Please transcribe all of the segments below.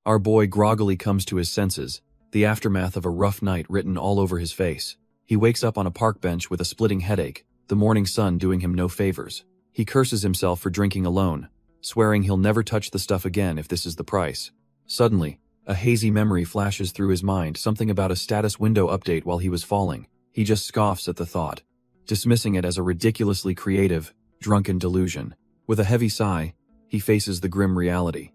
Our boy groggily comes to his senses, the aftermath of a rough night written all over his face. He wakes up on a park bench with a splitting headache, the morning sun doing him no favors. He curses himself for drinking alone, swearing he'll never touch the stuff again if this is the price. Suddenly, a hazy memory flashes through his mind, something about a status window update while he was falling. He just scoffs at the thought, dismissing it as a ridiculously creative, drunken delusion. With a heavy sigh, he faces the grim reality.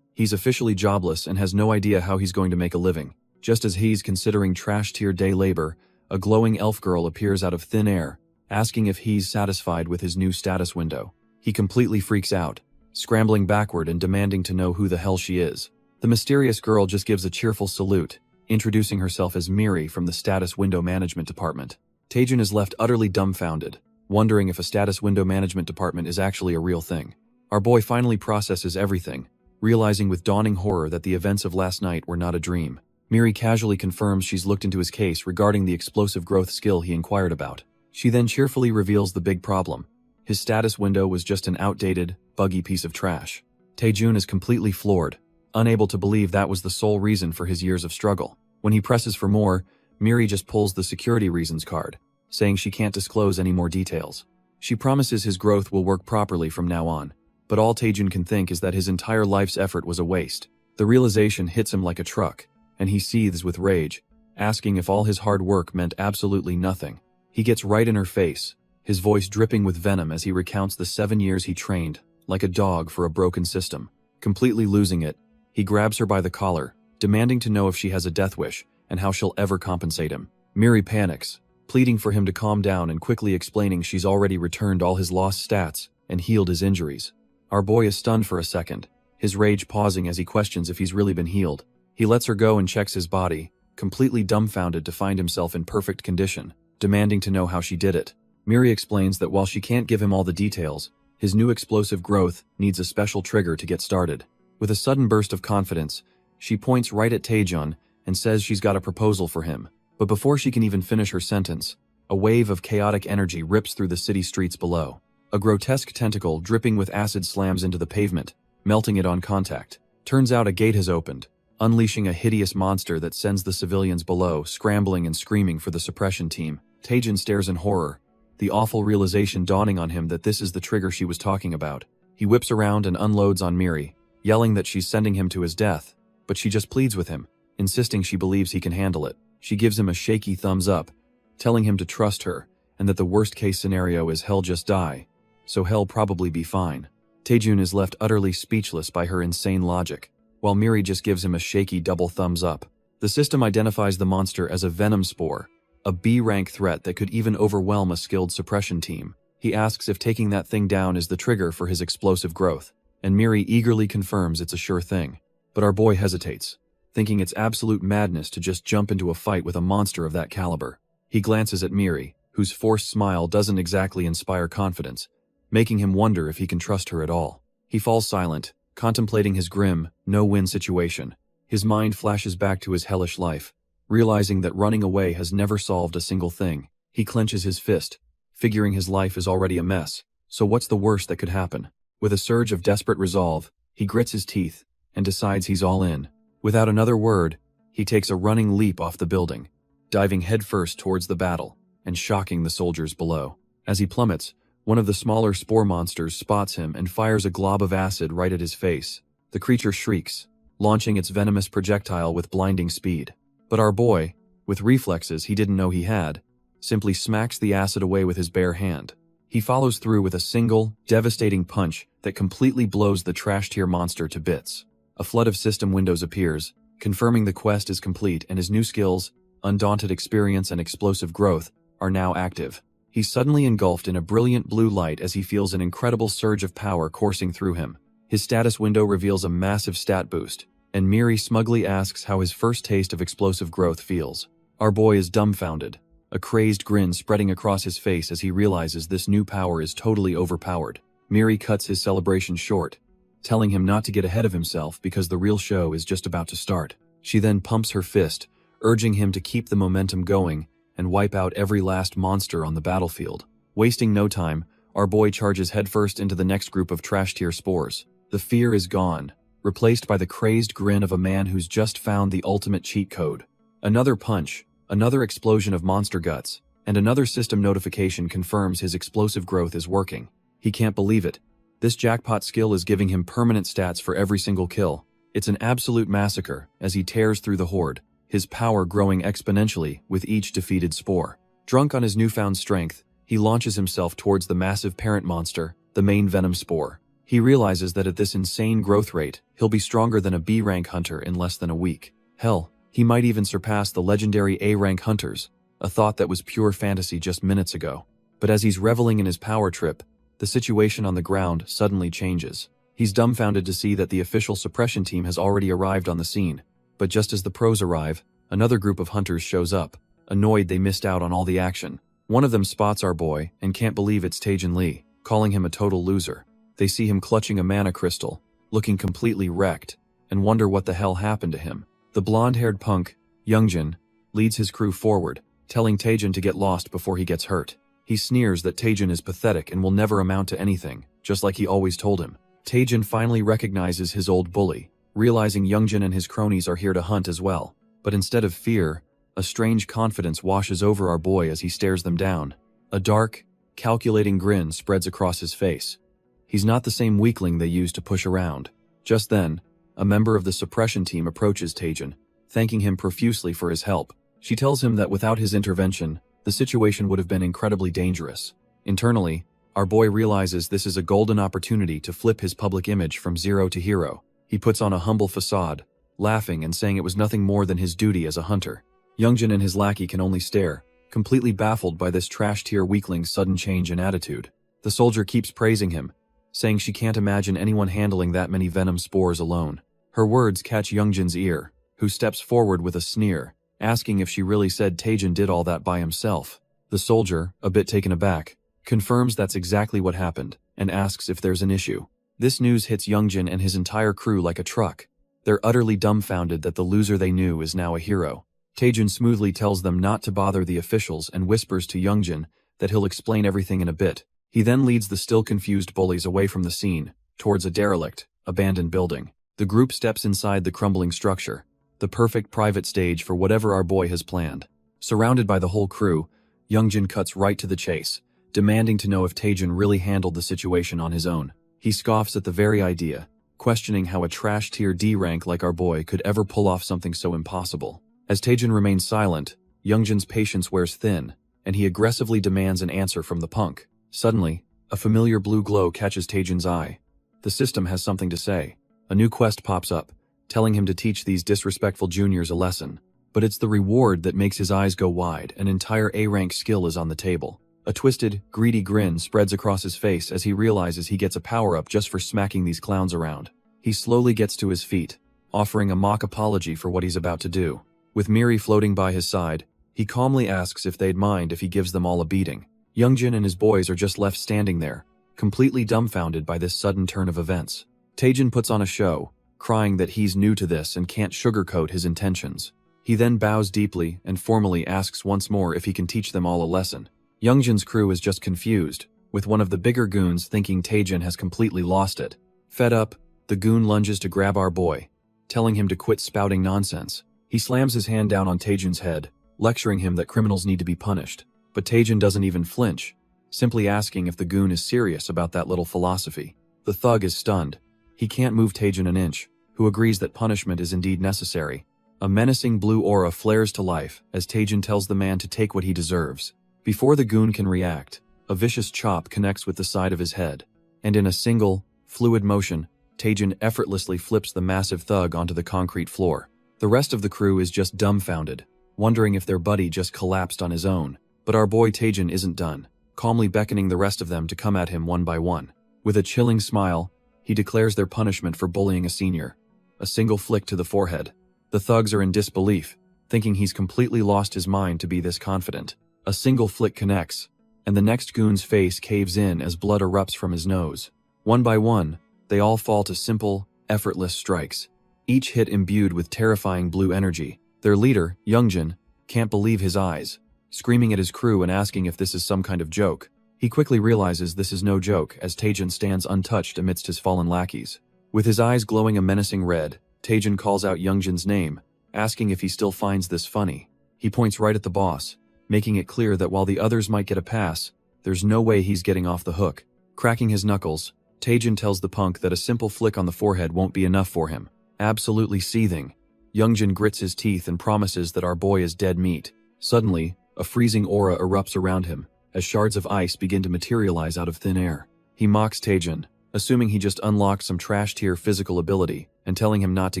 He's officially jobless and has no idea how he's going to make a living. Just as he's considering trash-tier day labor, a glowing elf girl appears out of thin air, asking if he's satisfied with his new status window. He completely freaks out, scrambling backward and demanding to know who the hell she is. The mysterious girl just gives a cheerful salute, introducing herself as Miri from the Status Window Management Department. Taejun is left utterly dumbfounded, wondering if a Status Window Management Department is actually a real thing. Our boy finally processes everything, realizing with dawning horror that the events of last night were not a dream. Miri casually confirms she's looked into his case regarding the explosive growth skill he inquired about. She then cheerfully reveals the big problem. His status window was just an outdated, buggy piece of trash. Taejun is completely floored, unable to believe that was the sole reason for his years of struggle. When he presses for more, Miri just pulls the security reasons card, saying she can't disclose any more details. She promises his growth will work properly from now on, but all Taejun can think is that his entire life's effort was a waste. The realization hits him like a truck, and he seethes with rage, asking if all his hard work meant absolutely nothing. He gets right in her face, his voice dripping with venom as he recounts the 7 years he trained, like a dog for a broken system. Completely losing it, he grabs her by the collar, demanding to know if she has a death wish and how she'll ever compensate him. Miri panics, pleading for him to calm down and quickly explaining she's already returned all his lost stats and healed his injuries. Our boy is stunned for a second, his rage pausing as he questions if he's really been healed. He lets her go and checks his body, completely dumbfounded to find himself in perfect condition, demanding to know how she did it. Miri explains that while she can't give him all the details, his new explosive growth needs a special trigger to get started. With a sudden burst of confidence, she points right at Taejun and says she's got a proposal for him. But before she can even finish her sentence, a wave of chaotic energy rips through the city streets below. A grotesque tentacle dripping with acid slams into the pavement, melting it on contact. Turns out a gate has opened, unleashing a hideous monster that sends the civilians below scrambling and screaming for the suppression team. Taejun stares in horror, the awful realization dawning on him that this is the trigger she was talking about. He whips around and unloads on Miri, yelling that she's sending him to his death, but she just pleads with him, insisting she believes he can handle it. She gives him a shaky thumbs up, telling him to trust her, and that the worst-case scenario is he'll just die, so he'll probably be fine. Taejun is left utterly speechless by her insane logic, while Miri just gives him a shaky double thumbs up. The system identifies the monster as a venom spore, a B-rank threat that could even overwhelm a skilled suppression team. He asks if taking that thing down is the trigger for his explosive growth, and Miri eagerly confirms it's a sure thing. But our boy hesitates, thinking it's absolute madness to just jump into a fight with a monster of that caliber. He glances at Miri, whose forced smile doesn't exactly inspire confidence, making him wonder if he can trust her at all. He falls silent, contemplating his grim, no-win situation. His mind flashes back to his hellish life, realizing that running away has never solved a single thing. He clenches his fist, figuring his life is already a mess, so what's the worst that could happen? With a surge of desperate resolve, he grits his teeth and decides he's all in. Without another word, he takes a running leap off the building, diving headfirst towards the battle and shocking the soldiers below. As he plummets, one of the smaller spore monsters spots him and fires a glob of acid right at his face. The creature shrieks, launching its venomous projectile with blinding speed. But our boy, with reflexes he didn't know he had, simply smacks the acid away with his bare hand. He follows through with a single, devastating punch that completely blows the trash-tier monster to bits. A flood of system windows appears, confirming the quest is complete and his new skills, undaunted experience and explosive growth, are now active. He's suddenly engulfed in a brilliant blue light as he feels an incredible surge of power coursing through him. His status window reveals a massive stat boost, and Miri smugly asks how his first taste of explosive growth feels. Our boy is dumbfounded, a crazed grin spreading across his face as he realizes this new power is totally overpowered. Miri cuts his celebration short, telling him not to get ahead of himself because the real show is just about to start. She then pumps her fist, urging him to keep the momentum going and wipe out every last monster on the battlefield. Wasting no time, our boy charges headfirst into the next group of trash-tier spores. The fear is gone, replaced by the crazed grin of a man who's just found the ultimate cheat code. Another punch, another explosion of monster guts, and another system notification confirms his explosive growth is working. He can't believe it. This jackpot skill is giving him permanent stats for every single kill. It's an absolute massacre as he tears through the horde, his power growing exponentially with each defeated spore. Drunk on his newfound strength, he launches himself towards the massive parent monster, the main venom spore. He realizes that at this insane growth rate, he'll be stronger than a B-rank hunter in less than a week. Hell, he might even surpass the legendary A-rank hunters, a thought that was pure fantasy just minutes ago. But as he's reveling in his power trip, the situation on the ground suddenly changes. He's dumbfounded to see that the official suppression team has already arrived on the scene. But just as the pros arrive, another group of hunters shows up, annoyed they missed out on all the action. One of them spots our boy and can't believe it's Taejin Lee, calling him a total loser. They see him clutching a mana crystal, looking completely wrecked, and wonder what the hell happened to him. The blonde-haired punk, Youngjin, leads his crew forward, telling Taejin to get lost before he gets hurt. He sneers that Taejin is pathetic and will never amount to anything, just like he always told him. Taejin finally recognizes his old bully, realizing Youngjin and his cronies are here to hunt as well. But instead of fear, a strange confidence washes over our boy as he stares them down. A dark, calculating grin spreads across his face. He's not the same weakling they used to push around. Just then, a member of the suppression team approaches Taejin, thanking him profusely for his help. She tells him that without his intervention, the situation would have been incredibly dangerous. Internally, our boy realizes this is a golden opportunity to flip his public image from zero to hero. He puts on a humble facade, laughing and saying it was nothing more than his duty as a hunter. Youngjin and his lackey can only stare, completely baffled by this trash-tier weakling's sudden change in attitude. The soldier keeps praising him, saying she can't imagine anyone handling that many venom spores alone. Her words catch Youngjin's ear, who steps forward with a sneer, asking if she really said Taejin did all that by himself. The soldier, a bit taken aback, confirms that's exactly what happened, and asks if there's an issue. This news hits Youngjin and his entire crew like a truck. They're utterly dumbfounded that the loser they knew is now a hero. Taejin smoothly tells them not to bother the officials and whispers to Youngjin that he'll explain everything in a bit. He then leads the still confused bullies away from the scene, towards a derelict, abandoned building. The group steps inside the crumbling structure, the perfect private stage for whatever our boy has planned. Surrounded by the whole crew, Youngjin cuts right to the chase, demanding to know if Taejin really handled the situation on his own. He scoffs at the very idea, questioning how a trash-tier D rank like our boy could ever pull off something so impossible. As Taejin remains silent, Youngjin's patience wears thin, and he aggressively demands an answer from the punk. Suddenly, a familiar blue glow catches Taejin's eye. The system has something to say. A new quest pops up, telling him to teach these disrespectful juniors a lesson. But it's the reward that makes his eyes go wide. An entire A-rank skill is on the table. A twisted, greedy grin spreads across his face as he realizes he gets a power-up just for smacking these clowns around. He slowly gets to his feet, offering a mock apology for what he's about to do. With Miri floating by his side, he calmly asks if they'd mind if he gives them all a beating. Youngjin and his boys are just left standing there, completely dumbfounded by this sudden turn of events. Taejin puts on a show, crying that he's new to this and can't sugarcoat his intentions. He then bows deeply and formally asks once more if he can teach them all a lesson. Youngjin's crew is just confused, with one of the bigger goons thinking Taejin has completely lost it. Fed up, the goon lunges to grab our boy, telling him to quit spouting nonsense. He slams his hand down on Taejin's head, lecturing him that criminals need to be punished. But Taejin doesn't even flinch, simply asking if the goon is serious about that little philosophy. The thug is stunned. He can't move Taejin an inch, who agrees that punishment is indeed necessary. A menacing blue aura flares to life as Taejin tells the man to take what he deserves. Before the goon can react, a vicious chop connects with the side of his head, and in a single, fluid motion, Taejin effortlessly flips the massive thug onto the concrete floor. The rest of the crew is just dumbfounded, wondering if their buddy just collapsed on his own. But our boy Taejin isn't done, calmly beckoning the rest of them to come at him one by one. With a chilling smile, he declares their punishment for bullying a senior. A single flick to the forehead. The thugs are in disbelief, thinking he's completely lost his mind to be this confident. A single flick connects, and the next goon's face caves in as blood erupts from his nose. One by one, they all fall to simple, effortless strikes, each hit imbued with terrifying blue energy. Their leader, Youngjin, can't believe his eyes, screaming at his crew and asking if this is some kind of joke. He quickly realizes this is no joke as Taejin stands untouched amidst his fallen lackeys. With his eyes glowing a menacing red, Taejin calls out Youngjin's name, asking if he still finds this funny. He points right at the boss, making it clear that while the others might get a pass, there's no way he's getting off the hook. Cracking his knuckles, Taejin tells the punk that a simple flick on the forehead won't be enough for him. Absolutely seething, Youngjin grits his teeth and promises that our boy is dead meat. Suddenly, a freezing aura erupts around him, as shards of ice begin to materialize out of thin air. He mocks Taejin, assuming he just unlocked some trash-tier physical ability, and telling him not to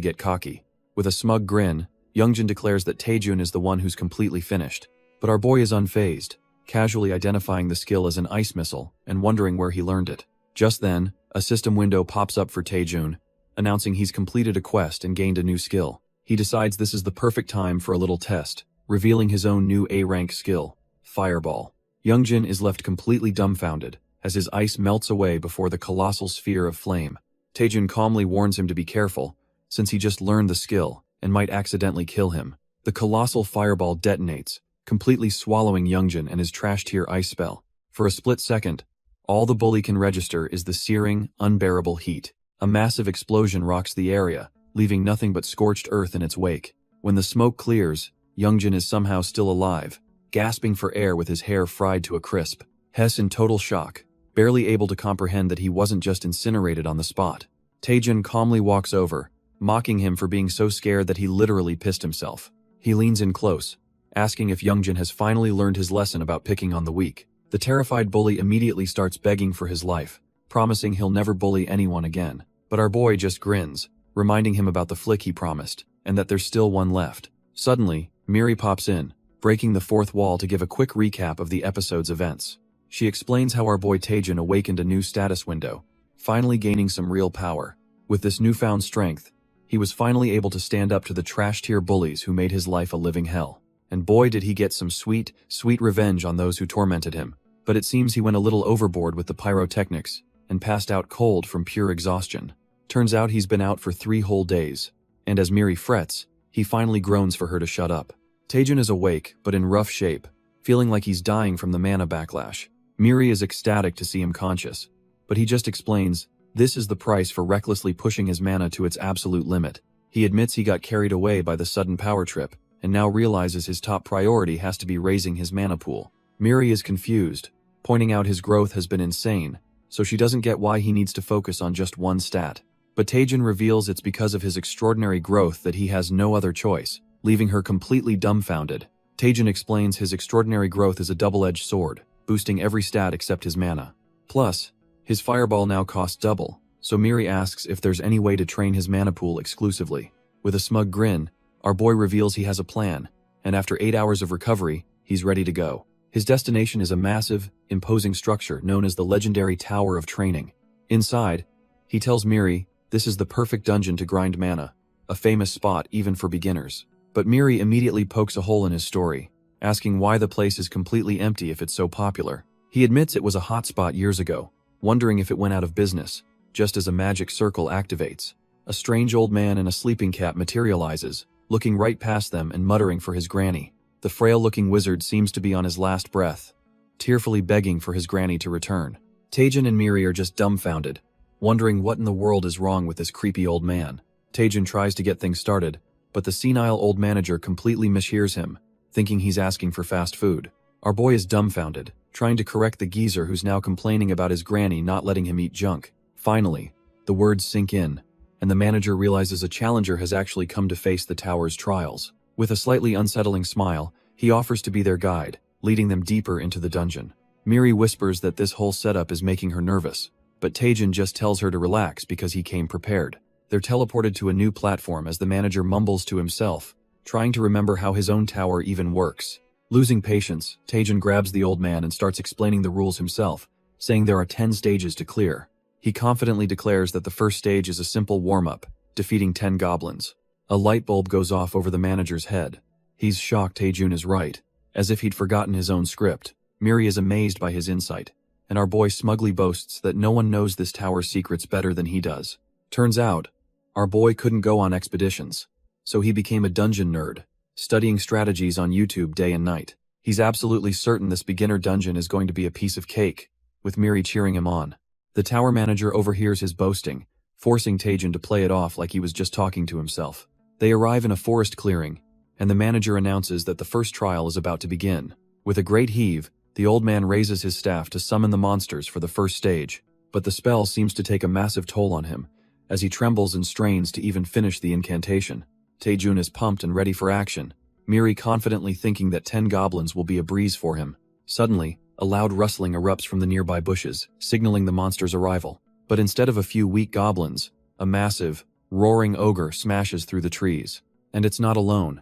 get cocky. With a smug grin, Youngjin declares that Taejin is the one who's completely finished. But our boy is unfazed, casually identifying the skill as an ice missile and wondering where he learned it. Just then, a system window pops up for Taejin, announcing he's completed a quest and gained a new skill. He decides this is the perfect time for a little test, revealing his own new A-rank skill, Fireball. Youngjin is left completely dumbfounded, as his ice melts away before the colossal sphere of flame. Taejin calmly warns him to be careful, since he just learned the skill and might accidentally kill him. The colossal fireball detonates, completely swallowing Youngjin and his trash-tier ice spell. For a split second, all the bully can register is the searing, unbearable heat. A massive explosion rocks the area, leaving nothing but scorched earth in its wake. When the smoke clears, Youngjin is somehow still alive, gasping for air with his hair fried to a crisp. Hess in total shock, barely able to comprehend that he wasn't just incinerated on the spot. Taejin calmly walks over, mocking him for being so scared that he literally pissed himself. He leans in close, asking if Youngjin has finally learned his lesson about picking on the weak. The terrified bully immediately starts begging for his life, promising he'll never bully anyone again. But our boy just grins, reminding him about the flick he promised, and that there's still one left. Suddenly, Miri pops in, breaking the fourth wall to give a quick recap of the episode's events. She explains how our boy Taejin awakened a new status window, finally gaining some real power. With this newfound strength, he was finally able to stand up to the trash-tier bullies who made his life a living hell. And boy did he get some sweet, sweet revenge on those who tormented him. But it seems he went a little overboard with the pyrotechnics, and passed out cold from pure exhaustion. Turns out he's been out for 3 whole days, and as Miri frets, he finally groans for her to shut up. Taejin is awake, but in rough shape, feeling like he's dying from the mana backlash. Miri is ecstatic to see him conscious, but he just explains, this is the price for recklessly pushing his mana to its absolute limit. He admits he got carried away by the sudden power trip, and now realizes his top priority has to be raising his mana pool. Miri is confused, pointing out his growth has been insane, so she doesn't get why he needs to focus on just one stat. But Taejin reveals it's because of his extraordinary growth that he has no other choice, leaving her completely dumbfounded. Taejin explains his extraordinary growth is a double-edged sword, boosting every stat except his mana. Plus, his fireball now costs double, so Miri asks if there's any way to train his mana pool exclusively. With a smug grin, our boy reveals he has a plan, and after 8 hours of recovery, he's ready to go. His destination is a massive, imposing structure known as the legendary Tower of Training. Inside, he tells Miri this is the perfect dungeon to grind mana, a famous spot even for beginners. But Miri immediately pokes a hole in his story, asking why the place is completely empty if it's so popular. He admits it was a hotspot years ago, wondering if it went out of business, just as a magic circle activates. A strange old man in a sleeping cap materializes, looking right past them and muttering for his granny. The frail-looking wizard seems to be on his last breath, tearfully begging for his granny to return. Taejin and Miri are just dumbfounded, wondering what in the world is wrong with this creepy old man. Taejin tries to get things started, but the senile old manager completely mishears him, thinking he's asking for fast food. Our boy is dumbfounded, trying to correct the geezer who's now complaining about his granny not letting him eat junk. Finally, the words sink in, and the manager realizes a challenger has actually come to face the tower's trials. With a slightly unsettling smile, he offers to be their guide, leading them deeper into the dungeon. Miri whispers that this whole setup is making her nervous, but Taejin just tells her to relax because he came prepared. They're teleported to a new platform as the manager mumbles to himself, trying to remember how his own tower even works. Losing patience, Taejin grabs the old man and starts explaining the rules himself, saying there are 10 stages to clear. He confidently declares that the first stage is a simple warm-up, defeating 10 goblins. A light bulb goes off over the manager's head. He's shocked Taejin is right, as if he'd forgotten his own script. Miri is amazed by his insight, and our boy smugly boasts that no one knows this tower's secrets better than he does. Turns out, our boy couldn't go on expeditions, so he became a dungeon nerd, studying strategies on YouTube day and night. He's absolutely certain this beginner dungeon is going to be a piece of cake, with Miri cheering him on. The tower manager overhears his boasting, forcing Taejin to play it off like he was just talking to himself. They arrive in a forest clearing, and the manager announces that the first trial is about to begin. With a great heave, the old man raises his staff to summon the monsters for the first stage, but the spell seems to take a massive toll on him, as he trembles and strains to even finish the incantation. Taejin is pumped and ready for action, Miri confidently thinking that 10 goblins will be a breeze for him. Suddenly, a loud rustling erupts from the nearby bushes, signaling the monster's arrival. But instead of a few weak goblins, a massive, roaring ogre smashes through the trees. And it's not alone.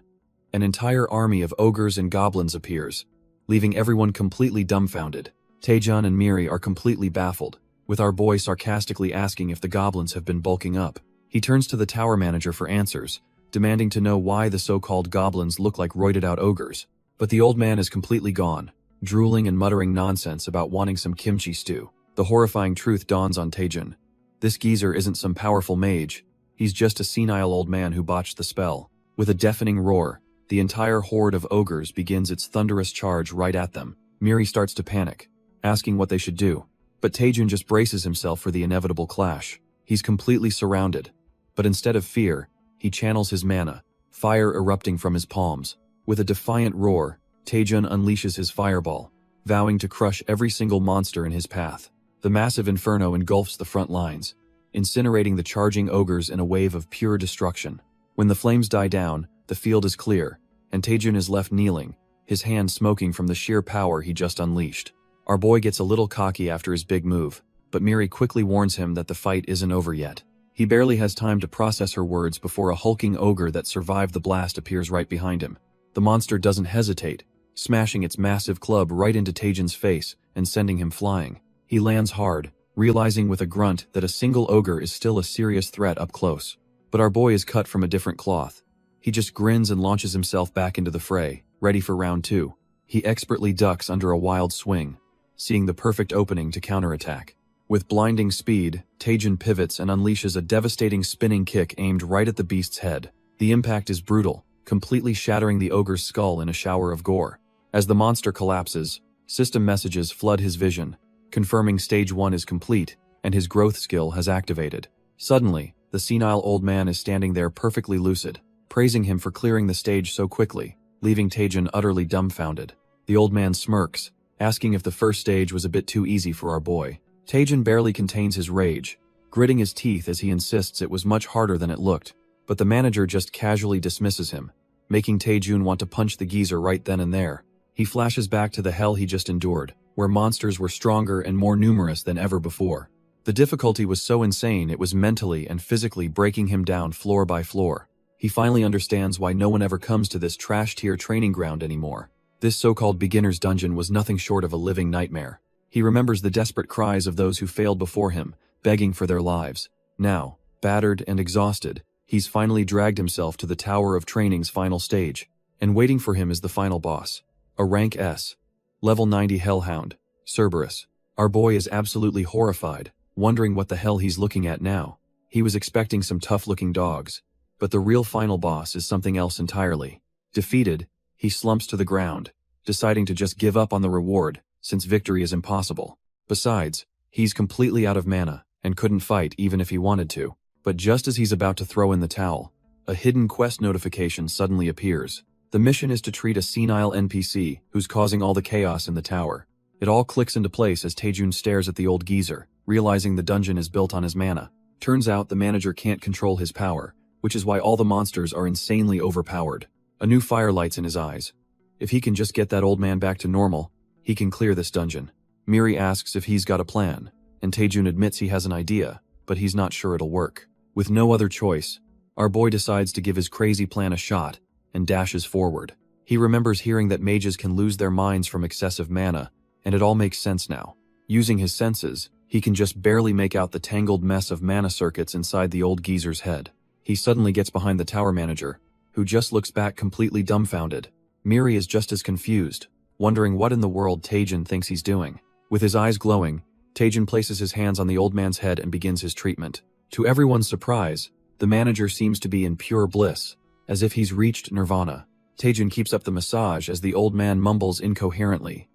An entire army of ogres and goblins appears, leaving everyone completely dumbfounded. Taejin and Miri are completely baffled, with our boy sarcastically asking if the goblins have been bulking up. He turns to the tower manager for answers, demanding to know why the so-called goblins look like roided-out ogres. But the old man is completely gone, drooling and muttering nonsense about wanting some kimchi stew. The horrifying truth dawns on Taejin. This geezer isn't some powerful mage, he's just a senile old man who botched the spell. With a deafening roar, the entire horde of ogres begins its thunderous charge right at them. Miri starts to panic, asking what they should do. But Taejin just braces himself for the inevitable clash. He's completely surrounded. But instead of fear, he channels his mana, fire erupting from his palms. With a defiant roar, Taejin unleashes his fireball, vowing to crush every single monster in his path. The massive inferno engulfs the front lines, incinerating the charging ogres in a wave of pure destruction. When the flames die down, the field is clear, and Taejin is left kneeling, his hand smoking from the sheer power he just unleashed. Our boy gets a little cocky after his big move, but Miri quickly warns him that the fight isn't over yet. He barely has time to process her words before a hulking ogre that survived the blast appears right behind him. The monster doesn't hesitate, smashing its massive club right into Taejin's face and sending him flying. He lands hard, realizing with a grunt that a single ogre is still a serious threat up close. But our boy is cut from a different cloth. He just grins and launches himself back into the fray, ready for round 2. He expertly ducks under a wild swing, seeing the perfect opening to counterattack. With blinding speed, Taejin pivots and unleashes a devastating spinning kick aimed right at the beast's head. The impact is brutal, completely shattering the ogre's skull in a shower of gore. As the monster collapses, system messages flood his vision, confirming stage 1 is complete, and his growth skill has activated. Suddenly, the senile old man is standing there perfectly lucid, praising him for clearing the stage so quickly, leaving Taejin utterly dumbfounded. The old man smirks, asking if the first stage was a bit too easy for our boy. Taejin barely contains his rage, gritting his teeth as he insists it was much harder than it looked, but the manager just casually dismisses him, making Taejin want to punch the geezer right then and there. He flashes back to the hell he just endured, where monsters were stronger and more numerous than ever before. The difficulty was so insane it was mentally and physically breaking him down floor by floor. He finally understands why no one ever comes to this trash-tier training ground anymore. This so-called beginner's dungeon was nothing short of a living nightmare. He remembers the desperate cries of those who failed before him, begging for their lives. Now, battered and exhausted, he's finally dragged himself to the Tower of Training's final stage, and waiting for him is the final boss, a rank S, level 90 hellhound, Cerberus. Our boy is absolutely horrified, wondering what the hell he's looking at now. He was expecting some tough-looking dogs, but the real final boss is something else entirely. Defeated, he slumps to the ground, deciding to just give up on the reward, since victory is impossible. Besides, he's completely out of mana, and couldn't fight even if he wanted to. But just as he's about to throw in the towel, a hidden quest notification suddenly appears. The mission is to treat a senile NPC who's causing all the chaos in the tower. It all clicks into place as Taejin stares at the old geezer, realizing the dungeon is built on his mana. Turns out the manager can't control his power, which is why all the monsters are insanely overpowered. A new fire lights in his eyes. If he can just get that old man back to normal, he can clear this dungeon. Miri asks if he's got a plan, and Taejin admits he has an idea, but he's not sure it'll work. With no other choice, our boy decides to give his crazy plan a shot, and dashes forward. He remembers hearing that mages can lose their minds from excessive mana, and it all makes sense now. Using his senses, he can just barely make out the tangled mess of mana circuits inside the old geezer's head. He suddenly gets behind the tower manager, who just looks back completely dumbfounded. Miri is just as confused, wondering what in the world Taejin thinks he's doing. With his eyes glowing, Taejin places his hands on the old man's head and begins his treatment. To everyone's surprise, the manager seems to be in pure bliss, as if he's reached nirvana. Taejin keeps up the massage as the old man mumbles incoherently,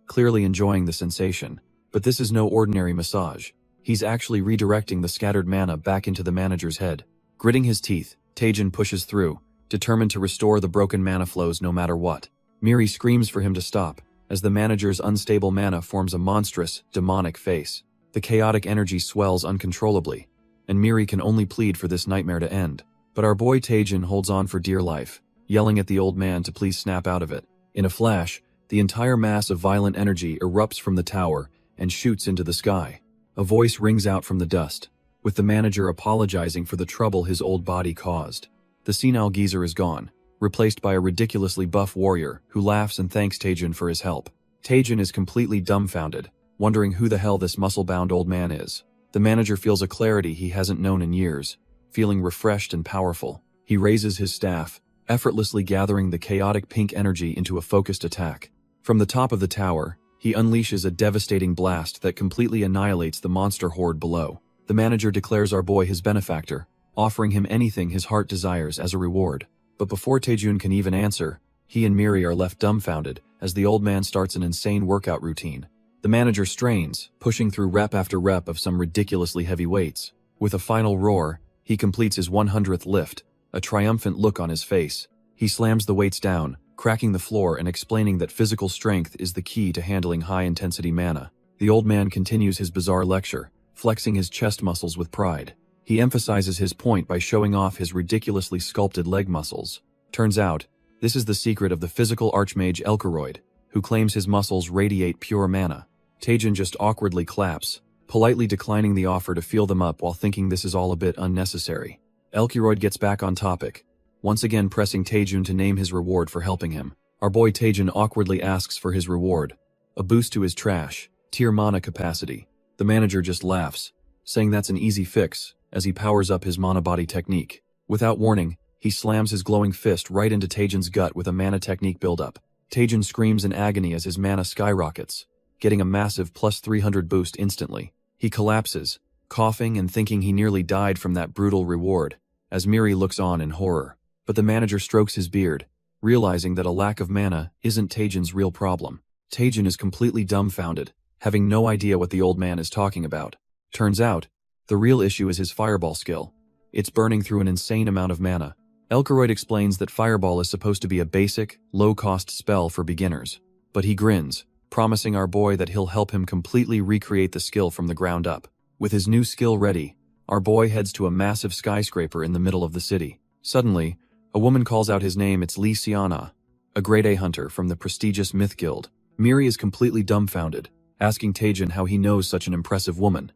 clearly enjoying the sensation. But this is no ordinary massage. He's actually redirecting the scattered mana back into the manager's head. Gritting his teeth, Taejin pushes through, determined to restore the broken mana flows no matter what. Miri screams for him to stop, as the manager's unstable mana forms a monstrous, demonic face. The chaotic energy swells uncontrollably, and Miri can only plead for this nightmare to end. But our boy Taejin holds on for dear life, yelling at the old man to please snap out of it. In a flash, the entire mass of violent energy erupts from the tower and shoots into the sky. A voice rings out from the dust, with the manager apologizing for the trouble his old body caused. The senile geezer is gone, replaced by a ridiculously buff warrior who laughs and thanks Taejin for his help. Taejin is completely dumbfounded, wondering who the hell this muscle-bound old man is. The manager feels a clarity he hasn't known in years, feeling refreshed and powerful. He raises his staff, effortlessly gathering the chaotic pink energy into a focused attack. From the top of the tower, he unleashes a devastating blast that completely annihilates the monster horde below. The manager declares our boy his benefactor, offering him anything his heart desires as a reward. But before Taejin can even answer, he and Miri are left dumbfounded as the old man starts an insane workout routine. The manager strains, pushing through rep after rep of some ridiculously heavy weights. With a final roar, he completes his 100th lift, a triumphant look on his face. He slams the weights down, cracking the floor and explaining that physical strength is the key to handling high-intensity mana. The old man continues his bizarre lecture, flexing his chest muscles with pride. He emphasizes his point by showing off his ridiculously sculpted leg muscles. Turns out, this is the secret of the physical archmage Elkeroid, who claims his muscles radiate pure mana. Taejin just awkwardly claps, politely declining the offer to feel them up while thinking this is all a bit unnecessary. Elkeroid gets back on topic, once again pressing Taejin to name his reward for helping him. Our boy Taejin awkwardly asks for his reward, a boost to his trash, tier mana capacity. The manager just laughs, saying that's an easy fix, as he powers up his mana body technique. Without warning, he slams his glowing fist right into Taejin's gut with a mana technique buildup. Taejin screams in agony as his mana skyrockets, getting a massive plus 300 boost instantly. He collapses, coughing and thinking he nearly died from that brutal reward, as Miri looks on in horror. But the manager strokes his beard, realizing that a lack of mana isn't Taejin's real problem. Taejin is completely dumbfounded, having no idea what the old man is talking about. Turns out, the real issue is his fireball skill. It's burning through an insane amount of mana. Elkeroid explains that fireball is supposed to be a basic, low-cost spell for beginners. But he grins, promising our boy that he'll help him completely recreate the skill from the ground up. With his new skill ready, our boy heads to a massive skyscraper in the middle of the city. Suddenly, a woman calls out his name. It's Lee Siana, a grade A hunter from the prestigious Myth Guild. Miri is completely dumbfounded, asking Taejin how he knows such an impressive woman.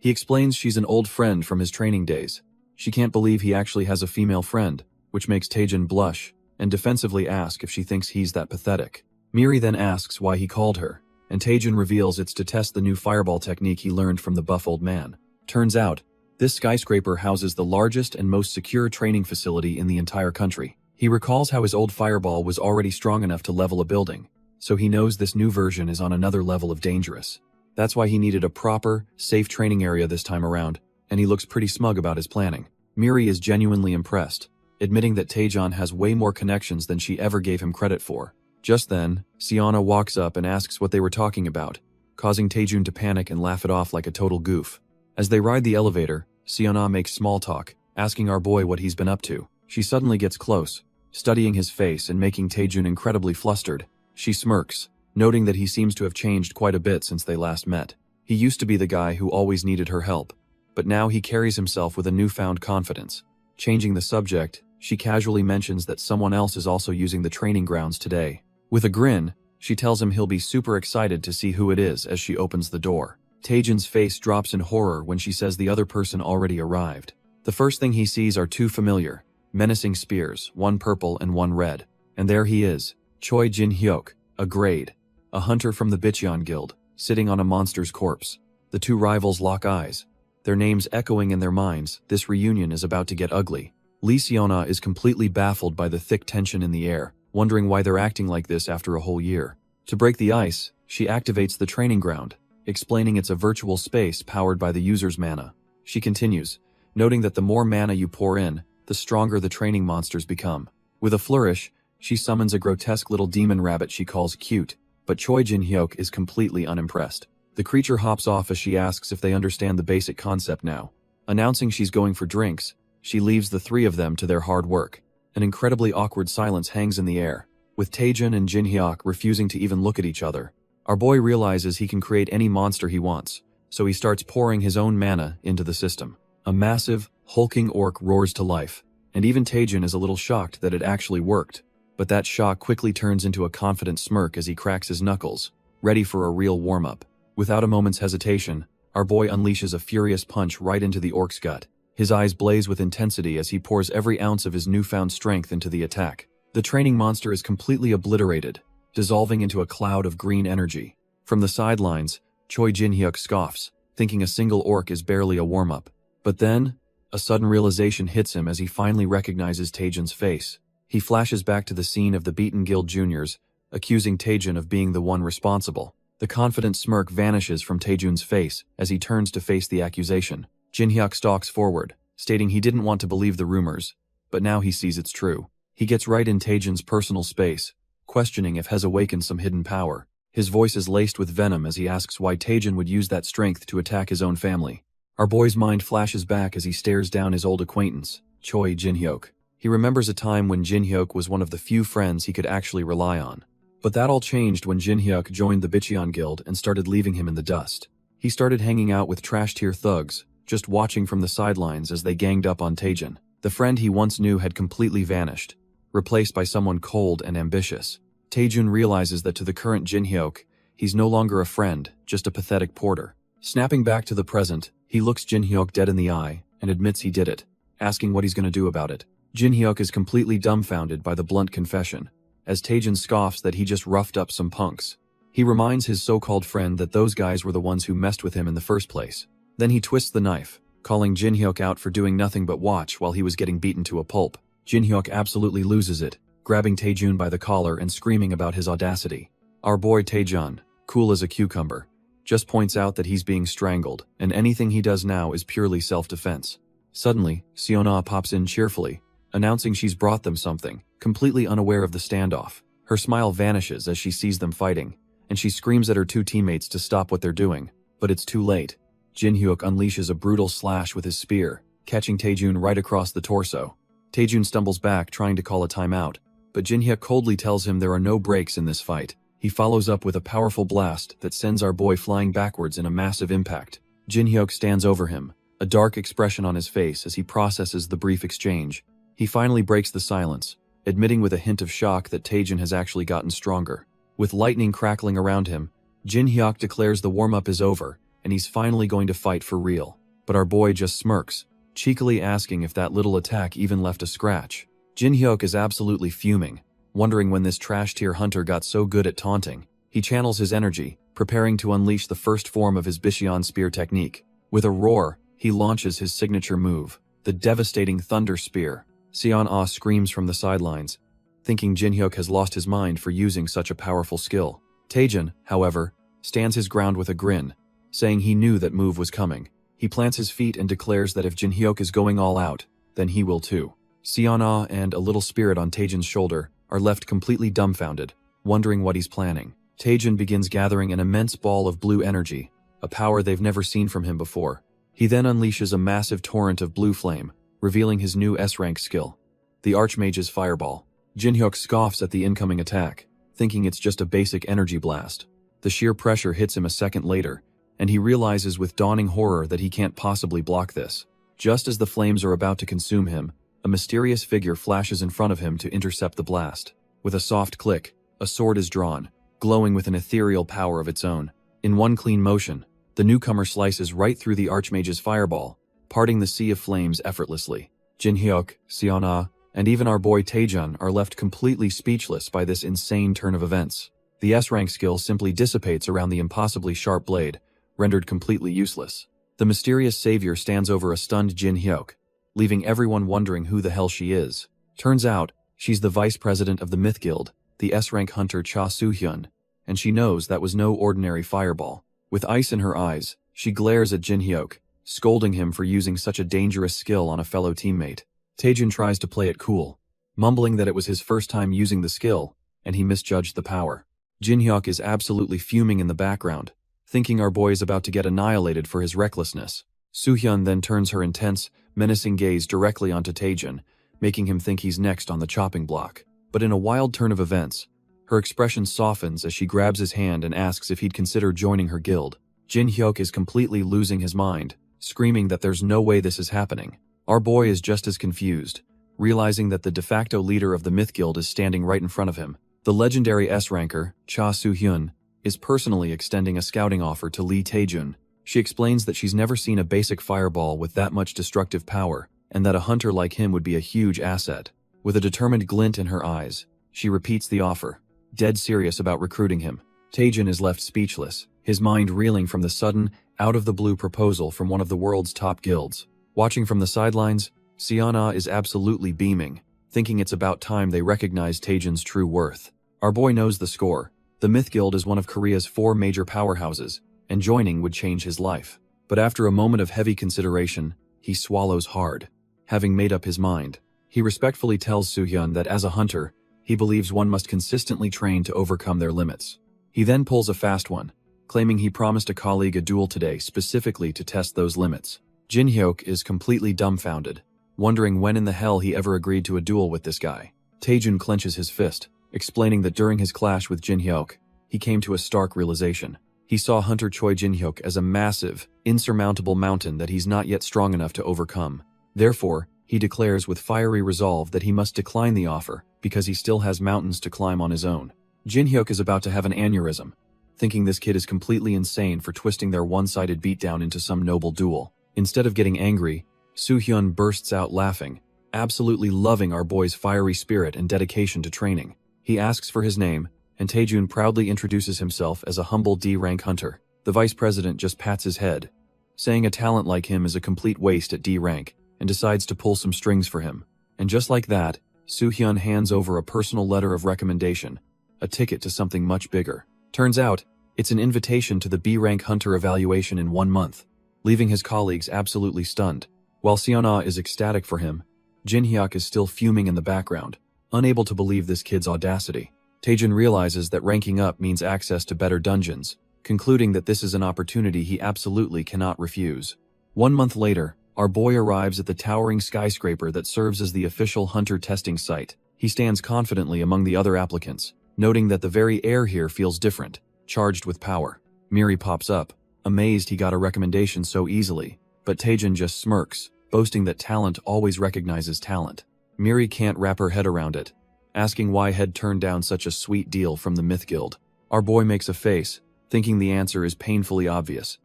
He explains she's an old friend from his training days. She can't believe he actually has a female friend, which makes Taejin blush, and defensively ask if she thinks he's that pathetic. Miri then asks why he called her, and Taejin reveals it's to test the new fireball technique he learned from the buff old man. Turns out, this skyscraper houses the largest and most secure training facility in the entire country. He recalls how his old fireball was already strong enough to level a building, so he knows this new version is on another level of dangerous. That's why he needed a proper, safe training area this time around, and he looks pretty smug about his planning. Miri is genuinely impressed, admitting that Taejin has way more connections than she ever gave him credit for. Just then, Siana walks up and asks what they were talking about, causing Taejin to panic and laugh it off like a total goof. As they ride the elevator, Siana makes small talk, asking our boy what he's been up to. She suddenly gets close, studying his face and making Taejin incredibly flustered. She smirks, noting that he seems to have changed quite a bit since they last met. He used to be the guy who always needed her help, but now he carries himself with a newfound confidence. Changing the subject, she casually mentions that someone else is also using the training grounds today. With a grin, she tells him he'll be super excited to see who it is as she opens the door. Taejin's face drops in horror when she says the other person already arrived. The first thing he sees are two familiar, menacing spears, one purple and one red. And there he is, Choi Jin-hyuk, a grade, a hunter from the Bicheon Guild, sitting on a monster's corpse. The two rivals lock eyes, their names echoing in their minds. This reunion is about to get ugly. Lee Siona is completely baffled by the thick tension in the air, wondering why they're acting like this after a whole year. To break the ice, she activates the training ground, explaining it's a virtual space powered by the user's mana. She continues, noting that the more mana you pour in, the stronger the training monsters become. With a flourish, she summons a grotesque little demon rabbit she calls cute, but Choi Jin-hyuk is completely unimpressed. The creature hops off as she asks if they understand the basic concept now. Announcing she's going for drinks, she leaves the three of them to their hard work. An incredibly awkward silence hangs in the air, with Taejun and Jin-hyuk refusing to even look at each other. Our boy realizes he can create any monster he wants, so he starts pouring his own mana into the system. A massive, hulking orc roars to life, and even Taejun is a little shocked that it actually worked. But that shock quickly turns into a confident smirk as he cracks his knuckles, ready for a real warm-up. Without a moment's hesitation, our boy unleashes a furious punch right into the orc's gut. His eyes blaze with intensity as he pours every ounce of his newfound strength into the attack. The training monster is completely obliterated, dissolving into a cloud of green energy. From the sidelines, Choi Jin-hyuk scoffs, thinking a single orc is barely a warm-up. But then, a sudden realization hits him as he finally recognizes Taejun's face. He flashes back to the scene of the Beaten Guild Juniors, accusing Taejun of being the one responsible. The confident smirk vanishes from Taejun's face as he turns to face the accusation. Jin-hyuk stalks forward, stating he didn't want to believe the rumors, but now he sees it's true. He gets right in Taejun's personal space, questioning if has awakened some hidden power. His voice is laced with venom as he asks why Taejun would use that strength to attack his own family. Our boy's mind flashes back as he stares down his old acquaintance, Choi Jin-hyuk. He remembers a time when Jin-hyuk was one of the few friends he could actually rely on. But that all changed when Jin-hyuk joined the Bicheon Guild and started leaving him in the dust. He started hanging out with trash-tier thugs, just watching from the sidelines as they ganged up on Taejun. The friend he once knew had completely vanished, replaced by someone cold and ambitious. Taejun realizes that to the current Jin-hyuk, he's no longer a friend, just a pathetic porter. Snapping back to the present, he looks Jin-hyuk dead in the eye and admits he did it, asking what he's going to do about it. Jin-hyuk is completely dumbfounded by the blunt confession, as Taejun scoffs that he just roughed up some punks. He reminds his so-called friend that those guys were the ones who messed with him in the first place. Then he twists the knife, calling Jin-hyuk out for doing nothing but watch while he was getting beaten to a pulp. Jin-hyuk absolutely loses it, grabbing Taejun by the collar and screaming about his audacity. Our boy Taejun, cool as a cucumber, just points out that he's being strangled, and anything he does now is purely self-defense. Suddenly, Seona pops in cheerfully, announcing she's brought them something, completely unaware of the standoff. Her smile vanishes as she sees them fighting, and she screams at her two teammates to stop what they're doing, but it's too late. Jin-hyuk unleashes a brutal slash with his spear, catching Taejun right across the torso. Taejun stumbles back trying to call a timeout, but Jin-hyuk coldly tells him there are no breaks in this fight. He follows up with a powerful blast that sends our boy flying backwards in a massive impact. Jin-hyuk stands over him, a dark expression on his face as he processes the brief exchange. He finally breaks the silence, admitting with a hint of shock that Taejun has actually gotten stronger. With lightning crackling around him, Jin-hyuk declares the warm-up is over, and he's finally going to fight for real. But our boy just smirks, cheekily asking if that little attack even left a scratch. Jin-hyuk is absolutely fuming, wondering when this trash-tier hunter got so good at taunting. He channels his energy, preparing to unleash the first form of his Bicheon spear technique. With a roar, he launches his signature move, the devastating Thunder Spear. Seon-ah screams from the sidelines, thinking Jin-hyuk has lost his mind for using such a powerful skill. Taejun, however, stands his ground with a grin, saying he knew that move was coming. He plants his feet and declares that if Jin-hyuk is going all out, then he will too. Seon-ah and a little spirit on Taejun's shoulder are left completely dumbfounded, wondering what he's planning. Taejun begins gathering an immense ball of blue energy, a power they've never seen from him before. He then unleashes a massive torrent of blue flame, revealing his new S-rank skill, the Archmage's Fireball. Jin-hyuk scoffs at the incoming attack, thinking it's just a basic energy blast. The sheer pressure hits him a second later, and he realizes with dawning horror that he can't possibly block this. Just as the flames are about to consume him, a mysterious figure flashes in front of him to intercept the blast. With a soft click, a sword is drawn, glowing with an ethereal power of its own. In one clean motion, the newcomer slices right through the Archmage's Fireball, parting the sea of flames effortlessly. Jin-hyuk, Seon-ah, and even our boy Taejun are left completely speechless by this insane turn of events. The S-rank skill simply dissipates around the impossibly sharp blade, rendered completely useless. The mysterious savior stands over a stunned Jin-hyuk, leaving everyone wondering who the hell she is. Turns out, she's the vice president of the Myth Guild, the S-rank hunter Cha Soo-hyun, and she knows that was no ordinary fireball. With ice in her eyes, she glares at Jin-hyuk, scolding him for using such a dangerous skill on a fellow teammate. Taejun tries to play it cool, mumbling that it was his first time using the skill, and he misjudged the power. Jin-hyuk is absolutely fuming in the background, thinking our boy is about to get annihilated for his recklessness. Soo-hyun then turns her intense, menacing gaze directly onto Taejin, making him think he's next on the chopping block. But in a wild turn of events, her expression softens as she grabs his hand and asks if he'd consider joining her guild. Jin-hyuk is completely losing his mind, screaming that there's no way this is happening. Our boy is just as confused, realizing that the de facto leader of the Myth Guild is standing right in front of him. The legendary S-ranker, Cha Soo-hyun, is personally extending a scouting offer to Lee Taejun. She explains that she's never seen a basic fireball with that much destructive power, and that a hunter like him would be a huge asset. With a determined glint in her eyes, she repeats the offer, dead serious about recruiting him. Taejin is left speechless, his mind reeling from the sudden, out-of-the-blue proposal from one of the world's top guilds. Watching from the sidelines, Seon-ah is absolutely beaming, thinking it's about time they recognize Taejin's true worth. Our boy knows the score. The Myth Guild is one of Korea's 4 major powerhouses, and joining would change his life. But after a moment of heavy consideration, he swallows hard. Having made up his mind, he respectfully tells Soo-hyun that as a hunter, he believes one must consistently train to overcome their limits. He then pulls a fast one, claiming he promised a colleague a duel today specifically to test those limits. Jin-hyuk is completely dumbfounded, wondering when in the hell he ever agreed to a duel with this guy. Taejun clenches his fist, explaining that during his clash with Jin-hyuk, he came to a stark realization. He saw Hunter Choi Jin-hyuk as a massive, insurmountable mountain that he's not yet strong enough to overcome. Therefore, he declares with fiery resolve that he must decline the offer because he still has mountains to climb on his own. Jin-hyuk is about to have an aneurysm, thinking this kid is completely insane for twisting their one-sided beatdown into some noble duel. Instead of getting angry, Soo-hyun bursts out laughing, absolutely loving our boy's fiery spirit and dedication to training. He asks for his name, and Taejun proudly introduces himself as a humble D-rank hunter. The vice president just pats his head, saying a talent like him is a complete waste at D-rank, and decides to pull some strings for him. And just like that, Soo-hyun hands over a personal letter of recommendation, a ticket to something much bigger. Turns out, it's an invitation to the B-rank hunter evaluation in 1 month, leaving his colleagues absolutely stunned. While Seon-ah is ecstatic for him, Jin-hyuk is still fuming in the background, unable to believe this kid's audacity. Taejin realizes that ranking up means access to better dungeons, concluding that this is an opportunity he absolutely cannot refuse. 1 month later, our boy arrives at the towering skyscraper that serves as the official hunter testing site. He stands confidently among the other applicants, noting that the very air here feels different, charged with power. Miri pops up, amazed he got a recommendation so easily, but Taejin just smirks, boasting that talent always recognizes talent. Miri can't wrap her head around it, asking why Head turned down such a sweet deal from the Myth Guild. Our boy makes a face, thinking the answer is painfully obvious.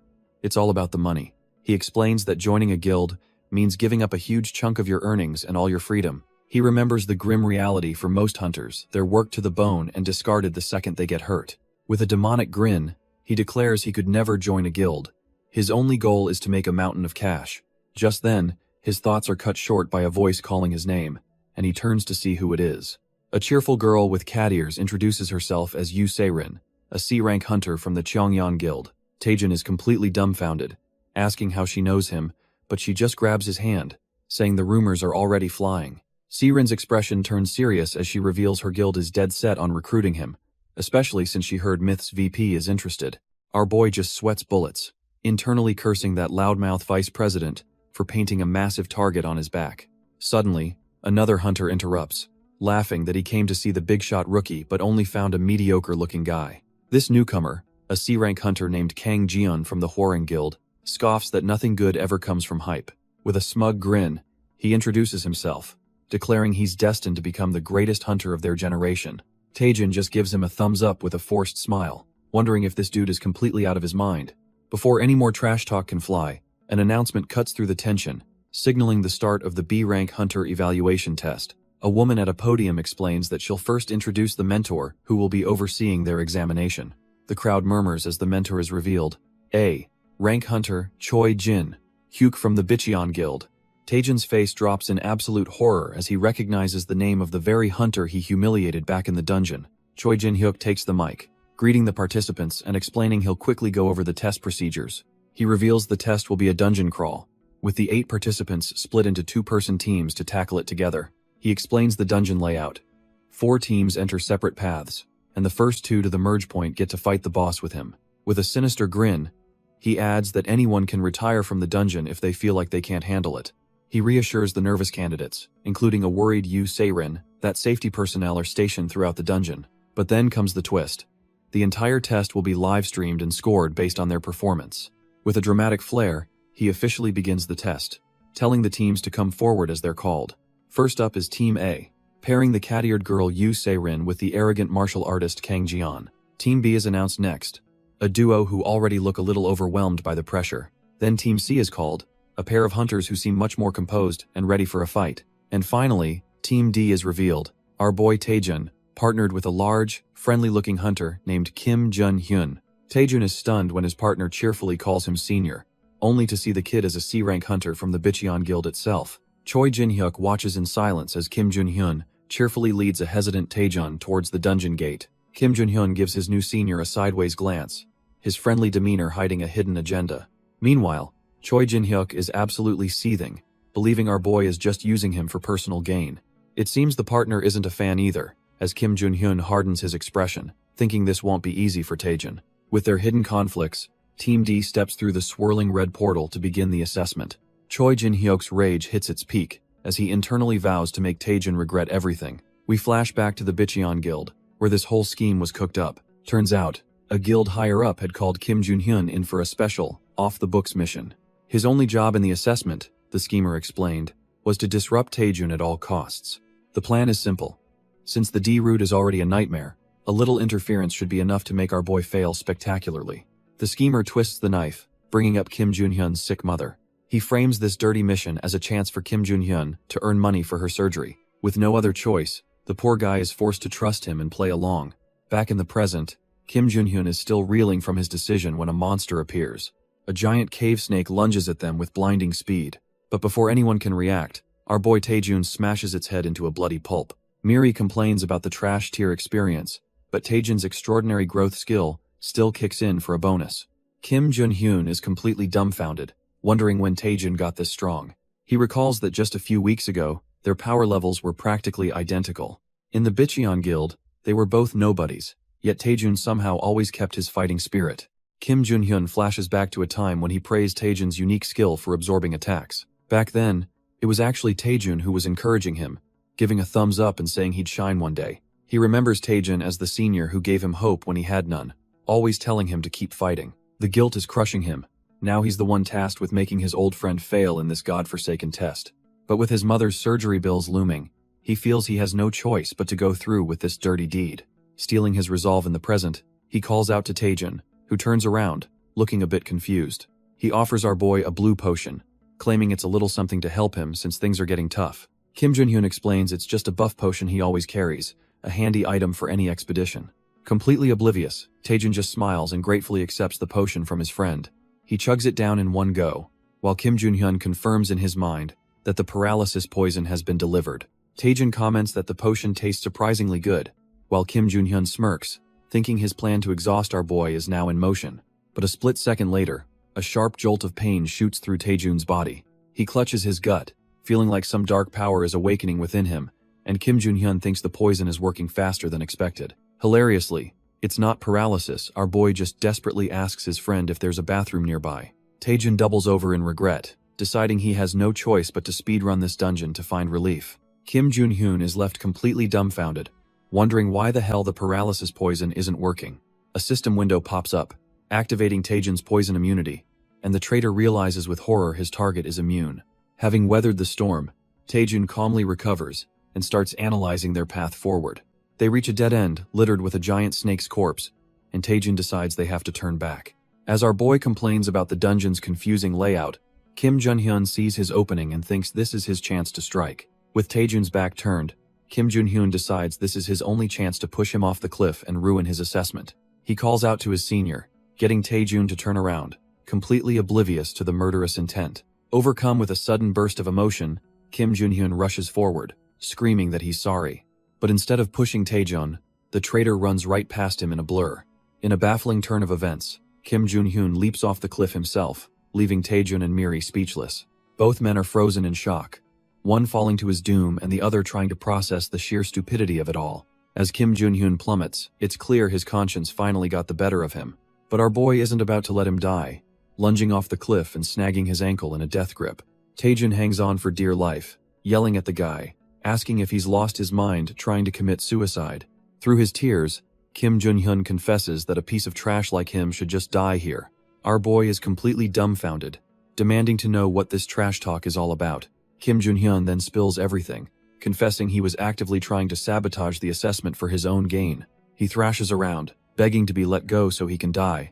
It's all about the money. He explains that joining a guild means giving up a huge chunk of your earnings and all your freedom. He remembers the grim reality for most hunters, they're worked to the bone and discarded the second they get hurt. With a demonic grin, he declares he could never join a guild. His only goal is to make a mountain of cash. Just then, his thoughts are cut short by a voice calling his name, and he turns to see who it is. A cheerful girl with cat ears introduces herself as Yu Se-rin, a C-rank hunter from the Cheongyan Guild. Taejin is completely dumbfounded, asking how she knows him, but she just grabs his hand, saying the rumors are already flying. Se-rin's expression turns serious as she reveals her guild is dead set on recruiting him, especially since she heard Myth's VP is interested. Our boy just sweats bullets, internally cursing that loudmouth vice president for painting a massive target on his back. Suddenly, another hunter interrupts, laughing that he came to see the big-shot rookie but only found a mediocre-looking guy. This newcomer, a C-rank hunter named Kang Jiun from the Hwoarang Guild, scoffs that nothing good ever comes from hype. With a smug grin, he introduces himself, declaring he's destined to become the greatest hunter of their generation. Taejin just gives him a thumbs up with a forced smile, wondering if this dude is completely out of his mind. Before any more trash talk can fly, an announcement cuts through the tension, signaling the start of the B-rank hunter evaluation test. A woman at a podium explains that she'll first introduce the mentor who will be overseeing their examination. The crowd murmurs as the mentor is revealed. A. Rank hunter Choi Jin, Hyuk from the Bicheon Guild. Taejin's face drops in absolute horror as he recognizes the name of the very hunter he humiliated back in the dungeon. Choi Jin-hyuk takes the mic, greeting the participants and explaining he'll quickly go over the test procedures. He reveals the test will be a dungeon crawl, with the 8 participants split into 2-person teams to tackle it together. He explains the dungeon layout. 4 teams enter separate paths, and the first 2 to the merge point get to fight the boss with him. With a sinister grin, he adds that anyone can retire from the dungeon if they feel like they can't handle it. He reassures the nervous candidates, including a worried Yu Seirin, that safety personnel are stationed throughout the dungeon. But then comes the twist. The entire test will be live-streamed and scored based on their performance. With a dramatic flair, he officially begins the test, telling the teams to come forward as they're called. First up is Team A, pairing the cat-eared girl Yu Seirin with the arrogant martial artist Kang Jian. Team B is announced next, a duo who already look a little overwhelmed by the pressure. Then Team C is called, a pair of hunters who seem much more composed and ready for a fight. And finally, Team D is revealed, our boy Taejun, partnered with a large, friendly-looking hunter named Kim Jun-hyun. Taejun is stunned when his partner cheerfully calls him senior, only to see the kid as a C-rank hunter from the Bicheon Guild itself. Choi Jin-hyuk watches in silence as Kim Jun-hyun cheerfully leads a hesitant Taejun towards the dungeon gate. Kim Jun-hyun gives his new senior a sideways glance, his friendly demeanor hiding a hidden agenda. Meanwhile, Choi Jin-hyuk is absolutely seething, believing our boy is just using him for personal gain. It seems the partner isn't a fan either, as Kim Jun-hyun hardens his expression, thinking this won't be easy for Taejun. With their hidden conflicts, Team D steps through the swirling red portal to begin the assessment. Choi Jin-hyuk's rage hits its peak, as he internally vows to make Taejun regret everything. We flash back to the Bicheon Guild, where this whole scheme was cooked up. Turns out, a guild higher-up had called Kim Jun-hyun in for a special, off-the-books mission. His only job in the assessment, the schemer explained, was to disrupt Taejun at all costs. The plan is simple. Since the D route is already a nightmare, a little interference should be enough to make our boy fail spectacularly. The schemer twists the knife, bringing up Kim Jun-hyun's sick mother. He frames this dirty mission as a chance for Kim Jun-hyun to earn money for her surgery. With no other choice, the poor guy is forced to trust him and play along. Back in the present, Kim Jun-hyun is still reeling from his decision when a monster appears. A giant cave snake lunges at them with blinding speed. But before anyone can react, our boy Taejun smashes its head into a bloody pulp. Miri complains about the trash tier experience, but Taejun's extraordinary growth skill still kicks in for a bonus. Kim Jun-hyun is completely dumbfounded, wondering when Taejun got this strong. He recalls that just a few weeks ago, their power levels were practically identical. In the Bicheon Guild, they were both nobodies, yet Taejun somehow always kept his fighting spirit. Kim Jun-hyun flashes back to a time when he praised Taejun's unique skill for absorbing attacks. Back then, it was actually Taejun who was encouraging him, giving a thumbs up and saying he'd shine one day. He remembers Taejun as the senior who gave him hope when he had none, always telling him to keep fighting. The guilt is crushing him. Now he's the one tasked with making his old friend fail in this godforsaken test. But with his mother's surgery bills looming, he feels he has no choice but to go through with this dirty deed. Stealing his resolve in the present, he calls out to Taejun, who turns around, looking a bit confused. He offers our boy a blue potion, claiming it's a little something to help him since things are getting tough. Kim Jun-hyun explains it's just a buff potion he always carries, a handy item for any expedition. Completely oblivious, Taejun just smiles and gratefully accepts the potion from his friend. He chugs it down in one go, while Kim Jun-hyun confirms in his mind that the paralysis poison has been delivered. Taejun comments that the potion tastes surprisingly good, while Kim Jun-hyun smirks, thinking his plan to exhaust our boy is now in motion. But a split second later, a sharp jolt of pain shoots through Taejun's body. He clutches his gut, feeling like some dark power is awakening within him, and Kim Jun-hyun thinks the poison is working faster than expected. Hilariously, it's not paralysis, our boy just desperately asks his friend if there's a bathroom nearby. Taejun doubles over in regret, deciding he has no choice but to speedrun this dungeon to find relief. Kim Jun-hyun is left completely dumbfounded, wondering why the hell the paralysis poison isn't working. A system window pops up, activating Taejun's poison immunity, and the traitor realizes with horror his target is immune. Having weathered the storm, Taejun calmly recovers and starts analyzing their path forward. They reach a dead end littered with a giant snake's corpse, and Taejun decides they have to turn back. As our boy complains about the dungeon's confusing layout, Kim Jun-hyun sees his opening and thinks this is his chance to strike. With Taejun's back turned, Kim Jun-hyun decides this is his only chance to push him off the cliff and ruin his assessment. He calls out to his senior, getting Taejun to turn around, completely oblivious to the murderous intent. Overcome with a sudden burst of emotion, Kim Jun-hyun rushes forward, screaming that he's sorry. But instead of pushing Taejun, the traitor runs right past him in a blur. In a baffling turn of events, Kim Jun-hyun leaps off the cliff himself, leaving Taejun and Miri speechless. Both men are frozen in shock, one falling to his doom and the other trying to process the sheer stupidity of it all. As Kim Jun-hyun plummets, it's clear his conscience finally got the better of him. But our boy isn't about to let him die. Lunging off the cliff and snagging his ankle in a death grip, Taejun hangs on for dear life, yelling at the guy, asking if he's lost his mind trying to commit suicide. Through his tears, Kim Jun-hyun confesses that a piece of trash like him should just die here. Our boy is completely dumbfounded, demanding to know what this trash talk is all about. Kim Jun-hyun then spills everything, confessing he was actively trying to sabotage the assessment for his own gain. He thrashes around, begging to be let go so he can die.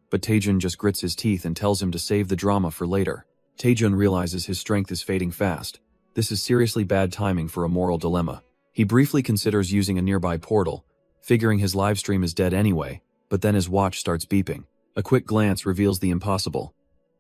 But Taejun just grits his teeth and tells him to save the drama for later. Taejun realizes his strength is fading fast. This is seriously bad timing for a moral dilemma. He briefly considers using a nearby portal, figuring his livestream is dead anyway, but then his watch starts beeping. A quick glance reveals the impossible.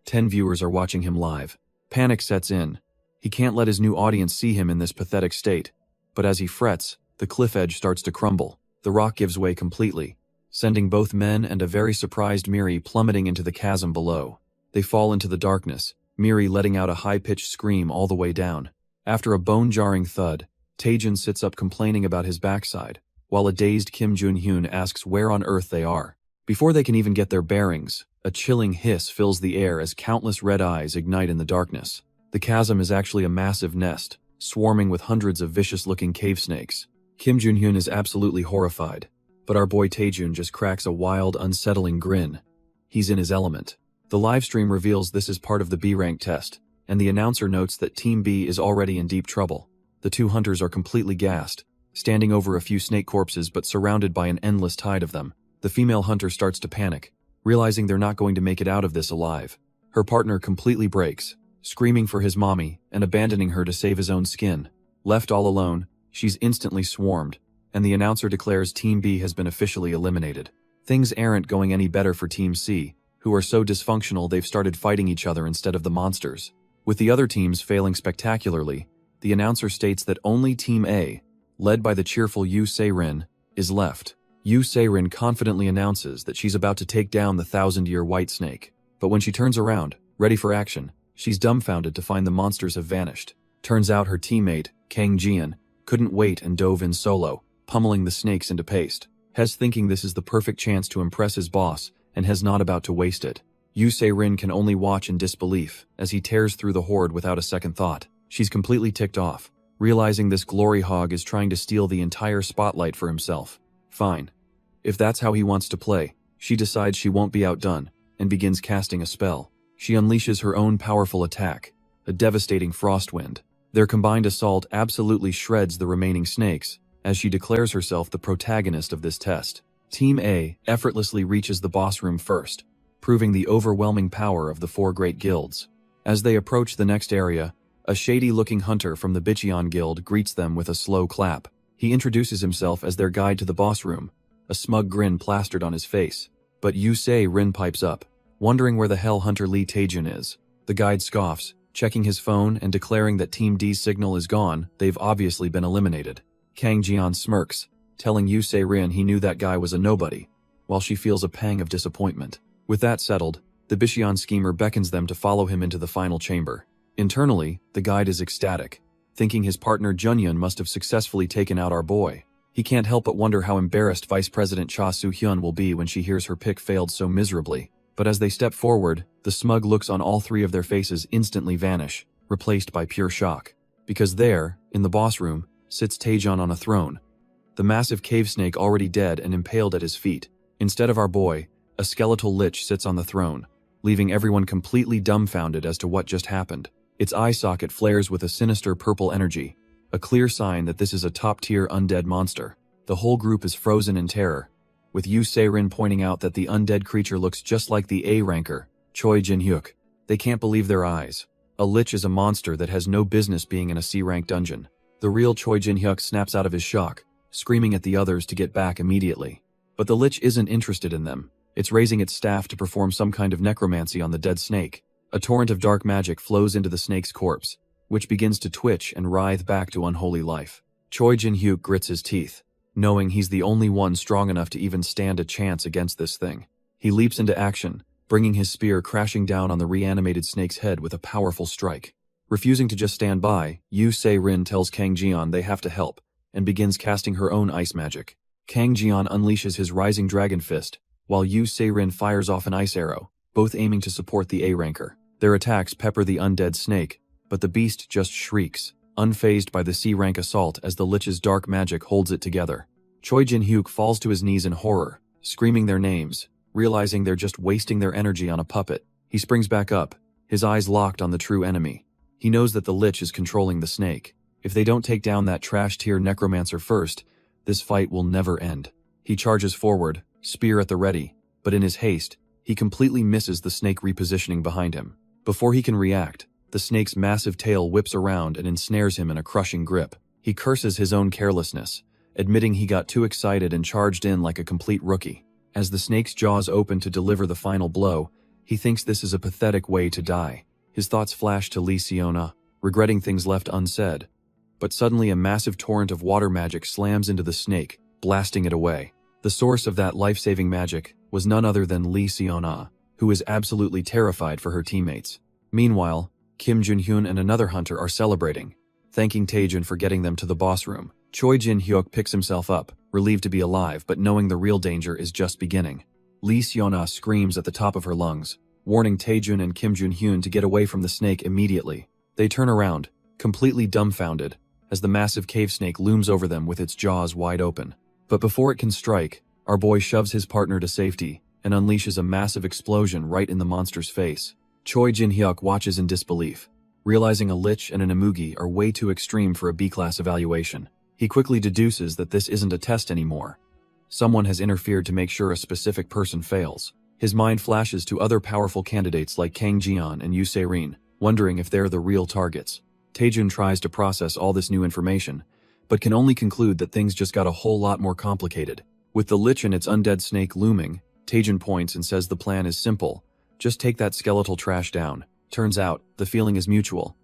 10 viewers are watching him live. Panic sets in. He can't let his new audience see him in this pathetic state. But as he frets, the cliff edge starts to crumble. The rock gives way completely, sending both men and a very surprised Miri plummeting into the chasm below. They fall into the darkness, Miri letting out a high-pitched scream all the way down. After a bone-jarring thud, Taejun sits up complaining about his backside, while a dazed Kim Jun-hyun asks where on earth they are. Before they can even get their bearings, a chilling hiss fills the air as countless red eyes ignite in the darkness. The chasm is actually a massive nest, swarming with hundreds of vicious-looking cave snakes. Kim Jun-hyun is absolutely horrified, but our boy Taejun just cracks a wild, unsettling grin. He's in his element. The livestream reveals this is part of the B-rank test, and the announcer notes that Team B is already in deep trouble. The two hunters are completely gassed, standing over a few snake corpses but surrounded by an endless tide of them. The female hunter starts to panic, realizing they're not going to make it out of this alive. Her partner completely breaks, screaming for his mommy and abandoning her to save his own skin. Left all alone, she's instantly swarmed, and the announcer declares Team B has been officially eliminated. Things aren't going any better for Team C, who are so dysfunctional they've started fighting each other instead of the monsters. With the other teams failing spectacularly, the announcer states that only Team A, led by the cheerful Yoo Se-rin, is left. Yoo Se-rin confidently announces that she's about to take down the 1,000-year white snake. But when she turns around, ready for action, she's dumbfounded to find the monsters have vanished. Turns out her teammate, Kang Jian, couldn't wait and dove in solo, pummeling the snakes into paste. Hes thinking this is the perfect chance to impress his boss, and Hes not about to waste it. Yoo Se-rin can only watch in disbelief as he tears through the horde without a second thought. She's completely ticked off, realizing this glory hog is trying to steal the entire spotlight for himself. Fine. If that's how he wants to play, she decides she won't be outdone, and begins casting a spell. She unleashes her own powerful attack, a devastating frost wind. Their combined assault absolutely shreds the remaining snakes, as she declares herself the protagonist of this test. Team A effortlessly reaches the boss room first, proving the overwhelming power of the 4 great guilds. As they approach the next area, a shady-looking hunter from the Bicheon Guild greets them with a slow clap. He introduces himself as their guide to the boss room, a smug grin plastered on his face. But Yoo Se-rin pipes up, wondering where the hell Hunter Lee Taejun is. The guide scoffs, checking his phone and declaring that Team D's signal is gone. They've obviously been eliminated. Kang Jian smirks, telling Yoo Se-rin he knew that guy was a nobody, while she feels a pang of disappointment. With that settled, the Bicheon schemer beckons them to follow him into the final chamber. Internally, the guide is ecstatic, thinking his partner Junyun must have successfully taken out our boy. He can't help but wonder how embarrassed Vice President Cha Soo-hyun will be when she hears her pick failed so miserably. But as they step forward, the smug looks on all 3 of their faces instantly vanish, replaced by pure shock. Because there, in the boss room, sits Taejun on a throne, the massive cave snake already dead and impaled at his feet. Instead of our boy, a skeletal lich sits on the throne, leaving everyone completely dumbfounded as to what just happened. Its eye socket flares with a sinister purple energy, a clear sign that this is a top-tier undead monster. The whole group is frozen in terror, with Yoo Se-rin pointing out that the undead creature looks just like the A-ranker, Choi Jin-hyuk. They can't believe their eyes. A lich is a monster that has no business being in a C-rank dungeon. The real Choi Jin-hyuk snaps out of his shock, screaming at the others to get back immediately. But the lich isn't interested in them. It's raising its staff to perform some kind of necromancy on the dead snake. A torrent of dark magic flows into the snake's corpse, which begins to twitch and writhe back to unholy life. Choi Jin-hyuk grits his teeth, knowing he's the only one strong enough to even stand a chance against this thing. He leaps into action, bringing his spear crashing down on the reanimated snake's head with a powerful strike. Refusing to just stand by, Yoo Se-rin tells Kang Jian they have to help, and begins casting her own ice magic. Kang Jian unleashes his rising dragon fist, while Yu Se-rin fires off an ice arrow, both aiming to support the A-ranker. Their attacks pepper the undead snake, but the beast just shrieks, unfazed by the C-rank assault as the Lich's dark magic holds it together. Choi Jin-hyuk falls to his knees in horror, screaming their names, realizing they're just wasting their energy on a puppet. He springs back up, his eyes locked on the true enemy. He knows that the Lich is controlling the snake. If they don't take down that trash-tier necromancer first, this fight will never end. He charges forward, spear at the ready, but in his haste, he completely misses the snake repositioning behind him. Before he can react, the snake's massive tail whips around and ensnares him in a crushing grip. He curses his own carelessness, admitting he got too excited and charged in like a complete rookie. As the snake's jaws open to deliver the final blow, he thinks this is a pathetic way to die. His thoughts flash to Lee Seona, regretting things left unsaid. But suddenly a massive torrent of water magic slams into the snake, blasting it away. The source of that life-saving magic was none other than Lee Seona, who is absolutely terrified for her teammates. Meanwhile, Kim Jun-hyun and another hunter are celebrating, thanking Taejun for getting them to the boss room. Choi Jin-hyuk picks himself up, relieved to be alive but knowing the real danger is just beginning. Lee Seona screams at the top of her lungs, warning Taejun and Kim Jun-hyun to get away from the snake immediately. They turn around, completely dumbfounded, as the massive cave snake looms over them with its jaws wide open. But before it can strike, our boy shoves his partner to safety and unleashes a massive explosion right in the monster's face. Choi Jin-hyuk watches in disbelief, realizing a Lich and an Imugi are way too extreme for a B-class evaluation. He quickly deduces that this isn't a test anymore. Someone has interfered to make sure a specific person fails. His mind flashes to other powerful candidates like Kang Jian and Yu Se-rin, wondering if they're the real targets. Taejun tries to process all this new information, but can only conclude that things just got a whole lot more complicated. With the Lich and its undead snake looming, Taejun points and says the plan is simple. Just take that skeletal trash down. Turns out, the feeling is mutual.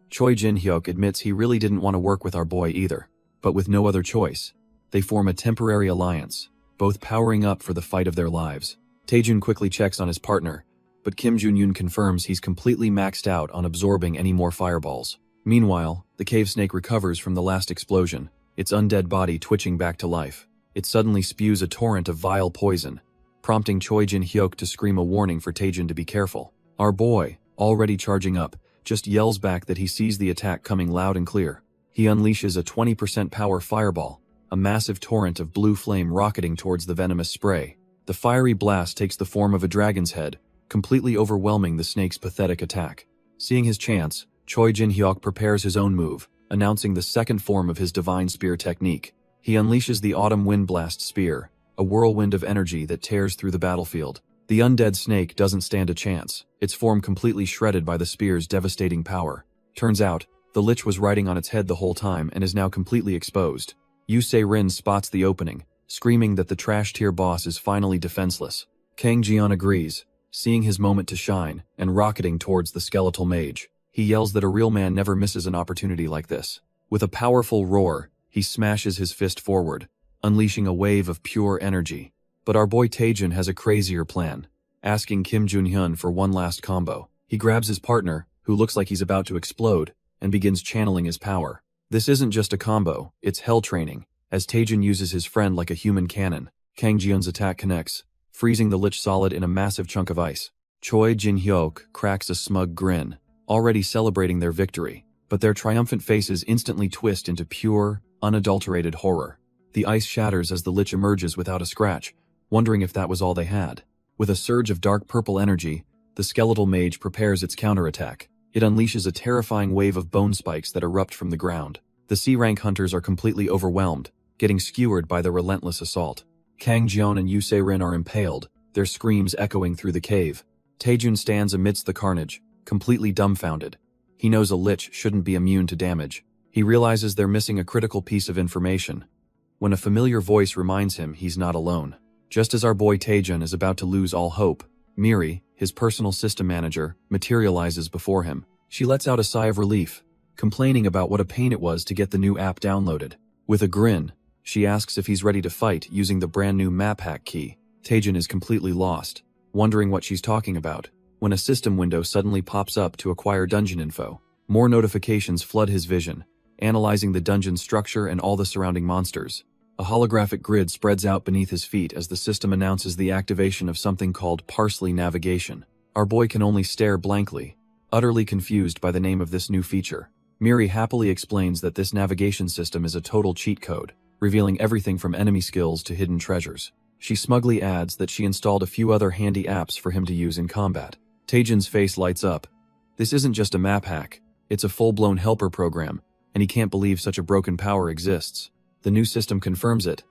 Choi Jin-hyuk admits he really didn't want to work with our boy either. But with no other choice, they form a temporary alliance, both powering up for the fight of their lives. Taejun quickly checks on his partner, but Kim Jun-hyun confirms he's completely maxed out on absorbing any more fireballs. Meanwhile, the cave snake recovers from the last explosion, its undead body twitching back to life. It suddenly spews a torrent of vile poison, prompting Choi Jin-hyuk to scream a warning for Taejun to be careful. Our boy, already charging up, just yells back that he sees the attack coming loud and clear. He unleashes a 20% power fireball, a massive torrent of blue flame rocketing towards the venomous spray. The fiery blast takes the form of a dragon's head, completely overwhelming the snake's pathetic attack. Seeing his chance, Choi Jin-hyuk prepares his own move, announcing the second form of his divine spear technique. He unleashes the autumn wind blast spear, a whirlwind of energy that tears through the battlefield. The undead snake doesn't stand a chance, its form completely shredded by the spear's devastating power. Turns out, the Lich was riding on its head the whole time and is now completely exposed. Yu Se-rin spots the opening, screaming that the trash-tier boss is finally defenseless. Kang Jian agrees, seeing his moment to shine and rocketing towards the skeletal mage. He yells that a real man never misses an opportunity like this. With a powerful roar, he smashes his fist forward, unleashing a wave of pure energy. But our boy Taejun has a crazier plan, asking Kim Jun-hyun for one last combo. He grabs his partner, who looks like he's about to explode, and begins channeling his power. This isn't just a combo, it's hell training, as Taejun uses his friend like a human cannon. Kang Jian's attack connects, freezing the Lich solid in a massive chunk of ice. Choi Jin-hyuk cracks a smug grin, already celebrating their victory, but their triumphant faces instantly twist into pure, unadulterated horror. The ice shatters as the Lich emerges without a scratch, wondering if that was all they had. With a surge of dark purple energy, the skeletal mage prepares its counterattack. It unleashes a terrifying wave of bone spikes that erupt from the ground. The C-rank hunters are completely overwhelmed, getting skewered by the relentless assault. Kang Jian and Yu Se-rin are impaled, their screams echoing through the cave. Taejun stands amidst the carnage, completely dumbfounded. He knows a Lich shouldn't be immune to damage. He realizes they're missing a critical piece of information, when a familiar voice reminds him he's not alone. Just as our boy Taejun is about to lose all hope, Miri, his personal system manager, materializes before him. She lets out a sigh of relief, complaining about what a pain it was to get the new app downloaded. With a grin, she asks if he's ready to fight using the brand new map hack key. Taejun is completely lost, wondering what she's talking about, when a system window suddenly pops up to acquire dungeon info. More notifications flood his vision, analyzing the dungeon structure and all the surrounding monsters. A holographic grid spreads out beneath his feet as the system announces the activation of something called parsley navigation. Our boy can only stare blankly, utterly confused by the name of this new feature. Miri happily explains that this navigation system is a total cheat code, revealing everything from enemy skills to hidden treasures. She smugly adds that she installed a few other handy apps for him to use in combat. Taejin's face lights up. This isn't just a map hack, it's a full-blown helper program, and he can't believe such a broken power exists. The new system confirms it.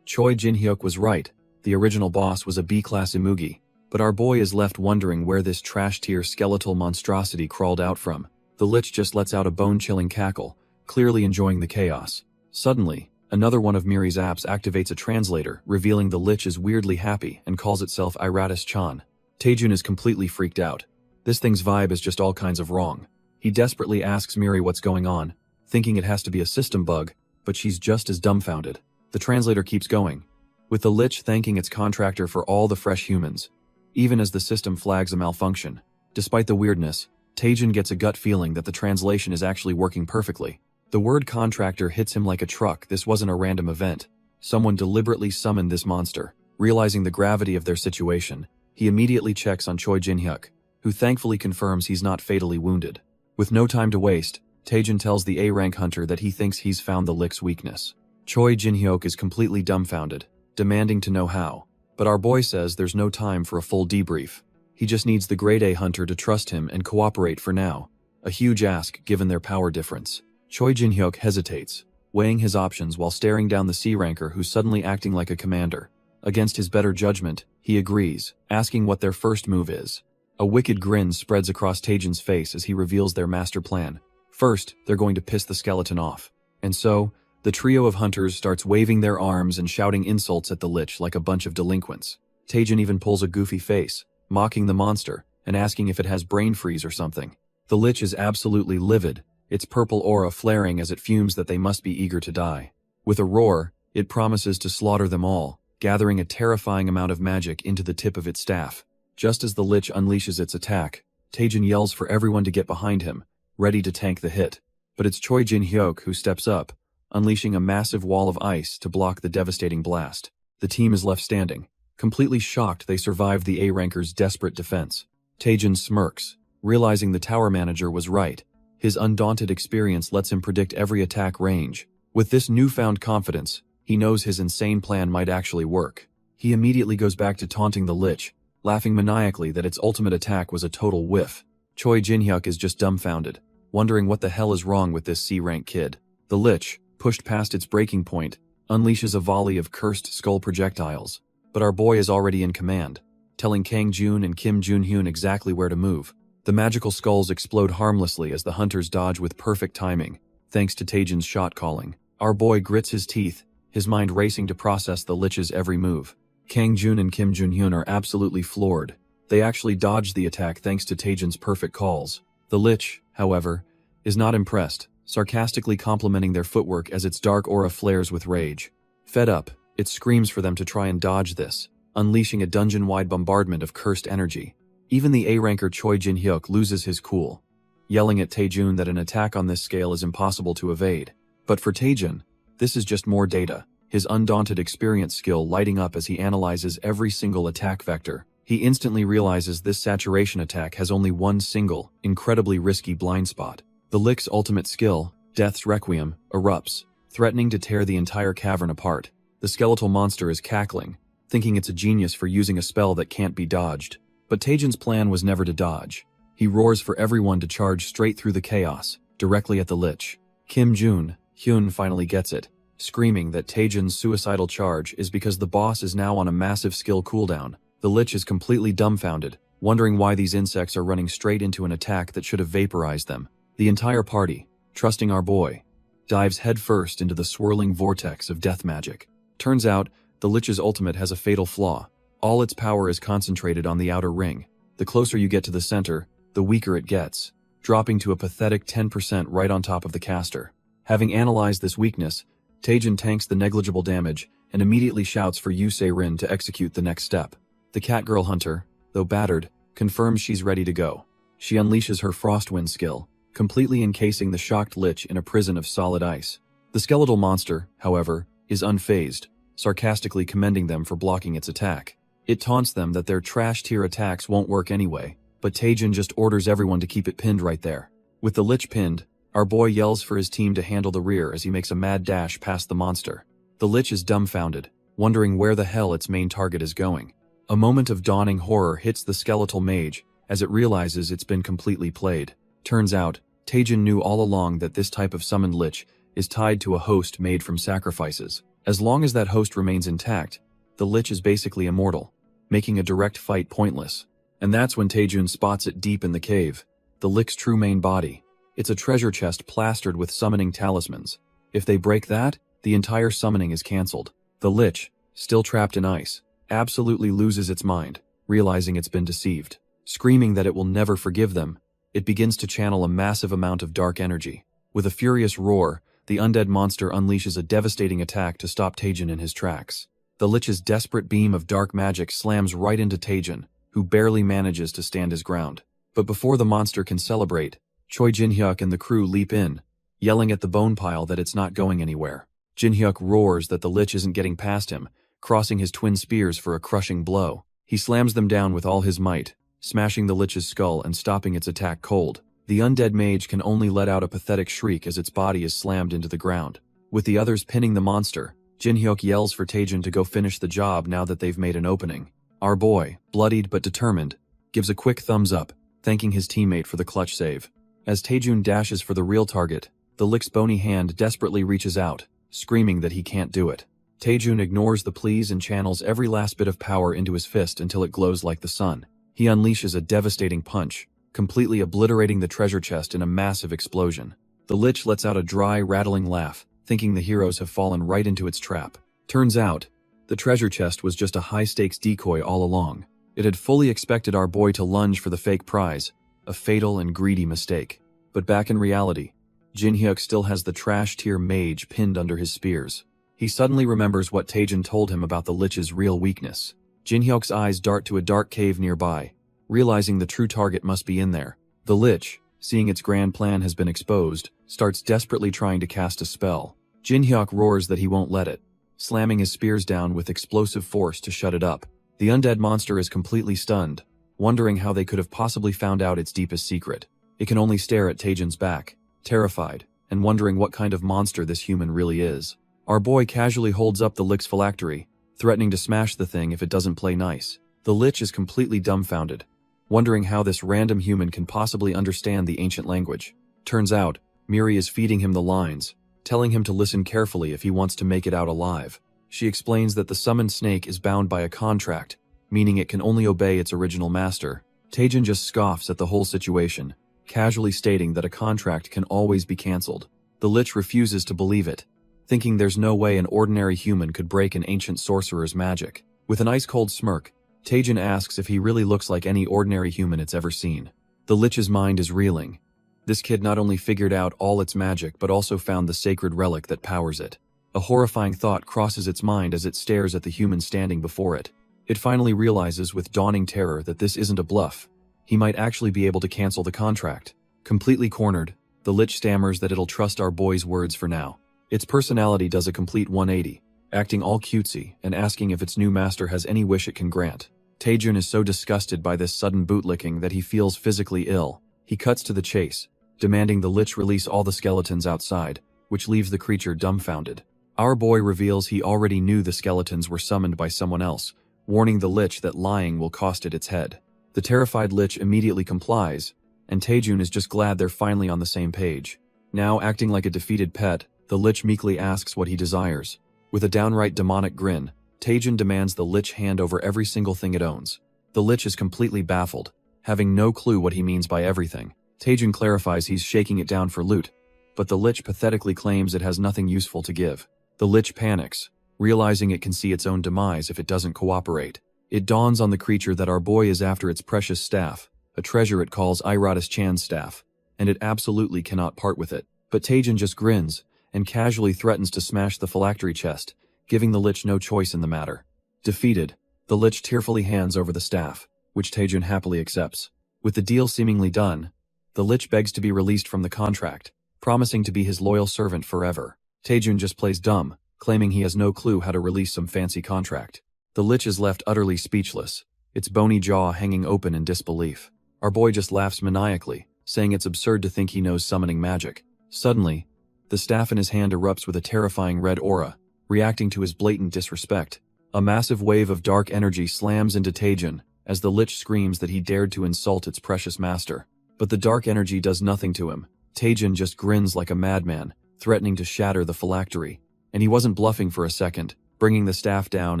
Choi Jin-hyuk was right, the original boss was a B-class Imugi, but our boy is left wondering where this trash-tier skeletal monstrosity crawled out from. The Lich just lets out a bone-chilling cackle, clearly enjoying the chaos. Suddenly, another one of Miri's apps activates a translator, revealing the Lich is weirdly happy and calls itself Iratus-chan. Taejin is completely freaked out. This thing's vibe is just all kinds of wrong. He desperately asks Miri what's going on, thinking it has to be a system bug, but she's just as dumbfounded. The translator keeps going, with the Lich thanking its contractor for all the fresh humans, even as the system flags a malfunction. Despite the weirdness, Taejin gets a gut feeling that the translation is actually working perfectly. The word contractor hits him like a truck. This wasn't a random event. Someone deliberately summoned this monster. Realizing the gravity of their situation, he immediately checks on Choi Jin-hyuk, who thankfully confirms he's not fatally wounded. With no time to waste, Taejin tells the A-rank hunter that he thinks he's found the Lich's weakness. Choi Jin-hyuk is completely dumbfounded, demanding to know how. But our boy says there's no time for a full debrief. He just needs the grade A hunter to trust him and cooperate for now. A huge ask given their power difference. Choi Jin-hyuk hesitates, weighing his options while staring down the C-ranker who's suddenly acting like a commander. Against his better judgment, he agrees, asking what their first move is. A wicked grin spreads across Taejin's face as he reveals their master plan. First, they're going to piss the skeleton off. And so, the trio of hunters starts waving their arms and shouting insults at the Lich like a bunch of delinquents. Taejin even pulls a goofy face, mocking the monster, and asking if it has brain freeze or something. The Lich is absolutely livid, its purple aura flaring as it fumes that they must be eager to die. With a roar, it promises to slaughter them all, gathering a terrifying amount of magic into the tip of its staff. Just as the Lich unleashes its attack, Taejin yells for everyone to get behind him, ready to tank the hit. But it's Choi Jin-hyuk who steps up, unleashing a massive wall of ice to block the devastating blast. The team is left standing, completely shocked they survived the A-ranker's desperate defense. Taejin smirks, realizing the tower manager was right. His undaunted experience lets him predict every attack range. With this newfound confidence, he knows his insane plan might actually work. He immediately goes back to taunting the Lich, laughing maniacally that its ultimate attack was a total whiff. Choi Jin-hyuk is just dumbfounded, wondering what the hell is wrong with this C-rank kid. The Lich, pushed past its breaking point, unleashes a volley of cursed skull projectiles. But our boy is already in command, telling Kang Jun and Kim Jun-hyun exactly where to move. The magical skulls explode harmlessly as the hunters dodge with perfect timing, thanks to Taejin's shot calling. Our boy grits his teeth, his mind racing to process the Lich's every move. Kang Jun and Kim Jun-hyun are absolutely floored. They actually dodged the attack thanks to Taejin's perfect calls. The Lich, however, is not impressed, sarcastically complimenting their footwork as its dark aura flares with rage. Fed up, it screams for them to try and dodge this, unleashing a dungeon-wide bombardment of cursed energy. Even the A-ranker Choi Jin-hyuk loses his cool, yelling at Taejin that an attack on this scale is impossible to evade. But for Taejin, this is just more data, his undaunted experience skill lighting up as he analyzes every single attack vector. He instantly realizes this saturation attack has only one single, incredibly risky blind spot. The Lich's ultimate skill, Death's Requiem, erupts, threatening to tear the entire cavern apart. The skeletal monster is cackling, thinking it's a genius for using a spell that can't be dodged. But Taejin's plan was never to dodge. He roars for everyone to charge straight through the chaos, directly at the Lich. Kim Jun-hyun finally gets it, screaming that Taejin's suicidal charge is because the boss is now on a massive skill cooldown. The Lich is completely dumbfounded, wondering why these insects are running straight into an attack that should have vaporized them. The entire party, trusting our boy, dives headfirst into the swirling vortex of death magic. Turns out, the Lich's ultimate has a fatal flaw. All its power is concentrated on the outer ring. The closer you get to the center, the weaker it gets, dropping to a pathetic 10% right on top of the caster. Having analyzed this weakness, Taejin tanks the negligible damage and immediately shouts for Yu Se-rin to execute the next step. The Catgirl hunter, though battered, confirms she's ready to go. She unleashes her Frostwind skill, completely encasing the shocked Lich in a prison of solid ice. The skeletal monster, however, is unfazed, sarcastically commending them for blocking its attack. It taunts them that their trash-tier attacks won't work anyway, but Taejin just orders everyone to keep it pinned right there. With the Lich pinned, our boy yells for his team to handle the rear as he makes a mad dash past the monster. The Lich is dumbfounded, wondering where the hell its main target is going. A moment of dawning horror hits the skeletal mage as it realizes it's been completely played. Turns out, Taejin knew all along that this type of summoned Lich is tied to a host made from sacrifices. As long as that host remains intact, the Lich is basically immortal, making a direct fight pointless. And that's when Taejin spots it deep in the cave, the Lich's true main body. It's a treasure chest plastered with summoning talismans. If they break that, the entire summoning is cancelled. The Lich, still trapped in ice, absolutely loses its mind, realizing it's been deceived. Screaming that it will never forgive them, it begins to channel a massive amount of dark energy. With a furious roar, the undead monster unleashes a devastating attack to stop Taejin in his tracks. The Lich's desperate beam of dark magic slams right into Taejin, who barely manages to stand his ground. But before the monster can celebrate, Choi Jin-hyuk and the crew leap in, yelling at the bone pile that it's not going anywhere. Jin-hyuk roars that the Lich isn't getting past him, crossing his twin spears for a crushing blow. He slams them down with all his might, smashing the Lich's skull and stopping its attack cold. The undead mage can only let out a pathetic shriek as its body is slammed into the ground. With the others pinning the monster, Jin-hyuk yells for Taejin to go finish the job now that they've made an opening. Our boy, bloodied but determined, gives a quick thumbs up, thanking his teammate for the clutch save. As Taejin dashes for the real target, the Lich's bony hand desperately reaches out, screaming that he can't do it. Taejin ignores the pleas and channels every last bit of power into his fist until it glows like the sun. He unleashes a devastating punch, completely obliterating the treasure chest in a massive explosion. The Lich lets out a dry, rattling laugh, thinking the heroes have fallen right into its trap. Turns out, the treasure chest was just a high-stakes decoy all along. It had fully expected our boy to lunge for the fake prize, a fatal and greedy mistake. But back in reality, Jin-hyuk still has the trash-tier mage pinned under his spears. He suddenly remembers what Taejin told him about the Lich's real weakness. Jin-hyuk's eyes dart to a dark cave nearby, realizing the true target must be in there. The Lich, seeing its grand plan has been exposed, starts desperately trying to cast a spell. Jin-hyuk roars that he won't let it, slamming his spears down with explosive force to shut it up. The undead monster is completely stunned, wondering how they could have possibly found out its deepest secret. It can only stare at Taejin's back, terrified, and wondering what kind of monster this human really is. Our boy casually holds up the Lich's phylactery, threatening to smash the thing if it doesn't play nice. The Lich is completely dumbfounded, wondering how this random human can possibly understand the ancient language. Turns out, Miri is feeding him the lines, telling him to listen carefully if he wants to make it out alive. She explains that the summoned snake is bound by a contract, meaning it can only obey its original master. Taejin just scoffs at the whole situation, casually stating that a contract can always be cancelled. The Lich refuses to believe it, thinking there's no way an ordinary human could break an ancient sorcerer's magic. With an ice-cold smirk, Taejin asks if he really looks like any ordinary human it's ever seen. The Lich's mind is reeling. This kid not only figured out all its magic but also found the sacred relic that powers it. A horrifying thought crosses its mind as it stares at the human standing before it. It finally realizes with dawning terror that this isn't a bluff. He might actually be able to cancel the contract. Completely cornered, the Lich stammers that it'll trust our boy's words for now. Its personality does a complete 180, acting all cutesy and asking if its new master has any wish it can grant. Taejin is so disgusted by this sudden bootlicking that he feels physically ill. He cuts to the chase, demanding the Lich release all the skeletons outside, which leaves the creature dumbfounded. Our boy reveals he already knew the skeletons were summoned by someone else, warning the Lich that lying will cost it its head. The terrified Lich immediately complies, and Taejin is just glad they're finally on the same page. Now acting like a defeated pet, the Lich meekly asks what he desires. With a downright demonic grin, Taejin demands the Lich hand over every single thing it owns. The Lich is completely baffled, having no clue what he means by everything. Taejin clarifies he's shaking it down for loot, but the Lich pathetically claims it has nothing useful to give. The Lich panics, realizing it can see its own demise if it doesn't cooperate. It dawns on the creature that our boy is after its precious staff, a treasure it calls Iratus Chan's staff, and it absolutely cannot part with it. But Taejin just grins, and casually threatens to smash the phylactery chest, giving the Lich no choice in the matter. Defeated, the Lich tearfully hands over the staff, which Taejin happily accepts. With the deal seemingly done, the Lich begs to be released from the contract, promising to be his loyal servant forever. Taejin just plays dumb, claiming he has no clue how to release some fancy contract. The Lich is left utterly speechless, its bony jaw hanging open in disbelief. Our boy just laughs maniacally, saying it's absurd to think he knows summoning magic. Suddenly, the staff in his hand erupts with a terrifying red aura, reacting to his blatant disrespect. A massive wave of dark energy slams into Taejin, as the Lich screams that he dared to insult its precious master. But the dark energy does nothing to him. Taejin just grins like a madman, threatening to shatter the phylactery. And he wasn't bluffing for a second, bringing the staff down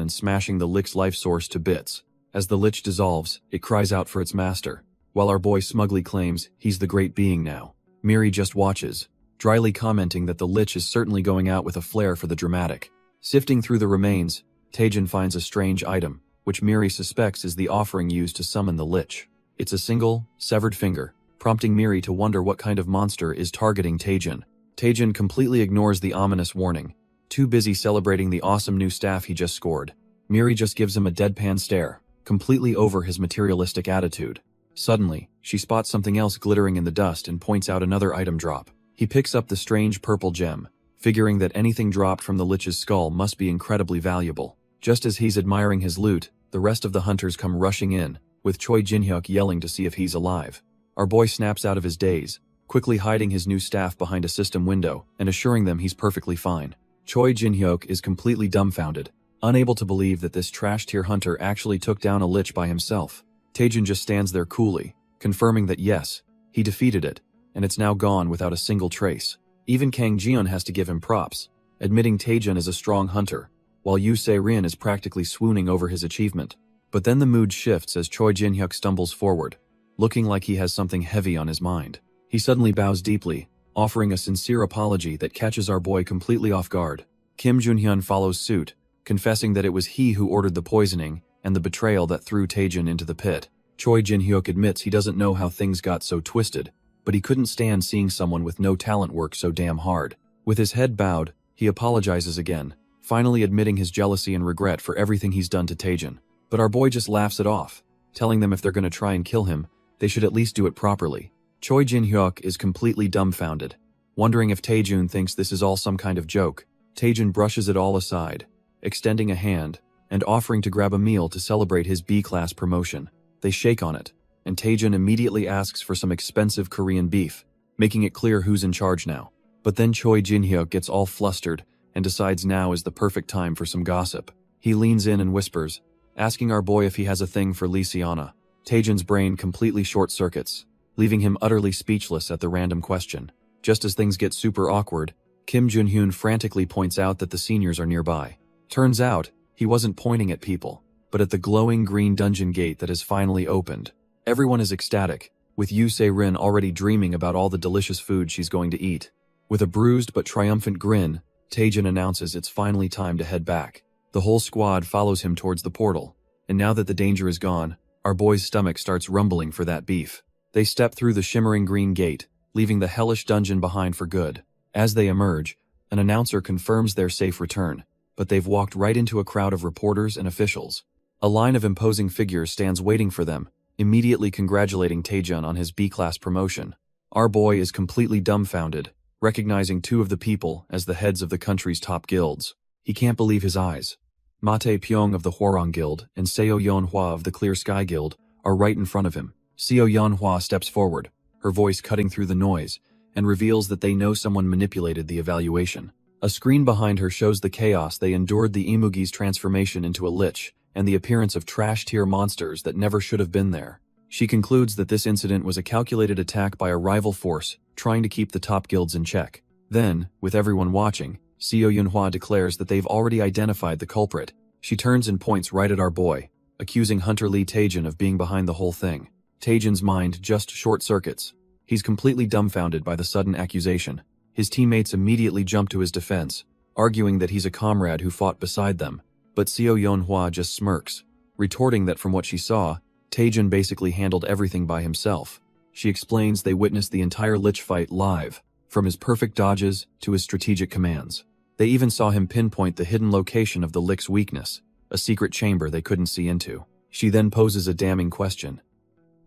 and smashing the Lich's life source to bits. As the Lich dissolves, it cries out for its master, while our boy smugly claims he's the great being now. Miri just watches, dryly commenting that the Lich is certainly going out with a flair for the dramatic. Sifting through the remains, Taejin finds a strange item, which Miri suspects is the offering used to summon the Lich. It's a single, severed finger, prompting Miri to wonder what kind of monster is targeting Taejin. Taejin completely ignores the ominous warning, too busy celebrating the awesome new staff he just scored. Miri just gives him a deadpan stare, completely over his materialistic attitude. Suddenly, she spots something else glittering in the dust and points out another item drop. He picks up the strange purple gem, figuring that anything dropped from the Lich's skull must be incredibly valuable. Just as he's admiring his loot, the rest of the hunters come rushing in, with Choi Jin-hyuk yelling to see if he's alive. Our boy snaps out of his daze, quickly hiding his new staff behind a system window and assuring them he's perfectly fine. Choi Jin-hyuk is completely dumbfounded, unable to believe that this trash-tier hunter actually took down a Lich by himself. Taejin just stands there coolly, confirming that yes, he defeated it, and it's now gone without a single trace. Even Kang Jiun has to give him props, admitting Taejin is a strong hunter, while Yu Se-rin is practically swooning over his achievement. But then the mood shifts as Choi Jin-hyuk stumbles forward, looking like he has something heavy on his mind. He suddenly bows deeply, offering a sincere apology that catches our boy completely off guard. Kim Junhyun follows suit, confessing that it was he who ordered the poisoning and the betrayal that threw Taejin into the pit. Choi Jin-hyuk admits he doesn't know how things got so twisted, but he couldn't stand seeing someone with no talent work so damn hard. With his head bowed, he apologizes again, finally admitting his jealousy and regret for everything he's done to Taejin. But our boy just laughs it off, telling them if they're gonna try and kill him, they should at least do it properly. Choi Jin-hyuk is completely dumbfounded, wondering if Taejin thinks this is all some kind of joke. Taejin brushes it all aside, extending a hand, and offering to grab a meal to celebrate his B-class promotion. They shake on it, and Taejin immediately asks for some expensive Korean beef, making it clear who's in charge now. But then Choi Jin-hyuk gets all flustered and decides now is the perfect time for some gossip. He leans in and whispers, asking our boy if he has a thing for Lysiana. Taejin's brain completely short-circuits, leaving him utterly speechless at the random question. Just as things get super awkward, Kim Jun-hyun frantically points out that the seniors are nearby. Turns out, he wasn't pointing at people, but at the glowing green dungeon gate that has finally opened. Everyone is ecstatic, with Yu Se-rin already dreaming about all the delicious food she's going to eat. With a bruised but triumphant grin, Taejin announces it's finally time to head back. The whole squad follows him towards the portal, and now that the danger is gone, our boy's stomach starts rumbling for that beef. They step through the shimmering green gate, leaving the hellish dungeon behind for good. As they emerge, an announcer confirms their safe return, but they've walked right into a crowd of reporters and officials. A line of imposing figures stands waiting for them, immediately congratulating Taejin on his B-class promotion. Our boy is completely dumbfounded, recognizing two of the people as the heads of the country's top guilds. He can't believe his eyes. Mate Pyong of the Hwarang Guild and Seo Yeonhwa of the Clear Sky Guild are right in front of him. Seo Yeonhwa steps forward, her voice cutting through the noise, and reveals that they know someone manipulated the evaluation. A screen behind her shows the chaos they endured, the Imugi's transformation into a Lich, and the appearance of trash-tier monsters that never should have been there. She concludes that this incident was a calculated attack by a rival force trying to keep the top guilds in check. Then, with everyone watching, Seo Yeonhwa declares that they've already identified the culprit. She turns and points right at our boy, accusing Hunter Lee Taejin of being behind the whole thing. Taejin's mind just short-circuits. He's completely dumbfounded by the sudden accusation. His teammates immediately jump to his defense, arguing that he's a comrade who fought beside them. But Seo Yeonhwa just smirks, retorting that from what she saw, Taejin basically handled everything by himself. She explains they witnessed the entire Lich fight live, from his perfect dodges to his strategic commands. They even saw him pinpoint the hidden location of the Lich's weakness, a secret chamber they couldn't see into. She then poses a damning question.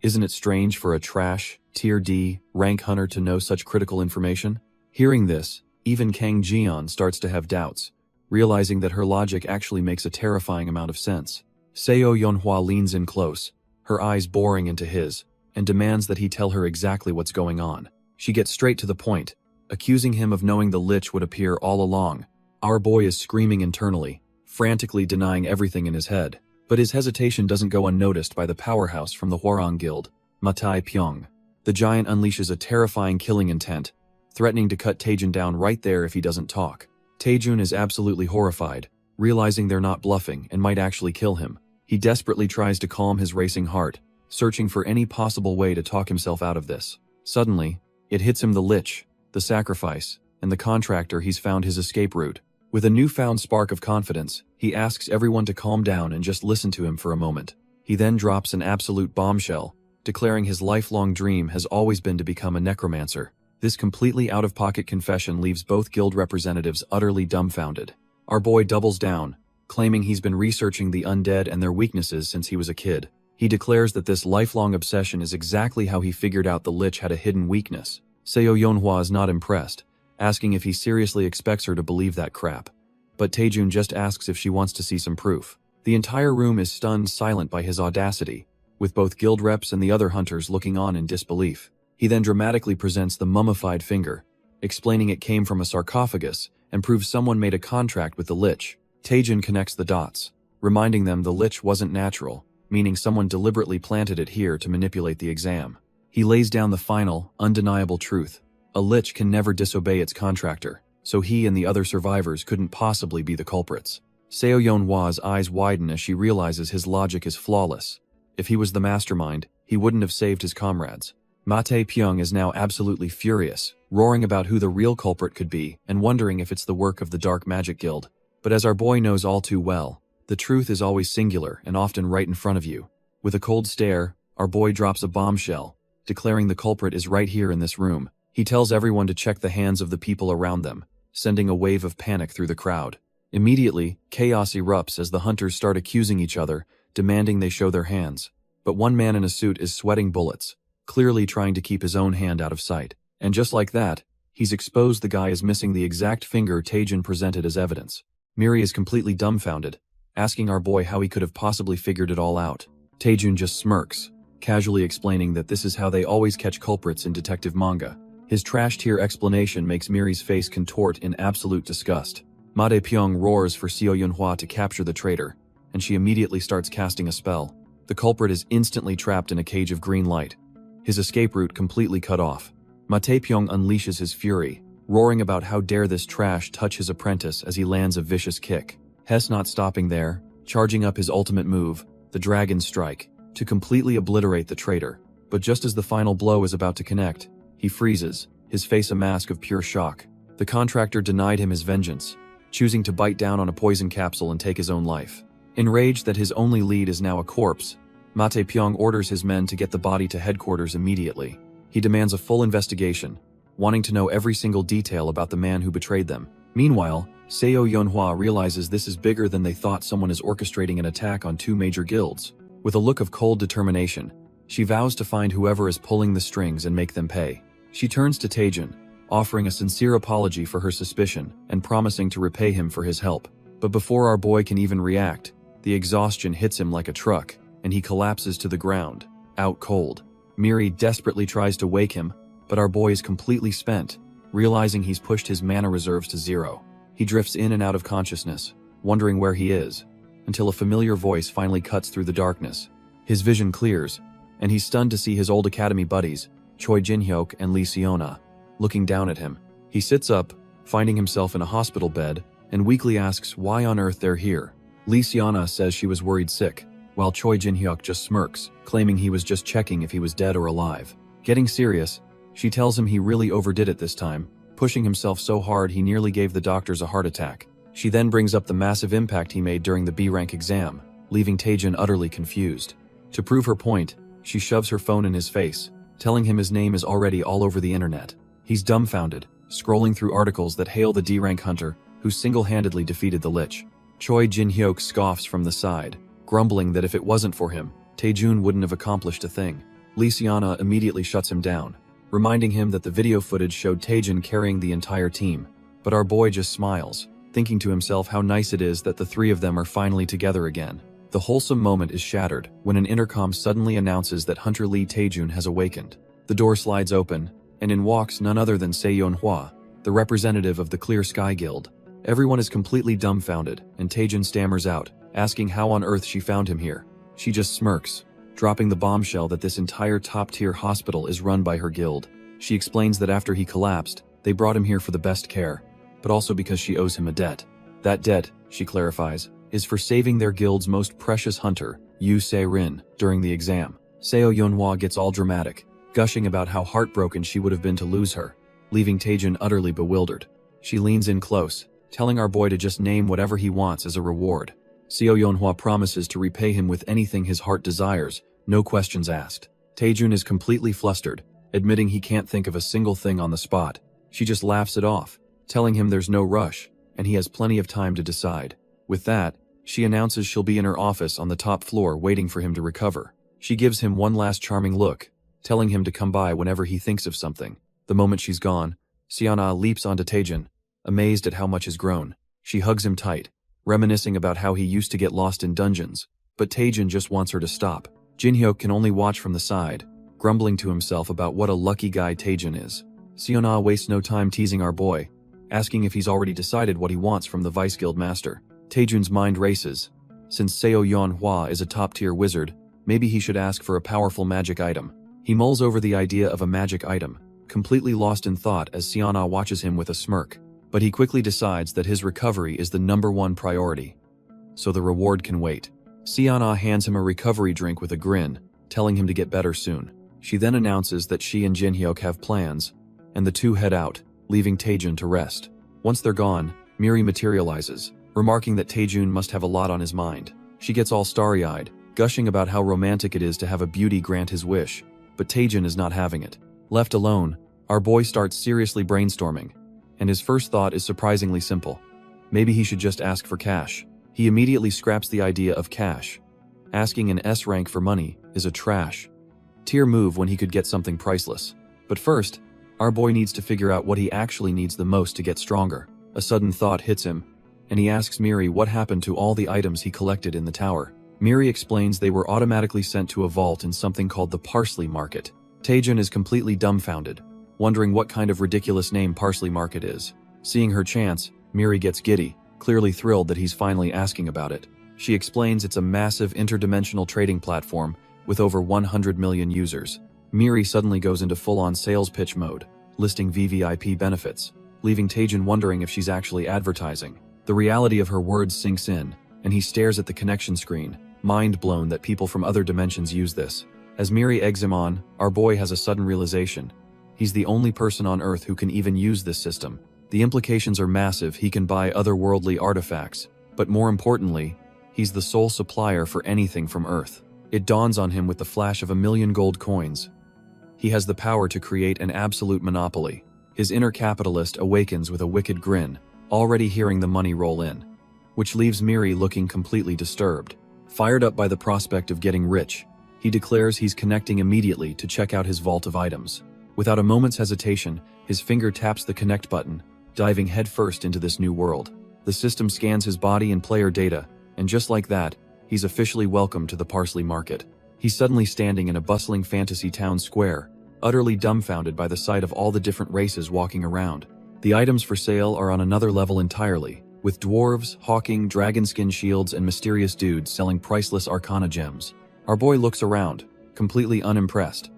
Isn't it strange for a trash, tier D, rank hunter to know such critical information? Hearing this, even Kang Jian starts to have doubts, realizing that her logic actually makes a terrifying amount of sense. Seo Yonhua leans in close, her eyes boring into his, and demands that he tell her exactly what's going on. She gets straight to the point, accusing him of knowing the Lich would appear all along. Our boy is screaming internally, frantically denying everything in his head. But his hesitation doesn't go unnoticed by the powerhouse from the Hwarang Guild, Matai Pyong. The giant unleashes a terrifying killing intent, threatening to cut Taejun down right there if he doesn't talk. Taejun is absolutely horrified, realizing they're not bluffing and might actually kill him. He desperately tries to calm his racing heart, searching for any possible way to talk himself out of this. Suddenly, it hits him: the Lich, the sacrifice, and the contractor. He's found his escape route. With a newfound spark of confidence, he asks everyone to calm down and just listen to him for a moment. He then drops an absolute bombshell, declaring his lifelong dream has always been to become a necromancer. This completely out-of-pocket confession leaves both guild representatives utterly dumbfounded. Our boy doubles down, claiming he's been researching the undead and their weaknesses since he was a kid. He declares that this lifelong obsession is exactly how he figured out the Lich had a hidden weakness. Seo Yonhua is not impressed, asking if he seriously expects her to believe that crap. But Taejun just asks if she wants to see some proof. The entire room is stunned silent by his audacity, with both guild reps and the other hunters looking on in disbelief. He then dramatically presents the mummified finger, explaining it came from a sarcophagus and proves someone made a contract with the Lich. Taejun connects the dots, reminding them the Lich wasn't natural, meaning someone deliberately planted it here to manipulate the exam. He lays down the final, undeniable truth. A Lich can never disobey its contractor, so he and the other survivors couldn't possibly be the culprits. Seo Yonhwa's eyes widen as she realizes his logic is flawless. If he was the mastermind, he wouldn't have saved his comrades. Mate Pyong is now absolutely furious, roaring about who the real culprit could be and wondering if it's the work of the Dark Magic Guild. But as our boy knows all too well, the truth is always singular and often right in front of you. With a cold stare, our boy drops a bombshell, declaring the culprit is right here in this room. He tells everyone to check the hands of the people around them, sending a wave of panic through the crowd. Immediately, chaos erupts as the hunters start accusing each other, demanding they show their hands. But one man in a suit is sweating bullets, clearly trying to keep his own hand out of sight. And just like that, he's exposed the guy is missing the exact finger Taejun presented as evidence. Miri is completely dumbfounded, asking our boy how he could have possibly figured it all out. Taejun just smirks, casually explaining that this is how they always catch culprits in detective manga. His trash-tier explanation makes Miri's face contort in absolute disgust. Made Pyong roars for Seo Yonhwa to capture the traitor, and she immediately starts casting a spell. The culprit is instantly trapped in a cage of green light, his escape route completely cut off. Mate Pyong unleashes his fury, roaring about how dare this trash touch his apprentice as he lands a vicious kick. Hess not stopping there, charging up his ultimate move, the Dragon Strike, to completely obliterate the traitor. But just as the final blow is about to connect, he freezes, his face a mask of pure shock. The contractor denied him his vengeance, choosing to bite down on a poison capsule and take his own life. Enraged that his only lead is now a corpse, Mate Pyong orders his men to get the body to headquarters immediately. He demands a full investigation, wanting to know every single detail about the man who betrayed them. Meanwhile, Seo Yonhwa realizes this is bigger than they thought. Someone is orchestrating an attack on two major guilds. With a look of cold determination, she vows to find whoever is pulling the strings and make them pay. She turns to Taejun, offering a sincere apology for her suspicion and promising to repay him for his help. But before our boy can even react, the exhaustion hits him like a truck, and he collapses to the ground, out cold. Miri desperately tries to wake him, but our boy is completely spent, realizing he's pushed his mana reserves to zero. He drifts in and out of consciousness, wondering where he is, until a familiar voice finally cuts through the darkness. His vision clears, and he's stunned to see his old academy buddies, Choi Jin-hyuk and Lee Seona, looking down at him. He sits up, finding himself in a hospital bed, and weakly asks why on earth they're here. Lee Seona says she was worried sick, while Choi Jin-hyuk just smirks, claiming he was just checking if he was dead or alive. Getting serious, she tells him he really overdid it this time, pushing himself so hard he nearly gave the doctors a heart attack. She then brings up the massive impact he made during the B-rank exam, leaving Taejun utterly confused. To prove her point, she shoves her phone in his face, telling him his name is already all over the internet. He's dumbfounded, scrolling through articles that hail the D-rank hunter who single-handedly defeated the Lich. Choi Jin-hyuk scoffs from the side, grumbling that if it wasn't for him, Taejun wouldn't have accomplished a thing. Lee Seona immediately shuts him down, reminding him that the video footage showed Taejun carrying the entire team. But our boy just smiles, thinking to himself how nice it is that the three of them are finally together again. The wholesome moment is shattered when an intercom suddenly announces that Hunter Lee Taejun has awakened. The door slides open, and in walks none other than Seyeon-hwa, the representative of the Clear Sky Guild. Everyone is completely dumbfounded, and Taejun stammers out, asking how on earth she found him here. She just smirks, dropping the bombshell that this entire top-tier hospital is run by her guild. She explains that after he collapsed, they brought him here for the best care, but also because she owes him a debt. That debt, she clarifies, is for saving their guild's most precious hunter, Yu Se-rin, during the exam. Seyeon-hwa gets all dramatic, gushing about how heartbroken she would have been to lose her, leaving Taejun utterly bewildered. She leans in close, telling our boy to just name whatever he wants as a reward. Seyeon-hwa promises to repay him with anything his heart desires, no questions asked. Taejun is completely flustered, admitting he can't think of a single thing on the spot. She just laughs it off, telling him there's no rush, and he has plenty of time to decide. With that, she announces she'll be in her office on the top floor waiting for him to recover. She gives him one last charming look, telling him to come by whenever he thinks of something. The moment she's gone, Seon-ah leaps onto Taejun, amazed at how much has grown. She hugs him tight, reminiscing about how he used to get lost in dungeons, but Taejun just wants her to stop. Jin-hyuk can only watch from the side, grumbling to himself about what a lucky guy Taejun is. Seon-ah wastes no time teasing our boy, asking if he's already decided what he wants from the Vice Guild Master. Taejun's mind races. Since Seyeon-hwa is a top-tier wizard, maybe he should ask for a powerful magic item. He mulls over the idea of a magic item, completely lost in thought as Seon-ah watches him with a smirk. But he quickly decides that his recovery is the #1 priority, so the reward can wait. Seon-ah hands him a recovery drink with a grin, telling him to get better soon. She then announces that she and Jin-hyuk have plans, and the two head out, leaving Taejun to rest. Once they're gone, Miri materializes, remarking that Taejun must have a lot on his mind. She gets all starry-eyed, gushing about how romantic it is to have a beauty grant his wish, but Taejun is not having it. Left alone, our boy starts seriously brainstorming, and his first thought is surprisingly simple. Maybe he should just ask for cash. He immediately scraps the idea of cash. Asking an S rank for money is a trash tier move when he could get something priceless. But first, our boy needs to figure out what he actually needs the most to get stronger. A sudden thought hits him, and he asks Miri what happened to all the items he collected in the tower. Miri explains they were automatically sent to a vault in something called the Parsley Market. Taejun is completely dumbfounded, wondering what kind of ridiculous name Parsley Market is. Seeing her chance, Miri gets giddy, clearly thrilled that he's finally asking about it. She explains it's a massive interdimensional trading platform with over 100 million users. Miri suddenly goes into full-on sales pitch mode, listing VVIP benefits, leaving Taejun wondering if she's actually advertising. The reality of her words sinks in, and he stares at the connection screen, mind blown that people from other dimensions use this. As Miri eggs him on, our boy has a sudden realization. He's the only person on Earth who can even use this system. The implications are massive. He can buy otherworldly artifacts, but more importantly, he's the sole supplier for anything from Earth. It dawns on him with the flash of 1,000,000 gold coins. He has the power to create an absolute monopoly. His inner capitalist awakens with a wicked grin, already hearing the money roll in, which leaves Miri looking completely disturbed. Fired up by the prospect of getting rich, he declares he's connecting immediately to check out his vault of items. Without a moment's hesitation, his finger taps the connect button, diving headfirst into this new world. The system scans his body and player data, and just like that, he's officially welcomed to the Parsley Market. He's suddenly standing in a bustling fantasy town square, utterly dumbfounded by the sight of all the different races walking around. The items for sale are on another level entirely, with dwarves hawking dragon skin shields and mysterious dudes selling priceless arcana gems. Our boy looks around, completely unimpressed,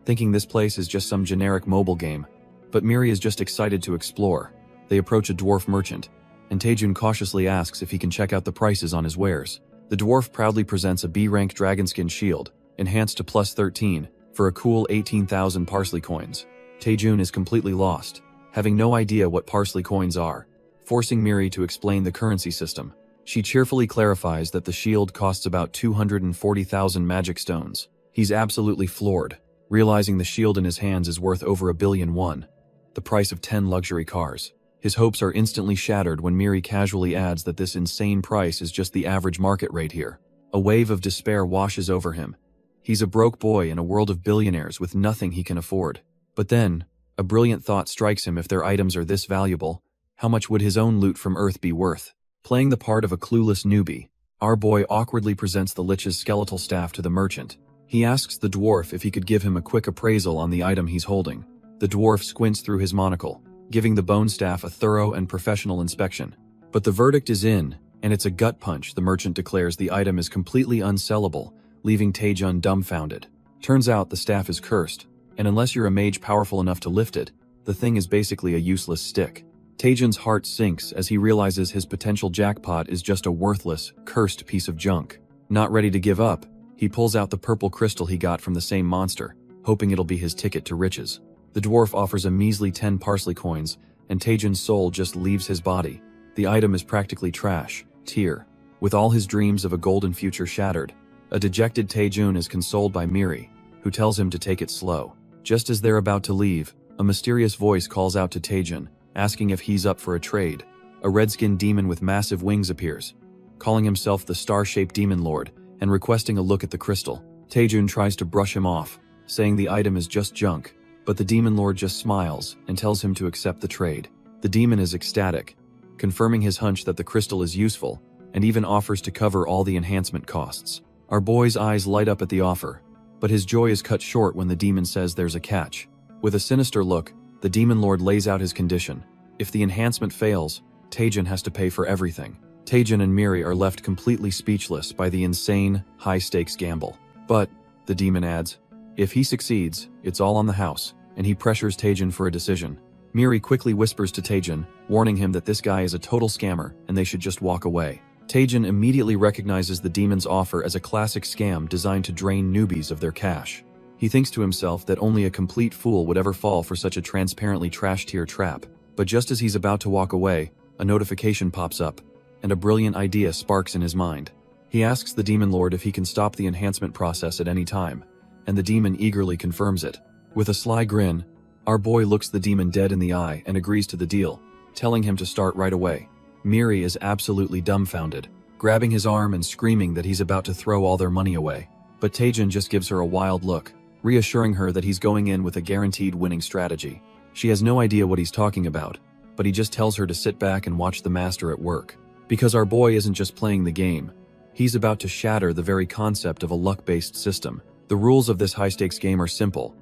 thinking this place is just some generic mobile game, but Miri is just excited to explore. They approach a dwarf merchant, and Taejun cautiously asks if he can check out the prices on his wares. The dwarf proudly presents a B-rank dragonskin shield, enhanced to +13, for a cool 18,000 parsley coins. Taejun is completely lost, having no idea what parsley coins are, forcing Miri to explain the currency system. She cheerfully clarifies that the shield costs about 240,000 magic stones. He's absolutely floored, realizing the shield in his hands is worth over 1,000,000,000 won, the price of 10 luxury cars. His hopes are instantly shattered when Miri casually adds that this insane price is just the average market rate here. A wave of despair washes over him. He's a broke boy in a world of billionaires with nothing he can afford. But then, a brilliant thought strikes him. If their items are this valuable, How much would his own loot from Earth be worth? Playing the part of a clueless newbie, our boy awkwardly presents the Lich's skeletal staff to the merchant. He asks the dwarf if he could give him a quick appraisal on the item he's holding. The dwarf squints through his monocle, giving the bone staff a thorough and professional inspection. But the verdict is in, and it's a gut punch. The merchant declares the item is completely unsellable, leaving Taejun dumbfounded. Turns out the staff is cursed, and unless you're a mage powerful enough to lift it, the thing is basically a useless stick. Taejun's heart sinks as he realizes his potential jackpot is just a worthless, cursed piece of junk. Not ready to give up, he pulls out the purple crystal he got from the same monster, hoping it'll be his ticket to riches. The dwarf offers a measly 10 parsley coins, and Taejun's soul just leaves his body. The item is practically trash, tear. With all his dreams of a golden future shattered, a dejected Taejun is consoled by Miri, who tells him to take it slow. Just as they're about to leave, a mysterious voice calls out to Taejun, asking if he's up for a trade. A red-skinned demon with massive wings appears, calling himself the Star-Shaped Demon Lord, and requesting a look at the crystal. Taejun tries to brush him off, saying the item is just junk, but the Demon Lord just smiles and tells him to accept the trade. The demon is ecstatic, confirming his hunch that the crystal is useful, and even offers to cover all the enhancement costs. Our boy's eyes light up at the offer, but his joy is cut short when the demon says there's a catch. With a sinister look, the Demon Lord lays out his condition. If the enhancement fails, Taejun has to pay for everything. Taejun and Miri are left completely speechless by the insane, high-stakes gamble. But, the demon adds, if he succeeds, it's all on the house, and he pressures Taejun for a decision. Miri quickly whispers to Taejun, warning him that this guy is a total scammer and they should just walk away. Taejun immediately recognizes the demon's offer as a classic scam designed to drain newbies of their cash. He thinks to himself that only a complete fool would ever fall for such a transparently trash-tier trap. But just as he's about to walk away, a notification pops up, and a brilliant idea sparks in his mind. He asks the Demon Lord if he can stop the enhancement process at any time, and the demon eagerly confirms it. With a sly grin, our boy looks the demon dead in the eye and agrees to the deal, telling him to start right away. Miri is absolutely dumbfounded, grabbing his arm and screaming that he's about to throw all their money away. But Taejun just gives her a wild look, reassuring her that he's going in with a guaranteed winning strategy. She has no idea what he's talking about, but he just tells her to sit back and watch the master at work. Because our boy isn't just playing the game, he's about to shatter the very concept of a luck-based system. The rules of this high-stakes game are simple.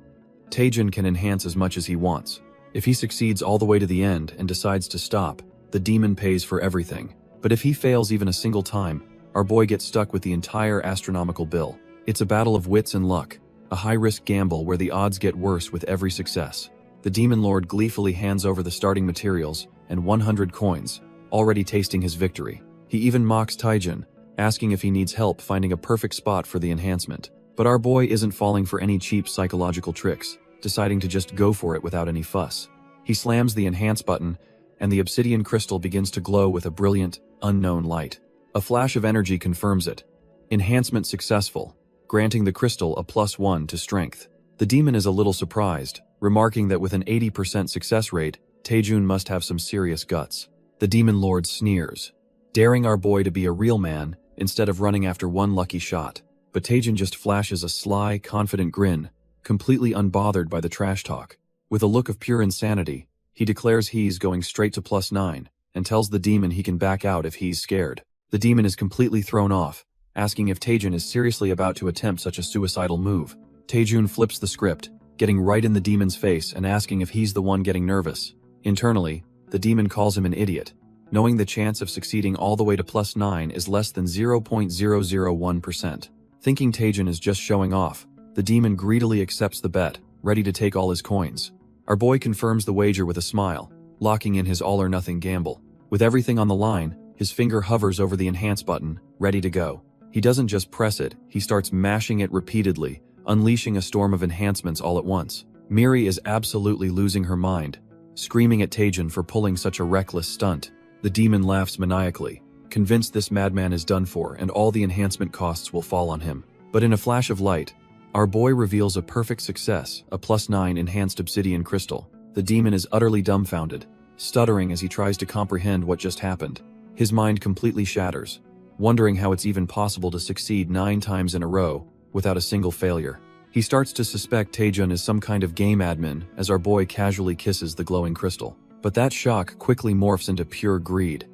Taejun can enhance as much as he wants. If he succeeds all the way to the end and decides to stop, the demon pays for everything. But if he fails even a single time, our boy gets stuck with the entire astronomical bill. It's a battle of wits and luck. A high-risk gamble where the odds get worse with every success. The Demon Lord gleefully hands over the starting materials and 100 coins, already tasting his victory. He even mocks Taejun, asking if he needs help finding a perfect spot for the enhancement. But our boy isn't falling for any cheap psychological tricks, deciding to just go for it without any fuss. He slams the enhance button, and the obsidian crystal begins to glow with a brilliant, unknown light. A flash of energy confirms it. Enhancement successful, granting the crystal a +1 to strength. The demon is a little surprised, remarking that with an 80% success rate, Taejun must have some serious guts. The Demon Lord sneers, daring our boy to be a real man instead of running after one lucky shot. But Taejun just flashes a sly, confident grin, completely unbothered by the trash talk. With a look of pure insanity, he declares he's going straight to +9, and tells the demon he can back out if he's scared. The demon is completely thrown off, asking if Taejun is seriously about to attempt such a suicidal move. Taejun flips the script, getting right in the demon's face and asking if he's the one getting nervous. Internally, the demon calls him an idiot, knowing the chance of succeeding all the way to +9 is less than 0.001%. Thinking Taejun is just showing off, the demon greedily accepts the bet, ready to take all his coins. Our boy confirms the wager with a smile, locking in his all-or-nothing gamble. With everything on the line, his finger hovers over the enhance button, ready to go. He doesn't just press it, he starts mashing it repeatedly, unleashing a storm of enhancements all at once. Miri is absolutely losing her mind, screaming at Taejun for pulling such a reckless stunt. The demon laughs maniacally, convinced this madman is done for and all the enhancement costs will fall on him. But in a flash of light, our boy reveals a perfect success, a +9 enhanced obsidian crystal. The demon is utterly dumbfounded, stuttering as he tries to comprehend what just happened. His mind completely shatters, wondering how it's even possible to succeed 9 times in a row without a single failure. He starts to suspect Taejun is some kind of game admin as our boy casually kisses the glowing crystal. But that shock quickly morphs into pure greed.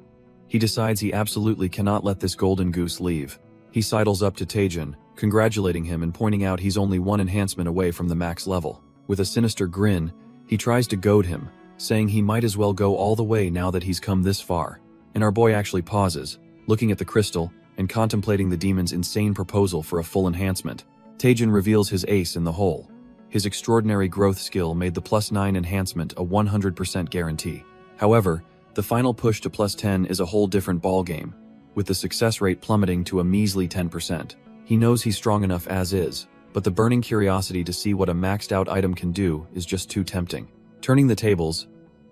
He decides he absolutely cannot let this golden goose leave. He sidles up to Taejin, congratulating him and pointing out he's only one enhancement away from the max level. With a sinister grin, he tries to goad him, saying he might as well go all the way now that he's come this far. And our boy actually pauses, looking at the crystal and contemplating the demon's insane proposal for a full enhancement. Taejin reveals his ace in the hole. His extraordinary growth skill made the +9 enhancement a 100% guarantee. However, the final push to +10 is a whole different ballgame, with the success rate plummeting to a measly 10%. He knows he's strong enough as is, but the burning curiosity to see what a maxed out item can do is just too tempting. Turning the tables,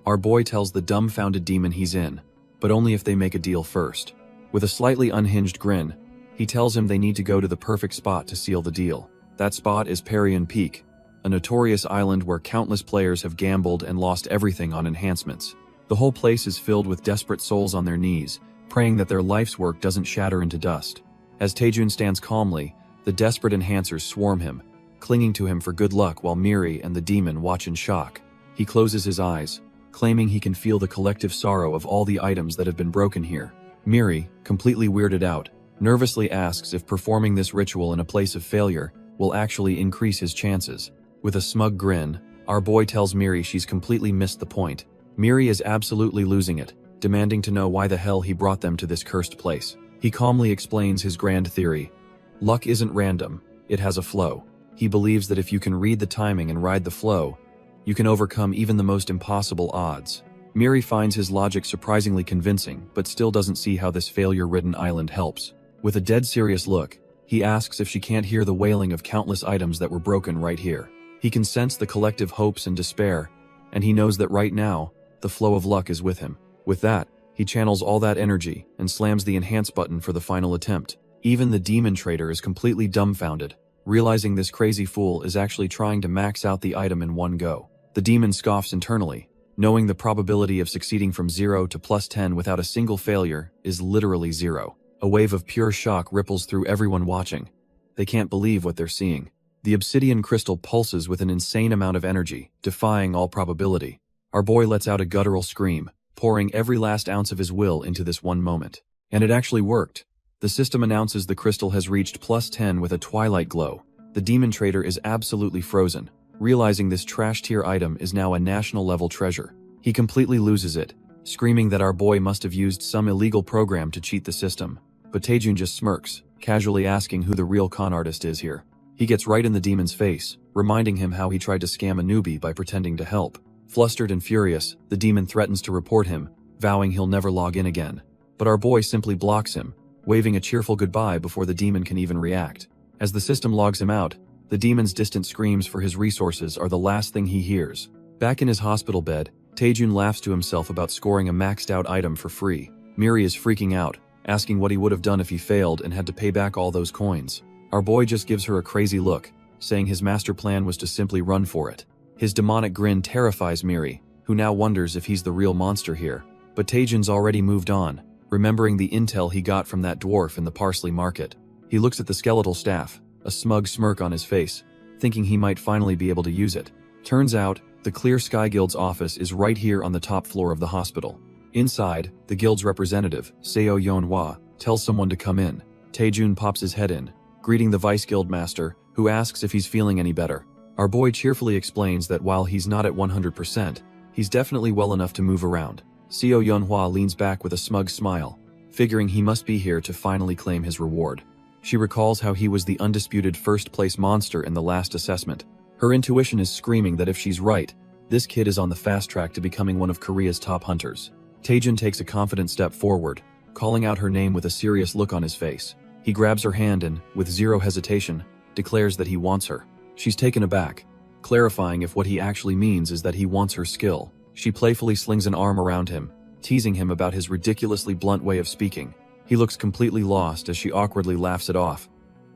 our boy tells the dumbfounded demon he's in, but only if they make a deal first. With a slightly unhinged grin, he tells him they need to go to the perfect spot to seal the deal. That spot is Parian Peak, a notorious island where countless players have gambled and lost everything on enhancements. The whole place is filled with desperate souls on their knees, praying that their life's work doesn't shatter into dust. As Taejun stands calmly, the desperate enhancers swarm him, clinging to him for good luck while Miri and the demon watch in shock. He closes his eyes, claiming he can feel the collective sorrow of all the items that have been broken here. Miri, completely weirded out, nervously asks if performing this ritual in a place of failure will actually increase his chances. With a smug grin, our boy tells Miri she's completely missed the point. Miri is absolutely losing it, demanding to know why the hell he brought them to this cursed place. He calmly explains his grand theory. Luck isn't random, it has a flow. He believes that if you can read the timing and ride the flow, you can overcome even the most impossible odds. Miri finds his logic surprisingly convincing, but still doesn't see how this failure-ridden island helps. With a dead serious look, he asks if she can't hear the wailing of countless items that were broken right here. He can sense the collective hopes and despair, and he knows that right now, the flow of luck is with him. With that, he channels all that energy and slams the enhance button for the final attempt. Even the demon trader is completely dumbfounded, realizing this crazy fool is actually trying to max out the item in one go. The demon scoffs internally, knowing the probability of succeeding from 0 to +10 without a single failure is literally 0. A wave of pure shock ripples through everyone watching. They can't believe what they're seeing. The obsidian crystal pulses with an insane amount of energy, defying all probability. Our boy lets out a guttural scream, pouring every last ounce of his will into this one moment. And it actually worked. The system announces the crystal has reached +10 with a twilight glow. The demon trader is absolutely frozen, realizing this trash-tier item is now a national-level treasure. He completely loses it, screaming that our boy must have used some illegal program to cheat the system. But Taejun just smirks, casually asking who the real con artist is here. He gets right in the demon's face, reminding him how he tried to scam a newbie by pretending to help. Flustered and furious, the demon threatens to report him, vowing he'll never log in again. But our boy simply blocks him, waving a cheerful goodbye before the demon can even react. As the system logs him out, the demon's distant screams for his resources are the last thing he hears. Back in his hospital bed, Taejun laughs to himself about scoring a maxed out item for free. Miri is freaking out, asking what he would have done if he failed and had to pay back all those coins. Our boy just gives her a crazy look, saying his master plan was to simply run for it. His demonic grin terrifies Miri, who now wonders if he's the real monster here. But Taejun's already moved on, remembering the intel he got from that dwarf in the parsley market. He looks at the skeletal staff, a smug smirk on his face, thinking he might finally be able to use it. Turns out, the Clear Sky Guild's office is right here on the top floor of the hospital. Inside, the guild's representative, Seo Yeonhwa, tells someone to come in. Taejun pops his head in, greeting the vice guild master, who asks if he's feeling any better. Our boy cheerfully explains that while he's not at 100%, he's definitely well enough to move around. Seo Yeonhwa leans back with a smug smile, figuring he must be here to finally claim his reward. She recalls how he was the undisputed first-place monster in the last assessment. Her intuition is screaming that if she's right, this kid is on the fast track to becoming one of Korea's top hunters. Taejun takes a confident step forward, calling out her name with a serious look on his face. He grabs her hand and, with zero hesitation, declares that he wants her. She's taken aback, clarifying if what he actually means is that he wants her skill. She playfully slings an arm around him, teasing him about his ridiculously blunt way of speaking. He looks completely lost as she awkwardly laughs it off,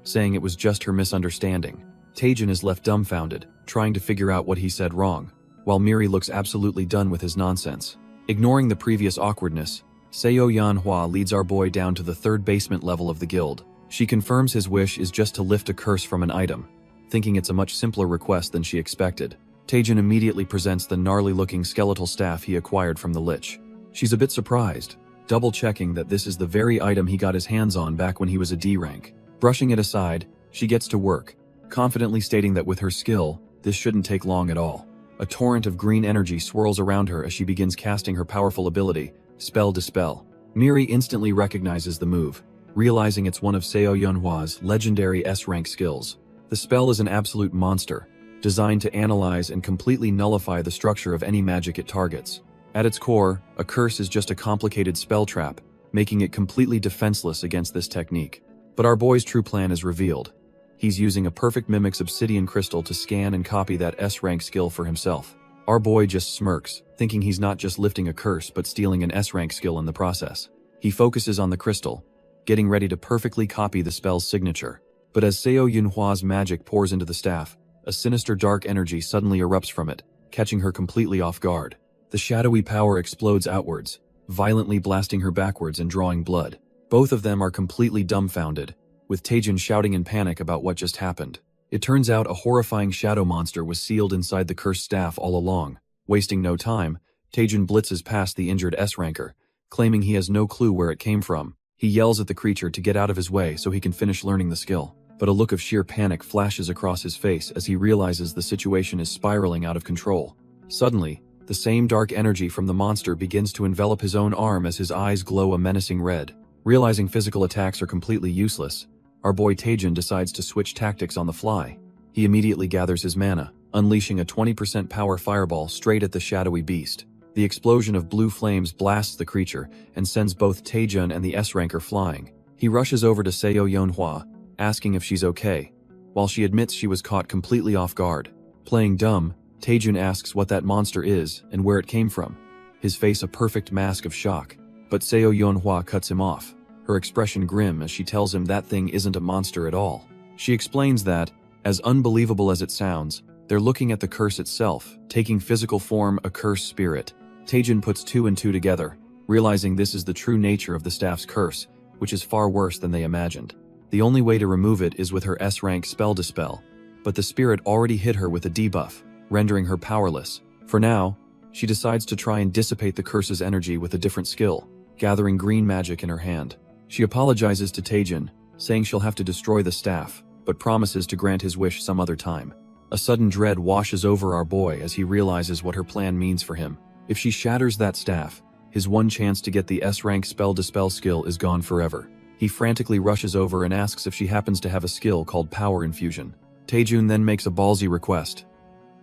saying it was just her misunderstanding. Taejun is left dumbfounded, trying to figure out what he said wrong, while Miri looks absolutely done with his nonsense. Ignoring the previous awkwardness, Seo Yeonhwa leads our boy down to the third basement level of the guild. She confirms his wish is just to lift a curse from an item, thinking it's a much simpler request than she expected. Taejin immediately presents the gnarly-looking skeletal staff he acquired from the Lich. She's a bit surprised, double-checking that this is the very item he got his hands on back when he was a D rank. Brushing it aside, she gets to work, confidently stating that with her skill, this shouldn't take long at all. A torrent of green energy swirls around her as she begins casting her powerful ability, Spell Dispel. Miri instantly recognizes the move, realizing it's one of Seo Yunhwa's legendary S-rank skills. The spell is an absolute monster, designed to analyze and completely nullify the structure of any magic it targets. At its core, a curse is just a complicated spell trap, making it completely defenseless against this technique. But our boy's true plan is revealed. He's using a perfect mimic's obsidian crystal to scan and copy that S-rank skill for himself. Our boy just smirks, thinking he's not just lifting a curse but stealing an S-rank skill in the process. He focuses on the crystal, getting ready to perfectly copy the spell's signature. But as Seo Yunhwa's magic pours into the staff, a sinister dark energy suddenly erupts from it, catching her completely off guard. The shadowy power explodes outwards, violently blasting her backwards and drawing blood. Both of them are completely dumbfounded, with Taejin shouting in panic about what just happened. It turns out a horrifying shadow monster was sealed inside the cursed staff all along. Wasting no time, Taejin blitzes past the injured S-ranker, claiming he has no clue where it came from. He yells at the creature to get out of his way so he can finish learning the skill. But a look of sheer panic flashes across his face as he realizes the situation is spiraling out of control. Suddenly, the same dark energy from the monster begins to envelop his own arm as his eyes glow a menacing red. Realizing physical attacks are completely useless, our boy Taejin decides to switch tactics on the fly. He immediately gathers his mana, unleashing a 20% power fireball straight at the shadowy beast. The explosion of blue flames blasts the creature and sends both Taejin and the S-ranker flying. He rushes over to Seo Yunhwa, asking if she's okay, while she admits she was caught completely off guard. Playing dumb, Taejin asks what that monster is and where it came from, his face a perfect mask of shock. But Seo Yunhwa cuts him off, her expression grim as she tells him that thing isn't a monster at all. She explains that, as unbelievable as it sounds, they're looking at the curse itself, taking physical form, a cursed spirit. Taejin puts two and two together, realizing this is the true nature of the staff's curse, which is far worse than they imagined. The only way to remove it is with her S-rank Spell Dispel, but the spirit already hit her with a debuff, rendering her powerless. For now, she decides to try and dissipate the curse's energy with a different skill, gathering green magic in her hand. She apologizes to Taejin, saying she'll have to destroy the staff, but promises to grant his wish some other time. A sudden dread washes over our boy as he realizes what her plan means for him. If she shatters that staff, his one chance to get the S-rank Spell Dispel skill is gone forever. He frantically rushes over and asks if she happens to have a skill called Power Infusion. Taejin then makes a ballsy request.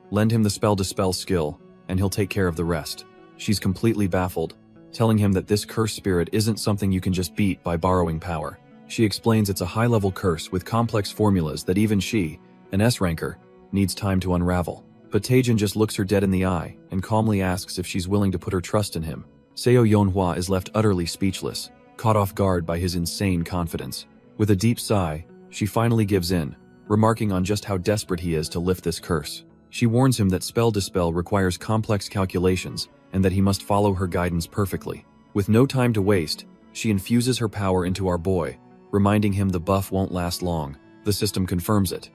Lend him the Spell Dispel skill, and he'll take care of the rest. She's completely baffled, telling him that this cursed spirit isn't something you can just beat by borrowing power. She explains it's a high-level curse with complex formulas that even she, an S-ranker, needs time to unravel. But Taejin just looks her dead in the eye and calmly asks if she's willing to put her trust in him. Seo Yunhwa is left utterly speechless, caught off guard by his insane confidence. With a deep sigh, she finally gives in, remarking on just how desperate he is to lift this curse. She warns him that Spell Dispel requires complex calculations and that he must follow her guidance perfectly. With no time to waste, she infuses her power into our boy, reminding him the buff won't last long. The system confirms it.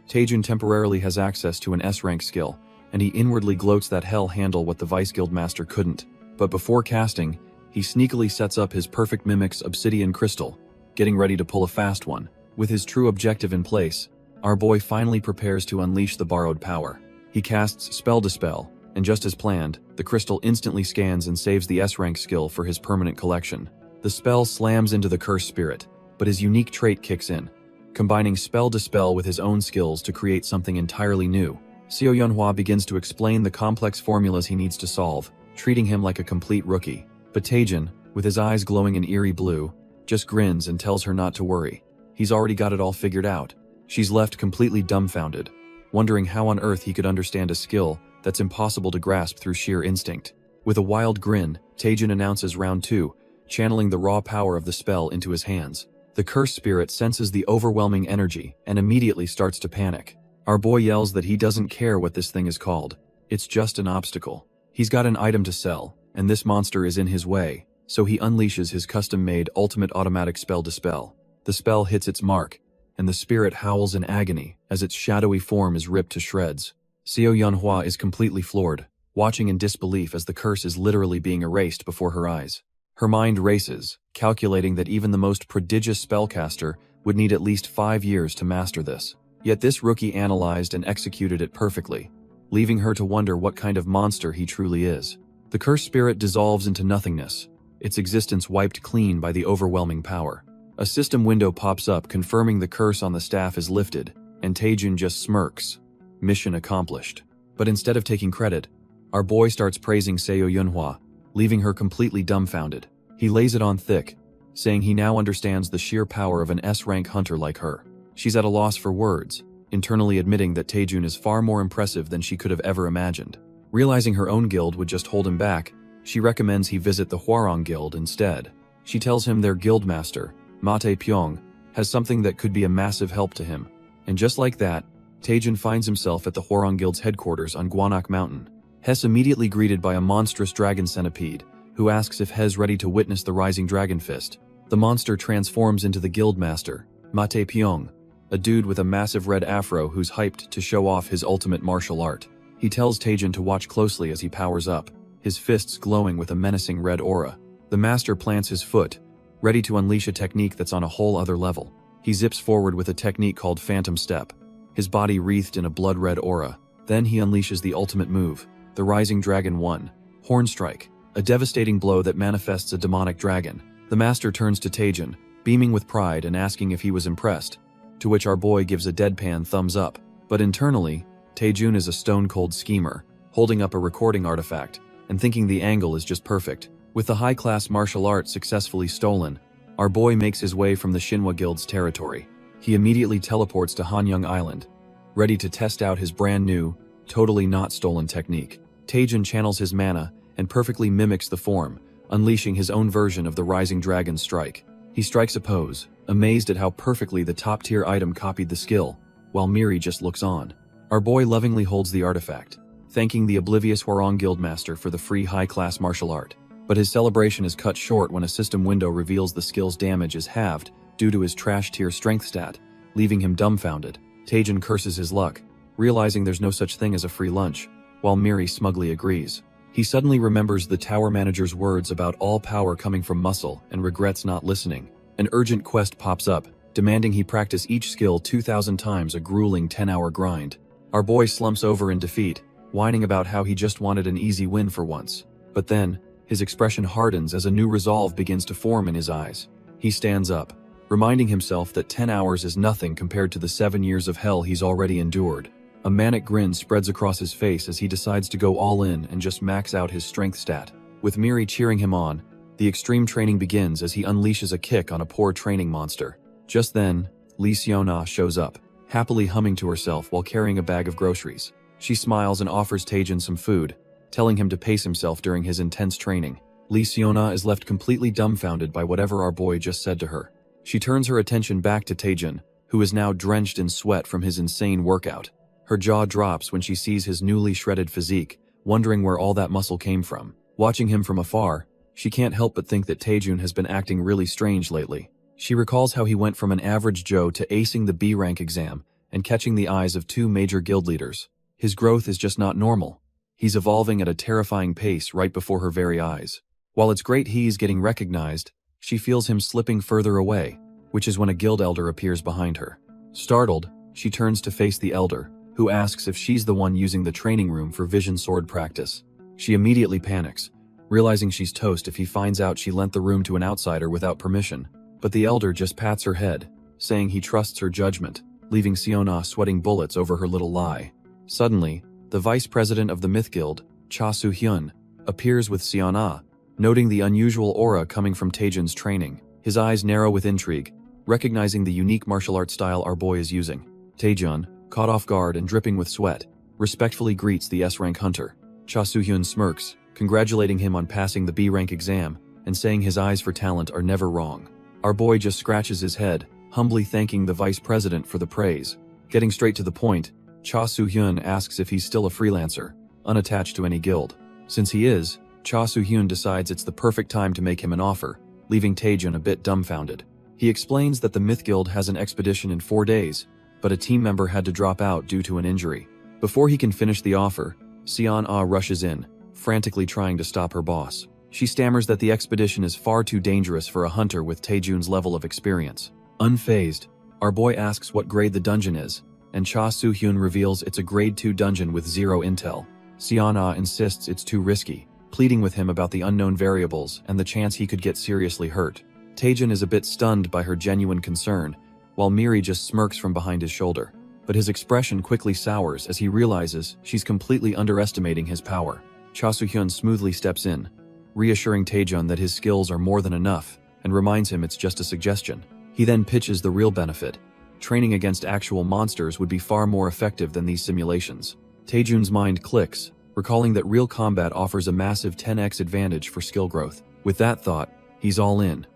Taejin temporarily has access to an S-rank skill, and he inwardly gloats that hell handle what the Vice Guild Master couldn't. But before casting, he sneakily sets up his perfect mimic's obsidian crystal, getting ready to pull a fast one. With his true objective in place, our boy finally prepares to unleash the borrowed power. He casts Spell Dispel, and just as planned, the crystal instantly scans and saves the S-rank skill for his permanent collection. The spell slams into the cursed spirit, but his unique trait kicks in, combining Spell Dispel with his own skills to create something entirely new. Seo Yunhwa begins to explain the complex formulas he needs to solve, treating him like a complete rookie. But Taejin, with his eyes glowing an eerie blue, just grins and tells her not to worry. He's already got it all figured out. She's left completely dumbfounded, wondering how on earth he could understand a skill that's impossible to grasp through sheer instinct. With a wild grin, Taejin announces round 2, channeling the raw power of the spell into his hands. The cursed spirit senses the overwhelming energy and immediately starts to panic. Our boy yells that he doesn't care what this thing is called. It's just an obstacle. He's got an item to sell, and this monster is in his way, so he unleashes his custom-made ultimate automatic Spell Dispel. The spell hits its mark, and the spirit howls in agony as its shadowy form is ripped to shreds. Seo Yunhua is completely floored, watching in disbelief as the curse is literally being erased before her eyes. Her mind races, calculating that even the most prodigious spellcaster would need at least 5 years to master this. Yet this rookie analyzed and executed it perfectly, leaving her to wonder what kind of monster he truly is. The cursed spirit dissolves into nothingness, its existence wiped clean by the overwhelming power. A system window pops up confirming the curse on the staff is lifted, and Taejun just smirks. Mission accomplished. But instead of taking credit, our boy starts praising Seo Yunhua, leaving her completely dumbfounded. He lays it on thick, saying he now understands the sheer power of an S-rank hunter like her. She's at a loss for words, internally admitting that Taejun is far more impressive than she could have ever imagined. Realizing her own guild would just hold him back, she recommends he visit the Hwarang Guild instead. She tells him their guildmaster, Mate Pyong, has something that could be a massive help to him. And just like that, Taejun finds himself at the Hwarang Guild's headquarters on Gwanak Mountain. He's immediately greeted by a monstrous dragon centipede, who asks if he's ready to witness the rising dragon fist. The monster transforms into the guildmaster, Mate Pyong, a dude with a massive red afro who's hyped to show off his ultimate martial art. He tells Taejun to watch closely as he powers up, his fists glowing with a menacing red aura. The master plants his foot, ready to unleash a technique that's on a whole other level. He zips forward with a technique called Phantom Step, his body wreathed in a blood-red aura. Then he unleashes the ultimate move, the Rising Dragon 1, Horn Strike, a devastating blow that manifests a demonic dragon. The master turns to Taejun, beaming with pride and asking if he was impressed, to which our boy gives a deadpan thumbs up. But internally, Taejun is a stone-cold schemer, holding up a recording artifact, and thinking the angle is just perfect. With the high-class martial art successfully stolen, our boy makes his way from the Shinhwa Guild's territory. He immediately teleports to Hanyang Island, ready to test out his brand new, totally not stolen technique. Taejun channels his mana and perfectly mimics the form, unleashing his own version of the Rising Dragon strike. He strikes a pose, amazed at how perfectly the top-tier item copied the skill, while Miri just looks on. Our boy lovingly holds the artifact, thanking the oblivious Hwarang Guildmaster for the free high-class martial art. But his celebration is cut short when a system window reveals the skill's damage is halved due to his trash-tier strength stat, leaving him dumbfounded. Taejun curses his luck, realizing there's no such thing as a free lunch, while Miri smugly agrees. He suddenly remembers the tower manager's words about all power coming from muscle and regrets not listening. An urgent quest pops up, demanding he practice each skill 2,000 times, a grueling 10-hour grind. Our boy slumps over in defeat, whining about how he just wanted an easy win for once. But then, his expression hardens as a new resolve begins to form in his eyes. He stands up, reminding himself that 10 hours is nothing compared to the 7 years of hell he's already endured. A manic grin spreads across his face as he decides to go all in and just max out his strength stat. With Miri cheering him on, the extreme training begins as he unleashes a kick on a poor training monster. Just then, Lee Seona shows up, happily humming to herself while carrying a bag of groceries. She smiles and offers Taejun some food, telling him to pace himself during his intense training. Lee Seona is left completely dumbfounded by whatever our boy just said to her. She turns her attention back to Taejun, who is now drenched in sweat from his insane workout. Her jaw drops when she sees his newly shredded physique, wondering where all that muscle came from. Watching him from afar, she can't help but think that Taejun has been acting really strange lately. She recalls how he went from an average Joe to acing the B rank exam and catching the eyes of 2 major guild leaders. His growth is just not normal. He's evolving at a terrifying pace right before her very eyes. While it's great he's getting recognized, she feels him slipping further away, which is when a guild elder appears behind her. Startled, she turns to face the elder, who asks if she's the one using the training room for vision sword practice. She immediately panics, realizing she's toast if he finds out she lent the room to an outsider without permission. But the elder just pats her head, saying he trusts her judgment, leaving Seona sweating bullets over her little lie. Suddenly, the vice president of the Myth Guild, Cha Soo-hyun, appears with Seona, noting the unusual aura coming from Taejun's training. His eyes narrow with intrigue, recognizing the unique martial art style our boy is using. Taejun, caught off guard and dripping with sweat, respectfully greets the S-rank hunter. Cha Soo-hyun smirks, congratulating him on passing the B-rank exam and saying his eyes for talent are never wrong. Our boy just scratches his head, humbly thanking the vice president for the praise. Getting straight to the point, Cha Soo-hyun asks if he's still a freelancer, unattached to any guild. Since he is, Cha Soo-hyun decides it's the perfect time to make him an offer, leaving Taejun a bit dumbfounded. He explains that the Myth Guild has an expedition in 4 days, but a team member had to drop out due to an injury. Before he can finish the offer, Seon-ah rushes in, frantically trying to stop her boss. She stammers that the expedition is far too dangerous for a hunter with Taejun's level of experience. Unfazed, our boy asks what grade the dungeon is, and Cha Soo-hyun reveals it's a grade 2 dungeon with 0 intel. Seon-ah insists it's too risky, pleading with him about the unknown variables and the chance he could get seriously hurt. Taejun is a bit stunned by her genuine concern, while Miri just smirks from behind his shoulder. But his expression quickly sours as he realizes she's completely underestimating his power. Cha Soo-hyun smoothly steps in, reassuring Taejun that his skills are more than enough, and reminds him it's just a suggestion. He then pitches the real benefit. Training against actual monsters would be far more effective than these simulations. Taejun's mind clicks, recalling that real combat offers a massive 10x advantage for skill growth. With that thought, he's all in.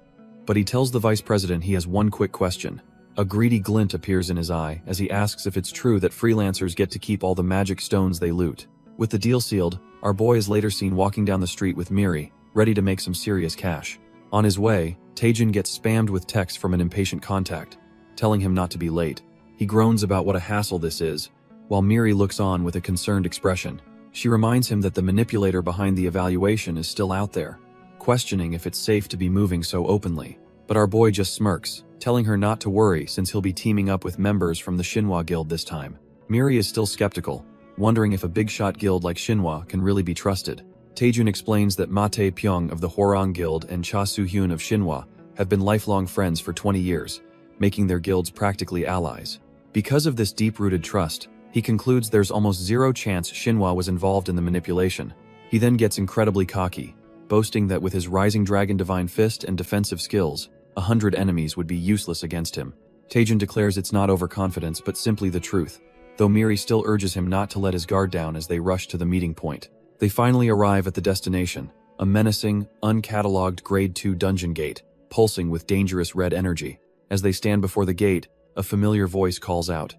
But he tells the vice president he has one quick question. A greedy glint appears in his eye as he asks if it's true that freelancers get to keep all the magic stones they loot. With the deal sealed, our boy is later seen walking down the street with Miri, ready to make some serious cash. On his way, Taejun gets spammed with texts from an impatient contact, telling him not to be late. He groans about what a hassle this is, while Miri looks on with a concerned expression. She reminds him that the manipulator behind the evaluation is still out there, questioning if it's safe to be moving so openly. But our boy just smirks, telling her not to worry since he'll be teaming up with members from the Shinhwa guild this time. Miri is still skeptical, wondering if a big-shot guild like Shinhwa can really be trusted. Taejun explains that Mate Pyong of the Hwarang Guild and Cha Soo-hyun of Shinhwa have been lifelong friends for 20 years, making their guilds practically allies. Because of this deep-rooted trust, he concludes there's almost zero chance Shinhwa was involved in the manipulation. He then gets incredibly cocky, boasting that with his Rising Dragon Divine Fist and defensive skills, 100 enemies would be useless against him. Taejun declares it's not overconfidence but simply the truth, though Miri still urges him not to let his guard down as they rush to the meeting point. They finally arrive at the destination, a menacing, uncatalogued Grade 2 dungeon gate, pulsing with dangerous red energy. As they stand before the gate, a familiar voice calls out.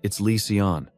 It's Lee Seon.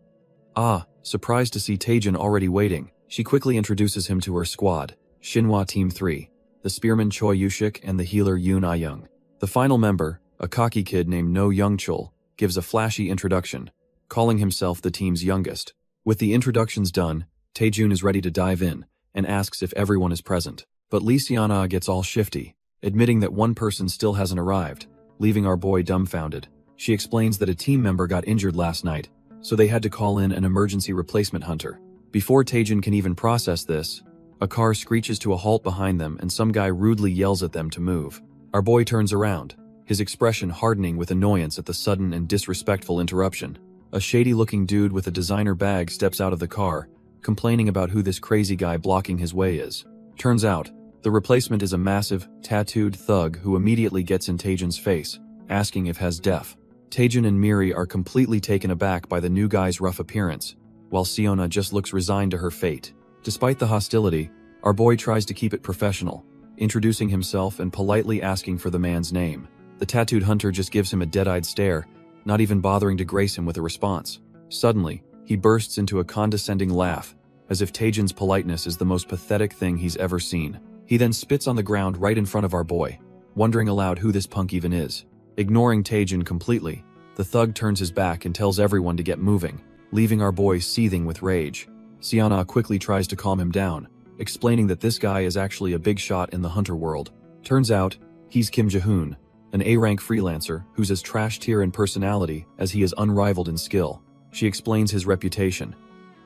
Ah, surprised to see Taejun already waiting, she quickly introduces him to her squad, Shinhwa Team 3, the spearman Choi Yushik and the healer Yoon Ah-young. The final member, a cocky kid named No Young-chul, gives a flashy introduction, calling himself the team's youngest. With the introductions done, Taejun is ready to dive in, and asks if everyone is present. But Lee Seon-ah gets all shifty, admitting that one person still hasn't arrived, leaving our boy dumbfounded. She explains that a team member got injured last night, so they had to call in an emergency replacement hunter. Before Taejun can even process this, a car screeches to a halt behind them and some guy rudely yells at them to move. Our boy turns around, his expression hardening with annoyance at the sudden and disrespectful interruption. A shady-looking dude with a designer bag steps out of the car, complaining about who this crazy guy blocking his way is. Turns out, the replacement is a massive, tattooed thug who immediately gets in Taejun's face, asking if he's deaf. Taejun and Miri are completely taken aback by the new guy's rough appearance, while Seona just looks resigned to her fate. Despite the hostility, our boy tries to keep it professional, introducing himself and politely asking for the man's name. The tattooed hunter just gives him a dead-eyed stare, not even bothering to grace him with a response. Suddenly, he bursts into a condescending laugh, as if Taejun's politeness is the most pathetic thing he's ever seen. He then spits on the ground right in front of our boy, wondering aloud who this punk even is. Ignoring Taejun completely, the thug turns his back and tells everyone to get moving, leaving our boy seething with rage. Seona quickly tries to calm him down, explaining that this guy is actually a big shot in the hunter world. Turns out, he's Kim Jae-hoon, an A-rank freelancer who's as trash tier in personality as he is unrivaled in skill. She explains his reputation.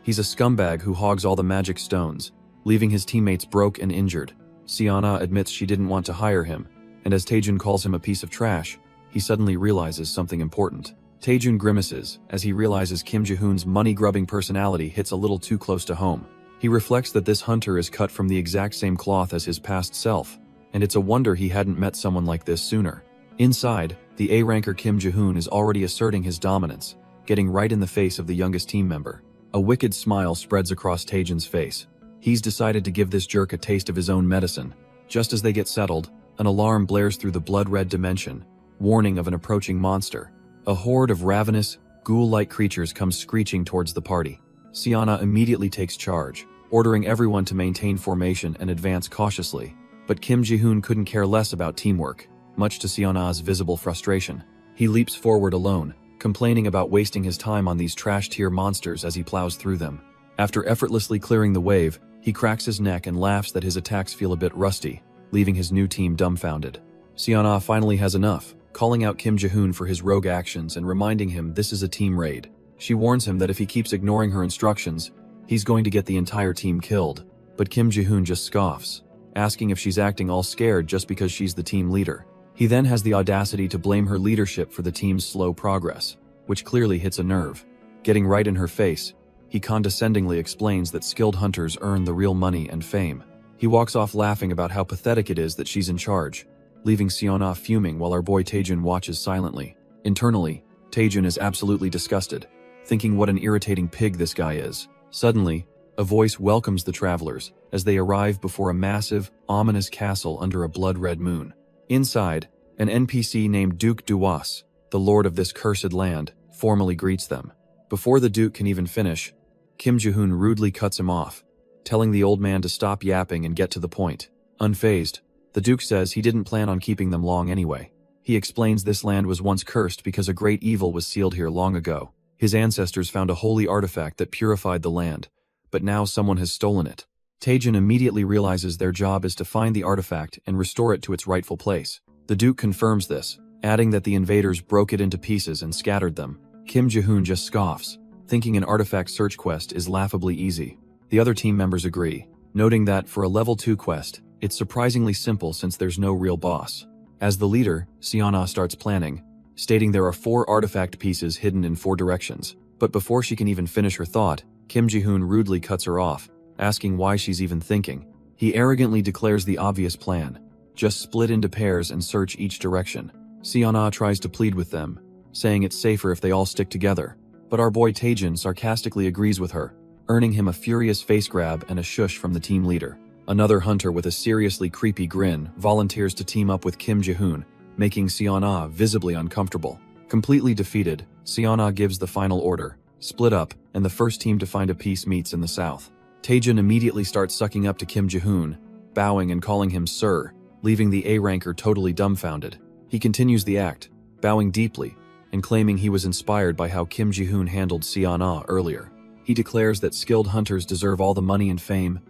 He's a scumbag who hogs all the magic stones, leaving his teammates broke and injured. Seona admits she didn't want to hire him, and as Taejun calls him a piece of trash, he suddenly realizes something important. Taejun grimaces as he realizes Kim Jae-hoon's money-grubbing personality hits a little too close to home. He reflects that this hunter is cut from the exact same cloth as his past self, and it's a wonder he hadn't met someone like this sooner. Inside, the A-ranker Kim Jae-hoon is already asserting his dominance, getting right in the face of the youngest team member. A wicked smile spreads across Taejun's face. He's decided to give this jerk a taste of his own medicine. Just as they get settled, an alarm blares through the blood-red dimension, warning of an approaching monster. A horde of ravenous, ghoul-like creatures comes screeching towards the party. Seona immediately takes charge, ordering everyone to maintain formation and advance cautiously. But Kim Jae-hoon couldn't care less about teamwork, much to Seona's visible frustration. He leaps forward alone, complaining about wasting his time on these trash-tier monsters as he plows through them. After effortlessly clearing the wave, he cracks his neck and laughs that his attacks feel a bit rusty, leaving his new team dumbfounded. Seon-ah finally has enough, calling out Kim Ji-hoon for his rogue actions and reminding him this is a team raid. She warns him that if he keeps ignoring her instructions, he's going to get the entire team killed. But Kim Ji-hoon just scoffs, asking if she's acting all scared just because she's the team leader. He then has the audacity to blame her leadership for the team's slow progress, which clearly hits a nerve. Getting right in her face, he condescendingly explains that skilled hunters earn the real money and fame. He walks off laughing about how pathetic it is that she's in charge, leaving Seon-ah fuming while our boy Taejun watches silently. Internally, Taejun is absolutely disgusted, thinking what an irritating pig this guy is. Suddenly, a voice welcomes the travelers as they arrive before a massive, ominous castle under a blood-red moon. Inside, an NPC named Duke Duwas, the lord of this cursed land, formally greets them. Before the Duke can even finish, Kim Ji-hoon rudely cuts him off, telling the old man to stop yapping and get to the point. Unfazed, the Duke says he didn't plan on keeping them long anyway. He explains this land was once cursed because a great evil was sealed here long ago. His ancestors found a holy artifact that purified the land, but now someone has stolen it. Taejun immediately realizes their job is to find the artifact and restore it to its rightful place. The Duke confirms this, adding that the invaders broke it into pieces and scattered them. Kim Ji-hoon just scoffs, thinking an artifact search quest is laughably easy. The other team members agree, noting that for a level 2 quest, it's surprisingly simple since there's no real boss. As the leader, Seon-ah starts planning, stating there are 4 artifact pieces hidden in 4 directions. But before she can even finish her thought, Kim Ji-hoon rudely cuts her off, asking why she's even thinking. He arrogantly declares the obvious plan: just split into pairs and search each direction. Seon-ah tries to plead with them, saying it's safer if they all stick together. But our boy Taejun sarcastically agrees with her, earning him a furious face grab and a shush from the team leader. Another hunter with a seriously creepy grin volunteers to team up with Kim Ji-hoon, making Seon-ah visibly uncomfortable. Completely defeated, Seon-ah gives the final order: split up, and the first team to find a piece meets in the south. Taejun immediately starts sucking up to Kim Ji-hoon, bowing and calling him sir, leaving the A-ranker totally dumbfounded. He continues the act, bowing deeply, and claiming he was inspired by how Kim Ji-hoon handled Seon-ah earlier. He declares that skilled hunters deserve all the money and fame,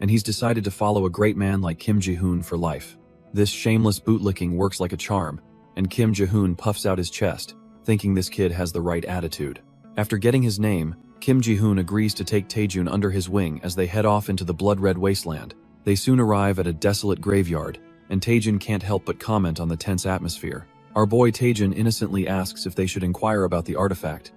and he's decided to follow a great man like Kim Ji-hoon for life. This shameless bootlicking works like a charm, and Kim Ji-hoon puffs out his chest, thinking this kid has the right attitude. After getting his name, Kim Ji-hoon agrees to take Taejun under his wing as they head off into the blood-red wasteland. They soon arrive at a desolate graveyard, and Taejun can't help but comment on the tense atmosphere. Our boy Taejun innocently asks if they should inquire about the artifact,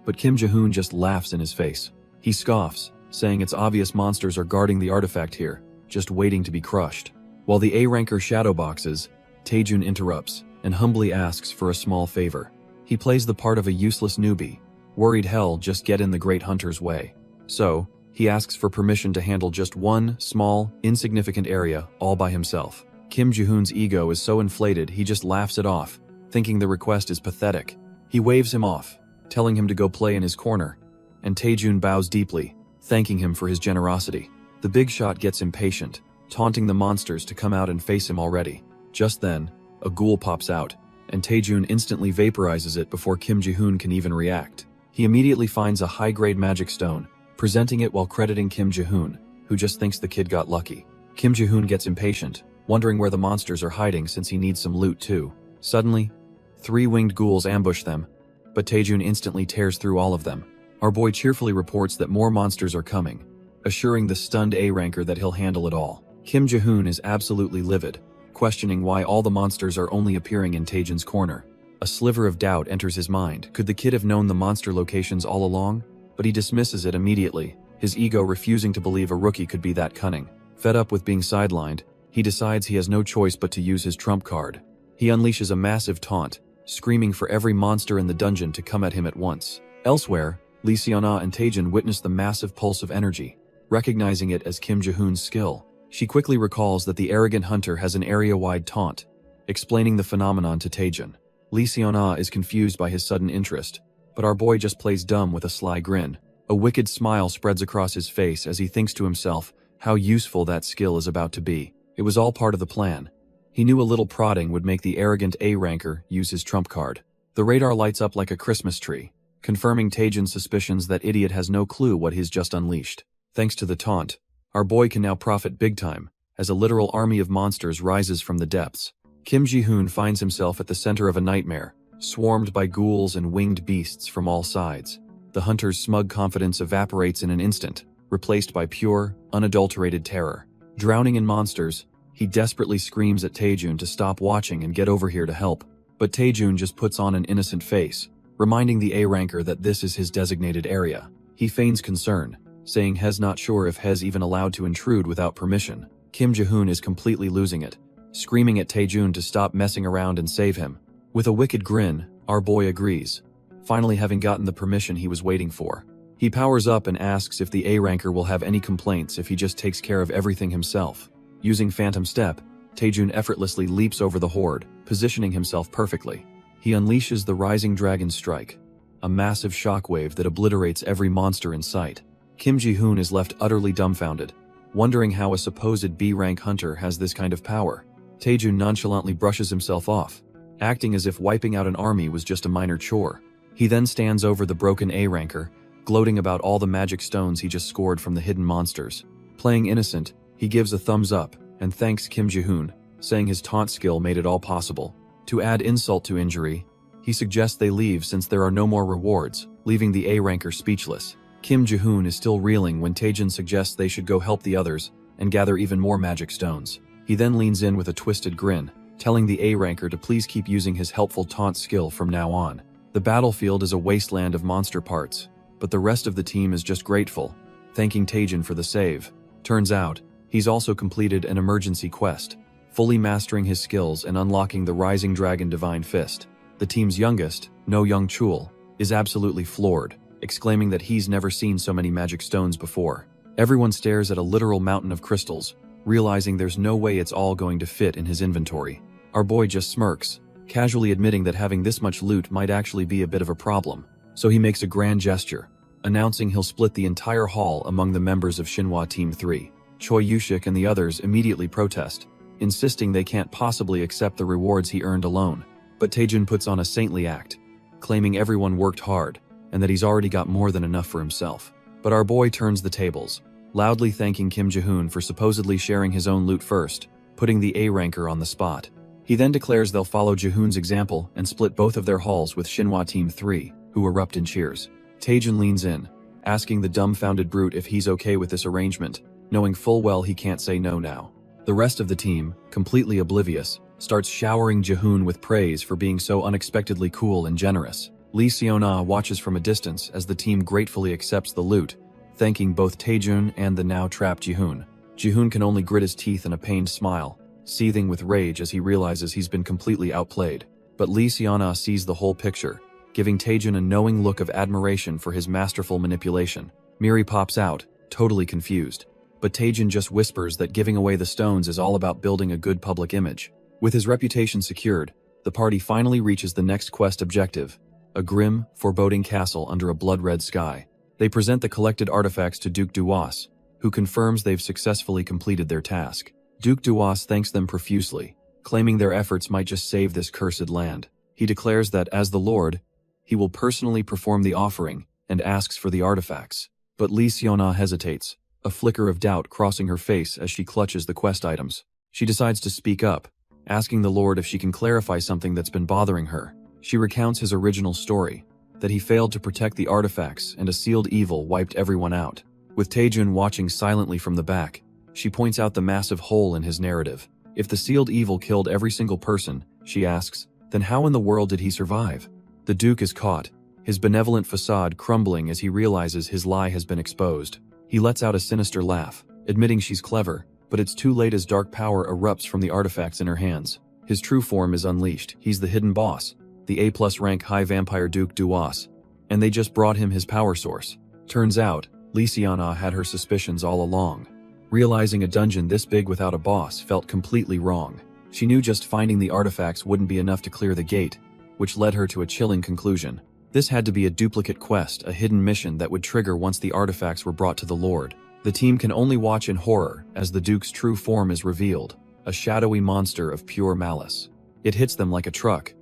but Kim Ji-hoon just laughs in his face. He scoffs, saying it's obvious monsters are guarding the artifact here, just waiting to be crushed. While the A-ranker shadowboxes, Taejun interrupts and humbly asks for a small favor. He plays the part of a useless newbie, worried hell just get in the great hunter's way. So, he asks for permission to handle just one small, insignificant area all by himself. Kim Ji-hoon's ego is so inflated he just laughs it off, thinking the request is pathetic. He waves him off, telling him to go play in his corner, and Taejun bows deeply, thanking him for his generosity. The big shot gets impatient, taunting the monsters to come out and face him already. Just then, a ghoul pops out, and Taejun instantly vaporizes it before Kim Ji-hoon can even react. He immediately finds a high-grade magic stone, presenting it while crediting Kim Ji-hoon, who just thinks the kid got lucky. Kim Ji-hoon gets impatient, wondering where the monsters are hiding since he needs some loot too. Suddenly, 3 winged ghouls ambush them, but Taejun instantly tears through all of them. Our boy cheerfully reports that more monsters are coming, assuring the stunned A-ranker that he'll handle it all. Kim Ji-hoon is absolutely livid, questioning why all the monsters are only appearing in Taejun's corner. A sliver of doubt enters his mind. Could the kid have known the monster locations all along? But he dismisses it immediately, his ego refusing to believe a rookie could be that cunning. Fed up with being sidelined, he decides he has no choice but to use his trump card. He unleashes a massive taunt, screaming for every monster in the dungeon to come at him at once. Elsewhere, Lee Seon-ah and Taejun witness the massive pulse of energy. Recognizing it as Kim Ji-hoon's skill, she quickly recalls that the arrogant hunter has an area-wide taunt, explaining the phenomenon to Taejun. Lee Seon-ah is confused by his sudden interest, but our boy just plays dumb with a sly grin. A wicked smile spreads across his face as he thinks to himself how useful that skill is about to be. It was all part of the plan. He knew a little prodding would make the arrogant A-ranker use his trump card. The radar lights up like a Christmas tree, confirming Taejun's suspicions that idiot has no clue what he's just unleashed. Thanks to the taunt, our boy can now profit big time, as a literal army of monsters rises from the depths. Kim Ji-hoon finds himself at the center of a nightmare, swarmed by ghouls and winged beasts from all sides. The hunter's smug confidence evaporates in an instant, replaced by pure, unadulterated terror. Drowning in monsters, he desperately screams at Taejun to stop watching and get over here to help. But Taejun just puts on an innocent face, reminding the A-ranker that this is his designated area. He feigns concern, saying he's not sure if he's even allowed to intrude without permission. Kim Ji-hoon is completely losing it, screaming at Taejun to stop messing around and save him. With a wicked grin, our boy agrees, finally having gotten the permission he was waiting for. He powers up and asks if the A-ranker will have any complaints if he just takes care of everything himself. Using Phantom Step, Taejun effortlessly leaps over the horde, positioning himself perfectly. He unleashes the Rising Dragon Strike, a massive shockwave that obliterates every monster in sight. Kim Ji-hoon is left utterly dumbfounded, wondering how a supposed B-rank hunter has this kind of power. Taejun nonchalantly brushes himself off, acting as if wiping out an army was just a minor chore. He then stands over the broken A-ranker, gloating about all the magic stones he just scored from the hidden monsters. Playing innocent, he gives a thumbs up and thanks Kim Ji-hoon, saying his taunt skill made it all possible. To add insult to injury, he suggests they leave since there are no more rewards, leaving the A-ranker speechless. Kim Ji-hoon is still reeling when Taejun suggests they should go help the others and gather even more magic stones. He then leans in with a twisted grin, telling the A-ranker to please keep using his helpful taunt skill from now on. The battlefield is a wasteland of monster parts, but the rest of the team is just grateful, thanking Taejun for the save. Turns out, he's also completed an emergency quest, fully mastering his skills and unlocking the Rising Dragon Divine Fist. The team's youngest, No Young Chul, is absolutely floored, exclaiming that he's never seen so many magic stones before. Everyone stares at a literal mountain of crystals, realizing there's no way it's all going to fit in his inventory. Our boy just smirks, casually admitting that having this much loot might actually be a bit of a problem. So he makes a grand gesture, announcing he'll split the entire haul among the members of Shinhwa Team 3. Choi Yushik and the others immediately protest, insisting they can't possibly accept the rewards he earned alone. But Taejun puts on a saintly act, claiming everyone worked hard, and that he's already got more than enough for himself. But our boy turns the tables, loudly thanking Kim Ji-hoon for supposedly sharing his own loot first, putting the A-ranker on the spot. He then declares they'll follow Ji-hoon's example and split both of their hauls with Shinhwa Team 3, who erupt in cheers. Taejun leans in, asking the dumbfounded brute if he's okay with this arrangement, knowing full well he can't say no now. The rest of the team, completely oblivious, starts showering Ji-hoon with praise for being so unexpectedly cool and generous. Lee Seon-ah watches from a distance as the team gratefully accepts the loot, thanking both Taejun and the now trapped Ji-hoon. Ji-hoon can only grit his teeth in a pained smile, seething with rage as he realizes he's been completely outplayed. But Lee Seon-ah sees the whole picture, giving Taejun a knowing look of admiration for his masterful manipulation. Miri pops out, totally confused. But Taejun just whispers that giving away the stones is all about building a good public image. With his reputation secured, the party finally reaches the next quest objective, a grim, foreboding castle under a blood-red sky. They present the collected artifacts to Duke Duas, who confirms they've successfully completed their task. Duke Duas thanks them profusely, claiming their efforts might just save this cursed land. He declares that, as the Lord, he will personally perform the offering and asks for the artifacts. But Lee Seon-ah hesitates, a flicker of doubt crossing her face as she clutches the quest items. She decides to speak up, asking the Lord if she can clarify something that's been bothering her. She recounts his original story, that he failed to protect the artifacts and a sealed evil wiped everyone out. With Taejun watching silently from the back, she points out the massive hole in his narrative. If the sealed evil killed every single person, she asks, then how in the world did he survive? The Duke is caught, his benevolent facade crumbling as he realizes his lie has been exposed. He lets out a sinister laugh, admitting she's clever, but it's too late as dark power erupts from the artifacts in her hands. His true form is unleashed. He's the hidden boss, the A+ rank high vampire Duke Duas, and they just brought him his power source. Turns out, Lee Seon-ah had her suspicions all along. Realizing a dungeon this big without a boss felt completely wrong. She knew just finding the artifacts wouldn't be enough to clear the gate, which led her to a chilling conclusion. This had to be a duplicate quest, a hidden mission that would trigger once the artifacts were brought to the Lord. The team can only watch in horror as the Duke's true form is revealed, a shadowy monster of pure malice. It hits them like a truck,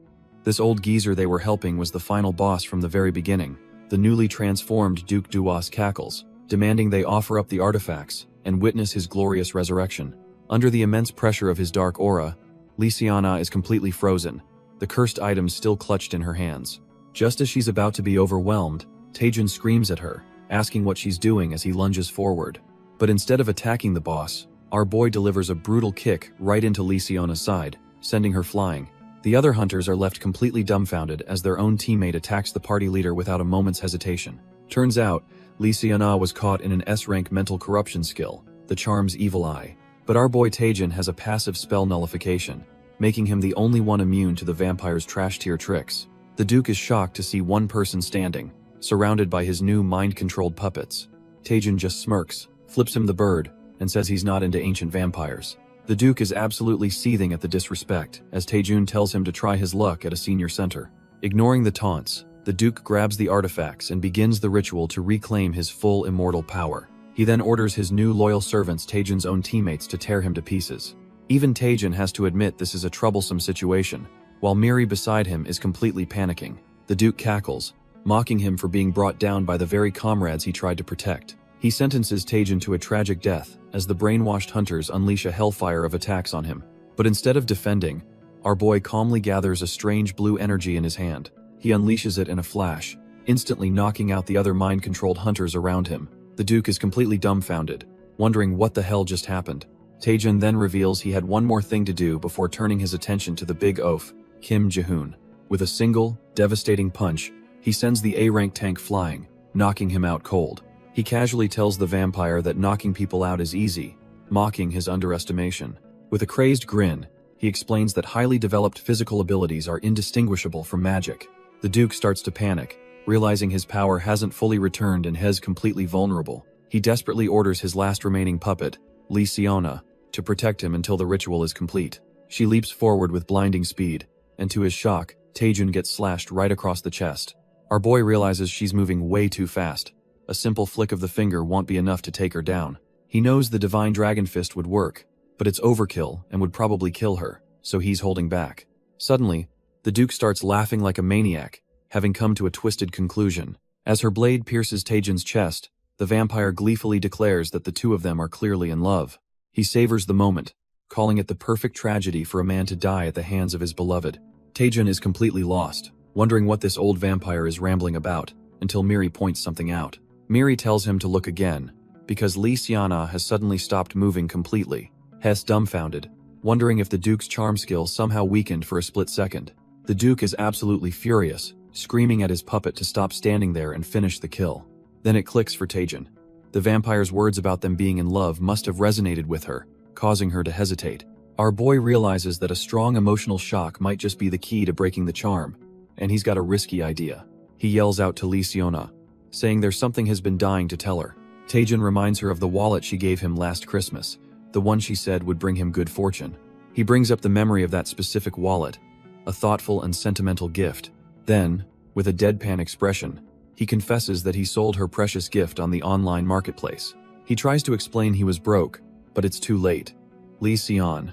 This old geezer they were helping was the final boss from the very beginning. The newly transformed Duke Duas cackles, demanding they offer up the artifacts and witness his glorious resurrection. Under the immense pressure of his dark aura, Lysiana is completely frozen, the cursed items still clutched in her hands. Just as she's about to be overwhelmed, Taejin screams at her, asking what she's doing as he lunges forward. But instead of attacking the boss, our boy delivers a brutal kick right into Lysiana's side, sending her flying. The other hunters are left completely dumbfounded as their own teammate attacks the party leader without a moment's hesitation. Turns out, Lysiana was caught in an S-rank mental corruption skill, the charm's evil eye. But our boy Taejin has a passive spell nullification, making him the only one immune to the vampire's trash-tier tricks. The Duke is shocked to see one person standing, surrounded by his new mind-controlled puppets. Taejin just smirks, flips him the bird, and says he's not into ancient vampires. The Duke is absolutely seething at the disrespect, as Taejin tells him to try his luck at a senior center. Ignoring the taunts, the Duke grabs the artifacts and begins the ritual to reclaim his full immortal power. He then orders his new loyal servants, Taejin's own teammates, to tear him to pieces. Even Taejin has to admit this is a troublesome situation, while Miri beside him is completely panicking. The Duke cackles, mocking him for being brought down by the very comrades he tried to protect. He sentences Taejin to a tragic death as the brainwashed hunters unleash a hellfire of attacks on him. But instead of defending, our boy calmly gathers a strange blue energy in his hand. He unleashes it in a flash, instantly knocking out the other mind-controlled hunters around him. The Duke is completely dumbfounded, wondering what the hell just happened. Taejin then reveals he had one more thing to do before turning his attention to the big oaf, Kim Ji-hoon. With a single, devastating punch, he sends the A-rank tank flying, knocking him out cold. He casually tells the vampire that knocking people out is easy, mocking his underestimation. With a crazed grin, he explains that highly developed physical abilities are indistinguishable from magic. The Duke starts to panic, realizing his power hasn't fully returned and Hez completely vulnerable. He desperately orders his last remaining puppet, Lysiana, to protect him until the ritual is complete. She leaps forward with blinding speed, and to his shock, Taejin gets slashed right across the chest. Our boy realizes she's moving way too fast. A simple flick of the finger won't be enough to take her down. He knows the Divine Dragon Fist would work, but it's overkill and would probably kill her, so he's holding back. Suddenly, the Duke starts laughing like a maniac, having come to a twisted conclusion. As her blade pierces Taejin's chest, the vampire gleefully declares that the two of them are clearly in love. He savors the moment, calling it the perfect tragedy for a man to die at the hands of his beloved. Taejin is completely lost, wondering what this old vampire is rambling about, until Miri points something out. Miri tells him to look again, because Lysiana has suddenly stopped moving completely. Hess dumbfounded, wondering if the Duke's charm skill somehow weakened for a split second. The Duke is absolutely furious, screaming at his puppet to stop standing there and finish the kill. Then it clicks for Taejin. The vampire's words about them being in love must have resonated with her, causing her to hesitate. Our boy realizes that a strong emotional shock might just be the key to breaking the charm, and he's got a risky idea. He yells out to Lysiana, saying there's something he's been dying to tell her. Taejin reminds her of the wallet she gave him last Christmas, the one she said would bring him good fortune. He brings up the memory of that specific wallet, a thoughtful and sentimental gift. Then, with a deadpan expression, he confesses that he sold her precious gift on the online marketplace. He tries to explain he was broke, but it's too late. Lysiana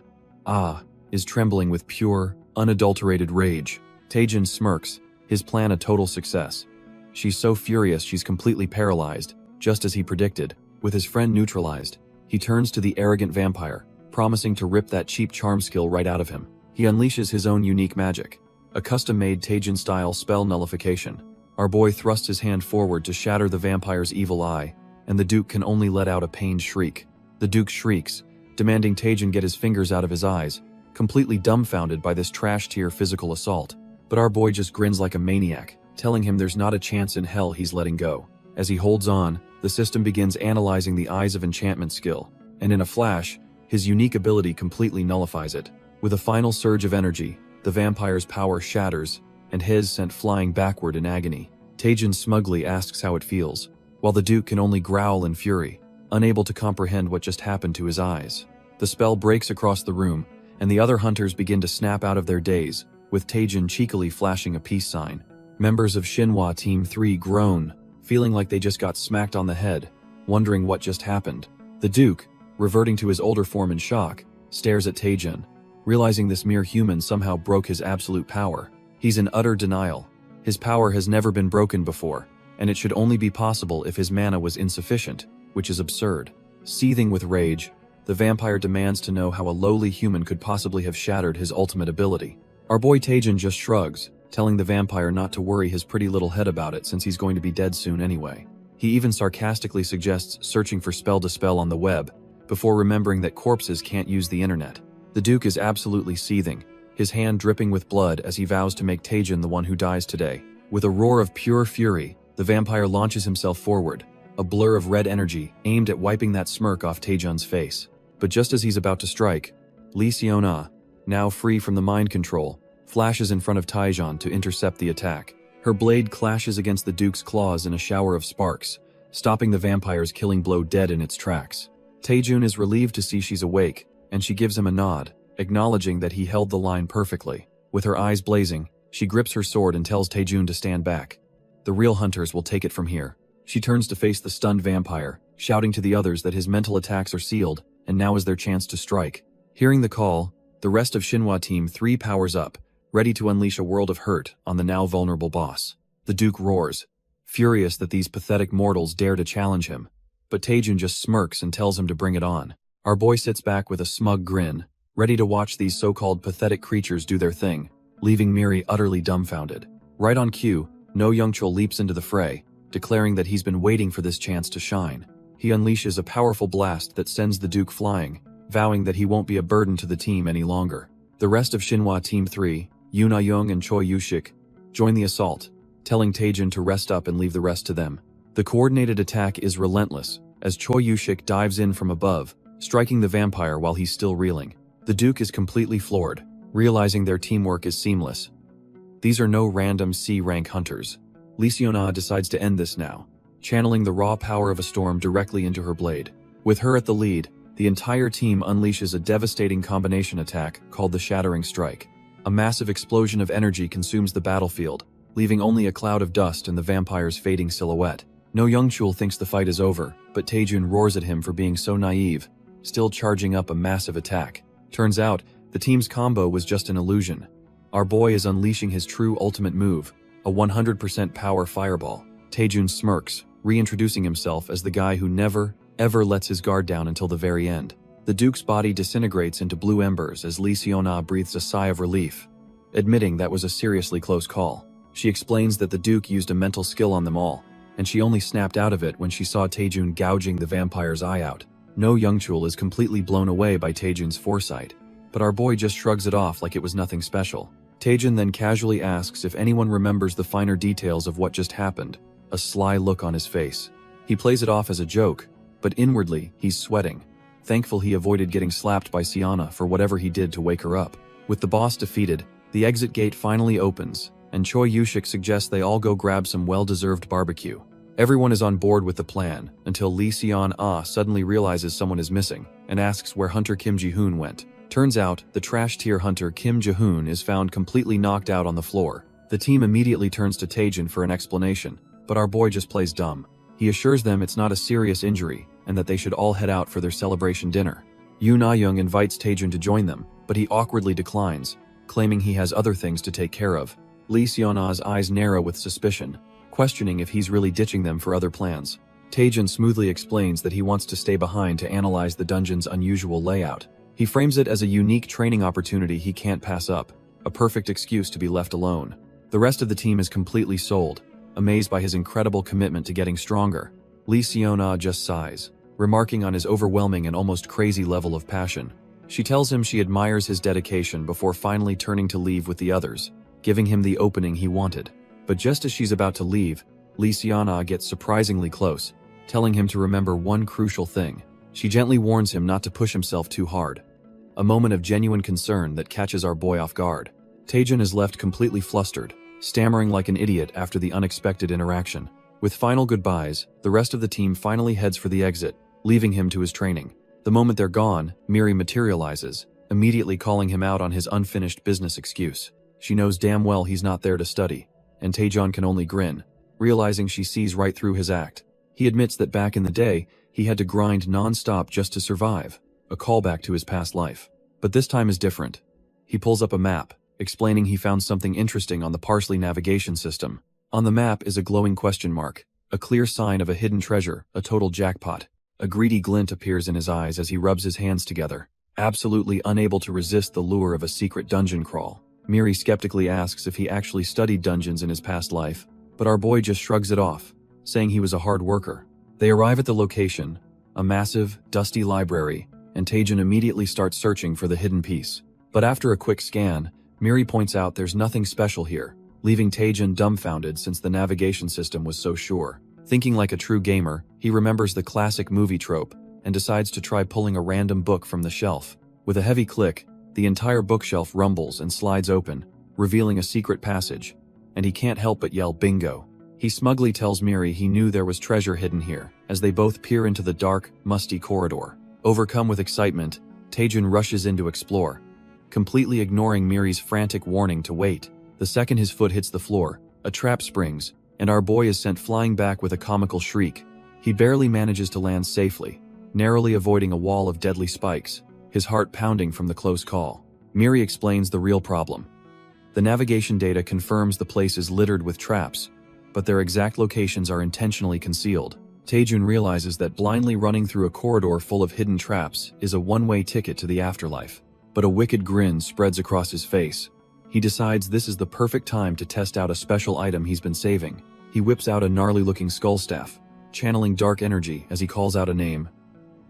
is trembling with pure, unadulterated rage. Taejin smirks, his plan a total success. She's so furious she's completely paralyzed, just as he predicted. With his friend neutralized, he turns to the arrogant vampire, promising to rip that cheap charm skill right out of him. He unleashes his own unique magic, a custom-made Taejin-style spell nullification. Our boy thrusts his hand forward to shatter the vampire's evil eye, and the Duke can only let out a pained shriek. The Duke shrieks, demanding Taejin get his fingers out of his eyes, completely dumbfounded by this trash-tier physical assault. But our boy just grins like a maniac, telling him there's not a chance in hell he's letting go. As he holds on, the system begins analyzing the Eyes of Enchantment skill, and in a flash, his unique ability completely nullifies it. With a final surge of energy, the vampire's power shatters, and Hez sent flying backward in agony. Taejin smugly asks how it feels, while the Duke can only growl in fury, unable to comprehend what just happened to his eyes. The spell breaks across the room, and the other hunters begin to snap out of their daze, with Taejin cheekily flashing a peace sign. Members of Shinhwa Team 3 groan, feeling like they just got smacked on the head, wondering what just happened. The Duke, reverting to his older form in shock, stares at Taejin, realizing this mere human somehow broke his absolute power. He's in utter denial. His power has never been broken before, and it should only be possible if his mana was insufficient, which is absurd. Seething with rage, the vampire demands to know how a lowly human could possibly have shattered his ultimate ability. Our boy Taejin just shrugs, telling the vampire not to worry his pretty little head about it since he's going to be dead soon anyway. He even sarcastically suggests searching for spell to spell on the web, before remembering that corpses can't use the internet. The Duke is absolutely seething, his hand dripping with blood as he vows to make Taejin the one who dies today. With a roar of pure fury, the vampire launches himself forward, a blur of red energy aimed at wiping that smirk off Taejin's face. But just as he's about to strike, Lee Seon-ah, now free from the mind control, flashes in front of Taejin to intercept the attack. Her blade clashes against the Duke's claws in a shower of sparks, stopping the vampire's killing blow dead in its tracks. Taejin is relieved to see she's awake, and she gives him a nod, acknowledging that he held the line perfectly. With her eyes blazing, she grips her sword and tells Taejin to stand back. The real hunters will take it from here. She turns to face the stunned vampire, shouting to the others that his mental attacks are sealed, and now is their chance to strike. Hearing the call, the rest of Shinhwa Team 3 powers up, ready to unleash a world of hurt on the now vulnerable boss. The Duke roars, furious that these pathetic mortals dare to challenge him. But Taejin just smirks and tells him to bring it on. Our boy sits back with a smug grin, ready to watch these so-called pathetic creatures do their thing, leaving Miri utterly dumbfounded. Right on cue, No Youngchul leaps into the fray, declaring that he's been waiting for this chance to shine. He unleashes a powerful blast that sends the Duke flying, vowing that he won't be a burden to the team any longer. The rest of Shinhwa Team 3, Yoon Ah-young and Choi Yushik, join the assault, telling Taejin to rest up and leave the rest to them. The coordinated attack is relentless, as Choi Yushik dives in from above, striking the vampire while he's still reeling. The Duke is completely floored, realizing their teamwork is seamless. These are no random C-rank hunters. Lee Seon-ah decides to end this now, channeling the raw power of a storm directly into her blade. With her at the lead, the entire team unleashes a devastating combination attack called the Shattering Strike. A massive explosion of energy consumes the battlefield, leaving only a cloud of dust and the vampire's fading silhouette. No Youngchul thinks the fight is over, but Taejin roars at him for being so naive, still charging up a massive attack. Turns out, the team's combo was just an illusion. Our boy is unleashing his true ultimate move, a 100% power fireball. Taejin smirks, reintroducing himself as the guy who never, ever lets his guard down until the very end. The Duke's body disintegrates into blue embers as Lee Seon-ah breathes a sigh of relief, admitting that was a seriously close call. She explains that the Duke used a mental skill on them all, and she only snapped out of it when she saw Taejin gouging the vampire's eye out. No Youngchul is completely blown away by Taejin's foresight, but our boy just shrugs it off like it was nothing special. Taejin then casually asks if anyone remembers the finer details of what just happened, a sly look on his face. He plays it off as a joke, but inwardly, he's sweating, thankful he avoided getting slapped by Siana for whatever he did to wake her up. With the boss defeated, the exit gate finally opens, and Choi Yushik suggests they all go grab some well-deserved barbecue. Everyone is on board with the plan, until Lee Seon-ah suddenly realizes someone is missing, and asks where Hunter Kim Ji-hoon went. Turns out, the trash-tier hunter Kim Ji-hoon is found completely knocked out on the floor. The team immediately turns to Taejin for an explanation, but our boy just plays dumb. He assures them it's not a serious injury, and that they should all head out for their celebration dinner. Yoon Ah-young invites Taejin to join them, but he awkwardly declines, claiming he has other things to take care of. Lee Seon-ah's eyes narrow with suspicion, questioning if he's really ditching them for other plans. Taejin smoothly explains that he wants to stay behind to analyze the dungeon's unusual layout. He frames it as a unique training opportunity he can't pass up, a perfect excuse to be left alone. The rest of the team is completely sold, amazed by his incredible commitment to getting stronger. Lee Seon-ah just sighs, remarking on his overwhelming and almost crazy level of passion. She tells him she admires his dedication before finally turning to leave with the others, giving him the opening he wanted. But just as she's about to leave, Lee Seon-ah gets surprisingly close, telling him to remember one crucial thing. She gently warns him not to push himself too hard. A moment of genuine concern that catches our boy off guard. Taejin is left completely flustered, stammering like an idiot after the unexpected interaction. With final goodbyes, the rest of the team finally heads for the exit, leaving him to his training. The moment they're gone, Miri materializes, immediately calling him out on his unfinished business excuse. She knows damn well he's not there to study, and Taejin can only grin, realizing she sees right through his act. He admits that back in the day, he had to grind non-stop just to survive, a callback to his past life. But this time is different. He pulls up a map, explaining he found something interesting on the Parsley navigation system. On the map is a glowing question mark, a clear sign of a hidden treasure, a total jackpot. A greedy glint appears in his eyes as he rubs his hands together, absolutely unable to resist the lure of a secret dungeon crawl. Miri skeptically asks if he actually studied dungeons in his past life, but our boy just shrugs it off, saying he was a hard worker. They arrive at the location, a massive, dusty library, and Taejin immediately starts searching for the hidden piece. But after a quick scan, Miri points out there's nothing special here, leaving Taejin dumbfounded since the navigation system was so sure. Thinking like a true gamer, he remembers the classic movie trope and decides to try pulling a random book from the shelf. With a heavy click, the entire bookshelf rumbles and slides open, revealing a secret passage, and he can't help but yell bingo. He smugly tells Miri he knew there was treasure hidden here, as they both peer into the dark, musty corridor. Overcome with excitement, Taejin rushes in to explore, completely ignoring Miri's frantic warning to wait. The second his foot hits the floor, a trap springs, and our boy is sent flying back with a comical shriek. He barely manages to land safely, narrowly avoiding a wall of deadly spikes, his heart pounding from the close call. Miri explains the real problem. The navigation data confirms the place is littered with traps, but their exact locations are intentionally concealed. Taejin realizes that blindly running through a corridor full of hidden traps is a one-way ticket to the afterlife. But a wicked grin spreads across his face. He decides this is the perfect time to test out a special item he's been saving. He whips out a gnarly-looking skull staff, channeling dark energy as he calls out a name,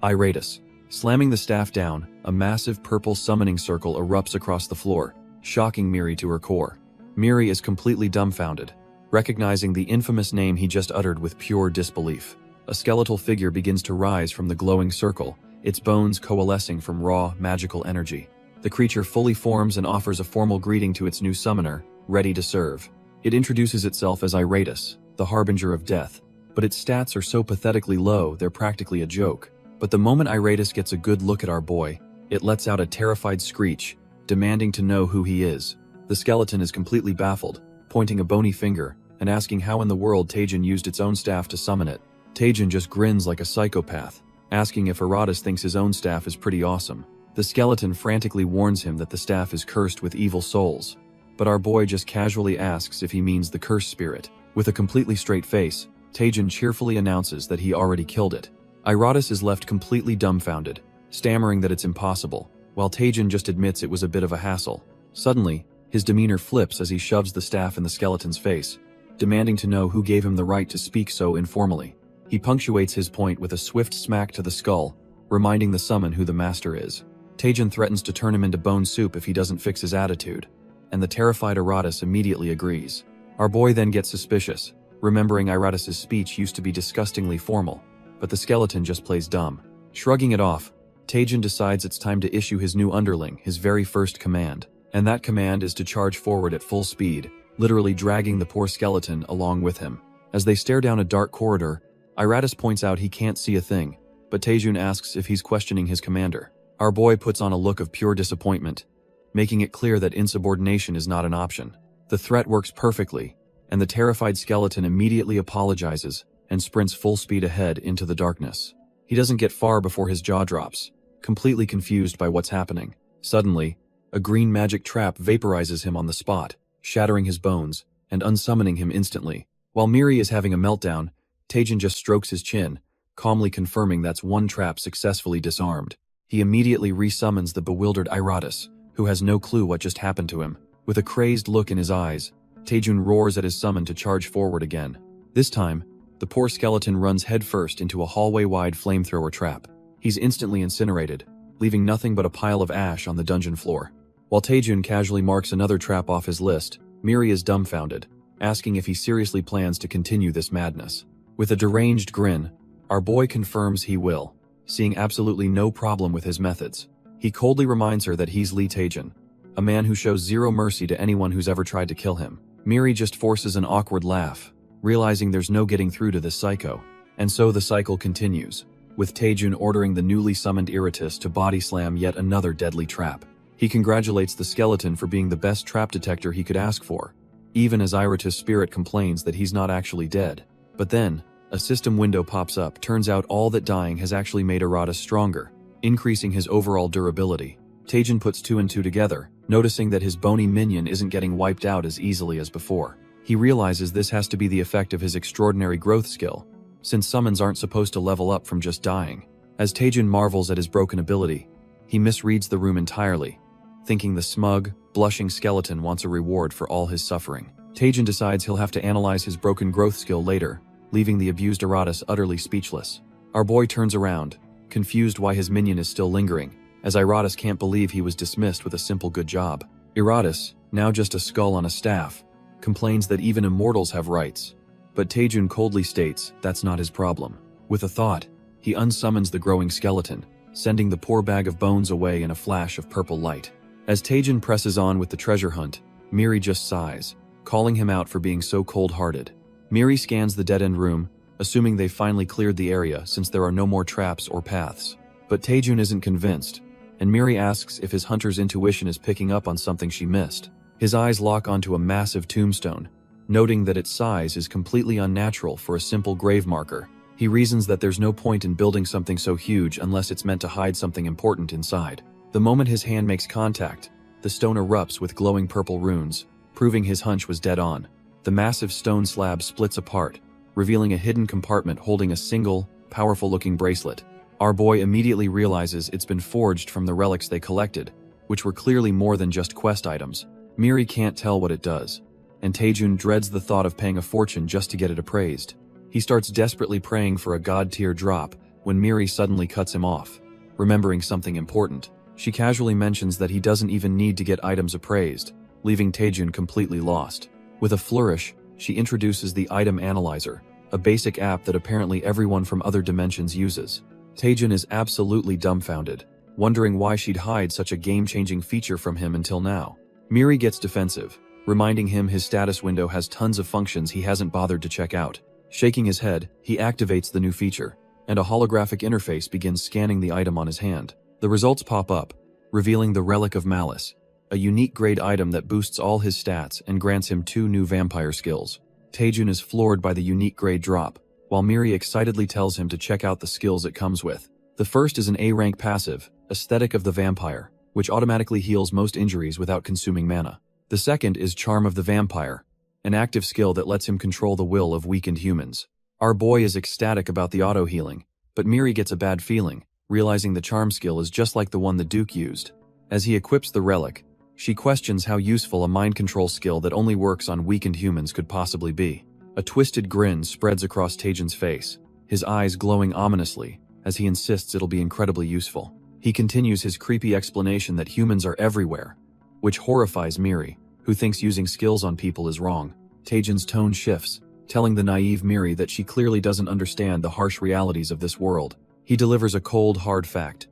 Iratus. Slamming the staff down, a massive purple summoning circle erupts across the floor, shocking Miri to her core. Miri is completely dumbfounded, recognizing the infamous name he just uttered with pure disbelief. A skeletal figure begins to rise from the glowing circle, its bones coalescing from raw, magical energy. The creature fully forms and offers a formal greeting to its new summoner, ready to serve. It introduces itself as Iratus, the harbinger of death, but its stats are so pathetically low they're practically a joke. But the moment Iratus gets a good look at our boy, it lets out a terrified screech, demanding to know who he is. The skeleton is completely baffled, pointing a bony finger, and asking how in the world Taejin used its own staff to summon it. Taejin just grins like a psychopath, asking if Iratus thinks his own staff is pretty awesome. The skeleton frantically warns him that the staff is cursed with evil souls, but our boy just casually asks if he means the cursed spirit. With a completely straight face, Taejin cheerfully announces that he already killed it. Iratus is left completely dumbfounded, stammering that it's impossible, while Taejin just admits it was a bit of a hassle. Suddenly, his demeanor flips as he shoves the staff in the skeleton's face, demanding to know who gave him the right to speak so informally. He punctuates his point with a swift smack to the skull, reminding the summon who the master is. Taejin threatens to turn him into bone soup if he doesn't fix his attitude, and the terrified Iratus immediately agrees. Our boy then gets suspicious, remembering Iratus' speech used to be disgustingly formal, but the skeleton just plays dumb. Shrugging it off, Taejin decides it's time to issue his new underling his very first command, and that command is to charge forward at full speed, literally dragging the poor skeleton along with him. As they stare down a dark corridor, Iratus points out he can't see a thing, but Taejin asks if he's questioning his commander. Our boy puts on a look of pure disappointment, making it clear that insubordination is not an option. The threat works perfectly, and the terrified skeleton immediately apologizes and sprints full speed ahead into the darkness. He doesn't get far before his jaw drops, completely confused by what's happening. Suddenly, a green magic trap vaporizes him on the spot, shattering his bones and unsummoning him instantly. While Miri is having a meltdown, Taejin just strokes his chin, calmly confirming that's one trap successfully disarmed. He immediately resummons the bewildered Iratus, who has no clue what just happened to him. With a crazed look in his eyes, Taejin roars at his summon to charge forward again. This time, the poor skeleton runs headfirst into a hallway-wide flamethrower trap. He's instantly incinerated, leaving nothing but a pile of ash on the dungeon floor. While Taejin casually marks another trap off his list, Miri is dumbfounded, asking if he seriously plans to continue this madness. With a deranged grin, our boy confirms he will, seeing absolutely no problem with his methods. He coldly reminds her that he's Lee Taejin, a man who shows zero mercy to anyone who's ever tried to kill him. Miri just forces an awkward laugh, realizing there's no getting through to this psycho. And so the cycle continues, with Taejin ordering the newly summoned Iratus to body slam yet another deadly trap. He congratulates the skeleton for being the best trap detector he could ask for, even as Iratus' spirit complains that he's not actually dead. But then, a system window pops up. Turns out all that dying has actually made Iratus stronger, increasing his overall durability. Taejin puts two and two together, noticing that his bony minion isn't getting wiped out as easily as before. He realizes this has to be the effect of his extraordinary growth skill, since summons aren't supposed to level up from just dying. As Taejun marvels at his broken ability, he misreads the room entirely, thinking the smug, blushing skeleton wants a reward for all his suffering. Taejun decides he'll have to analyze his broken growth skill later, leaving the abused Iratus utterly speechless. Our boy turns around, confused why his minion is still lingering, as Iratus can't believe he was dismissed with a simple good job. Iratus, now just a skull on a staff, complains that even immortals have rights, but Taejun coldly states that's not his problem. With a thought, he unsummons the growing skeleton, sending the poor bag of bones away in a flash of purple light. As Taejun presses on with the treasure hunt, Miri just sighs, calling him out for being so cold-hearted. Miri scans the dead-end room, assuming they've finally cleared the area since there are no more traps or paths. But Taejun isn't convinced, and Miri asks if his hunter's intuition is picking up on something she missed. His eyes lock onto a massive tombstone, noting that its size is completely unnatural for a simple grave marker. He reasons that there's no point in building something so huge unless it's meant to hide something important inside. The moment his hand makes contact, the stone erupts with glowing purple runes, proving his hunch was dead on. The massive stone slab splits apart, revealing a hidden compartment holding a single, powerful-looking bracelet. Our boy immediately realizes it's been forged from the relics they collected, which were clearly more than just quest items. Miri can't tell what it does, and Taejun dreads the thought of paying a fortune just to get it appraised. He starts desperately praying for a god-tier drop when Miri suddenly cuts him off, remembering something important. She casually mentions that he doesn't even need to get items appraised, leaving Taejun completely lost. With a flourish, she introduces the Item Analyzer, a basic app that apparently everyone from other dimensions uses. Taejun is absolutely dumbfounded, wondering why she'd hide such a game-changing feature from him until now. Miri gets defensive, reminding him his status window has tons of functions he hasn't bothered to check out. Shaking his head, he activates the new feature, and a holographic interface begins scanning the item on his hand. The results pop up, revealing the Relic of Malice, a unique grade item that boosts all his stats and grants him 2 new vampire skills. Taejun is floored by the unique grade drop, while Miri excitedly tells him to check out the skills it comes with. The first is an A-rank passive, Aesthetic of the Vampire, which automatically heals most injuries without consuming mana. The second is Charm of the Vampire, an active skill that lets him control the will of weakened humans. Our boy is ecstatic about the auto-healing, but Miri gets a bad feeling, realizing the charm skill is just like the one the Duke used. As he equips the relic, she questions how useful a mind control skill that only works on weakened humans could possibly be. A twisted grin spreads across Taejun's face, his eyes glowing ominously, as he insists it'll be incredibly useful. He continues his creepy explanation that humans are everywhere, which horrifies Miri, who thinks using skills on people is wrong. Taejun's tone shifts, telling the naive Miri that she clearly doesn't understand the harsh realities of this world. He delivers a cold, hard fact.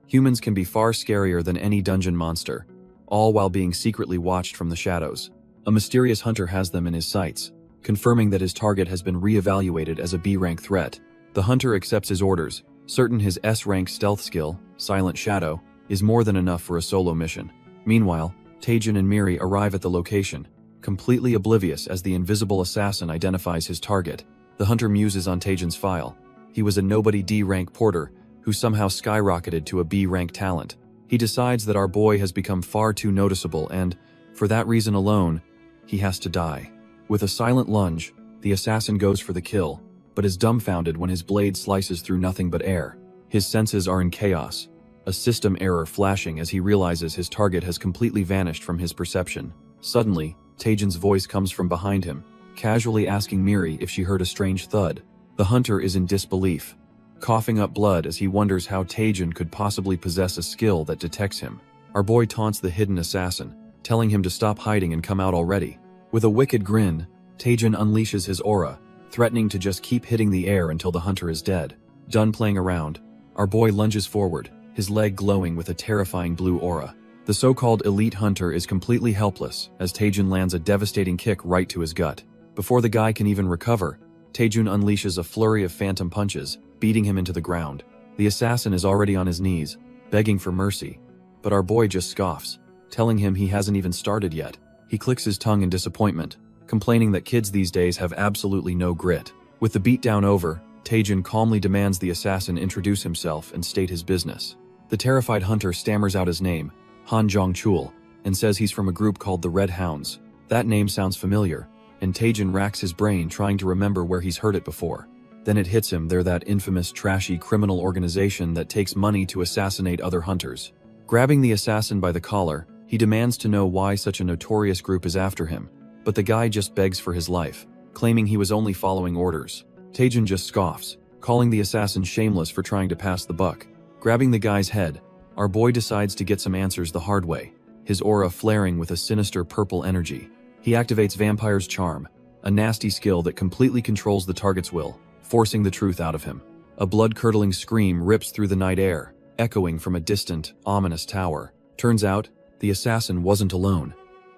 Humans can be far scarier than any dungeon monster, all while being secretly watched from the shadows. A mysterious hunter has them in his sights, confirming that his target has been re-evaluated as a B-rank threat. The hunter accepts his orders, certain his S-rank stealth skill, Silent Shadow, is more than enough for a solo mission. Meanwhile, Taejun and Miri arrive at the location, completely oblivious as the invisible assassin identifies his target. The hunter muses on Taejun's file. He was a nobody D-rank porter who somehow skyrocketed to a B-rank talent. He decides that our boy has become far too noticeable and, for that reason alone, he has to die. With a silent lunge, the assassin goes for the kill, but is dumbfounded when his blade slices through nothing but air. His senses are in chaos, a system error flashing as he realizes his target has completely vanished from his perception. Suddenly, Taejun's voice comes from behind him, casually asking Miri if she heard a strange thud. The hunter is in disbelief, coughing up blood as he wonders how Taejun could possibly possess a skill that detects him. Our boy taunts the hidden assassin, telling him to stop hiding and come out already. With a wicked grin, Taejun unleashes his aura, threatening to just keep hitting the air until the hunter is dead. Done playing around, our boy lunges forward, his leg glowing with a terrifying blue aura. The so-called elite hunter is completely helpless as Taejun lands a devastating kick right to his gut. Before the guy can even recover, Taejun unleashes a flurry of phantom punches, beating him into the ground. The assassin is already on his knees, begging for mercy, but our boy just scoffs, telling him he hasn't even started yet. He clicks his tongue in disappointment, complaining that kids these days have absolutely no grit. With the beatdown over, Taejun calmly demands the assassin introduce himself and state his business. The terrified hunter stammers out his name, Han Jong-chul, and says he's from a group called the Red Hounds. That name sounds familiar, and Taejin racks his brain trying to remember where he's heard it before. Then it hits him they're that infamous trashy criminal organization that takes money to assassinate other hunters. Grabbing the assassin by the collar, he demands to know why such a notorious group is after him, but the guy just begs for his life, claiming he was only following orders. Taejin just scoffs, calling the assassin shameless for trying to pass the buck. Grabbing the guy's head, our boy decides to get some answers the hard way, his aura flaring with a sinister purple energy. He activates Vampire's Charm, a nasty skill that completely controls the target's will, forcing the truth out of him. A blood-curdling scream rips through the night air, echoing from a distant, ominous tower. Turns out, the assassin wasn't alone.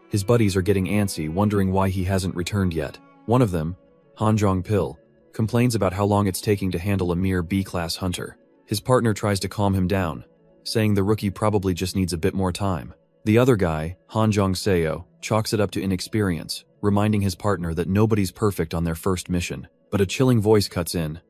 His buddies are getting antsy, wondering why he hasn't returned yet. One of them, Hanjong Pil, complains about how long it's taking to handle a mere B-class hunter. His partner tries to calm him down, saying the rookie probably just needs a bit more time. The other guy, Hanjong Seo, chalks it up to inexperience, reminding his partner that nobody's perfect on their first mission. But a chilling voice cuts in,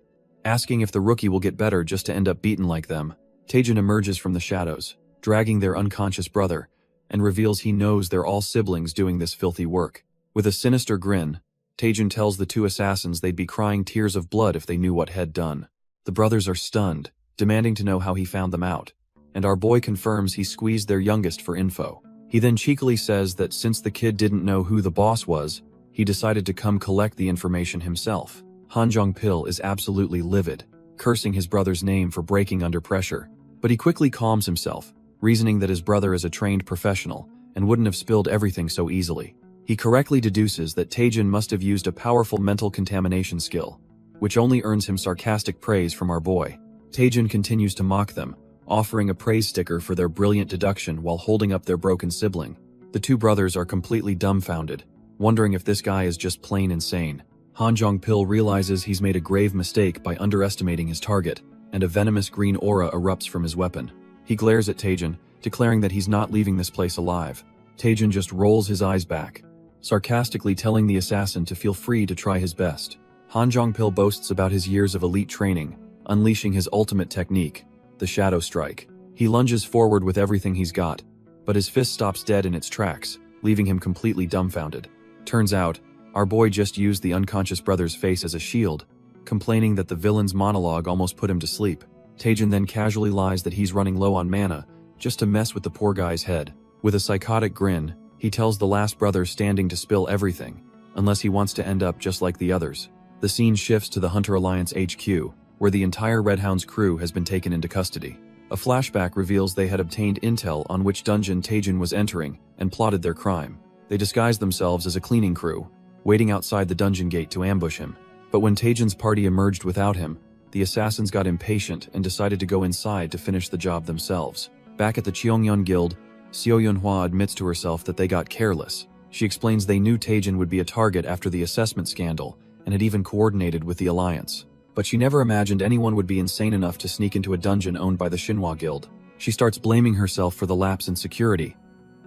asking if the rookie will get better just to end up beaten like them. Taejin emerges from the shadows, dragging their unconscious brother, and reveals he knows they're all siblings doing this filthy work. With a sinister grin, Taejin tells the two assassins they'd be crying tears of blood if they knew what had done. The brothers are stunned, demanding to know how he found them out, and our boy confirms he squeezed their youngest for info. He then cheekily says that since the kid didn't know who the boss was, he decided to come collect the information himself. Hanjong Pil is absolutely livid, cursing his brother's name for breaking under pressure, but he quickly calms himself, reasoning that his brother is a trained professional and wouldn't have spilled everything so easily. He correctly deduces that Taejin must have used a powerful mental contamination skill, which only earns him sarcastic praise from our boy. Taejin continues to mock them, offering a praise sticker for their brilliant deduction while holding up their broken sibling. The two brothers are completely dumbfounded, wondering if this guy is just plain insane. Hanjong Pil realizes he's made a grave mistake by underestimating his target, and a venomous green aura erupts from his weapon. He glares at Taejin, declaring that he's not leaving this place alive. Taejin just rolls his eyes back, sarcastically telling the assassin to feel free to try his best. Hanjong Pil boasts about his years of elite training, unleashing his ultimate technique, the Shadow Strike. He lunges forward with everything he's got, but his fist stops dead in its tracks, leaving him completely dumbfounded. Turns out, our boy just used the unconscious brother's face as a shield, complaining that the villain's monologue almost put him to sleep. Taejin then casually lies that he's running low on mana, just to mess with the poor guy's head. With a psychotic grin, he tells the last brother standing to spill everything, unless he wants to end up just like the others. The scene shifts to the Hunter Alliance HQ, where the entire Red Hound's crew has been taken into custody. A flashback reveals they had obtained intel on which dungeon Taejin was entering and plotted their crime. They disguised themselves as a cleaning crew, waiting outside the dungeon gate to ambush him. But when Taejin's party emerged without him, the assassins got impatient and decided to go inside to finish the job themselves. Back at the Cheongyun Guild, Seo Yunhua admits to herself that they got careless. She explains they knew Taejin would be a target after the assessment scandal and had even coordinated with the Alliance. But she never imagined anyone would be insane enough to sneak into a dungeon owned by the Shinhwa Guild. She starts blaming herself for the lapse in security,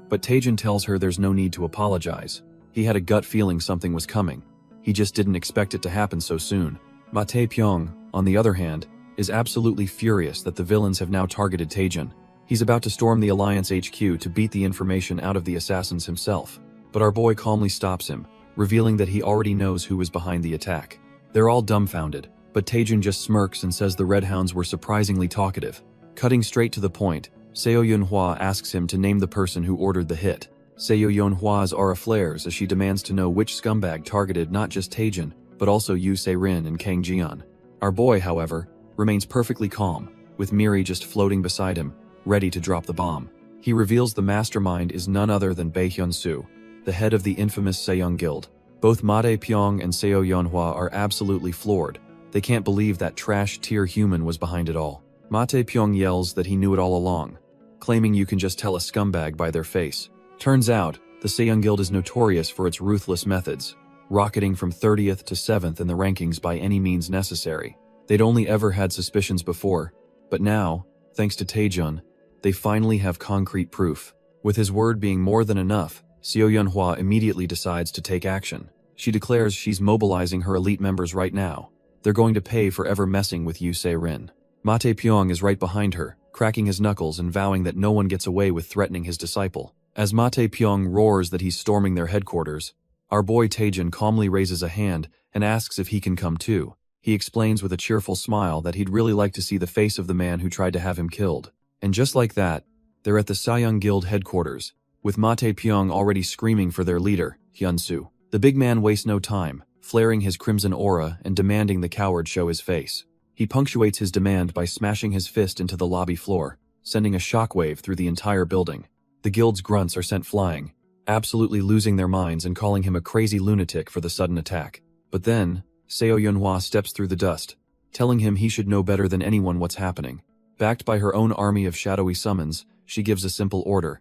but Taejin tells her there's no need to apologize. He had a gut feeling something was coming. He just didn't expect it to happen so soon. Ma Tae-pyong, on the other hand, is absolutely furious that the villains have now targeted Taejin. He's about to storm the Alliance HQ to beat the information out of the assassins himself. But our boy calmly stops him, revealing that he already knows who was behind the attack. They're all dumbfounded, but Taejin just smirks and says the Red Hounds were surprisingly talkative. Cutting straight to the point, Seo Yunhua asks him to name the person who ordered the hit. Seo Yunhua's aura flares as she demands to know which scumbag targeted not just Taejin, but also Yu Se-rin and Kang Jian. Our boy, however, remains perfectly calm, with Miri just floating beside him, ready to drop the bomb. He reveals the mastermind is none other than Bae Hyun-soo, the head of the infamous Saeyoung Guild. Both Ma Tae-pyong and Seo Yunhua are absolutely floored. They can't believe that trash-tier human was behind it all. Ma Tae-pyong yells that he knew it all along, claiming you can just tell a scumbag by their face. Turns out, the Saeyoung Guild is notorious for its ruthless methods, rocketing from 30th to 7th in the rankings by any means necessary. They'd only ever had suspicions before, but now, thanks to Taejin, they finally have concrete proof. With his word being more than enough, Seo Yunhua immediately decides to take action. She declares she's mobilizing her elite members right now. They're going to pay for ever messing with Yu Se-rin. Ma Tae-pyong is right behind her, cracking his knuckles and vowing that no one gets away with threatening his disciple. As Mate Pyong roars that he's storming their headquarters, our boy Taejin calmly raises a hand and asks if he can come too. He explains with a cheerful smile that he'd really like to see the face of the man who tried to have him killed. And just like that, they're at the Sayoung Guild headquarters, with Mate Pyong already screaming for their leader, Hyun-soo. The big man wastes no time, flaring his crimson aura and demanding the coward show his face. He punctuates his demand by smashing his fist into the lobby floor, sending a shockwave through the entire building. The guild's grunts are sent flying, absolutely losing their minds and calling him a crazy lunatic for the sudden attack. But then, Seo Yunhwa steps through the dust, telling him he should know better than anyone what's happening. Backed by her own army of shadowy summons, she gives a simple order.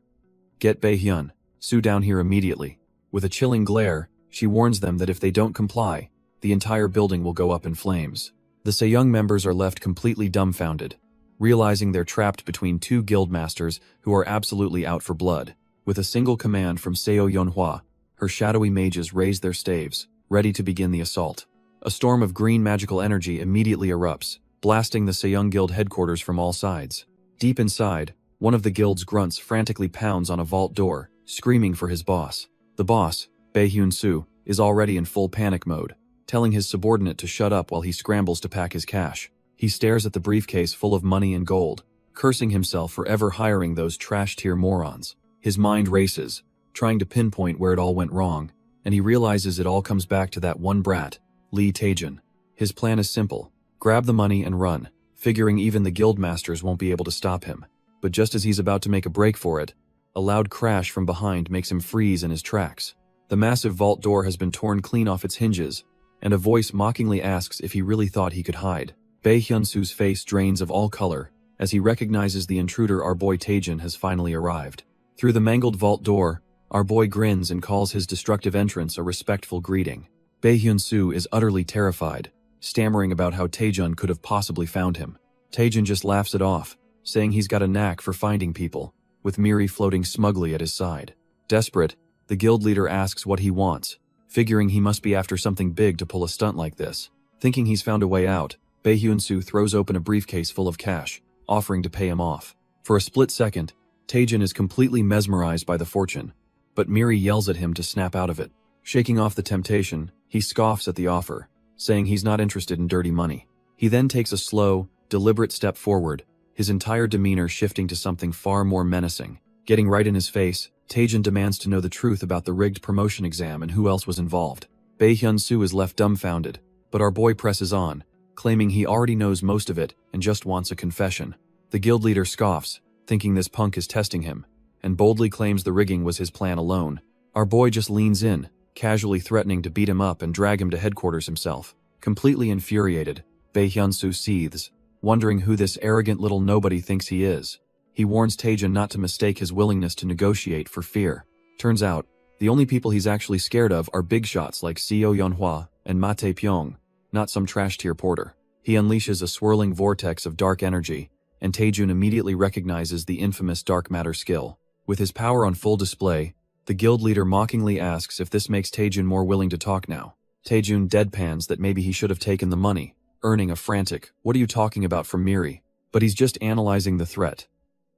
Get Bae-hyun-soo down here immediately. With a chilling glare, she warns them that if they don't comply, the entire building will go up in flames. The Sayoung members are left completely dumbfounded, realizing they're trapped between two guildmasters who are absolutely out for blood. With a single command from Seo Yunhwa, her shadowy mages raise their staves, ready to begin the assault. A storm of green magical energy immediately erupts, blasting the Sayoung Guild headquarters from all sides. Deep inside, one of the guild's grunts frantically pounds on a vault door, screaming for his boss. The boss, Bae-hyun-soo, is already in full panic mode, telling his subordinate to shut up while he scrambles to pack his cash. He stares at the briefcase full of money and gold, cursing himself for ever hiring those trash-tier morons. His mind races, trying to pinpoint where it all went wrong, and he realizes it all comes back to that one brat, Lee Taejin. His plan is simple: grab the money and run, figuring even the guildmasters won't be able to stop him. But just as he's about to make a break for it, a loud crash from behind makes him freeze in his tracks. The massive vault door has been torn clean off its hinges, and a voice mockingly asks if he really thought he could hide. Bae-hyun-soo's face drains of all color as he recognizes the intruder. Our boy Taejin has finally arrived. Through the mangled vault door, our boy grins and calls his destructive entrance a respectful greeting. Bae-hyun-soo is utterly terrified, stammering about how Taejin could have possibly found him. Taejin just laughs it off, saying he's got a knack for finding people, with Miri floating smugly at his side. Desperate, the guild leader asks what he wants, figuring he must be after something big to pull a stunt like this. Thinking he's found a way out, Bae-hyun-soo throws open a briefcase full of cash, offering to pay him off. For a split second, Taejin is completely mesmerized by the fortune, but Miri yells at him to snap out of it. Shaking off the temptation, he scoffs at the offer, saying he's not interested in dirty money. He then takes a slow, deliberate step forward, his entire demeanor shifting to something far more menacing. Getting right in his face, Taejin demands to know the truth about the rigged promotion exam and who else was involved. Bae-hyun-soo is left dumbfounded, but our boy presses on, claiming he already knows most of it and just wants a confession. The guild leader scoffs, thinking this punk is testing him, and boldly claims the rigging was his plan alone. Our boy just leans in, casually threatening to beat him up and drag him to headquarters himself. Completely infuriated, Bae-hyun-soo seethes, wondering who this arrogant little nobody thinks he is. He warns Taejin not to mistake his willingness to negotiate for fear. Turns out, the only people he's actually scared of are big shots like Seo Yunhwa and Mate Pyong, not some trash-tier porter. He unleashes a swirling vortex of dark energy, and Taejin immediately recognizes the infamous dark matter skill. With his power on full display, the guild leader mockingly asks if this makes Taejin more willing to talk now. Taejin deadpans that maybe he should have taken the money, earning a frantic "What are you talking about?" from Miri. But he's just analyzing the threat.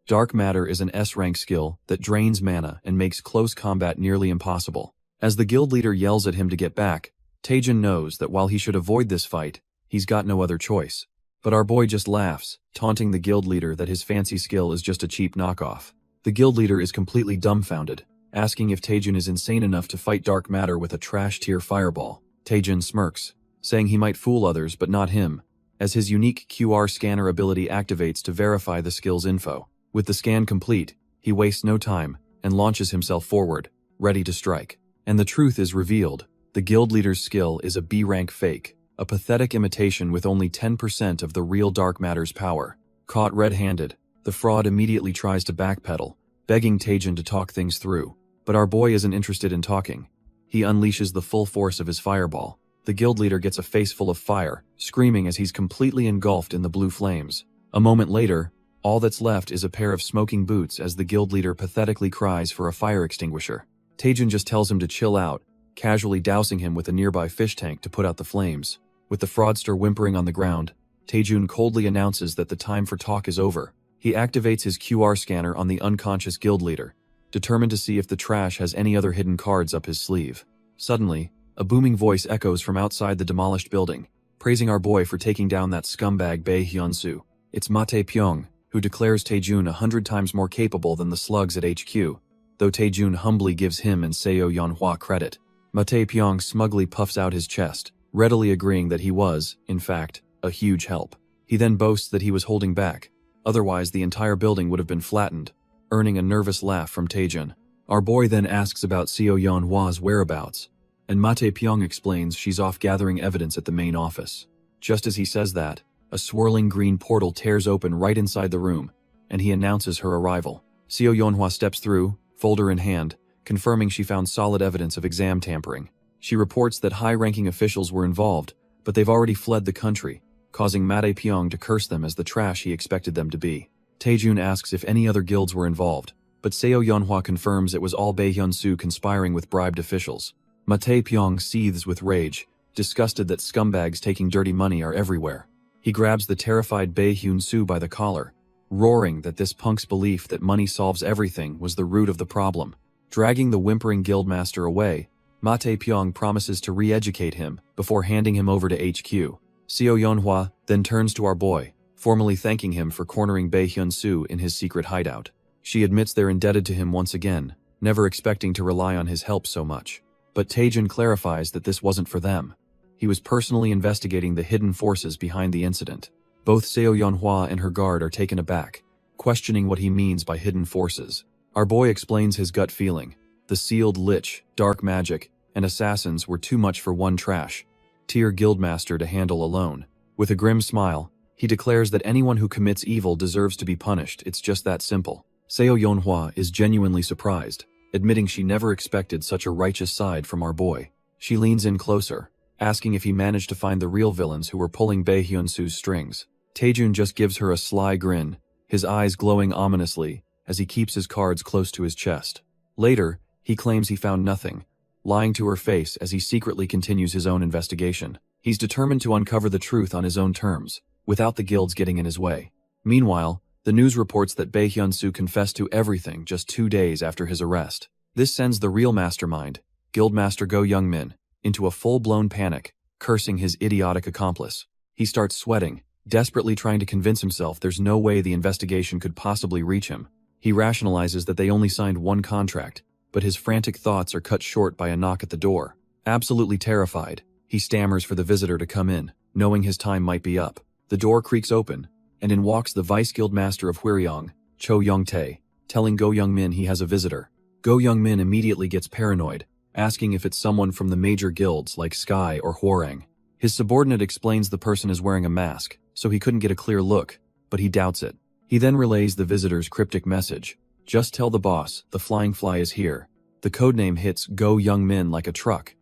Dark matter is an S-rank skill that drains mana and makes close combat nearly impossible. As the guild leader yells at him to get back, Taejin knows that while he should avoid this fight, he's got no other choice. But our boy just laughs, taunting the guild leader that his fancy skill is just a cheap knockoff. The guild leader is completely dumbfounded, asking if Taejin is insane enough to fight dark matter with a trash-tier fireball. Taejin smirks, saying he might fool others but not him, as his unique QR scanner ability activates to verify the skill's info. With the scan complete, he wastes no time and launches himself forward, ready to strike. And the truth is revealed. The guild leader's skill is a B-rank fake, a pathetic imitation with only 10% of the real dark matter's power. Caught red-handed, the fraud immediately tries to backpedal, begging Taejin to talk things through. But our boy isn't interested in talking. He unleashes the full force of his fireball. The guild leader gets a face full of fire, screaming as he's completely engulfed in the blue flames. A moment later, all that's left is a pair of smoking boots as the guild leader pathetically cries for a fire extinguisher. Taejin just tells him to chill out, casually dousing him with a nearby fish tank to put out the flames. With the fraudster whimpering on the ground, Taejin coldly announces that the time for talk is over. He activates his QR scanner on the unconscious guild leader, determined to see if the trash has any other hidden cards up his sleeve. Suddenly, a booming voice echoes from outside the demolished building, praising our boy for taking down that scumbag Bae Hyun-soo. It's Mate Pyong, who declares Taejun 100 times more capable than the slugs at HQ, though Taejun humbly gives him and Seo Yeonhwa credit. Mate Pyong smugly puffs out his chest, readily agreeing that he was, in fact, a huge help. He then boasts that he was holding back, otherwise the entire building would have been flattened, earning a nervous laugh from Taejun. Our boy then asks about Seo Yeonhwa's whereabouts, and Mate Pyong explains she's off gathering evidence at the main office. Just as he says that, a swirling green portal tears open right inside the room, and he announces her arrival. Seo Yeonhwa steps through, folder in hand, confirming she found solid evidence of exam tampering. She reports that high-ranking officials were involved, but they've already fled the country, causing Mate Pyong to curse them as the trash he expected them to be. Taejun asks if any other guilds were involved, but Seo Yeonhwa confirms it was all Bae Hyun-soo conspiring with bribed officials. Mate Pyong seethes with rage, disgusted that scumbags taking dirty money are everywhere. He grabs the terrified Bae Hyun-soo by the collar, roaring that this punk's belief that money solves everything was the root of the problem. Dragging the whimpering guildmaster away, Mate Pyong promises to re-educate him before handing him over to HQ. Seo Yeonhwa then turns to our boy, formally thanking him for cornering Bae Hyun-soo in his secret hideout. She admits they're indebted to him once again, never expecting to rely on his help so much. But Taejun clarifies that this wasn't for them. He was personally investigating the hidden forces behind the incident. Both Seo Yeonhwa and her guard are taken aback, questioning what he means by hidden forces. Our boy explains his gut feeling. The sealed Lich, dark magic, and assassins were too much for one trash-tier guildmaster to handle alone. With a grim smile, he declares that anyone who commits evil deserves to be punished. It's just that simple. Seo Yeonhwa is genuinely surprised, admitting she never expected such a righteous side from our boy. She leans in closer, asking if he managed to find the real villains who were pulling Bae Hyun-soo's strings. Taejun just gives her a sly grin, his eyes glowing ominously as he keeps his cards close to his chest. Later, he claims he found nothing, lying to her face as he secretly continues his own investigation. He's determined to uncover the truth on his own terms, without the guilds getting in his way. Meanwhile, the news reports that Bae Hyun-soo confessed to everything just 2 days after his arrest. This sends the real mastermind, Guildmaster Go Young-min, into a full-blown panic, cursing his idiotic accomplice. He starts sweating, desperately trying to convince himself there's no way the investigation could possibly reach him. He rationalizes that they only signed one contract, but his frantic thoughts are cut short by a knock at the door. Absolutely terrified, he stammers for the visitor to come in, knowing his time might be up. The door creaks open, and in walks the Vice Guildmaster of Hwiryeong, Cho Young-tae, telling Go Young-min he has a visitor. Go Young-min immediately gets paranoid, asking if it's someone from the major guilds like Sky or Hwarang. His subordinate explains the person is wearing a mask, so he couldn't get a clear look, but he doubts it. He then relays the visitor's cryptic message. Just tell the boss, the flying fly is here. The codename hits Go Young-min like a truck.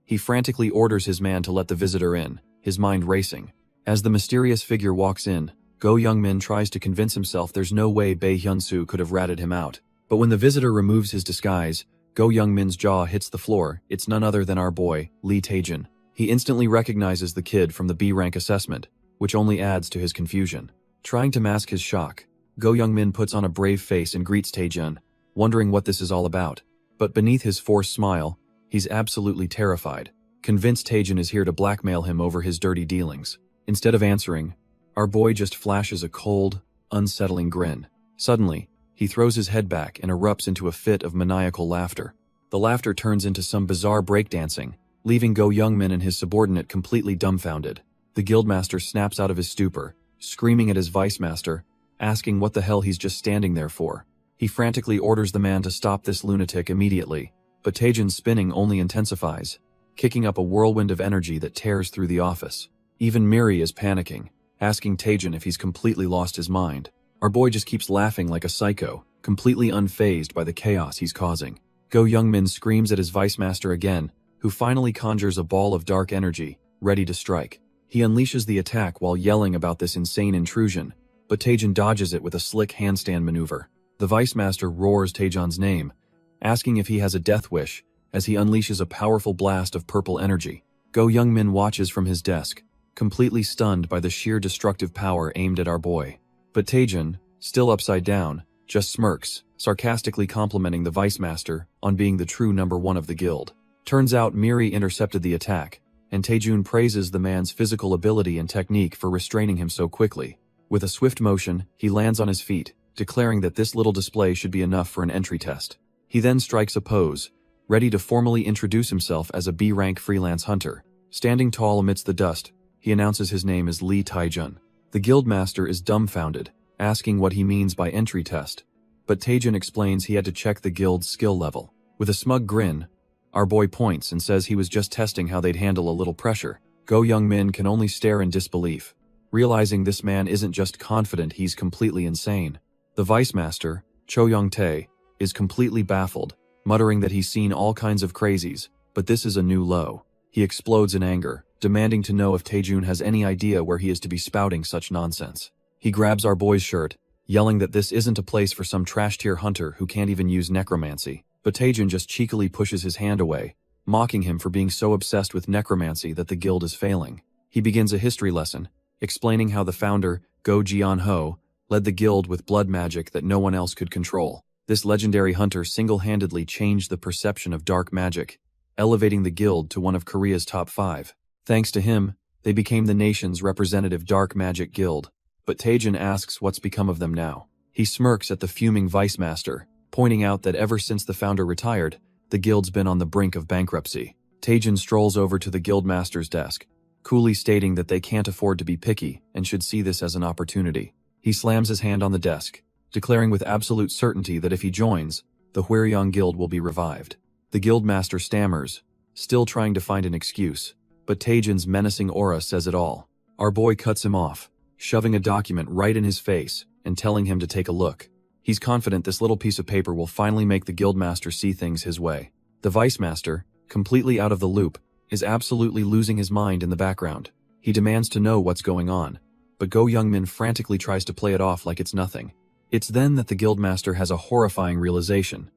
He frantically orders his man to let the visitor in, his mind racing. As the mysterious figure walks in, Go Young-min tries to convince himself there's no way Bae Hyun-soo could have ratted him out. But when the visitor removes his disguise, Go Young-min's jaw hits the floor. It's none other than our boy, Lee Taejun. He instantly recognizes the kid from the B-rank assessment, which only adds to his confusion. Trying to mask his shock, Go Young-min puts on a brave face and greets Taejun, wondering what this is all about. But beneath his forced smile, he's absolutely terrified, convinced Taejun is here to blackmail him over his dirty dealings. Instead of answering, our boy just flashes a cold, unsettling grin. Suddenly, he throws his head back and erupts into a fit of maniacal laughter. The laughter turns into some bizarre breakdancing, leaving Go Young-min and his subordinate completely dumbfounded. The guildmaster snaps out of his stupor, screaming at his vice-master, asking what the hell he's just standing there for. He frantically orders the man to stop this lunatic immediately, but Taejun's spinning only intensifies, kicking up a whirlwind of energy that tears through the office. Even Miri is panicking, asking Taejun if he's completely lost his mind. Our boy just keeps laughing like a psycho, completely unfazed by the chaos he's causing. Go Young-min screams at his vice-master again, who finally conjures a ball of dark energy, ready to strike. He unleashes the attack while yelling about this insane intrusion, but Taejun dodges it with a slick handstand maneuver. The vice-master roars Taejun's name, asking if he has a death wish, as he unleashes a powerful blast of purple energy. Go Young-min watches from his desk, completely stunned by the sheer destructive power aimed at our boy. But Taejun, still upside down, just smirks, sarcastically complimenting the vice master on being the true number one of the guild. Turns out Miri intercepted the attack, and Taejun praises the man's physical ability and technique for restraining him so quickly. With a swift motion, he lands on his feet, declaring that this little display should be enough for an entry test. He then strikes a pose, ready to formally introduce himself as a B-rank freelance hunter. Standing tall amidst the dust, he announces his name as Lee Taejun. The guildmaster is dumbfounded, asking what he means by entry test, but Taejun explains he had to check the guild's skill level. With a smug grin, our boy points and says he was just testing how they'd handle a little pressure. Go Young Min can only stare in disbelief, realizing this man isn't just confident, he's completely insane. The vice master, Cho Young-tae, is completely baffled, muttering that he's seen all kinds of crazies, but this is a new low. He explodes in anger, demanding to know if Taejun has any idea where he is to be spouting such nonsense. He grabs our boy's shirt, yelling that this isn't a place for some trash-tier hunter who can't even use necromancy, but Taejun just cheekily pushes his hand away, mocking him for being so obsessed with necromancy that the guild is failing. He begins a history lesson, explaining how the founder, Go Jian-ho, led the guild with blood magic that no one else could control. This legendary hunter single-handedly changed the perception of dark magic, elevating the guild to one of Korea's top 5. Thanks to him, they became the nation's representative dark magic guild. But Taejun asks what's become of them now. He smirks at the fuming vice master, pointing out that ever since the founder retired, the guild's been on the brink of bankruptcy. Taejun strolls over to the guildmaster's desk, coolly stating that they can't afford to be picky and should see this as an opportunity. He slams his hand on the desk, declaring with absolute certainty that if he joins, the Hwaryong Guild will be revived. The guildmaster stammers, still trying to find an excuse, but Taejun's menacing aura says it all. Our boy cuts him off, shoving a document right in his face and telling him to take a look. He's confident this little piece of paper will finally make the guildmaster see things his way. The vice master, completely out of the loop, is absolutely losing his mind in the background. He demands to know what's going on, but Go Young-min frantically tries to play it off like it's nothing. It's then that the guildmaster has a horrifying realization.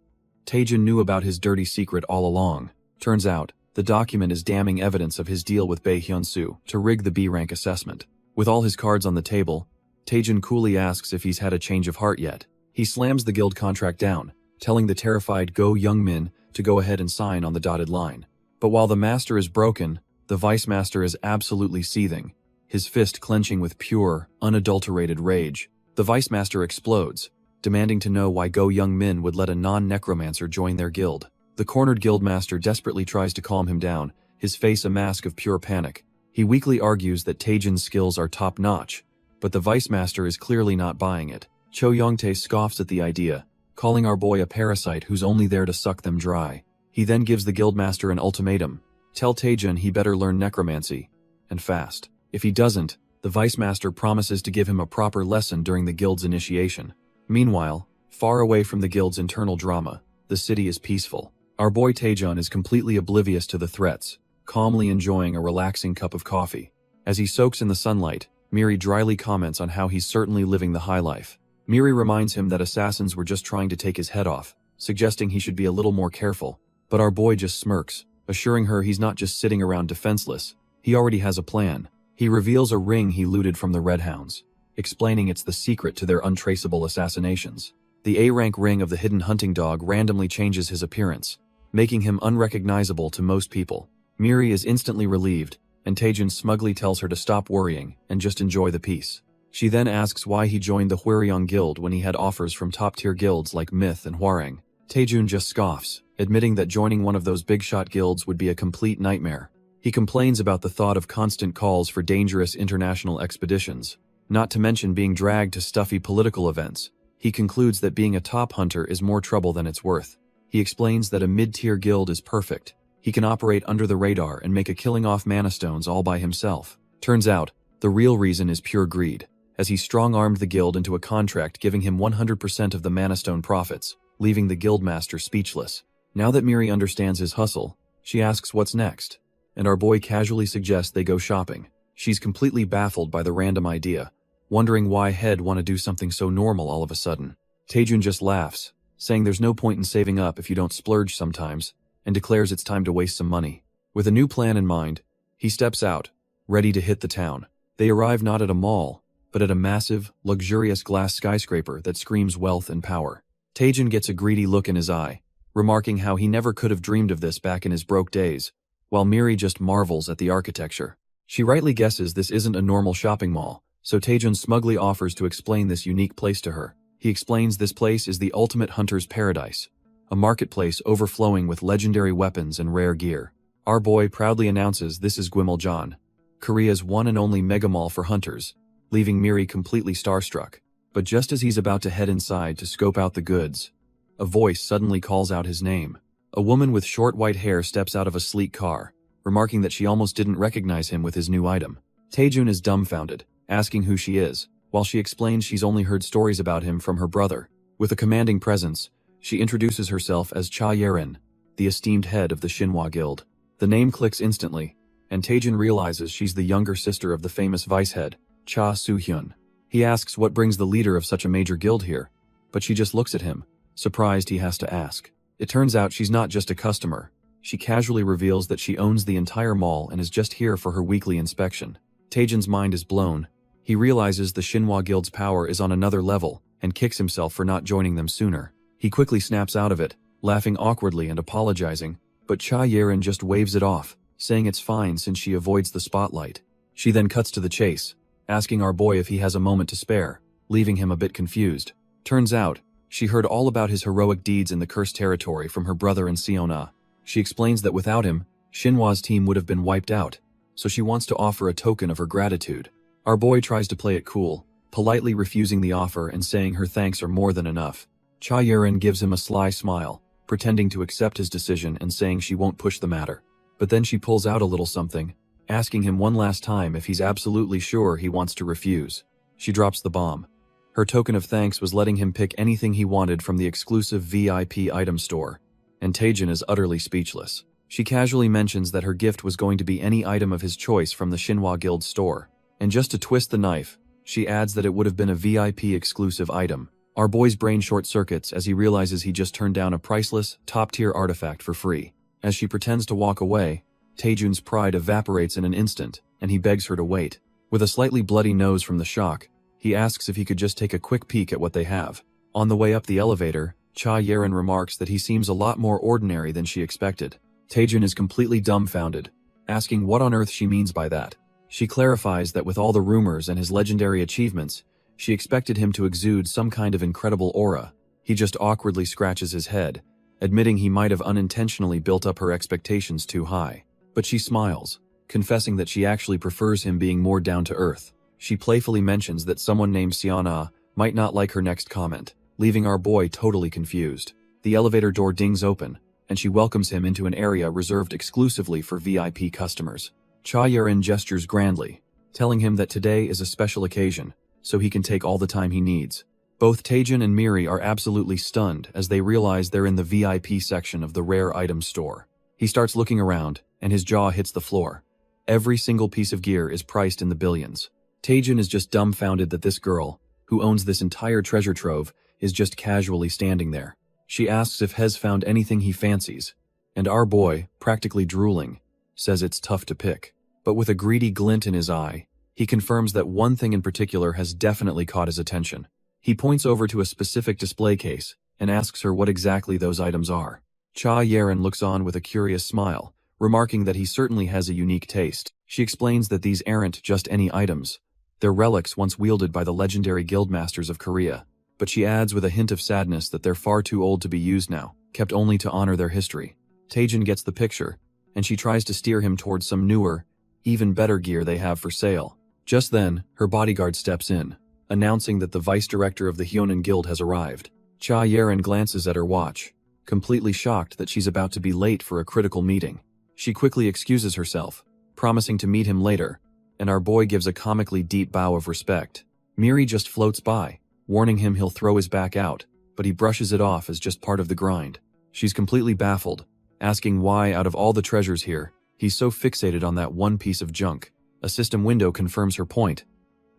Taejun knew about his dirty secret all along. Turns out, the document is damning evidence of his deal with Bae Hyun-soo to rig the B-rank assessment. With all his cards on the table, Taejun coolly asks if he's had a change of heart yet. He slams the guild contract down, telling the terrified Go Young-min to go ahead and sign on the dotted line. But while the master is broken, the vice master is absolutely seething, his fist clenching with pure, unadulterated rage. The vice master explodes, demanding to know why Go Young-min would let a non-necromancer join their guild. The cornered guildmaster desperately tries to calm him down, his face a mask of pure panic. He weakly argues that Taejun's skills are top-notch, but the vice master is clearly not buying it. Cho Young-tae scoffs at the idea, calling our boy a parasite who's only there to suck them dry. He then gives the guildmaster an ultimatum. Tell Taejun he better learn necromancy, and fast. If he doesn't, the vice master promises to give him a proper lesson during the guild's initiation. Meanwhile, far away from the guild's internal drama, the city is peaceful. Our boy Taejun is completely oblivious to the threats, calmly enjoying a relaxing cup of coffee. As he soaks in the sunlight, Miri dryly comments on how he's certainly living the high life. Miri reminds him that assassins were just trying to take his head off, suggesting he should be a little more careful. But our boy just smirks, assuring her he's not just sitting around defenseless, he already has a plan. He reveals a ring he looted from the Red Hounds, explaining it's the secret to their untraceable assassinations. The A-rank ring of the hidden hunting dog randomly changes his appearance, making him unrecognizable to most people. Miri is instantly relieved, and Taejun smugly tells her to stop worrying and just enjoy the peace. She then asks why he joined the Hwaryong Guild when he had offers from top-tier guilds like Myth and Hwarang. Taejun just scoffs, admitting that joining one of those big-shot guilds would be a complete nightmare. He complains about the thought of constant calls for dangerous international expeditions, not to mention being dragged to stuffy political events. He concludes that being a top hunter is more trouble than it's worth. He explains that a mid-tier guild is perfect. He can operate under the radar and make a killing off mana stones all by himself. Turns out, the real reason is pure greed, as he strong-armed the guild into a contract giving him 100% of the mana stone profits, leaving the guildmaster speechless. Now that Miri understands his hustle, she asks what's next, and our boy casually suggests they go shopping. She's completely baffled by the random idea, wondering why Head want to do something so normal all of a sudden. Taejun just laughs, saying there's no point in saving up if you don't splurge sometimes, and declares it's time to waste some money. With a new plan in mind, he steps out, ready to hit the town. They arrive not at a mall, but at a massive, luxurious glass skyscraper that screams wealth and power. Taejin gets a greedy look in his eye, remarking how he never could have dreamed of this back in his broke days, while Miri just marvels at the architecture. She rightly guesses this isn't a normal shopping mall, so Taejin smugly offers to explain this unique place to her. He explains this place is the ultimate hunter's paradise, a marketplace overflowing with legendary weapons and rare gear. Our boy proudly announces this is Gwimeljan, Korea's one and only mega mall for hunters, leaving Miri completely starstruck. But just as he's about to head inside to scope out the goods, a voice suddenly calls out his name. A woman with short white hair steps out of a sleek car, remarking that she almost didn't recognize him with his new item. Taejun is dumbfounded, asking who she is, while she explains she's only heard stories about him from her brother. With a commanding presence, she introduces herself as Cha Yerin, the esteemed head of the Shinhwa Guild. The name clicks instantly, and Taejun realizes she's the younger sister of the famous vice head, Cha Soo-hyun. He asks what brings the leader of such a major guild here, but she just looks at him, surprised he has to ask. It turns out she's not just a customer. She casually reveals that she owns the entire mall and is just here for her weekly inspection. Taejun's mind is blown. He realizes the Shinhwa Guild's power is on another level and kicks himself for not joining them sooner. He quickly snaps out of it, laughing awkwardly and apologizing, but Cha Yerin just waves it off, saying it's fine since she avoids the spotlight. She then cuts to the chase, asking our boy if he has a moment to spare, leaving him a bit confused. Turns out, she heard all about his heroic deeds in the cursed territory from her brother and Siona. She explains that without him, Shinhwa's team would have been wiped out, so she wants to offer a token of her gratitude. Our boy tries to play it cool, politely refusing the offer and saying her thanks are more than enough. Cha Yerin gives him a sly smile, pretending to accept his decision and saying she won't push the matter. But then she pulls out a little something, asking him one last time if he's absolutely sure he wants to refuse. She drops the bomb. Her token of thanks was letting him pick anything he wanted from the exclusive VIP item store, and Taejin is utterly speechless. She casually mentions that her gift was going to be any item of his choice from the Shinhwa Guild store, and just to twist the knife, she adds that it would have been a VIP exclusive item. Our boy's brain short-circuits as he realizes he just turned down a priceless, top-tier artifact for free. As she pretends to walk away, Taejun's pride evaporates in an instant, and he begs her to wait. With a slightly bloody nose from the shock, he asks if he could just take a quick peek at what they have. On the way up the elevator, Cha Yerin remarks that he seems a lot more ordinary than she expected. Taejun is completely dumbfounded, asking what on earth she means by that. She clarifies that with all the rumors and his legendary achievements, she expected him to exude some kind of incredible aura. He just awkwardly scratches his head, admitting he might have unintentionally built up her expectations too high. But she smiles, confessing that she actually prefers him being more down to earth. She playfully mentions that someone named Siana might not like her next comment, leaving our boy totally confused. The elevator door dings open, and she welcomes him into an area reserved exclusively for VIP customers. Cha Yerin gestures grandly, telling him that today is a special occasion, so he can take all the time he needs. Both Taejin and Miri are absolutely stunned as they realize they're in the VIP section of the rare items store. He starts looking around, and his jaw hits the floor. Every single piece of gear is priced in the billions. Taejin is just dumbfounded that this girl, who owns this entire treasure trove, is just casually standing there. She asks if Hez found anything he fancies, and our boy, practically drooling, says it's tough to pick. But with a greedy glint in his eye, he confirms that one thing in particular has definitely caught his attention. He points over to a specific display case and asks her what exactly those items are. Cha Yerin looks on with a curious smile, remarking that he certainly has a unique taste. She explains that these aren't just any items. They're relics once wielded by the legendary guildmasters of Korea. But she adds with a hint of sadness that they're far too old to be used now, kept only to honor their history. Taejin gets the picture, and she tries to steer him towards some newer, even better gear they have for sale. Just then, her bodyguard steps in, announcing that the vice director of the Hyonin Guild has arrived. Cha Yerin glances at her watch, completely shocked that she's about to be late for a critical meeting. She quickly excuses herself, promising to meet him later, and our boy gives a comically deep bow of respect. Miri just floats by, warning him he'll throw his back out, but he brushes it off as just part of the grind. She's completely baffled, asking why out of all the treasures here, he's so fixated on that one piece of junk. A system window confirms her point.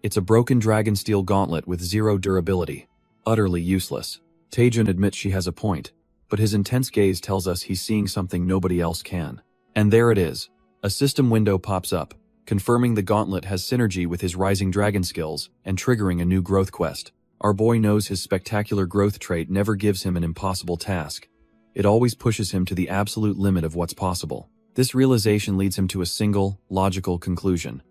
It's a broken dragon steel gauntlet with zero durability. Utterly useless. Taejin admits she has a point, but his intense gaze tells us he's seeing something nobody else can. And there it is. A system window pops up, confirming the gauntlet has synergy with his rising dragon skills and triggering a new growth quest. Our boy knows his spectacular growth trait never gives him an impossible task. It always pushes him to the absolute limit of what's possible. This realization leads him to a single, logical conclusion.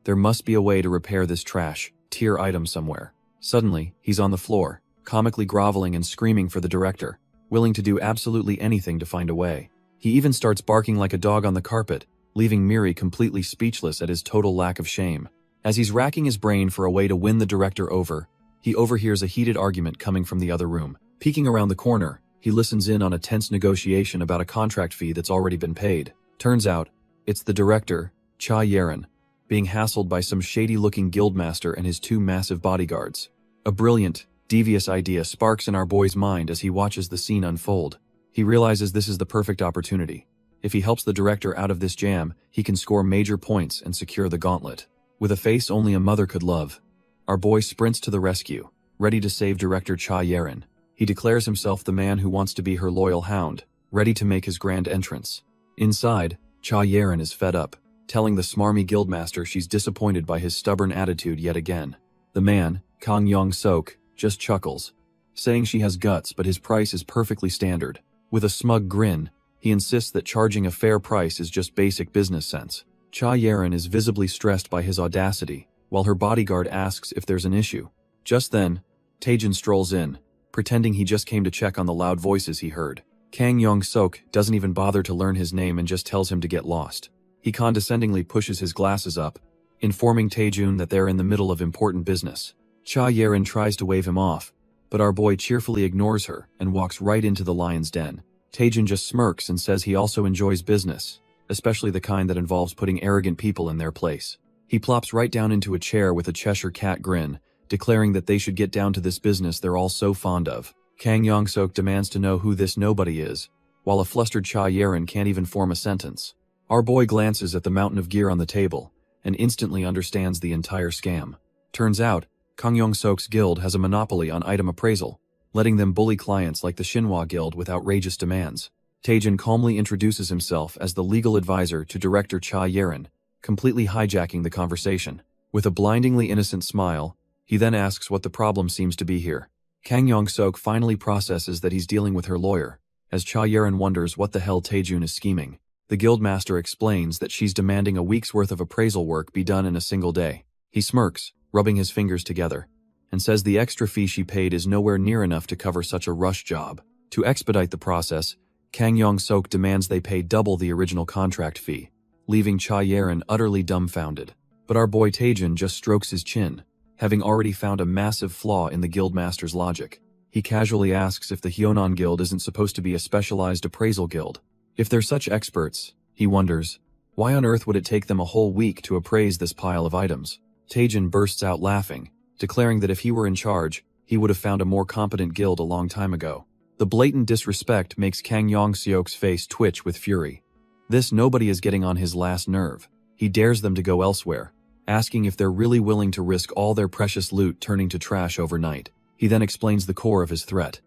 There must be a way to repair this trash tier item somewhere. Suddenly, he's on the floor, comically groveling and screaming for the director, willing to do absolutely anything to find a way. He even starts barking like a dog on the carpet, leaving Miri completely speechless at his total lack of shame. As he's racking his brain for a way to win the director over, he overhears a heated argument coming from the other room. Peeking around the corner, he listens in on a tense negotiation about a contract fee that's already been paid. Turns out, it's the director, Cha Yeren, being hassled by some shady-looking guildmaster and his 2 massive bodyguards. A brilliant, devious idea sparks in our boy's mind as he watches the scene unfold. He realizes this is the perfect opportunity. If he helps the director out of this jam, he can score major points and secure the gauntlet. With a face only a mother could love, our boy sprints to the rescue, ready to save director Cha Yeren. He declares himself the man who wants to be her loyal hound, ready to make his grand entrance. Inside, Cha Yeren is fed up, telling the smarmy guildmaster she's disappointed by his stubborn attitude yet again. The man, Kang Yong-sok, just chuckles, saying she has guts but his price is perfectly standard. With a smug grin, he insists that charging a fair price is just basic business sense. Cha Yeren is visibly stressed by his audacity, while her bodyguard asks if there's an issue. Just then, Taejin strolls in, pretending he just came to check on the loud voices he heard. Kang Yong-sok doesn't even bother to learn his name and just tells him to get lost. He condescendingly pushes his glasses up, informing Taejin that they're in the middle of important business. Cha Yeren tries to wave him off, but our boy cheerfully ignores her and walks right into the lion's den. Taejin just smirks and says he also enjoys business, especially the kind that involves putting arrogant people in their place. He plops right down into a chair with a Cheshire cat grin, declaring that they should get down to this business they're all so fond of. Kang Yong-sok demands to know who this nobody is, while a flustered Cha Yeren can't even form a sentence. Our boy glances at the mountain of gear on the table, and instantly understands the entire scam. Turns out, Kang Yong-sok's guild has a monopoly on item appraisal, letting them bully clients like the Shinhwa Guild with outrageous demands. Taejin calmly introduces himself as the legal advisor to director Cha Yeren, completely hijacking the conversation. With a blindingly innocent smile, he then asks what the problem seems to be here. Kang Yong-sok finally processes that he's dealing with her lawyer, as Cha Yeren wonders what the hell Taejin is scheming. The guildmaster explains that she's demanding a week's worth of appraisal work be done in a single day. He smirks, rubbing his fingers together, and says the extra fee she paid is nowhere near enough to cover such a rush job. To expedite the process, Kang Yong-sok demands they pay double the original contract fee, leaving Cha Yeren utterly dumbfounded. But our boy Taejin just strokes his chin, having already found a massive flaw in the guildmaster's logic. He casually asks if the Hyonan Guild isn't supposed to be a specialized appraisal guild. If they're such experts, he wonders, why on earth would it take them a whole week to appraise this pile of items? Taejin bursts out laughing, declaring that if he were in charge, he would have found a more competent guild a long time ago. The blatant disrespect makes Kang Yong-sok's face twitch with fury. This nobody is getting on his last nerve. He dares them to go elsewhere, asking if they're really willing to risk all their precious loot turning to trash overnight. He then explains the core of his threat.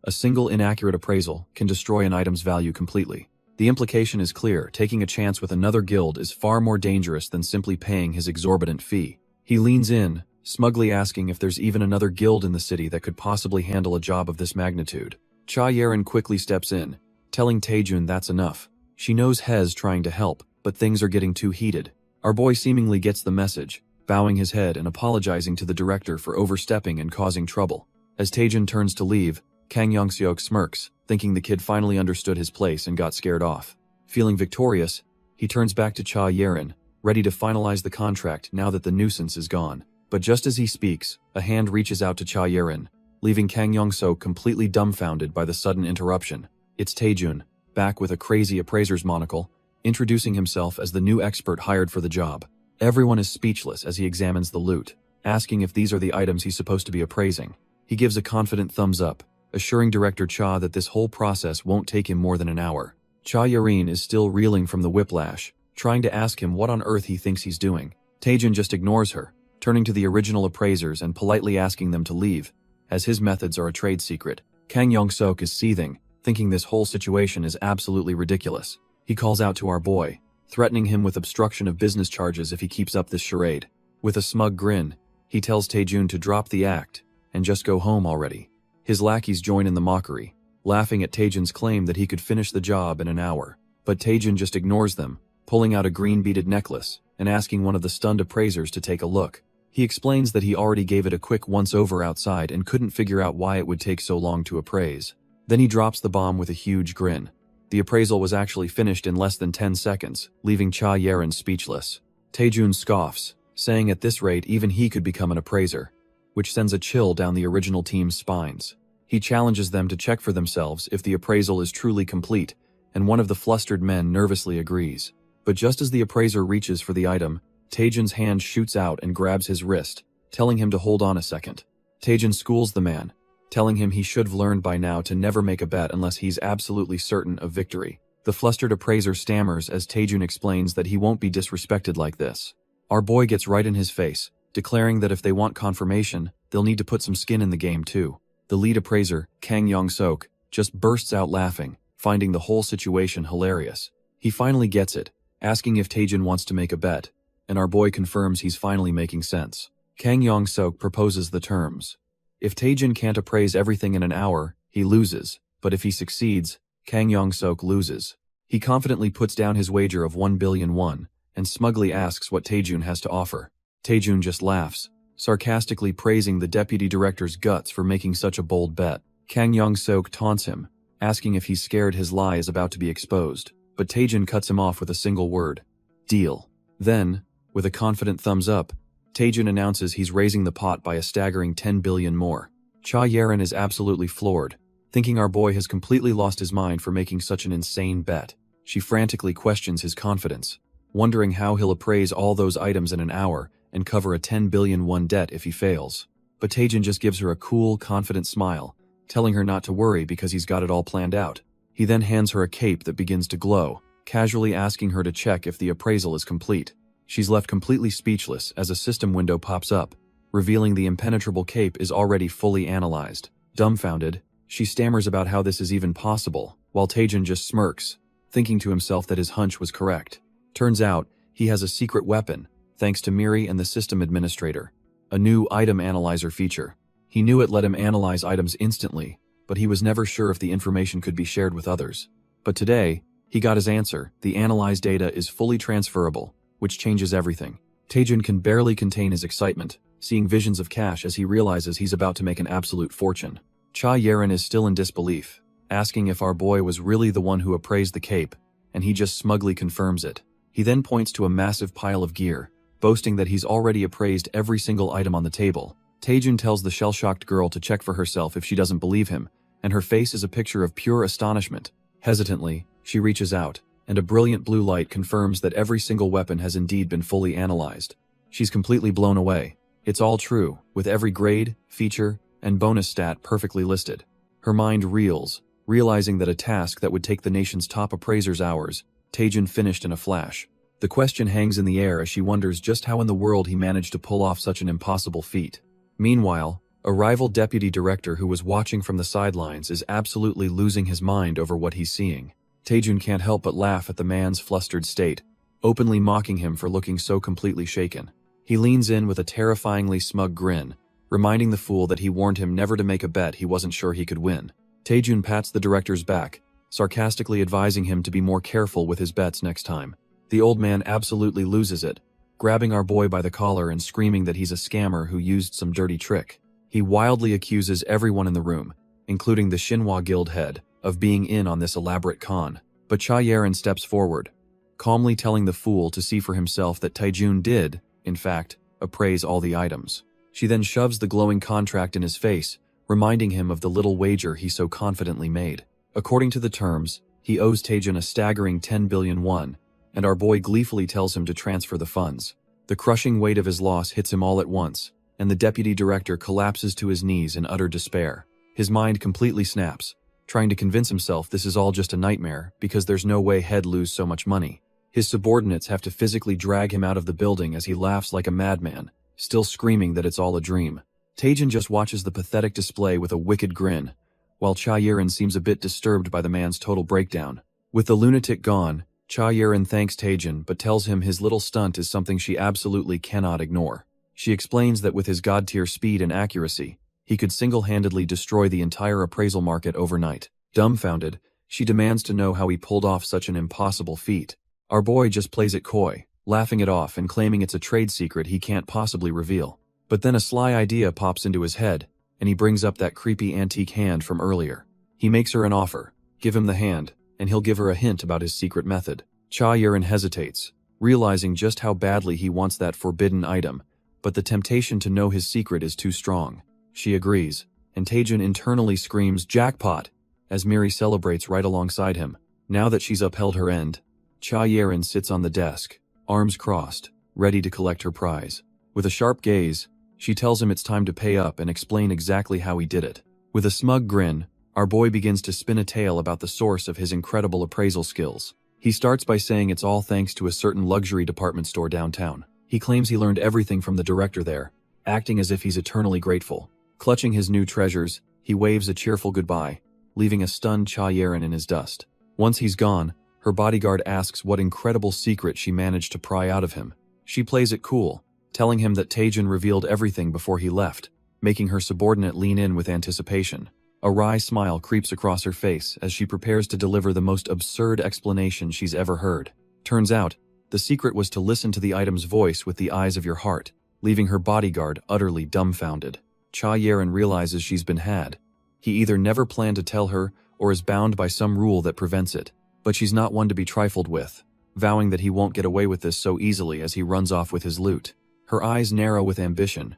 A single inaccurate appraisal can destroy an item's value completely. The implication is clear: taking a chance with another guild is far more dangerous than simply paying his exorbitant fee. He leans in, smugly asking if there's even another guild in the city that could possibly handle a job of this magnitude. Cha Yeren quickly steps in, telling Taejin that's enough. She knows Hez trying to help, but things are getting too heated. Our boy seemingly gets the message, bowing his head and apologizing to the director for overstepping and causing trouble. As Taejin turns to leave, Kang Yong-sok smirks, thinking the kid finally understood his place and got scared off. Feeling victorious, he turns back to Cha Yeren, ready to finalize the contract now that the nuisance is gone. But just as he speaks, a hand reaches out to Cha Yeren, leaving Kang Yong-sok completely dumbfounded by the sudden interruption. It's Taejin, back with a crazy appraiser's monocle, introducing himself as the new expert hired for the job. Everyone is speechless as he examines the loot, asking if these are the items he's supposed to be appraising. He gives a confident thumbs up, assuring Director Cha that this whole process won't take him more than an hour. Cha Yeren is still reeling from the whiplash, trying to ask him what on earth he thinks he's doing. Taejin just ignores her, turning to the original appraisers and politely asking them to leave, as his methods are a trade secret. Kang Yong-sok is seething, thinking this whole situation is absolutely ridiculous. He calls out to our boy, threatening him with obstruction of business charges if he keeps up this charade. With a smug grin, he tells Taejun to drop the act and just go home already. His lackeys join in the mockery, laughing at Taejun's claim that he could finish the job in an hour. But Taejun just ignores them, pulling out a green beaded necklace and asking one of the stunned appraisers to take a look. He explains that he already gave it a quick once-over outside and couldn't figure out why it would take so long to appraise. Then he drops the bomb with a huge grin. The appraisal was actually finished in less than 10 seconds, leaving Cha Yeren speechless. Taejun scoffs, saying at this rate even he could become an appraiser, which sends a chill down the original team's spines. He challenges them to check for themselves if the appraisal is truly complete, and one of the flustered men nervously agrees. But just as the appraiser reaches for the item, Taejun's hand shoots out and grabs his wrist, telling him to hold on a second. Taejun schools the man, telling him he should have learned by now to never make a bet unless he's absolutely certain of victory. The flustered appraiser stammers as Taejun explains that he won't be disrespected like this. Our boy gets right in his face, declaring that if they want confirmation, they'll need to put some skin in the game too. The lead appraiser, Kang Yong-sok, just bursts out laughing, finding the whole situation hilarious. He finally gets it, asking if Taejun wants to make a bet, and our boy confirms he's finally making sense. Kang Yong-sok proposes the terms. If Taejun can't appraise everything in an hour, he loses, but if he succeeds, Kang Yong-sok loses. He confidently puts down his wager of 1 billion won, and smugly asks what Taejun has to offer. Taejun just laughs, sarcastically praising the deputy director's guts for making such a bold bet. Kang Yong-sok taunts him, asking if he's scared his lie is about to be exposed, but Taejun cuts him off with a single word: deal. Then, with a confident thumbs up, Taejun announces he's raising the pot by a staggering 10 billion more. Cha Yeren is absolutely floored, thinking our boy has completely lost his mind for making such an insane bet. She frantically questions his confidence, wondering how he'll appraise all those items in an hour and cover a 10 billion won debt if he fails. But Taejun just gives her a cool, confident smile, telling her not to worry because he's got it all planned out. He then hands her a cape that begins to glow, casually asking her to check if the appraisal is complete. She's left completely speechless as a system window pops up, revealing the impenetrable cape is already fully analyzed. Dumbfounded, she stammers about how this is even possible, while Taejun just smirks, thinking to himself that his hunch was correct. Turns out, he has a secret weapon, thanks to Miri and the system administrator, a new item analyzer feature. He knew it let him analyze items instantly, but he was never sure if the information could be shared with others. But today, he got his answer. The analyzed data is fully transferable, which changes everything. Taejun can barely contain his excitement, seeing visions of cash as he realizes he's about to make an absolute fortune. Cha Yeren is still in disbelief, asking if our boy was really the one who appraised the cape, and he just smugly confirms it. He then points to a massive pile of gear, boasting that he's already appraised every single item on the table. Taejun tells the shell-shocked girl to check for herself if she doesn't believe him, and her face is a picture of pure astonishment. Hesitantly, she reaches out, and a brilliant blue light confirms that every single weapon has indeed been fully analyzed. She's completely blown away. It's all true, with every grade, feature, and bonus stat perfectly listed. Her mind reels, realizing that a task that would take the nation's top appraisers hours, Taejun finished in a flash. The question hangs in the air as she wonders just how in the world he managed to pull off such an impossible feat. Meanwhile, a rival deputy director who was watching from the sidelines is absolutely losing his mind over what he's seeing. Taejun can't help but laugh at the man's flustered state, openly mocking him for looking so completely shaken. He leans in with a terrifyingly smug grin, reminding the fool that he warned him never to make a bet he wasn't sure he could win. Taejun pats the director's back, sarcastically advising him to be more careful with his bets next time. The old man absolutely loses it, grabbing our boy by the collar and screaming that he's a scammer who used some dirty trick. He wildly accuses everyone in the room, including the Shinhwa guild head, of being in on this elaborate con. But Cha Yeren steps forward, calmly telling the fool to see for himself that Taejun did, in fact, appraise all the items. She then shoves the glowing contract in his face, reminding him of the little wager he so confidently made. According to the terms, he owes Taejun a staggering 10 billion won, and our boy gleefully tells him to transfer the funds. The crushing weight of his loss hits him all at once, and the deputy director collapses to his knees in utter despair. His mind completely snaps, trying to convince himself this is all just a nightmare because there's no way he'd lose so much money. His subordinates have to physically drag him out of the building as he laughs like a madman, still screaming that it's all a dream. Taejun just watches the pathetic display with a wicked grin, while Cha Yeren seems a bit disturbed by the man's total breakdown. With the lunatic gone, Cha Yaran thanks Taejin but tells him his little stunt is something she absolutely cannot ignore. She explains that with his god-tier speed and accuracy, he could single-handedly destroy the entire appraisal market overnight. Dumbfounded, she demands to know how he pulled off such an impossible feat. Our boy just plays it coy, laughing it off and claiming it's a trade secret he can't possibly reveal. But then a sly idea pops into his head, and he brings up that creepy antique hand from earlier. He makes her an offer, give him the hand, and he'll give her a hint about his secret method. Cha Yaran hesitates, realizing just how badly he wants that forbidden item, but the temptation to know his secret is too strong. She agrees, and Taejin internally screams jackpot as Miri celebrates right alongside him. Now that she's upheld her end, Cha Yaran sits on the desk, arms crossed, ready to collect her prize. With a sharp gaze, she tells him it's time to pay up and explain exactly how he did it. With a smug grin, our boy begins to spin a tale about the source of his incredible appraisal skills. He starts by saying it's all thanks to a certain luxury department store downtown. He claims he learned everything from the director there, acting as if he's eternally grateful. Clutching his new treasures, he waves a cheerful goodbye, leaving a stunned Cha Yaran in his dust. Once he's gone, her bodyguard asks what incredible secret she managed to pry out of him. She plays it cool, telling him that Taejin revealed everything before he left, making her subordinate lean in with anticipation. A wry smile creeps across her face as she prepares to deliver the most absurd explanation she's ever heard. Turns out, the secret was to listen to the item's voice with the eyes of your heart, leaving her bodyguard utterly dumbfounded. Cha Yaran realizes she's been had. He either never planned to tell her or is bound by some rule that prevents it, but she's not one to be trifled with, vowing that he won't get away with this so easily as he runs off with his loot. Her eyes narrow with ambition.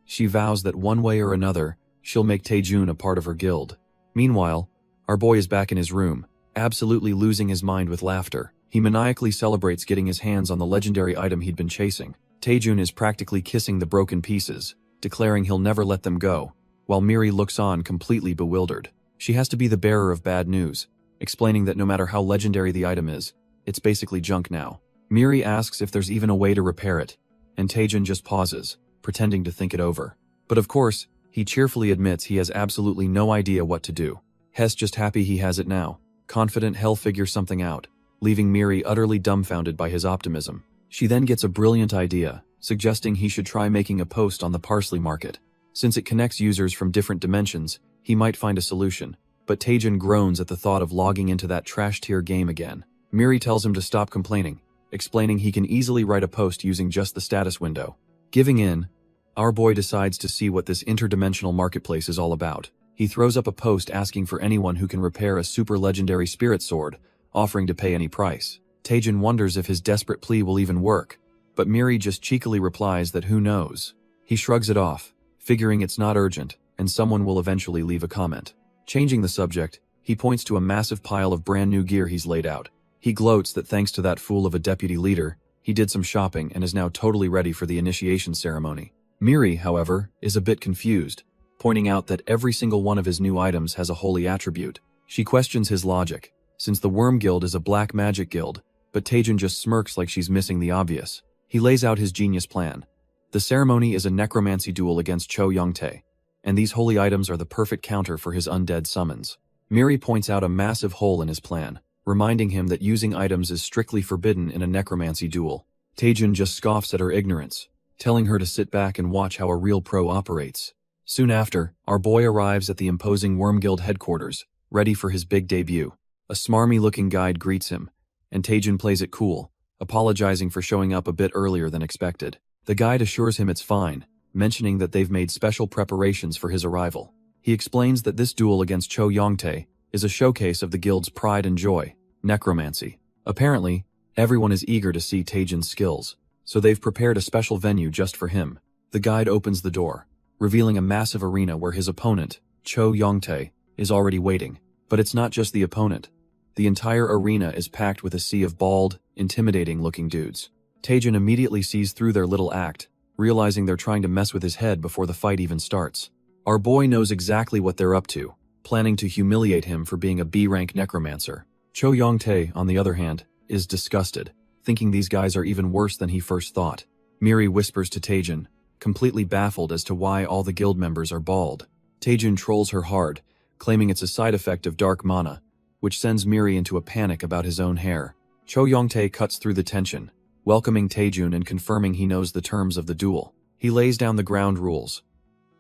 She vows that one way or another, she'll make Taejin a part of her guild. Meanwhile, our boy is back in his room, absolutely losing his mind with laughter. He maniacally celebrates getting his hands on the legendary item he'd been chasing. Taejin is practically kissing the broken pieces, declaring he'll never let them go, while Miri looks on completely bewildered. She has to be the bearer of bad news, explaining that no matter how legendary the item is, it's basically junk now. Miri asks if there's even a way to repair it, and Taejin just pauses, pretending to think it over. But of course, he cheerfully admits he has absolutely no idea what to do. Hess just happy he has it now, confident he'll figure something out, leaving Miri utterly dumbfounded by his optimism. She then gets a brilliant idea, suggesting he should try making a post on the parsley market. Since it connects users from different dimensions, he might find a solution, but Taejin groans at the thought of logging into that trash-tier game again. Miri tells him to stop complaining, explaining he can easily write a post using just the status window. Giving in, our boy decides to see what this interdimensional marketplace is all about. He throws up a post asking for anyone who can repair a super legendary spirit sword, offering to pay any price. Taejin wonders if his desperate plea will even work, but Miri just cheekily replies that who knows. He shrugs it off, figuring it's not urgent, and someone will eventually leave a comment. Changing the subject, he points to a massive pile of brand new gear he's laid out. He gloats that thanks to that fool of a deputy leader, he did some shopping and is now totally ready for the initiation ceremony. Miri, however, is a bit confused, pointing out that every single one of his new items has a holy attribute. She questions his logic, since the Worm Guild is a black magic guild, but Taejin just smirks like she's missing the obvious. He lays out his genius plan. The ceremony is a necromancy duel against Cho Yongtae, and these holy items are the perfect counter for his undead summons. Miri points out a massive hole in his plan, reminding him that using items is strictly forbidden in a necromancy duel. Taejin just scoffs at her ignorance, telling her to sit back and watch how a real pro operates. Soon after, our boy arrives at the imposing Worm Guild headquarters, ready for his big debut. A smarmy-looking guide greets him, and Taejin plays it cool, apologizing for showing up a bit earlier than expected. The guide assures him it's fine, mentioning that they've made special preparations for his arrival. He explains that this duel against Cho Yongtae is a showcase of the guild's pride and joy, necromancy. Apparently, everyone is eager to see Taejin's skills, so they've prepared a special venue just for him. The guide opens the door, revealing a massive arena where his opponent, Cho Yongtae, is already waiting. But it's not just the opponent. The entire arena is packed with a sea of bald, intimidating-looking dudes. Taejin immediately sees through their little act, realizing they're trying to mess with his head before the fight even starts. Our boy knows exactly what they're up to, planning to humiliate him for being a B-rank necromancer. Cho Yongtae, on the other hand, is disgusted, thinking these guys are even worse than he first thought. Miri whispers to Taejin, completely baffled as to why all the guild members are bald. Taejin trolls her hard, claiming it's a side effect of dark mana, which sends Miri into a panic about his own hair. Cho Yongtae cuts through the tension, welcoming Taejun and confirming he knows the terms of the duel. He lays down the ground rules.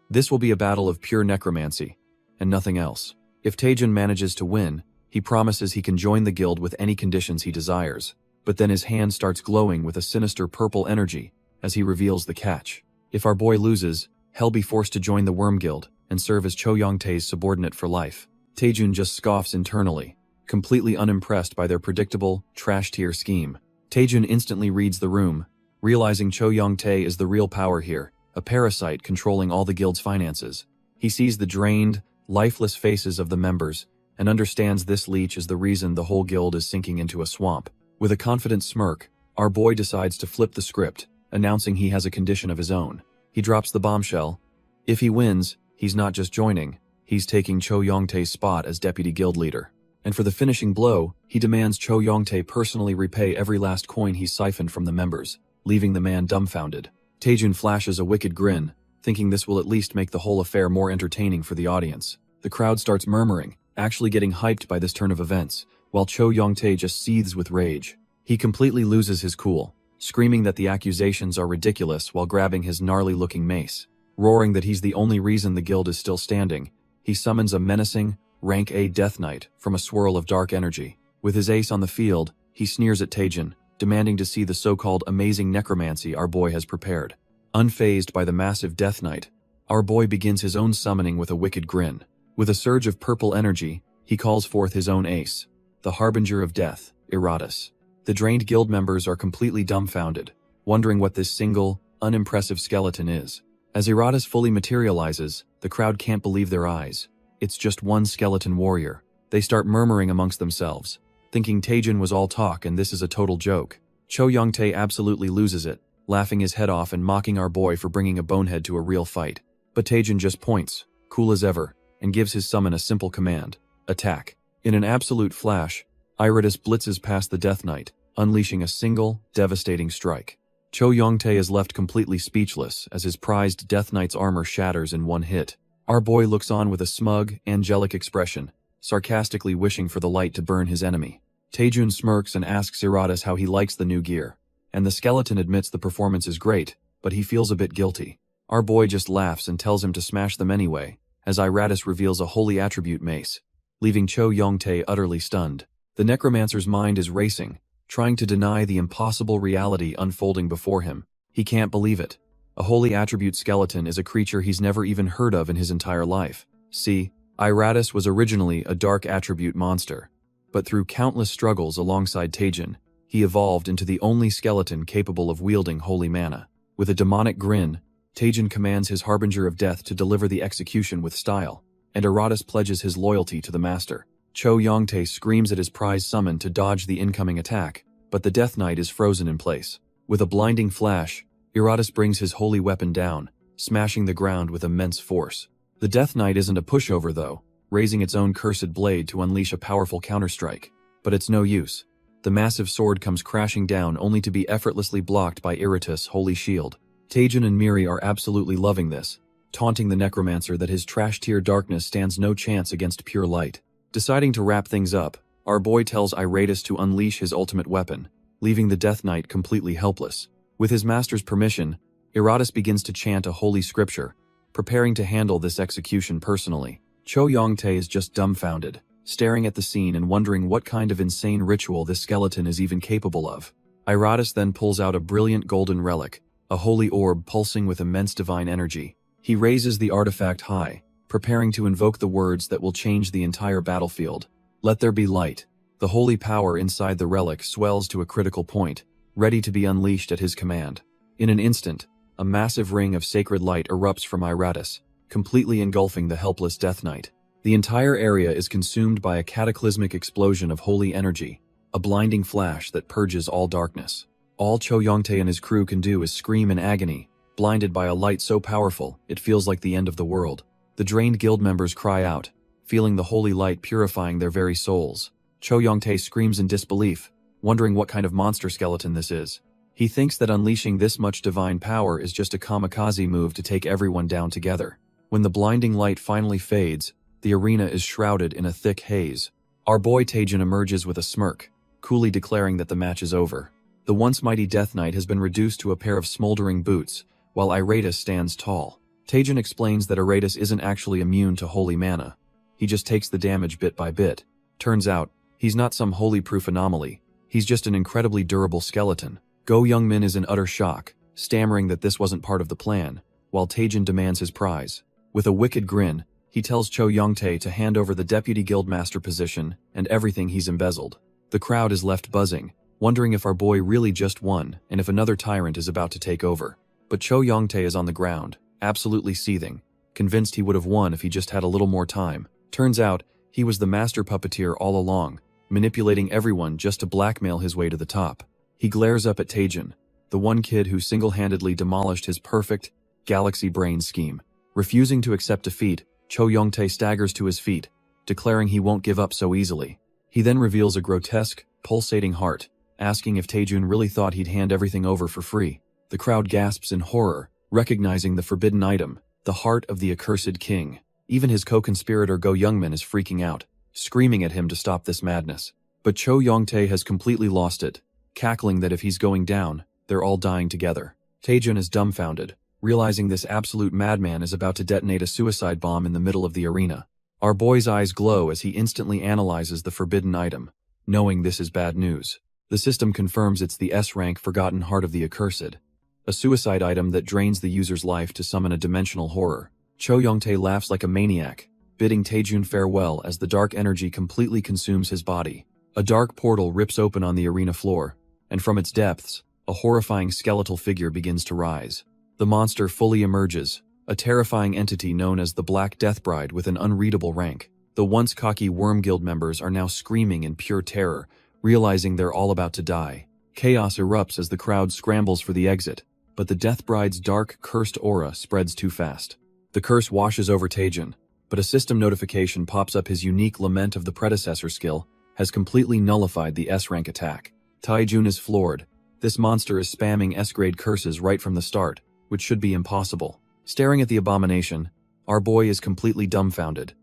This will be a battle of pure necromancy, and nothing else. If Taejun manages to win, he promises he can join the guild with any conditions he desires. But then his hand starts glowing with a sinister purple energy as he reveals the catch. If our boy loses, he'll be forced to join the Worm Guild and serve as Cho Yongtae's subordinate for life. Taejun just scoffs internally, completely unimpressed by their predictable, trash-tier scheme. Taejun instantly reads the room, realizing Cho Yongtae is the real power here, a parasite controlling all the guild's finances. He sees the drained, lifeless faces of the members and understands this leech is the reason the whole guild is sinking into a swamp. With a confident smirk, our boy decides to flip the script, announcing he has a condition of his own. He drops the bombshell. If he wins, he's not just joining, he's taking Cho Yongtae's spot as deputy guild leader. And for the finishing blow, he demands Cho Yongtae personally repay every last coin he siphoned from the members, leaving the man dumbfounded. Taejun flashes a wicked grin, thinking this will at least make the whole affair more entertaining for the audience. The crowd starts murmuring, actually getting hyped by this turn of events, while Cho Yongtae just seethes with rage. He completely loses his cool, screaming that the accusations are ridiculous while grabbing his gnarly-looking mace. Roaring that he's the only reason the guild is still standing, he summons a menacing, rank A Death Knight from a swirl of dark energy. With his ace on the field, he sneers at Taejun, demanding to see the so-called amazing necromancy our boy has prepared. Unfazed by the massive Death Knight, our boy begins his own summoning with a wicked grin. With a surge of purple energy, he calls forth his own ace, the harbinger of death, Iratus. The drained guild members are completely dumbfounded, wondering what this single, unimpressive skeleton is. As Iratus fully materializes, the crowd can't believe their eyes. It's just one skeleton warrior. They start murmuring amongst themselves, thinking Taejun was all talk and this is a total joke. Cho Yongtae absolutely loses it, laughing his head off and mocking our boy for bringing a bonehead to a real fight. But Taejun just points, cool as ever, and gives his summon a simple command: attack. In an absolute flash, Iratus blitzes past the Death Knight, unleashing a single, devastating strike. Cho Yongtae is left completely speechless as his prized Death Knight's armor shatters in one hit. Our boy looks on with a smug, angelic expression, sarcastically wishing for the light to burn his enemy. Taejun smirks and asks Iratus how he likes the new gear, and the skeleton admits the performance is great, but he feels a bit guilty. Our boy just laughs and tells him to smash them anyway, as Iratus reveals a holy attribute mace, leaving Cho Yongtae utterly stunned. The necromancer's mind is racing, trying to deny the impossible reality unfolding before him. He can't believe it. A holy attribute skeleton is a creature he's never even heard of in his entire life. See, Iratus was originally a dark attribute monster, but through countless struggles alongside Taejun, he evolved into the only skeleton capable of wielding holy mana. With a demonic grin, Taejun commands his harbinger of death to deliver the execution with style, and Iratus pledges his loyalty to the master. Cho Yongtae screams at his prize summon to dodge the incoming attack, but the Death Knight is frozen in place. With a blinding flash, Iratus brings his holy weapon down, smashing the ground with immense force. The Death Knight isn't a pushover though, raising its own cursed blade to unleash a powerful counterstrike. But it's no use. The massive sword comes crashing down only to be effortlessly blocked by Iratus' holy shield. Taejun and Miri are absolutely loving this, taunting the necromancer that his trash-tier darkness stands no chance against pure light. Deciding to wrap things up, our boy tells Iratus to unleash his ultimate weapon, leaving the Death Knight completely helpless. With his master's permission, Iratus begins to chant a holy scripture, preparing to handle this execution personally. Cho Yongtae is just dumbfounded, staring at the scene and wondering what kind of insane ritual this skeleton is even capable of. Iratus then pulls out a brilliant golden relic, a holy orb pulsing with immense divine energy. He raises the artifact high, preparing to invoke the words that will change the entire battlefield. Let there be light. The holy power inside the relic swells to a critical point, ready to be unleashed at his command. In an instant, a massive ring of sacred light erupts from Iratus, completely engulfing the helpless Death Knight. The entire area is consumed by a cataclysmic explosion of holy energy, a blinding flash that purges all darkness. All Cho Yongtae and his crew can do is scream in agony, blinded by a light so powerful it feels like the end of the world. The drained guild members cry out, feeling the holy light purifying their very souls. Cho Yongtae screams in disbelief, wondering what kind of monster skeleton this is. He thinks that unleashing this much divine power is just a kamikaze move to take everyone down together. When the blinding light finally fades, the arena is shrouded in a thick haze. Our boy Taejun emerges with a smirk, coolly declaring that the match is over. The once mighty Death Knight has been reduced to a pair of smoldering boots, while Iratus stands tall. Taejin explains that Iratus isn't actually immune to holy mana. He just takes the damage bit by bit. Turns out, he's not some holy proof anomaly. He's just an incredibly durable skeleton. Go Youngmin is in utter shock, stammering that this wasn't part of the plan, while Taejin demands his prize. With a wicked grin, he tells Cho Youngtae to hand over the deputy guildmaster position and everything he's embezzled. The crowd is left buzzing, wondering if our boy really just won and if another tyrant is about to take over. But Cho Youngtae is on the ground, absolutely seething, convinced he would have won if he just had a little more time. Turns out, he was the master puppeteer all along, manipulating everyone just to blackmail his way to the top. He glares up at Taejin, the one kid who single-handedly demolished his perfect, galaxy brain scheme. Refusing to accept defeat, Cho Youngtae staggers to his feet, declaring he won't give up so easily. He then reveals a grotesque, pulsating heart, asking if Taejin really thought he'd hand everything over for free. The crowd gasps in horror, recognizing the forbidden item, the heart of the accursed king. Even his co-conspirator Go Youngmin is freaking out, screaming at him to stop this madness. But Cho Youngtae has completely lost it, cackling that if he's going down, they're all dying together. Taejin is dumbfounded, realizing this absolute madman is about to detonate a suicide bomb in the middle of the arena. Our boy's eyes glow as he instantly analyzes the forbidden item, knowing this is bad news. The system confirms it's the S-rank Forgotten Heart of the Accursed, a suicide item that drains the user's life to summon a dimensional horror. Cho Youngtae laughs like a maniac, bidding Taejin farewell as the dark energy completely consumes his body. A dark portal rips open on the arena floor, and from its depths, a horrifying skeletal figure begins to rise. The monster fully emerges, a terrifying entity known as the Black Death Bride with an unreadable rank. The once cocky Worm Guild members are now screaming in pure terror, realizing they're all about to die. Chaos erupts as the crowd scrambles for the exit, but the Death Bride's dark, cursed aura spreads too fast. The curse washes over Taejin, but a system notification pops up. His unique Lament of the Predecessor skill has completely nullified the S-rank attack. Taejin is floored. This monster is spamming S-grade curses right from the start, which should be impossible. Staring at the abomination, our boy is completely dumbfounded,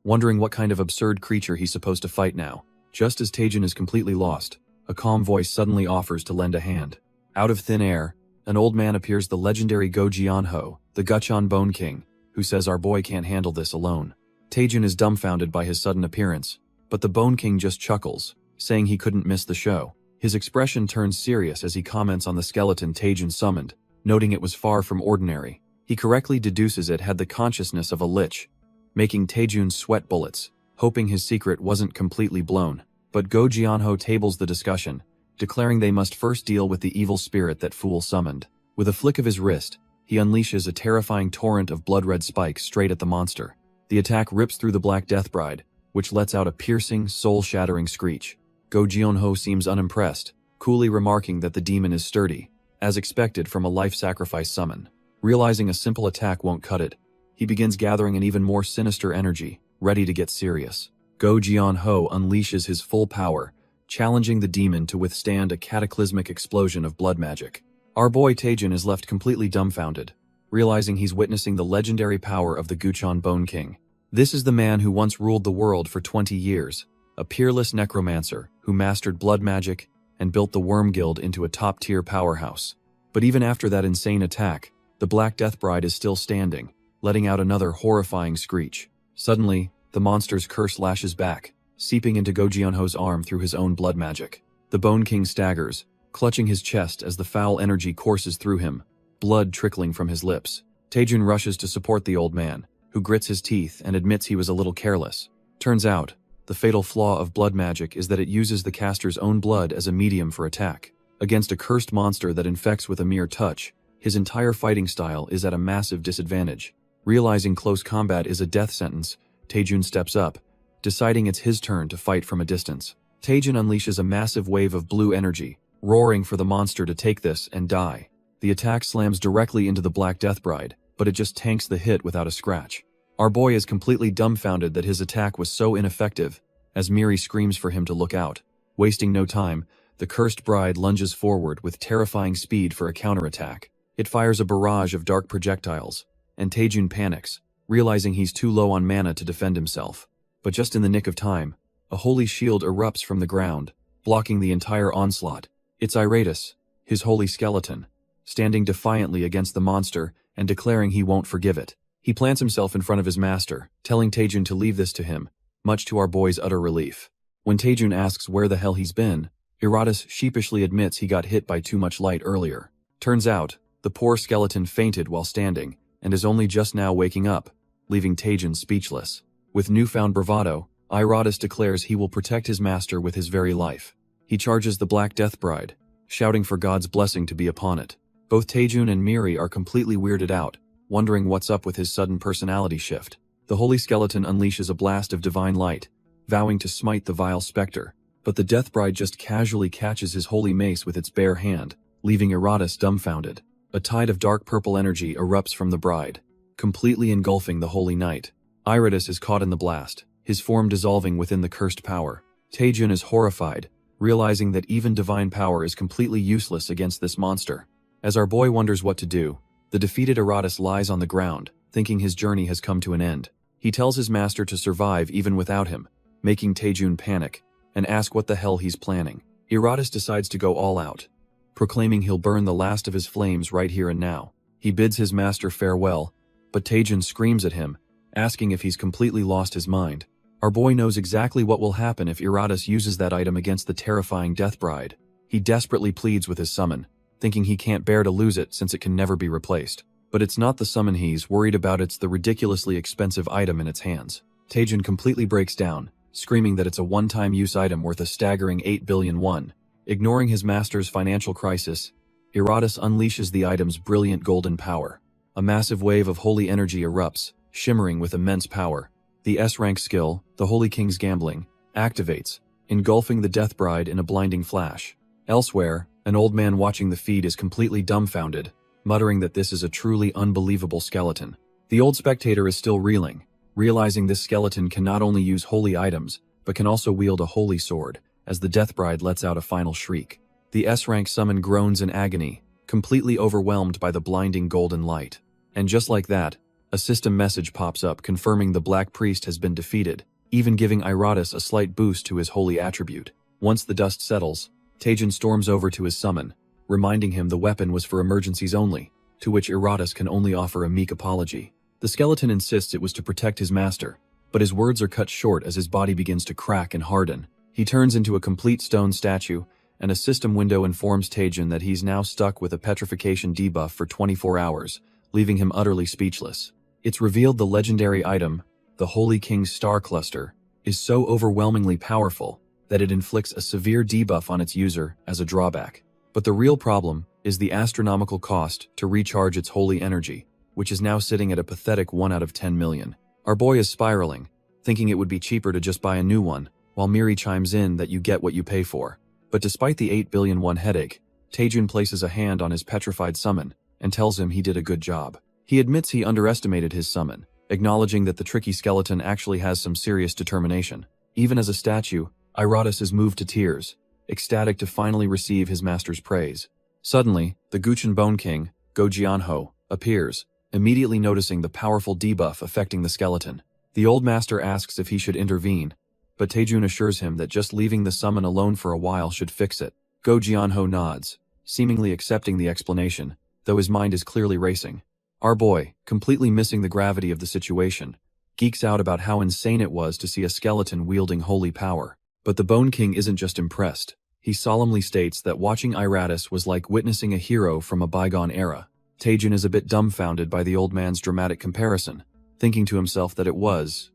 wondering what kind of absurd creature he's supposed to fight now. Just as Taejin is completely lost, a calm voice suddenly offers to lend a hand. Out of thin air, an old man appears, the legendary Go Jianho, the Guchon Bone King, who says our boy can't handle this alone. Taejin is dumbfounded by his sudden appearance, but the Bone King just chuckles, saying he couldn't miss the show. His expression turns serious as he comments on the skeleton Taejin summoned, noting it was far from ordinary. He correctly deduces it had the consciousness of a lich, making Taejin sweat bullets, hoping his secret wasn't completely blown. But Go Jianho tables the discussion, declaring they must first deal with the evil spirit that fool summoned. With a flick of his wrist, he unleashes a terrifying torrent of blood-red spikes straight at the monster. The attack rips through the Black Death Bride, which lets out a piercing, soul-shattering screech. Go Jianho seems unimpressed, coolly remarking that the demon is sturdy, as expected from a life-sacrifice summon. Realizing a simple attack won't cut it, he begins gathering an even more sinister energy, ready to get serious. Go Jianho unleashes his full power, challenging the demon to withstand a cataclysmic explosion of blood magic. Our boy Taejin is left completely dumbfounded, realizing he's witnessing the legendary power of the Guchon Bone King. This is the man who once ruled the world for 20 years, a peerless necromancer who mastered blood magic and built the Worm Guild into a top-tier powerhouse. But even after that insane attack, the Black Death Bride is still standing, letting out another horrifying screech. Suddenly, the monster's curse lashes back, seeping into Go Jianho's arm through his own blood magic. The Bone King staggers, clutching his chest as the foul energy courses through him, blood trickling from his lips. Taejin rushes to support the old man, who grits his teeth and admits he was a little careless. Turns out, the fatal flaw of blood magic is that it uses the caster's own blood as a medium for attack. Against a cursed monster that infects with a mere touch, his entire fighting style is at a massive disadvantage. Realizing close combat is a death sentence, Taejin steps up, deciding it's his turn to fight from a distance. Taejin unleashes a massive wave of blue energy, roaring for the monster to take this and die. The attack slams directly into the Black Death Bride, but it just tanks the hit without a scratch. Our boy is completely dumbfounded that his attack was so ineffective, as Miri screams for him to look out. Wasting no time, the cursed bride lunges forward with terrifying speed for a counterattack. It fires a barrage of dark projectiles, and Taejin panics, realizing he's too low on mana to defend himself. But just in the nick of time, a holy shield erupts from the ground, blocking the entire onslaught. It's Iratus, his holy skeleton, standing defiantly against the monster and declaring he won't forgive it. He plants himself in front of his master, telling Taejun to leave this to him, much to our boy's utter relief. When Taejun asks where the hell he's been, Iratus sheepishly admits he got hit by too much light earlier. Turns out, the poor skeleton fainted while standing, and is only just now waking up, leaving Taejun speechless. With newfound bravado, Iratus declares he will protect his master with his very life. He charges the Black Death Bride, shouting for God's blessing to be upon it. Both Taejun and Miri are completely weirded out, wondering what's up with his sudden personality shift. The holy skeleton unleashes a blast of divine light, vowing to smite the vile specter, but the Death Bride just casually catches his holy mace with its bare hand, leaving Iratus dumbfounded. A tide of dark purple energy erupts from the bride, completely engulfing the holy knight. Iratus is caught in the blast, his form dissolving within the cursed power. Taejun is horrified, realizing that even divine power is completely useless against this monster. As our boy wonders what to do, the defeated Iratus lies on the ground, thinking his journey has come to an end. He tells his master to survive even without him, making Taejun panic and ask what the hell he's planning. Iratus decides to go all out, proclaiming he'll burn the last of his flames right here and now. He bids his master farewell, but Taejun screams at him, asking if he's completely lost his mind. Our boy knows exactly what will happen if Iratus uses that item against the terrifying Death Bride. He desperately pleads with his summon, thinking he can't bear to lose it since it can never be replaced. But it's not the summon he's worried about, it's the ridiculously expensive item in its hands. Taejun completely breaks down, screaming that it's a one-time use item worth a staggering 8 billion won. Ignoring his master's financial crisis, Iratus unleashes the item's brilliant golden power. A massive wave of holy energy erupts, shimmering with immense power. The S-rank skill, the Holy King's Gambling, activates, engulfing the Death Bride in a blinding flash. Elsewhere, an old man watching the feed is completely dumbfounded, muttering that this is a truly unbelievable skeleton. The old spectator is still reeling, realizing this skeleton can not only use holy items, but can also wield a holy sword, as the Death Bride lets out a final shriek. The S-rank summon groans in agony, completely overwhelmed by the blinding golden light. And just like that, a system message pops up confirming the Black Priest has been defeated, even giving Iratus a slight boost to his holy attribute. Once the dust settles, Taejun storms over to his summon, reminding him the weapon was for emergencies only, to which Iratus can only offer a meek apology. The skeleton insists it was to protect his master, but his words are cut short as his body begins to crack and harden. He turns into a complete stone statue, and a system window informs Taejun that he's now stuck with a petrification debuff for 24 hours, leaving him utterly speechless. It's revealed the legendary item, the Holy King's Star Cluster, is so overwhelmingly powerful that it inflicts a severe debuff on its user as a drawback. But the real problem is the astronomical cost to recharge its holy energy, which is now sitting at a pathetic 1 out of 10 million. Our boy is spiraling, thinking it would be cheaper to just buy a new one, while Miri chimes in that you get what you pay for. But despite the 8 billion won headache, Taejun places a hand on his petrified summon and tells him he did a good job. He admits he underestimated his summon, acknowledging that the tricky skeleton actually has some serious determination. Even as a statue, Iratus is moved to tears, ecstatic to finally receive his master's praise. Suddenly, the Guchen Bone King, Go Jianho, appears, immediately noticing the powerful debuff affecting the skeleton. The old master asks if he should intervene, but Taejun assures him that just leaving the summon alone for a while should fix it. Go Jianho nods, seemingly accepting the explanation, though his mind is clearly racing. Our boy, completely missing the gravity of the situation, geeks out about how insane it was to see a skeleton wielding holy power. But the Bone King isn't just impressed. He solemnly states that watching Iratus was like witnessing a hero from a bygone era. Taejun is a bit dumbfounded by the old man's dramatic comparison, thinking to himself that it was,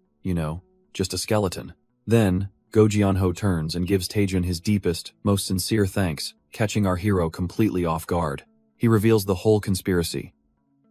just a skeleton. Then, Go Jianho turns and gives Taejun his deepest, most sincere thanks, catching our hero completely off guard. He reveals the whole conspiracy.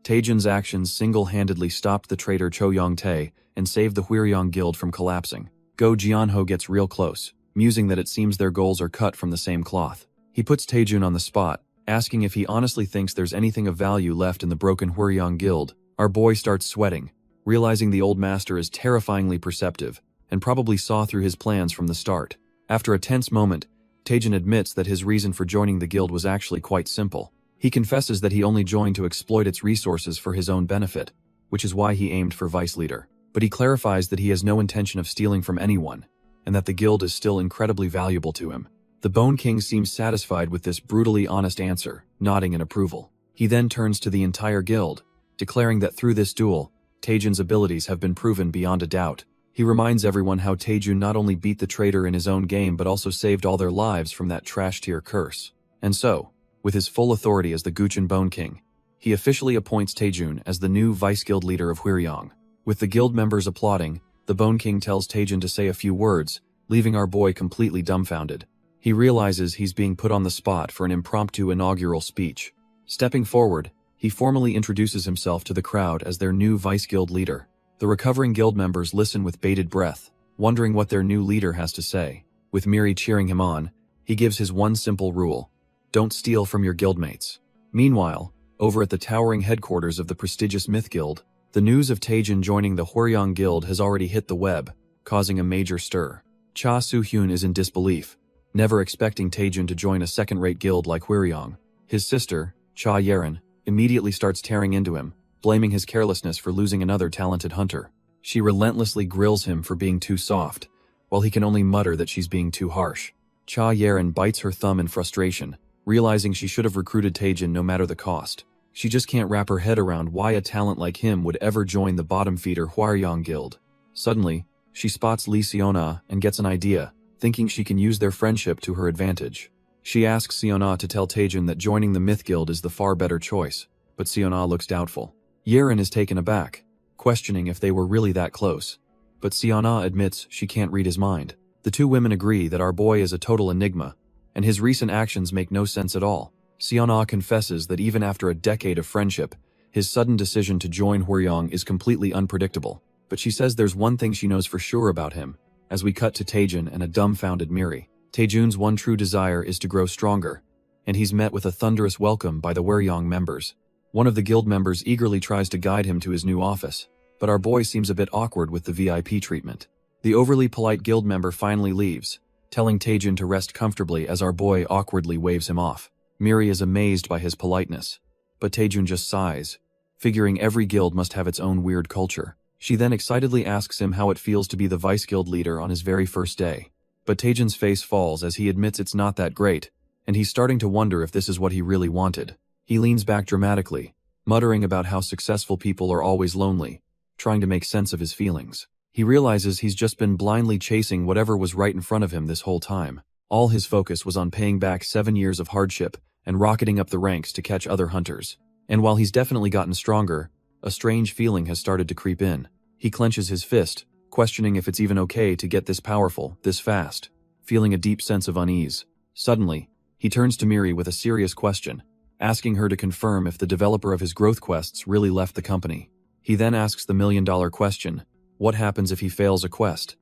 Taejun's actions single-handedly stopped the traitor Cho Yong-tae and saved the Hwiryong Guild from collapsing. Go Jianho gets real close, musing that it seems their goals are cut from the same cloth. He puts Taejun on the spot, asking if he honestly thinks there's anything of value left in the broken Hwiryong Guild. Our boy starts sweating, realizing the old master is terrifyingly perceptive, and probably saw through his plans from the start. After a tense moment, Taejun admits that his reason for joining the guild was actually quite simple. He confesses that he only joined to exploit its resources for his own benefit, which is why he aimed for vice leader. But he clarifies that he has no intention of stealing from anyone, and that the guild is still incredibly valuable to him. The Bone King seems satisfied with this brutally honest answer, nodding in approval. He then turns to the entire guild, declaring that through this duel, Taejun's abilities have been proven beyond a doubt. He reminds everyone how Taejun not only beat the traitor in his own game but also saved all their lives from that trash-tier curse. And so, with his full authority as the Guchun Bone King, he officially appoints Taejun as the new vice-guild leader of Hwiryong. With the guild members applauding, the Bone King tells Taejun to say a few words, leaving our boy completely dumbfounded. He realizes he's being put on the spot for an impromptu inaugural speech. Stepping forward, he formally introduces himself to the crowd as their new vice-guild leader. The recovering guild members listen with bated breath, wondering what their new leader has to say. With Miri cheering him on, he gives his one simple rule: don't steal from your guildmates. Meanwhile, over at the towering headquarters of the prestigious Myth Guild, the news of Taejun joining the Hwiryong Guild has already hit the web, causing a major stir. Cha Soo-hyun is in disbelief, never expecting Taejun to join a second-rate guild like Hwiryong. His sister, Cha Yerin, immediately starts tearing into him, blaming his carelessness for losing another talented hunter. She relentlessly grills him for being too soft, while he can only mutter that she's being too harsh. Cha Yerin bites her thumb in frustration, realizing she should have recruited Taejun no matter the cost. She just can't wrap her head around why a talent like him would ever join the bottom-feeder Hwiryong Guild. Suddenly, she spots Lee Seona and gets an idea, thinking she can use their friendship to her advantage. She asks Seona to tell Taejun that joining the Myth Guild is the far better choice, but Seona looks doubtful. Yerin is taken aback, questioning if they were really that close. But Seona admits she can't read his mind. The two women agree that our boy is a total enigma, and his recent actions make no sense at all. Seona confesses that even after a decade of friendship, his sudden decision to join Hwiryong is completely unpredictable. But she says there's one thing she knows for sure about him, as we cut to Taejun and a dumbfounded Miri. Taejun's one true desire is to grow stronger, and he's met with a thunderous welcome by the Hwiryong members. One of the guild members eagerly tries to guide him to his new office, but our boy seems a bit awkward with the VIP treatment. The overly polite guild member finally leaves, telling Taejun to rest comfortably as our boy awkwardly waves him off. Miri is amazed by his politeness, but Taejun just sighs, figuring every guild must have its own weird culture. She then excitedly asks him how it feels to be the vice-guild leader on his very first day. But Taejun's face falls as he admits it's not that great, and he's starting to wonder if this is what he really wanted. He leans back dramatically, muttering about how successful people are always lonely, trying to make sense of his feelings. He realizes he's just been blindly chasing whatever was right in front of him this whole time. All his focus was on paying back 7 years of hardship and rocketing up the ranks to catch other hunters. And while he's definitely gotten stronger, a strange feeling has started to creep in. He clenches his fist, questioning if it's even okay to get this powerful, this fast, feeling a deep sense of unease. Suddenly, he turns to Miri with a serious question, asking her to confirm if the developer of his growth quests really left the company. He then asks the million-dollar question: what happens if he fails a quest?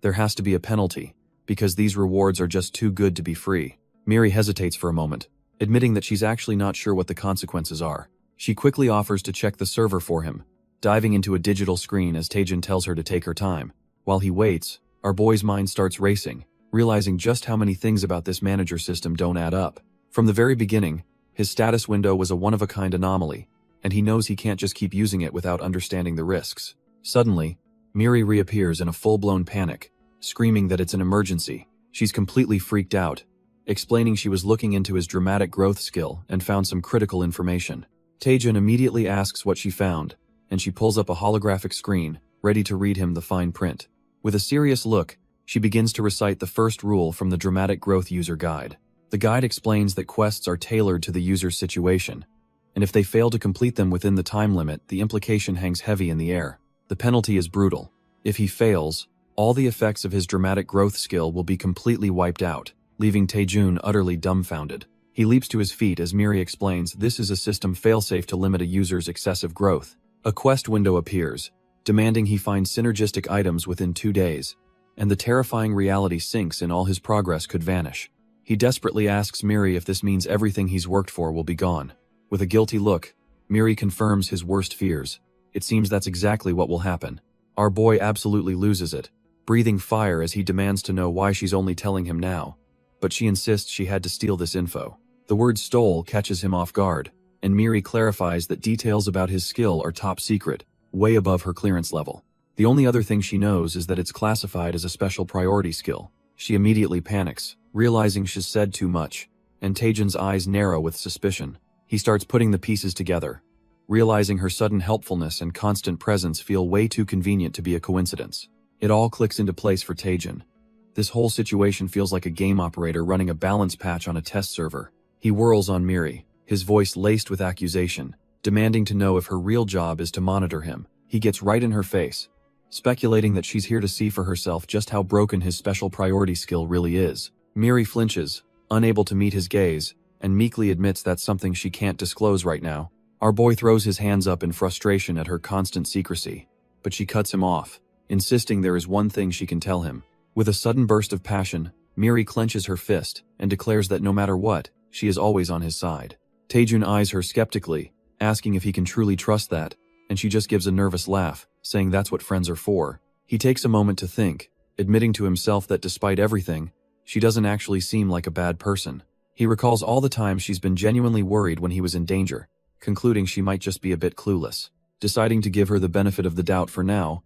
There has to be a penalty, because these rewards are just too good to be free. Miri hesitates for a moment, admitting that she's actually not sure what the consequences are. She quickly offers to check the server for him, diving into a digital screen as Taejun tells her to take her time. While he waits, our boy's mind starts racing, realizing just how many things about this manager system don't add up. From the very beginning, his status window was a one-of-a-kind anomaly, and he knows he can't just keep using it without understanding the risks. Suddenly, Miri reappears in a full-blown panic, screaming that it's an emergency. She's completely freaked out, explaining she was looking into his dramatic growth skill and found some critical information. Taejun immediately asks what she found, and she pulls up a holographic screen, ready to read him the fine print. With a serious look, she begins to recite the first rule from the Dramatic Growth User Guide. The guide explains that quests are tailored to the user's situation, and if they fail to complete them within the time limit, the implication hangs heavy in the air. The penalty is brutal. If he fails, all the effects of his dramatic growth skill will be completely wiped out, leaving Taejun utterly dumbfounded. He leaps to his feet as Miri explains this is a system failsafe to limit a user's excessive growth. A quest window appears, demanding he find synergistic items within 2 days, and the terrifying reality sinks in all his progress could vanish. He desperately asks Miri if this means everything he's worked for will be gone. With a guilty look, Miri confirms his worst fears. It seems that's exactly what will happen. Our boy absolutely loses it, breathing fire as he demands to know why she's only telling him now. But she insists she had to steal this info. The word stole catches him off guard, and Miri clarifies that details about his skill are top secret, way above her clearance level. The only other thing she knows is that it's classified as a special priority skill. She immediately panics, realizing she's said too much, and Taejun's eyes narrow with suspicion. He starts putting the pieces together, realizing her sudden helpfulness and constant presence feel way too convenient to be a coincidence. It all clicks into place for Taejun. This whole situation feels like a game operator running a balance patch on a test server. He whirls on Miri, his voice laced with accusation, demanding to know if her real job is to monitor him. He gets right in her face, speculating that she's here to see for herself just how broken his special priority skill really is. Miri flinches, unable to meet his gaze, and meekly admits that's something she can't disclose right now. Our boy throws his hands up in frustration at her constant secrecy, but she cuts him off, insisting there is one thing she can tell him. With a sudden burst of passion, Miri clenches her fist and declares that no matter what, she is always on his side. Taejun eyes her skeptically, asking if he can truly trust that, and she just gives a nervous laugh, saying that's what friends are for. He takes a moment to think, admitting to himself that despite everything, she doesn't actually seem like a bad person. He recalls all the times she's been genuinely worried when he was in danger, concluding she might just be a bit clueless. Deciding to give her the benefit of the doubt for now,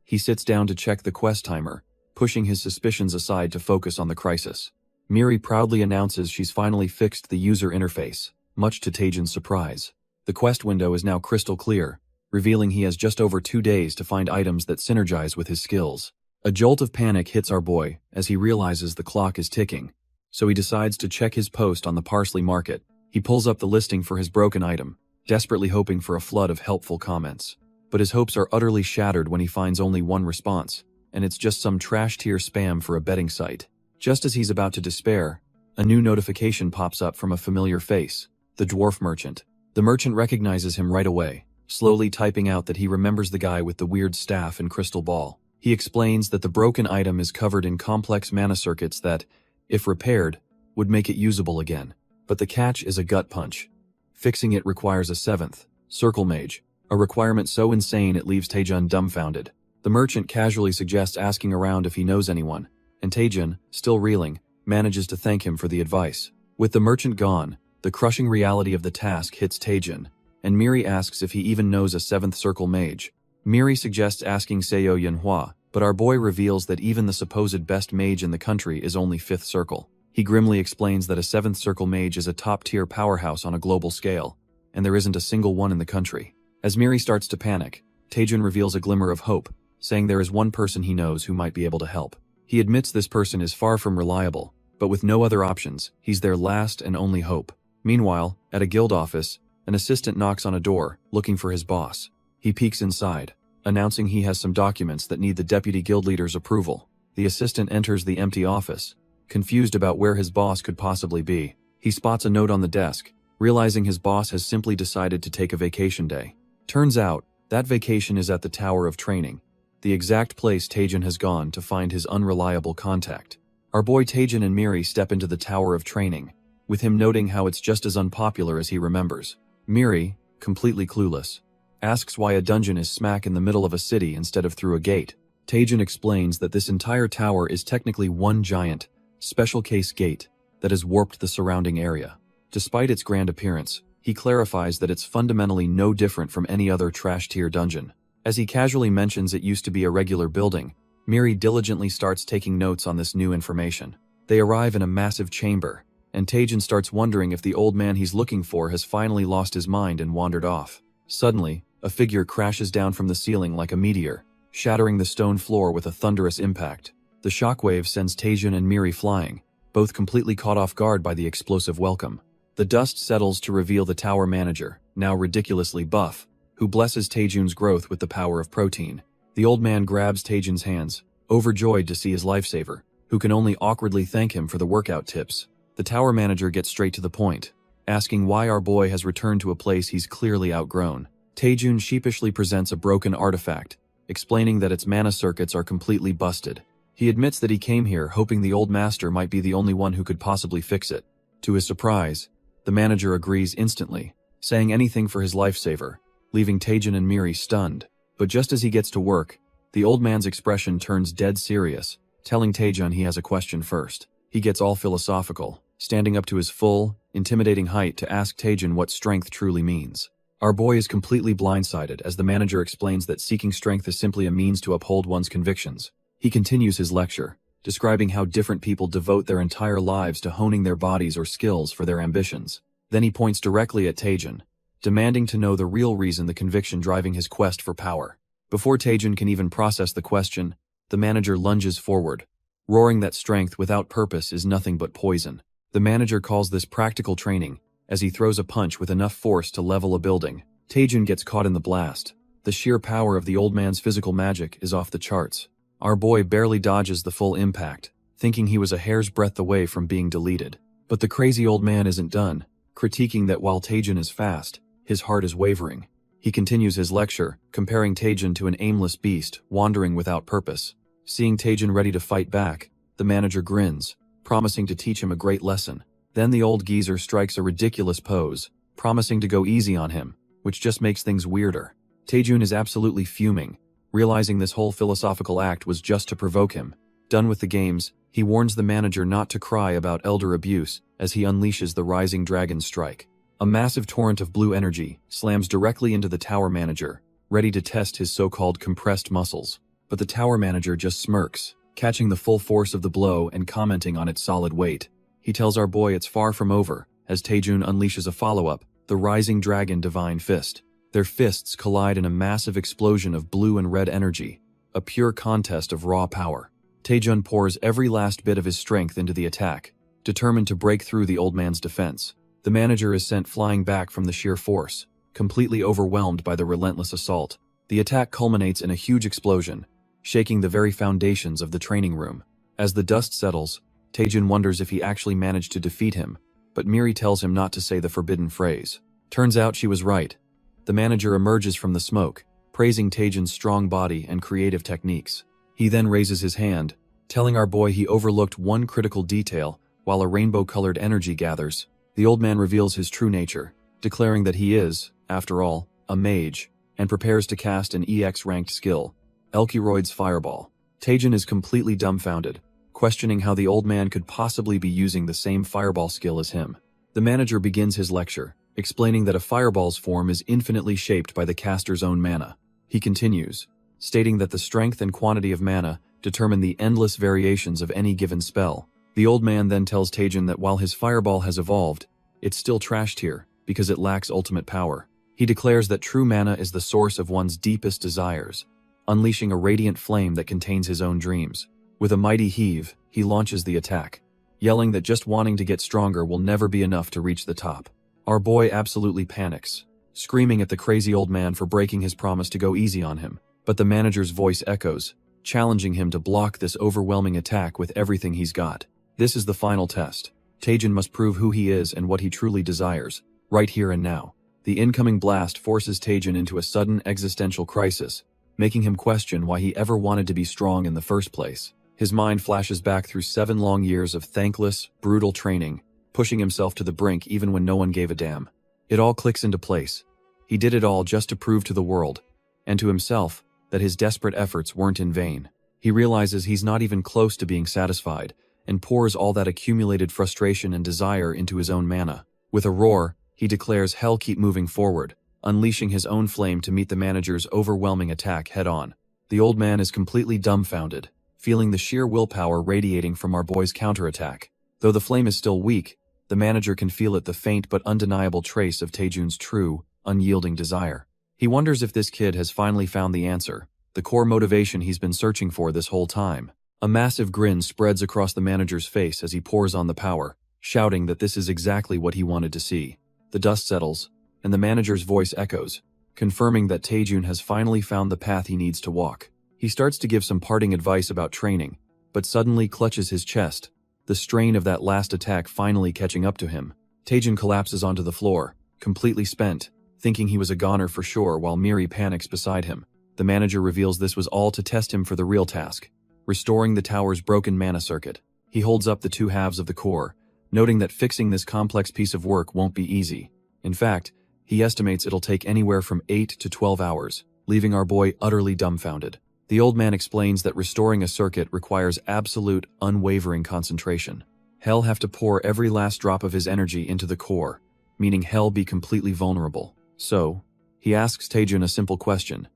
he sits down to check the quest timer, pushing his suspicions aside to focus on the crisis. Miri proudly announces she's finally fixed the user interface, much to Taejun's surprise. The quest window is now crystal clear, revealing he has just over 2 days to find items that synergize with his skills. A jolt of panic hits our boy as he realizes the clock is ticking, so he decides to check his post on the parsley market. He pulls up the listing for his broken item, desperately hoping for a flood of helpful comments. But his hopes are utterly shattered when he finds only one response, and it's just some trash-tier spam for a betting site. Just as he's about to despair, a new notification pops up from a familiar face, the dwarf merchant. The merchant recognizes him right away, slowly typing out that he remembers the guy with the weird staff and crystal ball. He explains that the broken item is covered in complex mana circuits that, if repaired, would make it usable again. But the catch is a gut punch. Fixing it requires a 7th circle mage, a requirement so insane it leaves Taejun dumbfounded. The merchant casually suggests asking around if he knows anyone, and Taejun, still reeling, manages to thank him for the advice. With the merchant gone, the crushing reality of the task hits Taejun, and Miri asks if he even knows a 7th circle mage. Miri suggests asking Seo Yanhua, but our boy reveals that even the supposed best mage in the country is only 5th circle. He grimly explains that a 7th circle mage is a top-tier powerhouse on a global scale, and there isn't a single one in the country. As Miri starts to panic, Taejun reveals a glimmer of hope, saying there is one person he knows who might be able to help. He admits this person is far from reliable, but with no other options, he's their last and only hope. Meanwhile, at a guild office, an assistant knocks on a door, looking for his boss. He peeks inside, announcing he has some documents that need the deputy guild leader's approval. The assistant enters the empty office, confused about where his boss could possibly be. He spots a note on the desk, realizing his boss has simply decided to take a vacation day. Turns out, that vacation is at the Tower of Training, the exact place Taejun has gone to find his unreliable contact. Our boy Taejun and Miri step into the Tower of Training, with him noting how it's just as unpopular as he remembers. Miri, completely clueless, asks why a dungeon is smack in the middle of a city instead of through a gate. Taejun explains that this entire tower is technically one giant, special case gate that has warped the surrounding area. Despite its grand appearance, he clarifies that it's fundamentally no different from any other trash-tier dungeon. As he casually mentions it used to be a regular building, Miri diligently starts taking notes on this new information. They arrive in a massive chamber, and Taejun starts wondering if the old man he's looking for has finally lost his mind and wandered off. Suddenly, a figure crashes down from the ceiling like a meteor, shattering the stone floor with a thunderous impact. The shockwave sends Taejun and Miri flying, both completely caught off guard by the explosive welcome. The dust settles to reveal the tower manager, now ridiculously buff, who blesses Taejun's growth with the power of protein. The old man grabs Taejun's hands, overjoyed to see his lifesaver, who can only awkwardly thank him for the workout tips. The tower manager gets straight to the point, asking why our boy has returned to a place he's clearly outgrown. Taejun sheepishly presents a broken artifact, explaining that its mana circuits are completely busted. He admits that he came here hoping the old master might be the only one who could possibly fix it. To his surprise, the manager agrees instantly, saying anything for his lifesaver, leaving Taejun and Miri stunned. But just as he gets to work, the old man's expression turns dead serious, telling Taejun he has a question first. He gets all philosophical, standing up to his full, intimidating height to ask Taejun what strength truly means. Our boy is completely blindsided as the manager explains that seeking strength is simply a means to uphold one's convictions. He continues his lecture, describing how different people devote their entire lives to honing their bodies or skills for their ambitions. Then he points directly at Taejin, demanding to know the real reason, the conviction driving his quest for power. Before Taejin can even process the question, the manager lunges forward, roaring that strength without purpose is nothing but poison. The manager calls this practical training, as he throws a punch with enough force to level a building. Taejin gets caught in the blast. The sheer power of the old man's physical magic is off the charts. Our boy barely dodges the full impact, thinking he was a hair's breadth away from being deleted. But the crazy old man isn't done, critiquing that while Taejin is fast, his heart is wavering. He continues his lecture, comparing Taejin to an aimless beast, wandering without purpose. Seeing Taejin ready to fight back, the manager grins, promising to teach him a great lesson. Then the old geezer strikes a ridiculous pose, promising to go easy on him, which just makes things weirder. Taejin is absolutely fuming, realizing this whole philosophical act was just to provoke him. Done with the games, he warns the manager not to cry about elder abuse as he unleashes the Rising Dragon Strike. A massive torrent of blue energy slams directly into the tower manager, ready to test his so-called compressed muscles. But the tower manager just smirks, catching the full force of the blow and commenting on its solid weight. He tells our boy it's far from over, as Taejin unleashes a follow-up, the Rising Dragon Divine Fist. Their fists collide in a massive explosion of blue and red energy, a pure contest of raw power. Taejin pours every last bit of his strength into the attack, determined to break through the old man's defense. The manager is sent flying back from the sheer force, completely overwhelmed by the relentless assault. The attack culminates in a huge explosion, shaking the very foundations of the training room. As the dust settles, Taejin wonders if he actually managed to defeat him, but Miri tells him not to say the forbidden phrase. Turns out she was right. The manager emerges from the smoke, praising Taejin's strong body and creative techniques. He then raises his hand, telling our boy he overlooked one critical detail while a rainbow-colored energy gathers. The old man reveals his true nature, declaring that he is, after all, a mage, and prepares to cast an EX-ranked skill, Elkiroid's Fireball. Taejin is completely dumbfounded, questioning how the old man could possibly be using the same fireball skill as him. The manager begins his lecture, explaining that a fireball's form is infinitely shaped by the caster's own mana. He continues, stating that the strength and quantity of mana determine the endless variations of any given spell. The old man then tells Taejin that while his fireball has evolved, it's still trashed here because it lacks ultimate power. He declares that true mana is the source of one's deepest desires, unleashing a radiant flame that contains his own dreams. With a mighty heave, he launches the attack, yelling that just wanting to get stronger will never be enough to reach the top. Our boy absolutely panics, screaming at the crazy old man for breaking his promise to go easy on him. But the manager's voice echoes, challenging him to block this overwhelming attack with everything he's got. This is the final test. Taejin must prove who he is and what he truly desires, right here and now. The incoming blast forces Taejin into a sudden existential crisis, making him question why he ever wanted to be strong in the first place. His mind flashes back through 7 long years of thankless, brutal training, pushing himself to the brink even when no one gave a damn. It all clicks into place. He did it all just to prove to the world, and to himself, that his desperate efforts weren't in vain. He realizes he's not even close to being satisfied, and pours all that accumulated frustration and desire into his own mana. With a roar, he declares hell keep moving forward, unleashing his own flame to meet the manager's overwhelming attack head-on. The old man is completely dumbfounded, feeling the sheer willpower radiating from our boy's counterattack. Though the flame is still weak, the manager can feel it, the faint but undeniable trace of Taejun's true, unyielding desire. He wonders if this kid has finally found the answer, the core motivation he's been searching for this whole time. A massive grin spreads across the manager's face as he pours on the power, shouting that this is exactly what he wanted to see. The dust settles, and the manager's voice echoes, confirming that Taejin has finally found the path he needs to walk. He starts to give some parting advice about training, but suddenly clutches his chest, the strain of that last attack finally catching up to him. Taejin collapses onto the floor, completely spent, thinking he was a goner for sure while Miri panics beside him. The manager reveals this was all to test him for the real task, restoring the tower's broken mana circuit. He holds up the 2 halves of the core, noting that fixing this complex piece of work won't be easy. In fact, he estimates it'll take anywhere from 8 to 12 hours, leaving our boy utterly dumbfounded. The old man explains that restoring a circuit requires absolute, unwavering concentration. He'll have to pour every last drop of his energy into the core, meaning he'll be completely vulnerable. So, he asks Taejin a simple question.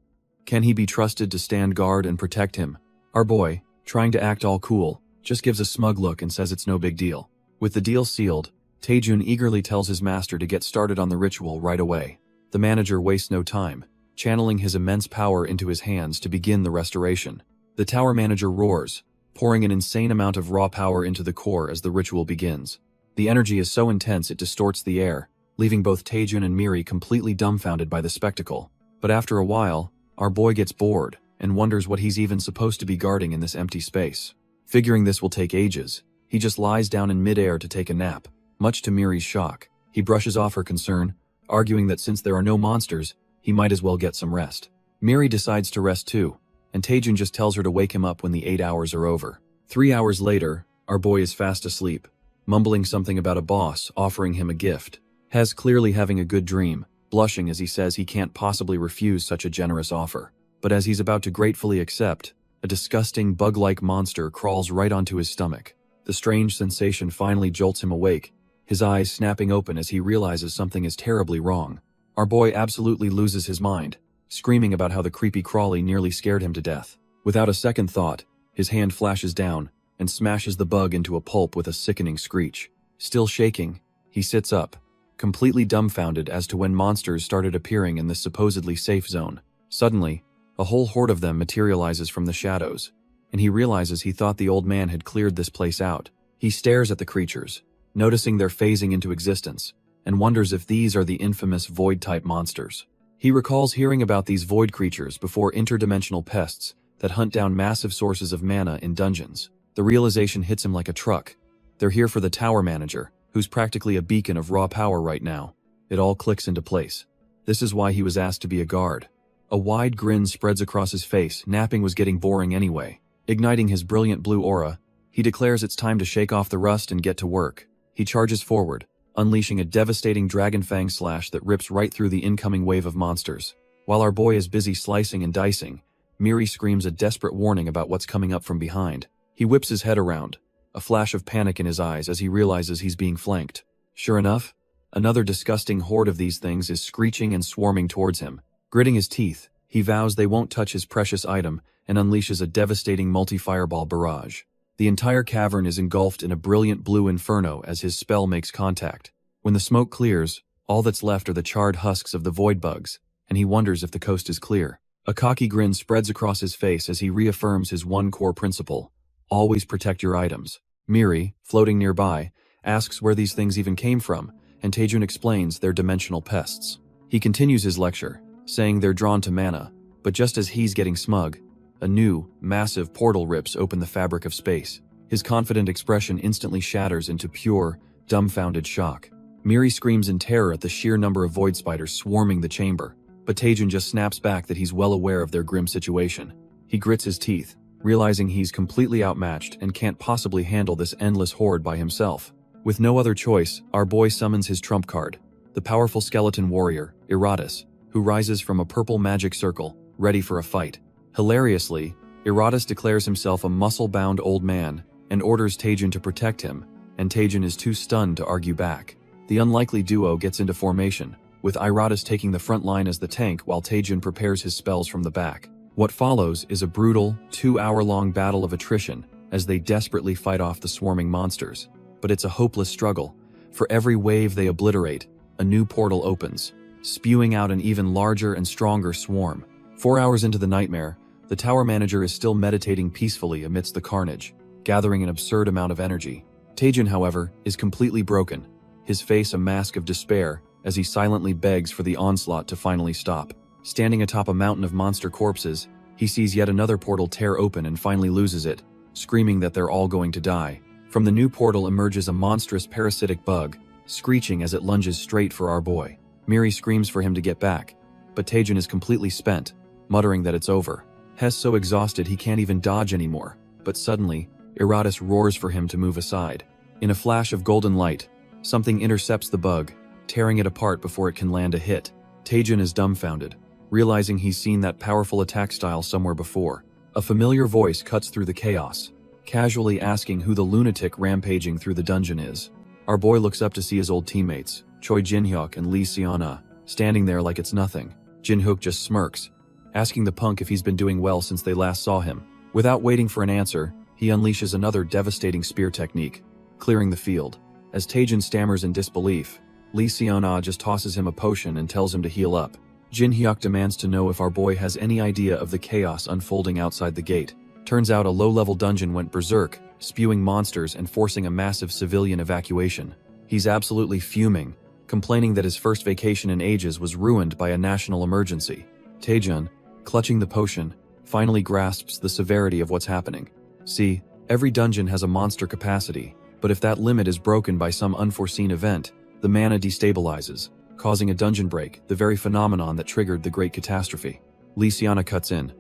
Can he be trusted to stand guard and protect him? Our boy, trying to act all cool, just gives a smug look and says it's no big deal. With the deal sealed, Taejun eagerly tells his master to get started on the ritual right away. The manager wastes no time, channeling his immense power into his hands to begin the restoration. The tower manager roars, pouring an insane amount of raw power into the core as the ritual begins. The energy is so intense it distorts the air, leaving both Taejun and Miri completely dumbfounded by the spectacle. But after a while, our boy gets bored and wonders what he's even supposed to be guarding in this empty space. Figuring this will take ages, he just lies down in midair to take a nap. Much to Miri's shock, he brushes off her concern, arguing that since there are no monsters, he might as well get some rest. Miri decides to rest too, and Taejun just tells her to wake him up when the 8 hours are over. 3 hours later, our boy is fast asleep, mumbling something about a boss offering him a gift. Hez clearly having a good dream, blushing as he says he can't possibly refuse such a generous offer. But as he's about to gratefully accept, a disgusting bug-like monster crawls right onto his stomach. The strange sensation finally jolts him awake, his eyes snapping open as he realizes something is terribly wrong. Our boy absolutely loses his mind, screaming about how the creepy crawly nearly scared him to death. Without a second thought, his hand flashes down and smashes the bug into a pulp with a sickening screech. Still shaking, he sits up, completely dumbfounded as to when monsters started appearing in this supposedly safe zone. Suddenly, a whole horde of them materializes from the shadows, and he realizes he thought the old man had cleared this place out. He stares at the creatures, noticing their phasing into existence, and wonders if these are the infamous void-type monsters. He recalls hearing about these void creatures before interdimensional pests that hunt down massive sources of mana in dungeons. The realization hits him like a truck. They're here for the tower manager, who's practically a beacon of raw power right now. It all clicks into place. This is why he was asked to be a guard. A wide grin spreads across his face. Napping was getting boring anyway. Igniting his brilliant blue aura, he declares it's time to shake off the rust and get to work. He charges forward, unleashing a devastating dragon fang slash that rips right through the incoming wave of monsters. While our boy is busy slicing and dicing, Miri screams a desperate warning about what's coming up from behind. He whips his head around, a flash of panic in his eyes as he realizes he's being flanked. Sure enough, another disgusting horde of these things is screeching and swarming towards him. Gritting his teeth, he vows they won't touch his precious item and unleashes a devastating multi-fireball barrage. The entire cavern is engulfed in a brilliant blue inferno as his spell makes contact. When the smoke clears, all that's left are the charred husks of the void bugs, and he wonders if the coast is clear. A cocky grin spreads across his face as he reaffirms his one core principle: always protect your items. Miri, floating nearby, asks where these things even came from, and Taejun explains they're dimensional pests. He continues his lecture, saying they're drawn to mana, but just as he's getting smug, a new, massive portal rips open the fabric of space. His confident expression instantly shatters into pure, dumbfounded shock. Miri screams in terror at the sheer number of void spiders swarming the chamber, but Taejun just snaps back that he's well aware of their grim situation. He grits his teeth, realizing he's completely outmatched and can't possibly handle this endless horde by himself. With no other choice, our boy summons his trump card, the powerful skeleton warrior, Iratus, who rises from a purple magic circle, ready for a fight. Hilariously, Iratus declares himself a muscle-bound old man and orders Taejun to protect him, and Taejun is too stunned to argue back. The unlikely duo gets into formation, with Iratus taking the front line as the tank while Taejun prepares his spells from the back. What follows is a brutal, 2-hour-long battle of attrition as they desperately fight off the swarming monsters. But it's a hopeless struggle. For every wave they obliterate, a new portal opens, spewing out an even larger and stronger swarm. 4 hours into the nightmare, the tower manager is still meditating peacefully amidst the carnage, gathering an absurd amount of energy. Taejun, however, is completely broken, his face a mask of despair as he silently begs for the onslaught to finally stop. Standing atop a mountain of monster corpses, he sees yet another portal tear open and finally loses it, screaming that they're all going to die. From the new portal emerges a monstrous parasitic bug, screeching as it lunges straight for our boy. Miri screams for him to get back, but Taejun is completely spent, muttering that it's over. Hes so exhausted he can't even dodge anymore, but suddenly, Iratus roars for him to move aside. In a flash of golden light, something intercepts the bug, tearing it apart before it can land a hit. Taejun is dumbfounded, realizing he's seen that powerful attack style somewhere before. A familiar voice cuts through the chaos, casually asking who the lunatic rampaging through the dungeon is. Our boy looks up to see his old teammates, Choi Jinhyuk and Lee Seona, standing there like it's nothing. Jinhyuk just smirks, asking the punk if he's been doing well since they last saw him. Without waiting for an answer, he He unleashes another devastating spear technique, clearing the field. As Taejin stammers in disbelief, Lee Seon-ah just tosses him a potion and tells him to heal up. Jin Hyuk demands to know if our boy has any idea of the chaos unfolding outside the gate. Turns out a low-level dungeon went berserk, spewing monsters and forcing a massive civilian evacuation. He's absolutely fuming, complaining that his first vacation in ages was ruined by a national emergency. Taejin, clutching the potion, finally grasps the severity of what's happening. See, every dungeon has a monster capacity, but if that limit is broken by some unforeseen event, the mana destabilizes, causing a dungeon break, the very phenomenon that triggered the Great Catastrophe. Lee Seon-ah cuts in,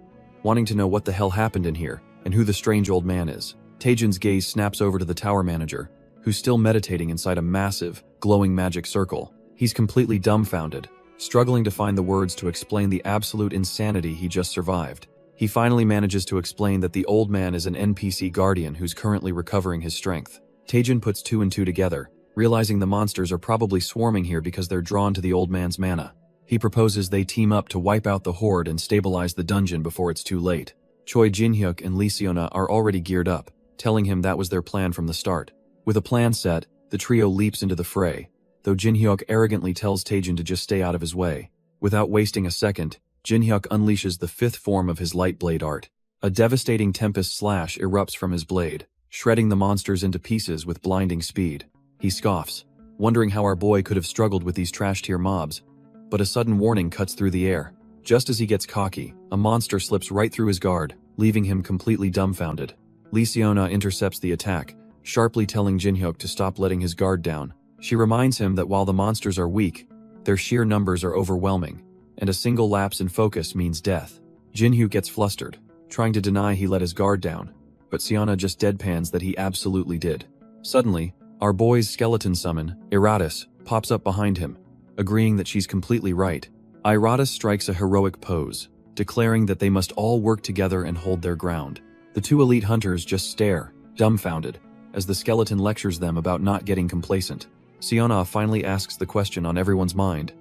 wanting to know what the hell happened in here, and who the strange old man is. Taejin's gaze snaps over to the tower manager, who's still meditating inside a massive, glowing magic circle. He's completely dumbfounded, struggling to find the words to explain the absolute insanity he just survived. He finally manages to explain that the old man is an NPC guardian who's currently recovering his strength. Taejin puts two and two together, realizing the monsters are probably swarming here because they're drawn to the old man's mana. He proposes they team up to wipe out the horde and stabilize the dungeon before it's too late. Choi Jin-hyuk and Lee Seon-ah are already geared up, telling him that was their plan from the start. With a plan set, the trio leaps into the fray, though Jin-hyuk arrogantly tells Taejin to just stay out of his way. Without wasting a second, Jin-hyuk unleashes the fifth form of his light blade art. A devastating tempest slash erupts from his blade, shredding the monsters into pieces with blinding speed. He scoffs, wondering how our boy could have struggled with these trash-tier mobs. But a sudden warning cuts through the air. Just as he gets cocky, a monster slips right through his guard, leaving him completely dumbfounded. Lee Seon-ah intercepts the attack, sharply telling Jin-hyuk to stop letting his guard down. She reminds him that while the monsters are weak, their sheer numbers are overwhelming, and a single lapse in focus means death. Jin-hyuk gets flustered, trying to deny he let his guard down, but Seon-ah just deadpans that he absolutely did. Suddenly, our boy's skeleton summon, Iratus, pops up behind him, agreeing that she's completely right. Iratus strikes a heroic pose, declaring that they must all work together and hold their ground. The two elite hunters just stare, dumbfounded, as the skeleton lectures them about not getting complacent. Seon-ah finally asks the question on everyone's mind.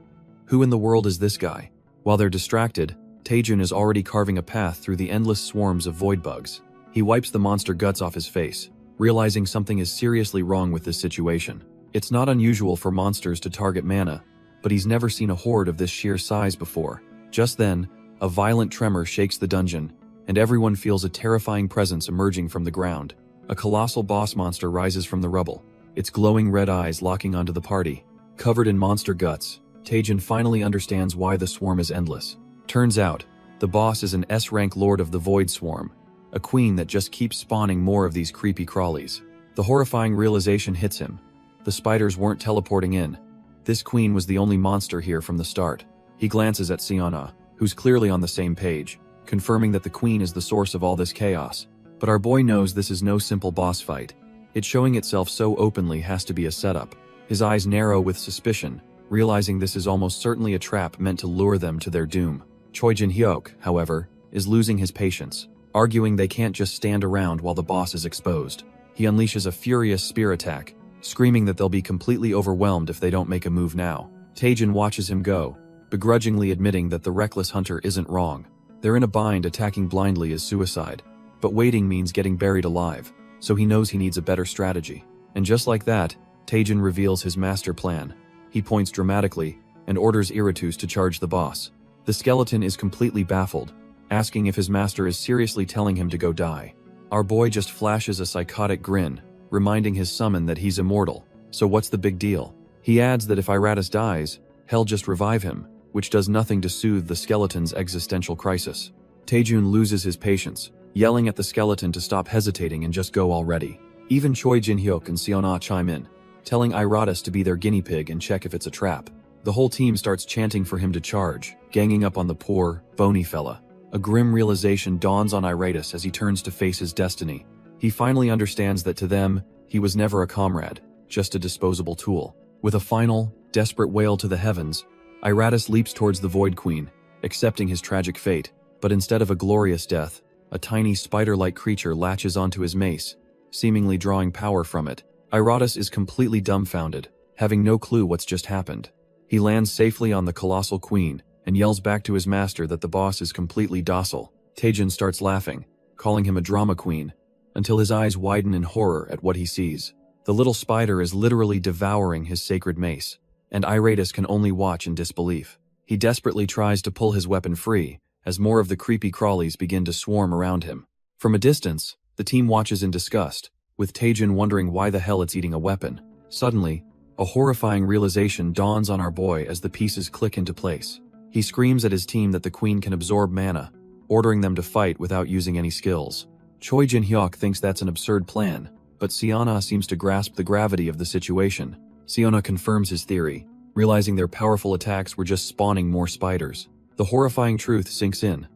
Who in the world is this guy? While they're distracted, Taejin is already carving a path through the endless swarms of void bugs. He wipes the monster guts off his face, realizing something is seriously wrong with this situation. It's not unusual for monsters to target mana, but he's never seen a horde of this sheer size before. Just then, a violent tremor shakes the dungeon, and everyone feels a terrifying presence emerging from the ground. A colossal boss monster rises from the rubble, its glowing red eyes locking onto the party. Covered in monster guts, Taejin finally understands why the swarm is endless. Turns out, the boss is an S-rank lord of the Void Swarm, a queen that just keeps spawning more of these creepy crawlies. The horrifying realization hits him. The spiders weren't teleporting in. This queen was the only monster here from the start. He glances at Seon-ah, who's clearly on the same page, confirming that the queen is the source of all this chaos. But our boy knows this is no simple boss fight. It showing itself so openly has to be a setup. His eyes narrow with suspicion, realizing this is almost certainly a trap meant to lure them to their doom. Choi Jin-hyuk, however, is losing his patience, arguing they can't just stand around while the boss is exposed. He unleashes a furious spear attack, screaming that they'll be completely overwhelmed if they don't make a move now. Taejin watches him go, begrudgingly admitting that the reckless hunter isn't wrong. They're in a bind, attacking blindly is suicide. But waiting means getting buried alive, so he knows he needs a better strategy. And just like that, Taejin reveals his master plan. He points dramatically and orders Iratus to charge the boss. The skeleton is completely baffled, asking if his master is seriously telling him to go die. Our boy just flashes a psychotic grin, reminding his summon that he's immortal, so what's the big deal? He adds that if Iratus dies, he'll just revive him, which does nothing to soothe the skeleton's existential crisis. Taejin loses his patience, yelling at the skeleton to stop hesitating and just go already. Even Choi Jin-hyuk and Seon-ah chime in, telling Iratus to be their guinea pig and check if it's a trap. The whole team starts chanting for him to charge, ganging up on the poor, bony fella. A grim realization dawns on Iratus as he turns to face his destiny. He finally understands that to them, he was never a comrade, just a disposable tool. With a final, desperate wail to the heavens, Iratus leaps towards the Void Queen, accepting his tragic fate. But instead of a glorious death, a tiny spider-like creature latches onto his mace, seemingly drawing power from it. Iratus is completely dumbfounded, having no clue what's just happened. He lands safely on the colossal queen and yells back to his master that the boss is completely docile. Taejin starts laughing, calling him a drama queen, until his eyes widen in horror at what he sees. The little spider is literally devouring his sacred mace, and Iratus can only watch in disbelief. He desperately tries to pull his weapon free, as more of the creepy crawlies begin to swarm around him. From a distance, the team watches in disgust, with Taejin wondering why the hell it's eating a weapon. Suddenly, a horrifying realization dawns on our boy as the pieces click into place. He screams at his team that the queen can absorb mana, ordering them to fight without using any skills. Choi Jin-hyuk thinks that's an absurd plan, but Siona seems to grasp the gravity of the situation. Siona confirms his theory, realizing their powerful attacks were just spawning more spiders. The horrifying truth sinks in.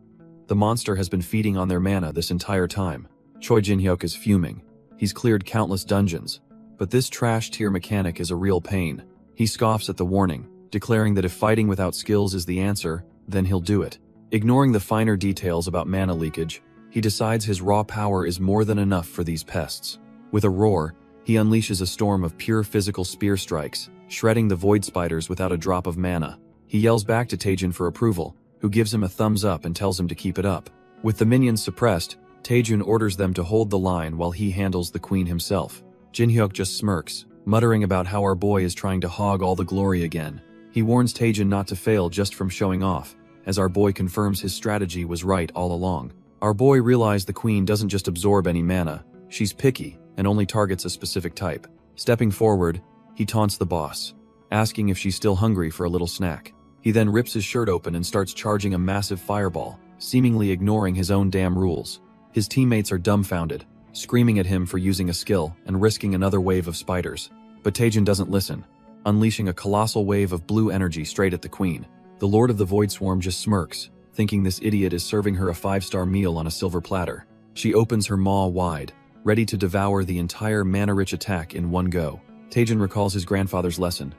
The monster has been feeding on their mana this entire time. Choi Jin-hyuk is fuming. He's cleared countless dungeons, but this trash tier mechanic is a real pain. He scoffs at the warning, declaring that if fighting without skills is the answer, then he'll do it. Ignoring the finer details about mana leakage, he decides his raw power is more than enough for these pests. With a roar, he unleashes a storm of pure physical spear strikes, shredding the void spiders without a drop of mana. He yells back to Taejin for approval, who gives him a thumbs up and tells him to keep it up. With the minions suppressed, Taejin orders them to hold the line while he handles the queen himself. Jin-hyuk just smirks, muttering about how our boy is trying to hog all the glory again. He warns Taejin not to fail just from showing off, as our boy confirms his strategy was right all along. Our boy realized the queen doesn't just absorb any mana, she's picky and only targets a specific type. Stepping forward, he taunts the boss, asking if she's still hungry for a little snack. He then rips his shirt open and starts charging a massive fireball, seemingly ignoring his own damn rules. His teammates are dumbfounded, screaming at him for using a skill and risking another wave of spiders. But Taejin doesn't listen, unleashing a colossal wave of blue energy straight at the queen. The Lord of the Void Swarm just smirks, thinking this idiot is serving her a 5-star meal on a silver platter. She opens her maw wide, ready to devour the entire mana-rich attack in one go. Taejin recalls his grandfather's lesson.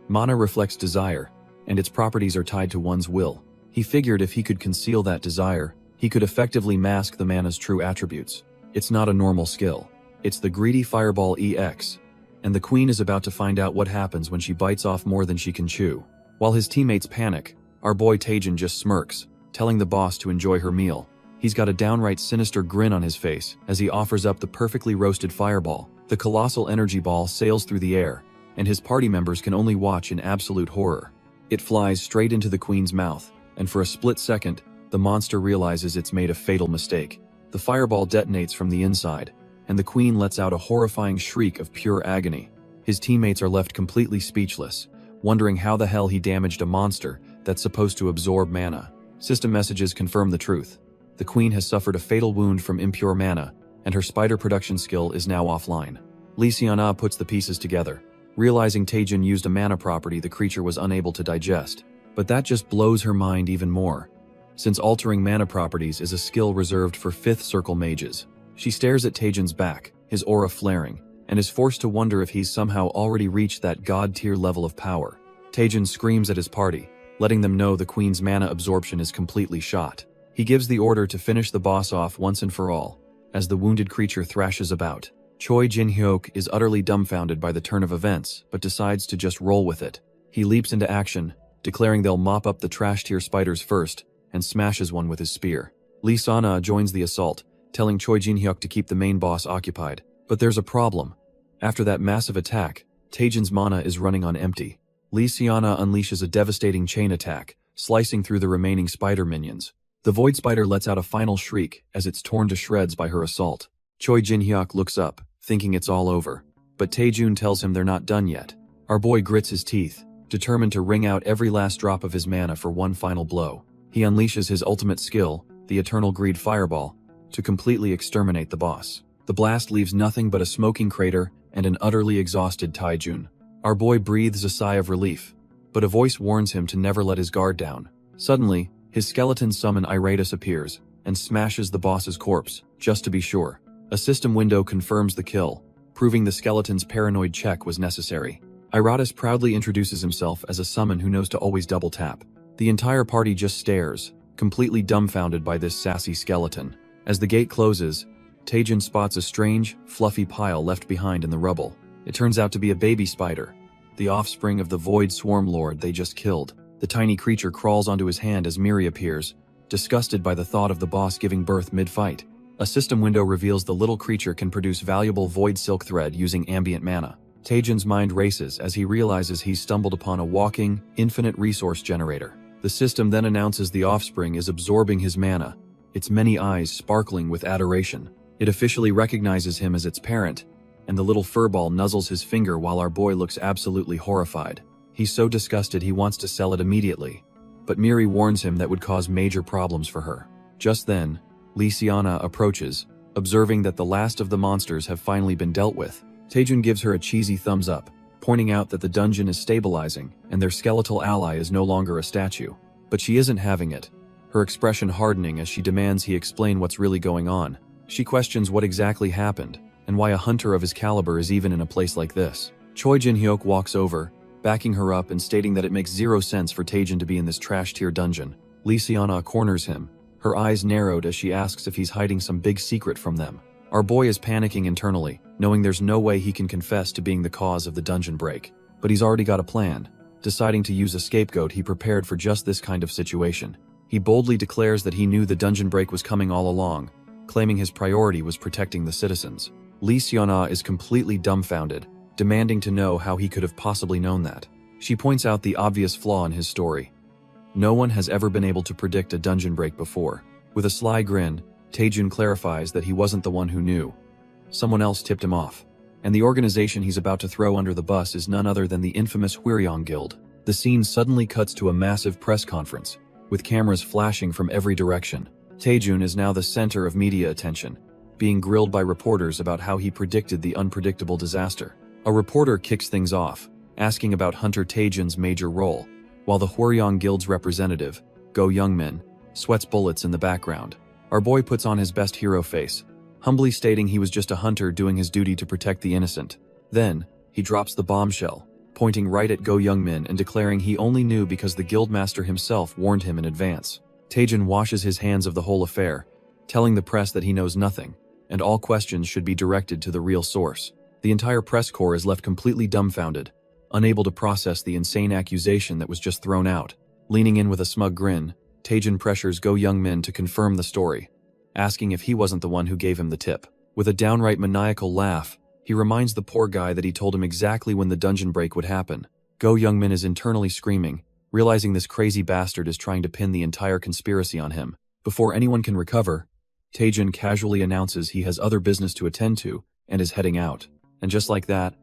Mana reflects desire, and its properties are tied to one's will. He figured if he could conceal that desire, he could effectively mask the mana's true attributes. It's not a normal skill. It's the greedy Fireball EX, and the queen is about to find out what happens when she bites off more than she can chew. While his teammates panic, our boy Taejin just smirks, telling the boss to enjoy her meal. He's got a downright sinister grin on his face as he offers up the perfectly roasted fireball. The colossal energy ball sails through the air, and his party members can only watch in absolute horror. It flies straight into the queen's mouth, and for a split second, the monster realizes it's made a fatal mistake. The fireball detonates from the inside, and the queen lets out a horrifying shriek of pure agony. His teammates are left completely speechless, wondering how the hell he damaged a monster that's supposed to absorb mana. System messages confirm the truth. The queen has suffered a fatal wound from impure mana, and her spider production skill is now offline. Lee Seon-ah puts the pieces together, realizing Taejin used a mana property the creature was unable to digest. But that just blows her mind even more, since altering mana properties is a skill reserved for 5th circle mages. She stares at Taejin's back, his aura flaring, and is forced to wonder if he's somehow already reached that god-tier level of power. Taejin screams at his party, letting them know the queen's mana absorption is completely shot. He gives the order to finish the boss off once and for all, as the wounded creature thrashes about. Choi Jin-hyuk is utterly dumbfounded by the turn of events, but decides to just roll with it. He leaps into action, declaring they'll mop up the trash-tier spiders first, and smashes one with his spear. Lee Seon-ah joins the assault, telling Choi Jin-hyuk to keep the main boss occupied. But there's a problem. After that massive attack, Taejin's mana is running on empty. Lee Seon-ah unleashes a devastating chain attack, slicing through the remaining spider minions. The void spider lets out a final shriek as it's torn to shreds by her assault. Choi Jin-hyuk looks up, thinking it's all over. But Taejun tells him they're not done yet. Our boy grits his teeth, determined to wring out every last drop of his mana for one final blow. He unleashes his ultimate skill, the Eternal Greed Fireball, to completely exterminate the boss. The blast leaves nothing but a smoking crater and an utterly exhausted Taejun. Our boy breathes a sigh of relief, but a voice warns him to never let his guard down. Suddenly, his skeleton summon Iratus appears and smashes the boss's corpse, just to be sure. A system window confirms the kill, proving the skeleton's paranoid check was necessary. Iratus proudly introduces himself as a summon who knows to always double tap. The entire party just stares, completely dumbfounded by this sassy skeleton. As the gate closes, Taejin spots a strange, fluffy pile left behind in the rubble. It turns out to be a baby spider, the offspring of the Void Swarm Lord they just killed. The tiny creature crawls onto his hand as Miri appears, disgusted by the thought of the boss giving birth mid-fight. A system window reveals the little creature can produce valuable void silk thread using ambient mana. Taejun's mind races as he realizes he's stumbled upon a walking, infinite resource generator. The system then announces the offspring is absorbing his mana, its many eyes sparkling with adoration. It officially recognizes him as its parent, and the little furball nuzzles his finger while our boy looks absolutely horrified. He's so disgusted he wants to sell it immediately, but Miri warns him that would cause major problems for her. Just then, Lysiana approaches, observing that the last of the monsters have finally been dealt with. Taejun gives her a cheesy thumbs up, pointing out that the dungeon is stabilizing and their skeletal ally is no longer a statue. But she isn't having it, her expression hardening as she demands he explain what's really going on. She questions what exactly happened, and why a hunter of his caliber is even in a place like this. Choi Jin-hyuk walks over, backing her up and stating that it makes zero sense for Taejun to be in this trash-tier dungeon. Lysiana corners him, her eyes narrowed as she asks if he's hiding some big secret from them. Our boy is panicking internally, knowing there's no way he can confess to being the cause of the dungeon break. But he's already got a plan, deciding to use a scapegoat he prepared for just this kind of situation. He boldly declares that he knew the dungeon break was coming all along, claiming his priority was protecting the citizens. Lee Seon-ah is completely dumbfounded, demanding to know how he could have possibly known that. She points out the obvious flaw in his story. No one has ever been able to predict a dungeon break before. With a sly grin, Taejun clarifies that he wasn't the one who knew. Someone else tipped him off. And the organization he's about to throw under the bus is none other than the infamous Hwiryeong Guild. The scene suddenly cuts to a massive press conference, with cameras flashing from every direction. Taejun is now the center of media attention, being grilled by reporters about how he predicted the unpredictable disaster. A reporter kicks things off, asking about Hunter Taejun's major role, while the Hwiryeong Guild's representative, Go Youngmin, sweats bullets in the background. Our boy puts on his best hero face, humbly stating he was just a hunter doing his duty to protect the innocent. Then, he drops the bombshell, pointing right at Go Youngmin and declaring he only knew because the guildmaster himself warned him in advance. Taejun washes his hands of the whole affair, telling the press that he knows nothing, and all questions should be directed to the real source. The entire press corps is left completely dumbfounded, unable to process the insane accusation that was just thrown out. Leaning in with a smug grin, Taejun pressures Go Youngmin to confirm the story, asking if he wasn't the one who gave him the tip. With a downright maniacal laugh, he reminds the poor guy that he told him exactly when the dungeon break would happen. Go Youngmin is internally screaming, realizing this crazy bastard is trying to pin the entire conspiracy on him. Before anyone can recover, Taejun casually announces he has other business to attend to and is heading out. And just like that,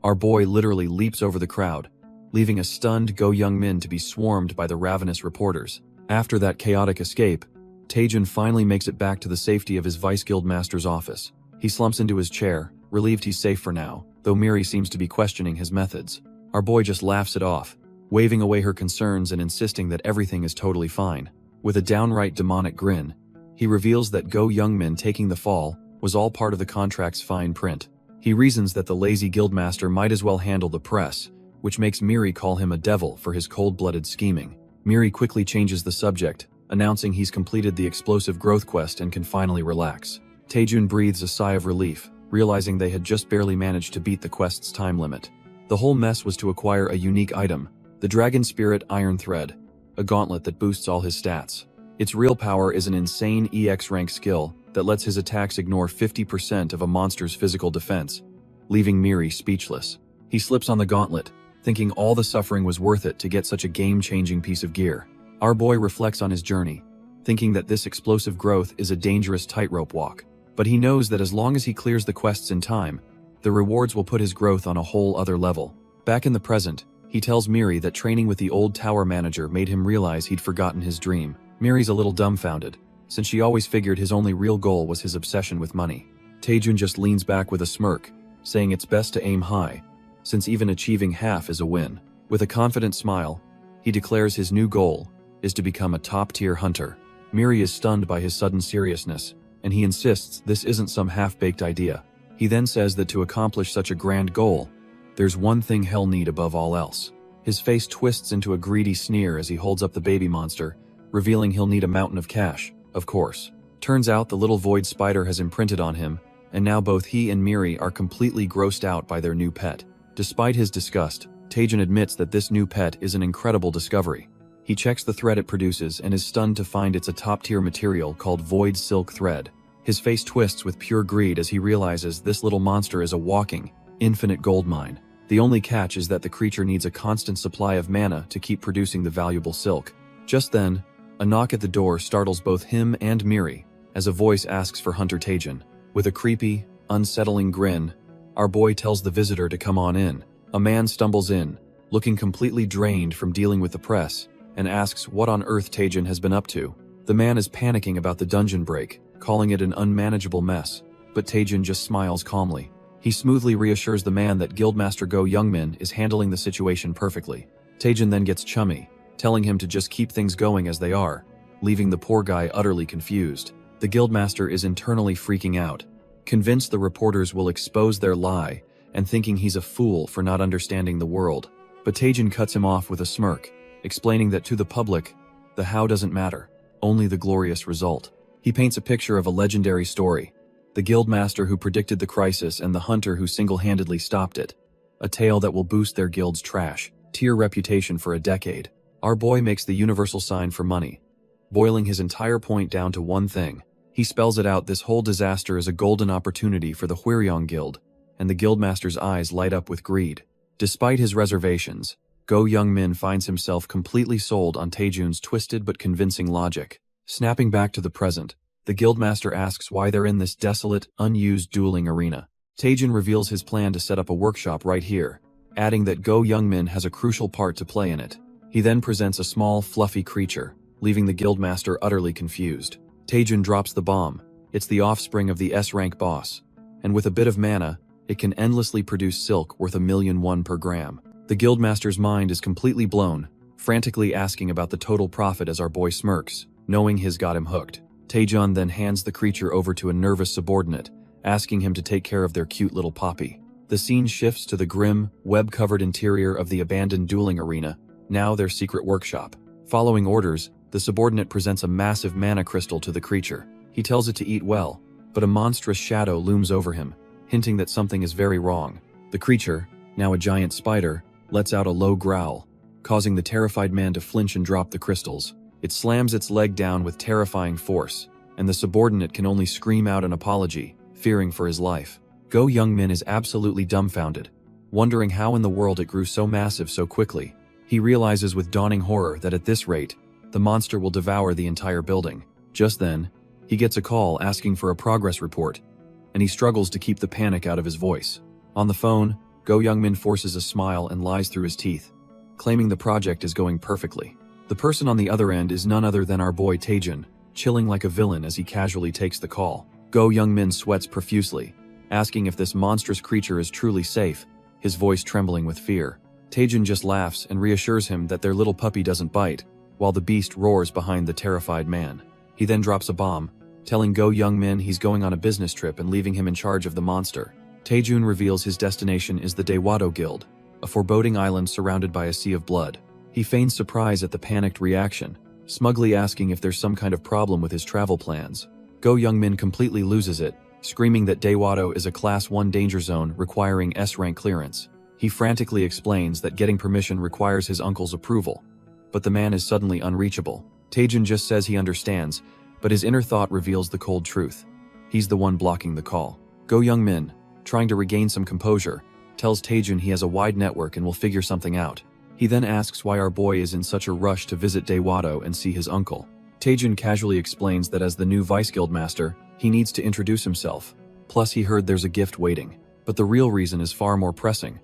our boy literally leaps over the crowd, leaving a stunned Go Youngmin to be swarmed by the ravenous reporters. After that chaotic escape, Taejun finally makes it back to the safety of his vice guildmaster's office. He slumps into his chair, relieved he's safe for now, though Miri seems to be questioning his methods. Our boy just laughs it off, waving away her concerns and insisting that everything is totally fine. With a downright demonic grin, he reveals that Go Youngmin taking the fall was all part of the contract's fine print. He reasons that the lazy guildmaster might as well handle the press, which makes Miri call him a devil for his cold-blooded scheming. Miri quickly changes the subject, announcing he's completed the explosive growth quest and can finally relax. Taejun breathes a sigh of relief, realizing they had just barely managed to beat the quest's time limit. The whole mess was to acquire a unique item, the Dragon Spirit Iron Thread, a gauntlet that boosts all his stats. Its real power is an insane EX rank skill that lets his attacks ignore 50% of a monster's physical defense, leaving Miri speechless. He slips on the gauntlet, thinking all the suffering was worth it to get such a game-changing piece of gear. Our boy reflects on his journey, thinking that this explosive growth is a dangerous tightrope walk. But he knows that as long as he clears the quests in time, the rewards will put his growth on a whole other level. Back in the present, he tells Miri that training with the old tower manager made him realize he'd forgotten his dream. Miri's a little dumbfounded, since she always figured his only real goal was his obsession with money. Taejun just leans back with a smirk, saying it's best to aim high, since even achieving half is a win. With a confident smile, he declares his new goal is to become a top-tier hunter. Miri is stunned by his sudden seriousness, and he insists this isn't some half-baked idea. He then says that to accomplish such a grand goal, there's one thing he'll need above all else. His face twists into a greedy sneer as he holds up the baby monster, revealing he'll need a mountain of cash, of course. Turns out the little void spider has imprinted on him, and now both he and Miri are completely grossed out by their new pet. Despite his disgust, Taejun admits that this new pet is an incredible discovery. He checks the thread it produces and is stunned to find it's a top-tier material called void silk thread. His face twists with pure greed as he realizes this little monster is a walking, infinite gold mine. The only catch is that the creature needs a constant supply of mana to keep producing the valuable silk. Just then, a knock at the door startles both him and Miri, as a voice asks for Hunter Taejin. With a creepy, unsettling grin, our boy tells the visitor to come on in. A man stumbles in, looking completely drained from dealing with the press, and asks what on earth Taejin has been up to. The man is panicking about the dungeon break, calling it an unmanageable mess, but Taejin just smiles calmly. He smoothly reassures the man that Guildmaster Go Youngmin is handling the situation perfectly. Taejin then gets chummy, telling him to just keep things going as they are, leaving the poor guy utterly confused. The Guildmaster is internally freaking out, convinced the reporters will expose their lie, and thinking he's a fool for not understanding the world. But Taejin cuts him off with a smirk, explaining that to the public, the how doesn't matter, only the glorious result. He paints a picture of a legendary story, the Guildmaster who predicted the crisis and the hunter who single-handedly stopped it. A tale that will boost their guild's tier reputation for a decade. Our boy makes the universal sign for money, boiling his entire point down to one thing. He spells it out: this whole disaster is a golden opportunity for the Hwyryong Guild, and the Guildmaster's eyes light up with greed. Despite his reservations, Go Youngmin finds himself completely sold on Taejun's twisted but convincing logic. Snapping back to the present, the Guildmaster asks why they're in this desolate, unused dueling arena. Taejun reveals his plan to set up a workshop right here, adding that Go Youngmin has a crucial part to play in it. He then presents a small, fluffy creature, leaving the Guildmaster utterly confused. Taejun drops the bomb. It's the offspring of the S-rank boss, and with a bit of mana, it can endlessly produce silk worth 1,000,001 per gram. The Guildmaster's mind is completely blown, frantically asking about the total profit as our boy smirks, knowing he's got him hooked. Taejun then hands the creature over to a nervous subordinate, asking him to take care of their cute little poppy. The scene shifts to the grim, web-covered interior of the abandoned dueling arena, now their secret workshop. Following orders, the subordinate presents a massive mana crystal to the creature. He tells it to eat well, but a monstrous shadow looms over him, hinting that something is very wrong. The creature, now a giant spider, lets out a low growl, causing the terrified man to flinch and drop the crystals. It slams its leg down with terrifying force, and the subordinate can only scream out an apology, fearing for his life. Go Youngmin is absolutely dumbfounded, wondering how in the world it grew so massive so quickly. He realizes with dawning horror that at this rate, the monster will devour the entire building. Just then, he gets a call asking for a progress report, and he struggles to keep the panic out of his voice. On the phone, Go Youngmin forces a smile and lies through his teeth, claiming the project is going perfectly. The person on the other end is none other than our boy Taejun, chilling like a villain as he casually takes the call. Go Youngmin sweats profusely, asking if this monstrous creature is truly safe, his voice trembling with fear. Taejun just laughs and reassures him that their little puppy doesn't bite, while the beast roars behind the terrified man. He then drops a bomb, telling Go Youngmin he's going on a business trip and leaving him in charge of the monster. Taejun reveals his destination is the Daewado Guild, a foreboding island surrounded by a sea of blood. He feigns surprise at the panicked reaction, smugly asking if there's some kind of problem with his travel plans. Go Youngmin completely loses it, screaming that Daewado is a Class 1 danger zone requiring S-rank clearance. He frantically explains that getting permission requires his uncle's approval, but the man is suddenly unreachable. Taejun just says he understands, but his inner thought reveals the cold truth. He's the one blocking the call. Go Youngmin, trying to regain some composure, tells Taejun he has a wide network and will figure something out. He then asks why our boy is in such a rush to visit Daewado and see his uncle. Taejun casually explains that as the new Vice Guildmaster, he needs to introduce himself. Plus he heard there's a gift waiting. But the real reason is far more pressing.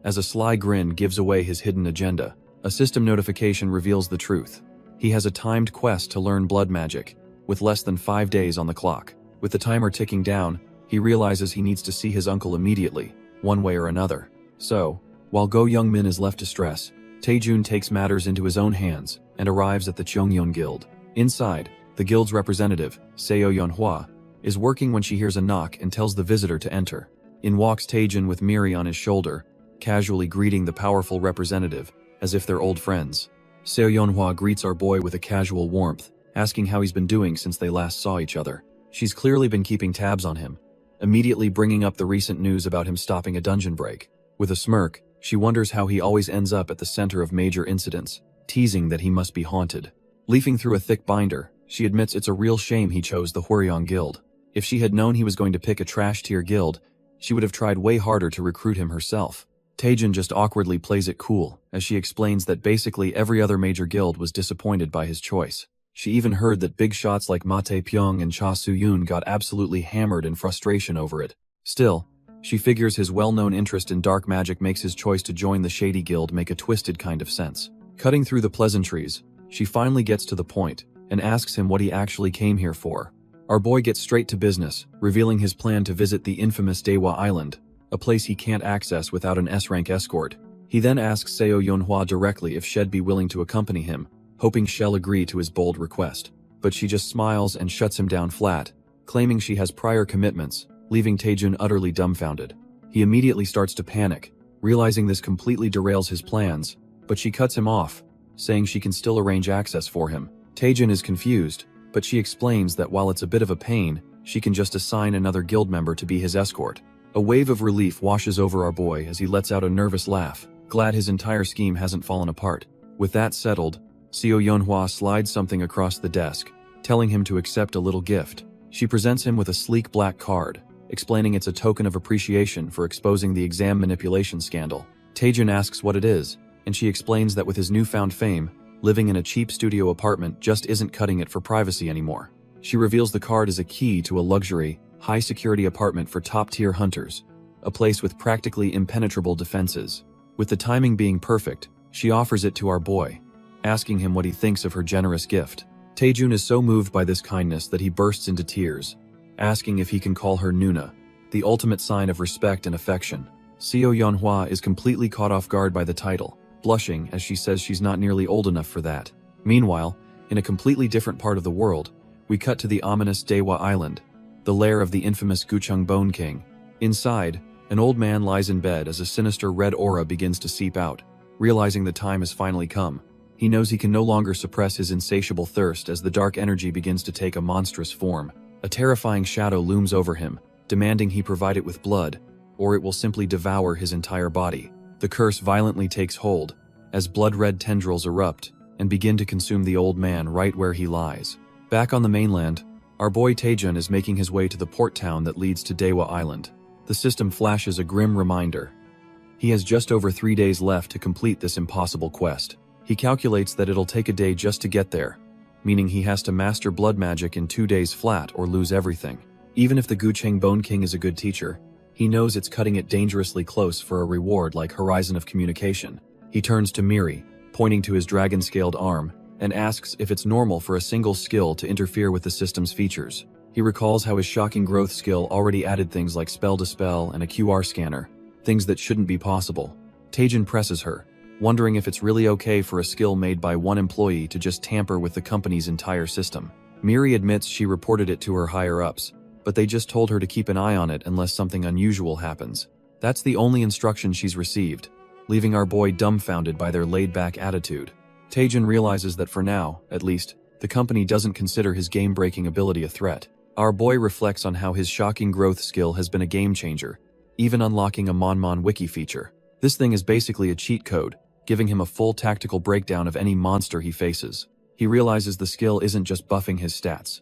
As a sly grin gives away his hidden agenda, a system notification reveals the truth. He has a timed quest to learn blood magic, with less than 5 days on the clock. With the timer ticking down, he realizes he needs to see his uncle immediately, one way or another. So, while Go Youngmin is left to stress, Taejun takes matters into his own hands and arrives at the Cheongyeon Guild. Inside, the guild's representative, Seo Yeonhwa, is working when she hears a knock and tells the visitor to enter. In walks Taejun with Miri on his shoulder, casually greeting the powerful representative, as if they're old friends. Seo Yeonhwa greets our boy with a casual warmth, asking how he's been doing since they last saw each other. She's clearly been keeping tabs on him, immediately bringing up the recent news about him stopping a dungeon break. With a smirk, she wonders how he always ends up at the center of major incidents, teasing that he must be haunted. Leafing through a thick binder, she admits it's a real shame he chose the Hwyryong Guild. If she had known he was going to pick a trash-tier guild, she would have tried way harder to recruit him herself. Taejin just awkwardly plays it cool, as she explains that basically every other major guild was disappointed by his choice. She even heard that big shots like Ma Tae-pyong and Cha Soo-yoon got absolutely hammered in frustration over it. Still, she figures his well-known interest in dark magic makes his choice to join the shady guild make a twisted kind of sense. Cutting through the pleasantries, she finally gets to the point, and asks him what he actually came here for. Our boy gets straight to business, revealing his plan to visit the infamous Daewha Island, a place he can't access without an S-rank escort. He then asks Seo Yeonhwa directly if she'd be willing to accompany him, hoping she'll agree to his bold request. But she just smiles and shuts him down flat, claiming she has prior commitments, leaving Taejin utterly dumbfounded. He immediately starts to panic, realizing this completely derails his plans, but she cuts him off, saying she can still arrange access for him. Taejin is confused, but she explains that while it's a bit of a pain, she can just assign another guild member to be his escort. A wave of relief washes over our boy as he lets out a nervous laugh, glad his entire scheme hasn't fallen apart. With that settled, Seo Yeonhwa slides something across the desk, telling him to accept a little gift. She presents him with a sleek black card, explaining it's a token of appreciation for exposing the exam manipulation scandal. Taejin asks what it is, and she explains that with his newfound fame, living in a cheap studio apartment just isn't cutting it for privacy anymore. She reveals the card as a key to a luxury, high-security apartment for top-tier hunters, a place with practically impenetrable defenses. With the timing being perfect, she offers it to our boy, asking him what he thinks of her generous gift. Taejun is so moved by this kindness that he bursts into tears, asking if he can call her Nuna, the ultimate sign of respect and affection. Seo Yeonhwa is completely caught off guard by the title, blushing as she says she's not nearly old enough for that. Meanwhile, in a completely different part of the world, we cut to the ominous Daewha Island, the lair of the infamous Gucheng Bone King. Inside, an old man lies in bed as a sinister red aura begins to seep out. Realizing the time has finally come, he knows he can no longer suppress his insatiable thirst as the dark energy begins to take a monstrous form. A terrifying shadow looms over him, demanding he provide it with blood, or it will simply devour his entire body. The curse violently takes hold, as blood-red tendrils erupt and begin to consume the old man right where he lies. Back on the mainland, our boy Taejun is making his way to the port town that leads to Daewha Island. The system flashes a grim reminder. He has just over 3 days left to complete this impossible quest. He calculates that it'll take a day just to get there, meaning he has to master blood magic in 2 days flat or lose everything. Even if the Gucheng Bone King is a good teacher, he knows it's cutting it dangerously close for a reward like Horizon of Communication. He turns to Miri, pointing to his dragon-scaled arm, and asks if it's normal for a single skill to interfere with the system's features. He recalls how his shocking growth skill already added things like spell-dispel and a QR scanner, things that shouldn't be possible. Taejin presses her, wondering if it's really okay for a skill made by one employee to just tamper with the company's entire system. Miri admits she reported it to her higher-ups, but they just told her to keep an eye on it unless something unusual happens. That's the only instruction she's received, leaving our boy dumbfounded by their laid-back attitude. Taejin realizes that for now, at least, the company doesn't consider his game-breaking ability a threat. Our boy reflects on how his shocking growth skill has been a game-changer, even unlocking a Manhwa wiki feature. This thing is basically a cheat code, giving him a full tactical breakdown of any monster he faces. He realizes the skill isn't just buffing his stats.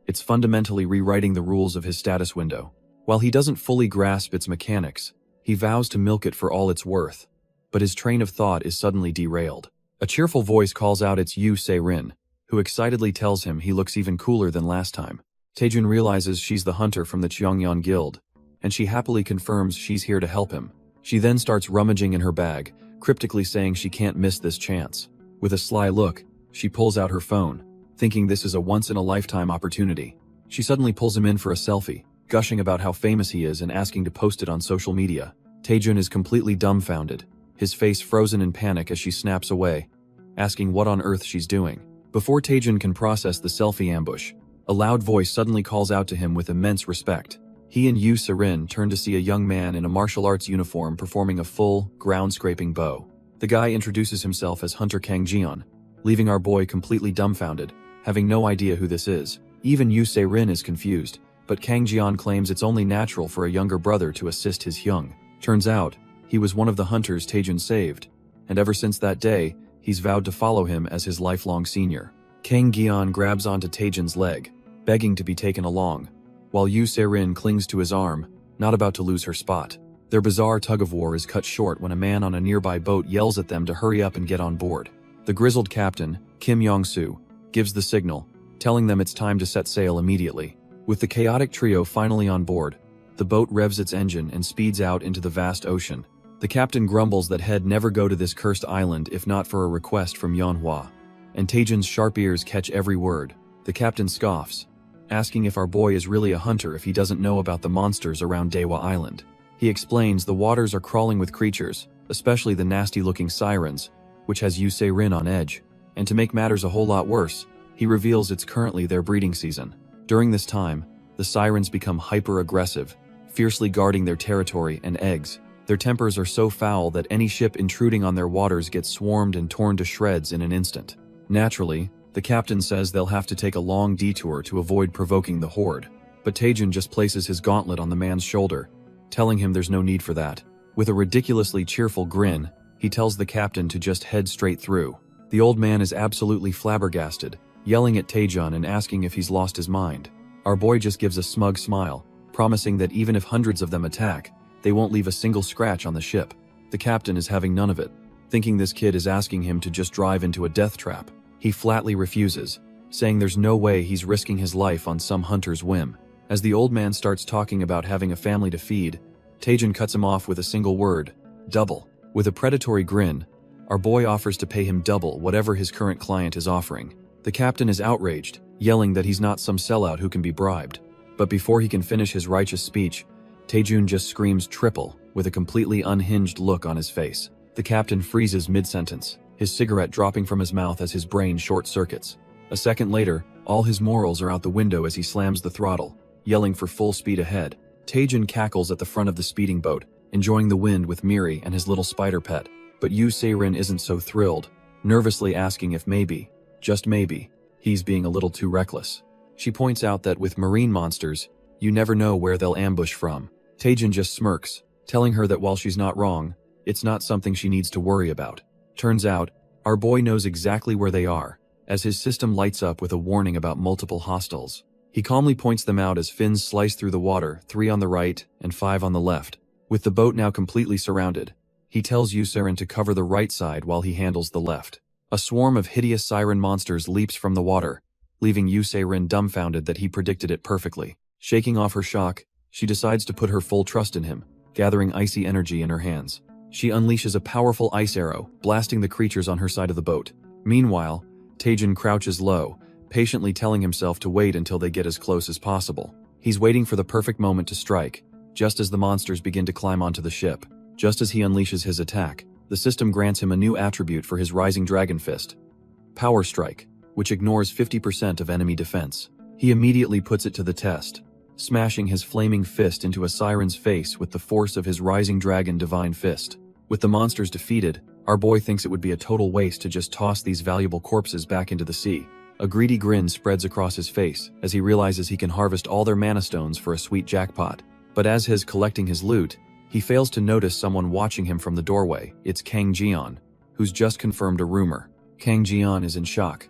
It's fundamentally rewriting the rules of his status window. While he doesn't fully grasp its mechanics, he vows to milk it for all it's worth. But his train of thought is suddenly derailed. A cheerful voice calls out it's Yu Se-rin, who excitedly tells him he looks even cooler than last time. Taejun realizes she's the hunter from the Cheongyeon Guild, and she happily confirms she's here to help him. She then starts rummaging in her bag, cryptically saying she can't miss this chance. With a sly look, she pulls out her phone, thinking this is a once-in-a-lifetime opportunity. She suddenly pulls him in for a selfie, gushing about how famous he is and asking to post it on social media. Taejun is completely dumbfounded, his face frozen in panic as she snaps away, asking what on earth she's doing. Before Taejun can process the selfie ambush, a loud voice suddenly calls out to him with immense respect. He and Yu Se-rin turn to see a young man in a martial arts uniform performing a full, ground-scraping bow. The guy introduces himself as Hunter Kang Jian, leaving our boy completely dumbfounded, having no idea who this is. Even Yu Se-rin is confused, but Kang Jian claims it's only natural for a younger brother to assist his young. Turns out, he was one of the hunters Taejun saved, and ever since that day, he's vowed to follow him as his lifelong senior. Kang Jian grabs onto Taejun's leg, begging to be taken along, while Yu Se-rin clings to his arm, not about to lose her spot. Their bizarre tug-of-war is cut short when a man on a nearby boat yells at them to hurry up and get on board. The grizzled captain, Kim Yong-soo, gives the signal, telling them it's time to set sail immediately. With the chaotic trio finally on board, the boat revs its engine and speeds out into the vast ocean. The captain grumbles that he'd never go to this cursed island if not for a request from Manhwa. And Taejun's sharp ears catch every word. The captain scoffs, asking if our boy is really a hunter if he doesn't know about the monsters around Daewa Island. He explains the waters are crawling with creatures, especially the nasty-looking sirens, which has Yu Se-rin on edge. And to make matters a whole lot worse, he reveals it's currently their breeding season. During this time, the sirens become hyper-aggressive, fiercely guarding their territory and eggs. Their tempers are so foul that any ship intruding on their waters gets swarmed and torn to shreds in an instant. Naturally, the captain says they'll have to take a long detour to avoid provoking the horde. But Taejun just places his gauntlet on the man's shoulder, telling him there's no need for that. With a ridiculously cheerful grin, he tells the captain to just head straight through. The old man is absolutely flabbergasted, yelling at Taejun and asking if he's lost his mind. Our boy just gives a smug smile, promising that even if hundreds of them attack, they won't leave a single scratch on the ship. The captain is having none of it, thinking this kid is asking him to just drive into a death trap. He flatly refuses, saying there's no way he's risking his life on some hunter's whim. As the old man starts talking about having a family to feed, Taejun cuts him off with a single word: double. With a predatory grin, our boy offers to pay him double whatever his current client is offering. The captain is outraged, yelling that he's not some sellout who can be bribed. But before he can finish his righteous speech, Taejun just screams triple, with a completely unhinged look on his face. The captain freezes mid-sentence, his cigarette dropping from his mouth as his brain short-circuits. A second later, all his morals are out the window as he slams the throttle, yelling for full speed ahead. Taejun cackles at the front of the speeding boat, enjoying the wind with Miri and his little spider pet. But Yu Se-rin isn't so thrilled, nervously asking if maybe, just maybe, he's being a little too reckless. She points out that with marine monsters, you never know where they'll ambush from. Taejun just smirks, telling her that while she's not wrong, it's not something she needs to worry about. Turns out, our boy knows exactly where they are, as his system lights up with a warning about multiple hostiles. He calmly points them out as fins slice through the water, 3 on the right and 5 on the left. With the boat now completely surrounded, he tells Yu Se-rin to cover the right side while he handles the left. A swarm of hideous siren monsters leaps from the water, leaving Yu Se-rin dumbfounded that he predicted it perfectly. Shaking off her shock, she decides to put her full trust in him, gathering icy energy in her hands. She unleashes a powerful ice arrow, blasting the creatures on her side of the boat. Meanwhile, Taejun crouches low, patiently telling himself to wait until they get as close as possible. He's waiting for the perfect moment to strike, just as the monsters begin to climb onto the ship. Just as he unleashes his attack, the system grants him a new attribute for his Rising Dragon Fist: Power Strike, which ignores 50% of enemy defense. He immediately puts it to the test, smashing his flaming fist into a siren's face with the force of his Rising Dragon Divine Fist. With the monsters defeated, our boy thinks it would be a total waste to just toss these valuable corpses back into the sea. A greedy grin spreads across his face as he realizes he can harvest all their mana stones for a sweet jackpot. But as he's collecting his loot, he fails to notice someone watching him from the doorway. It's Kang Jian, who's just confirmed a rumor. Kang Jian is in shock.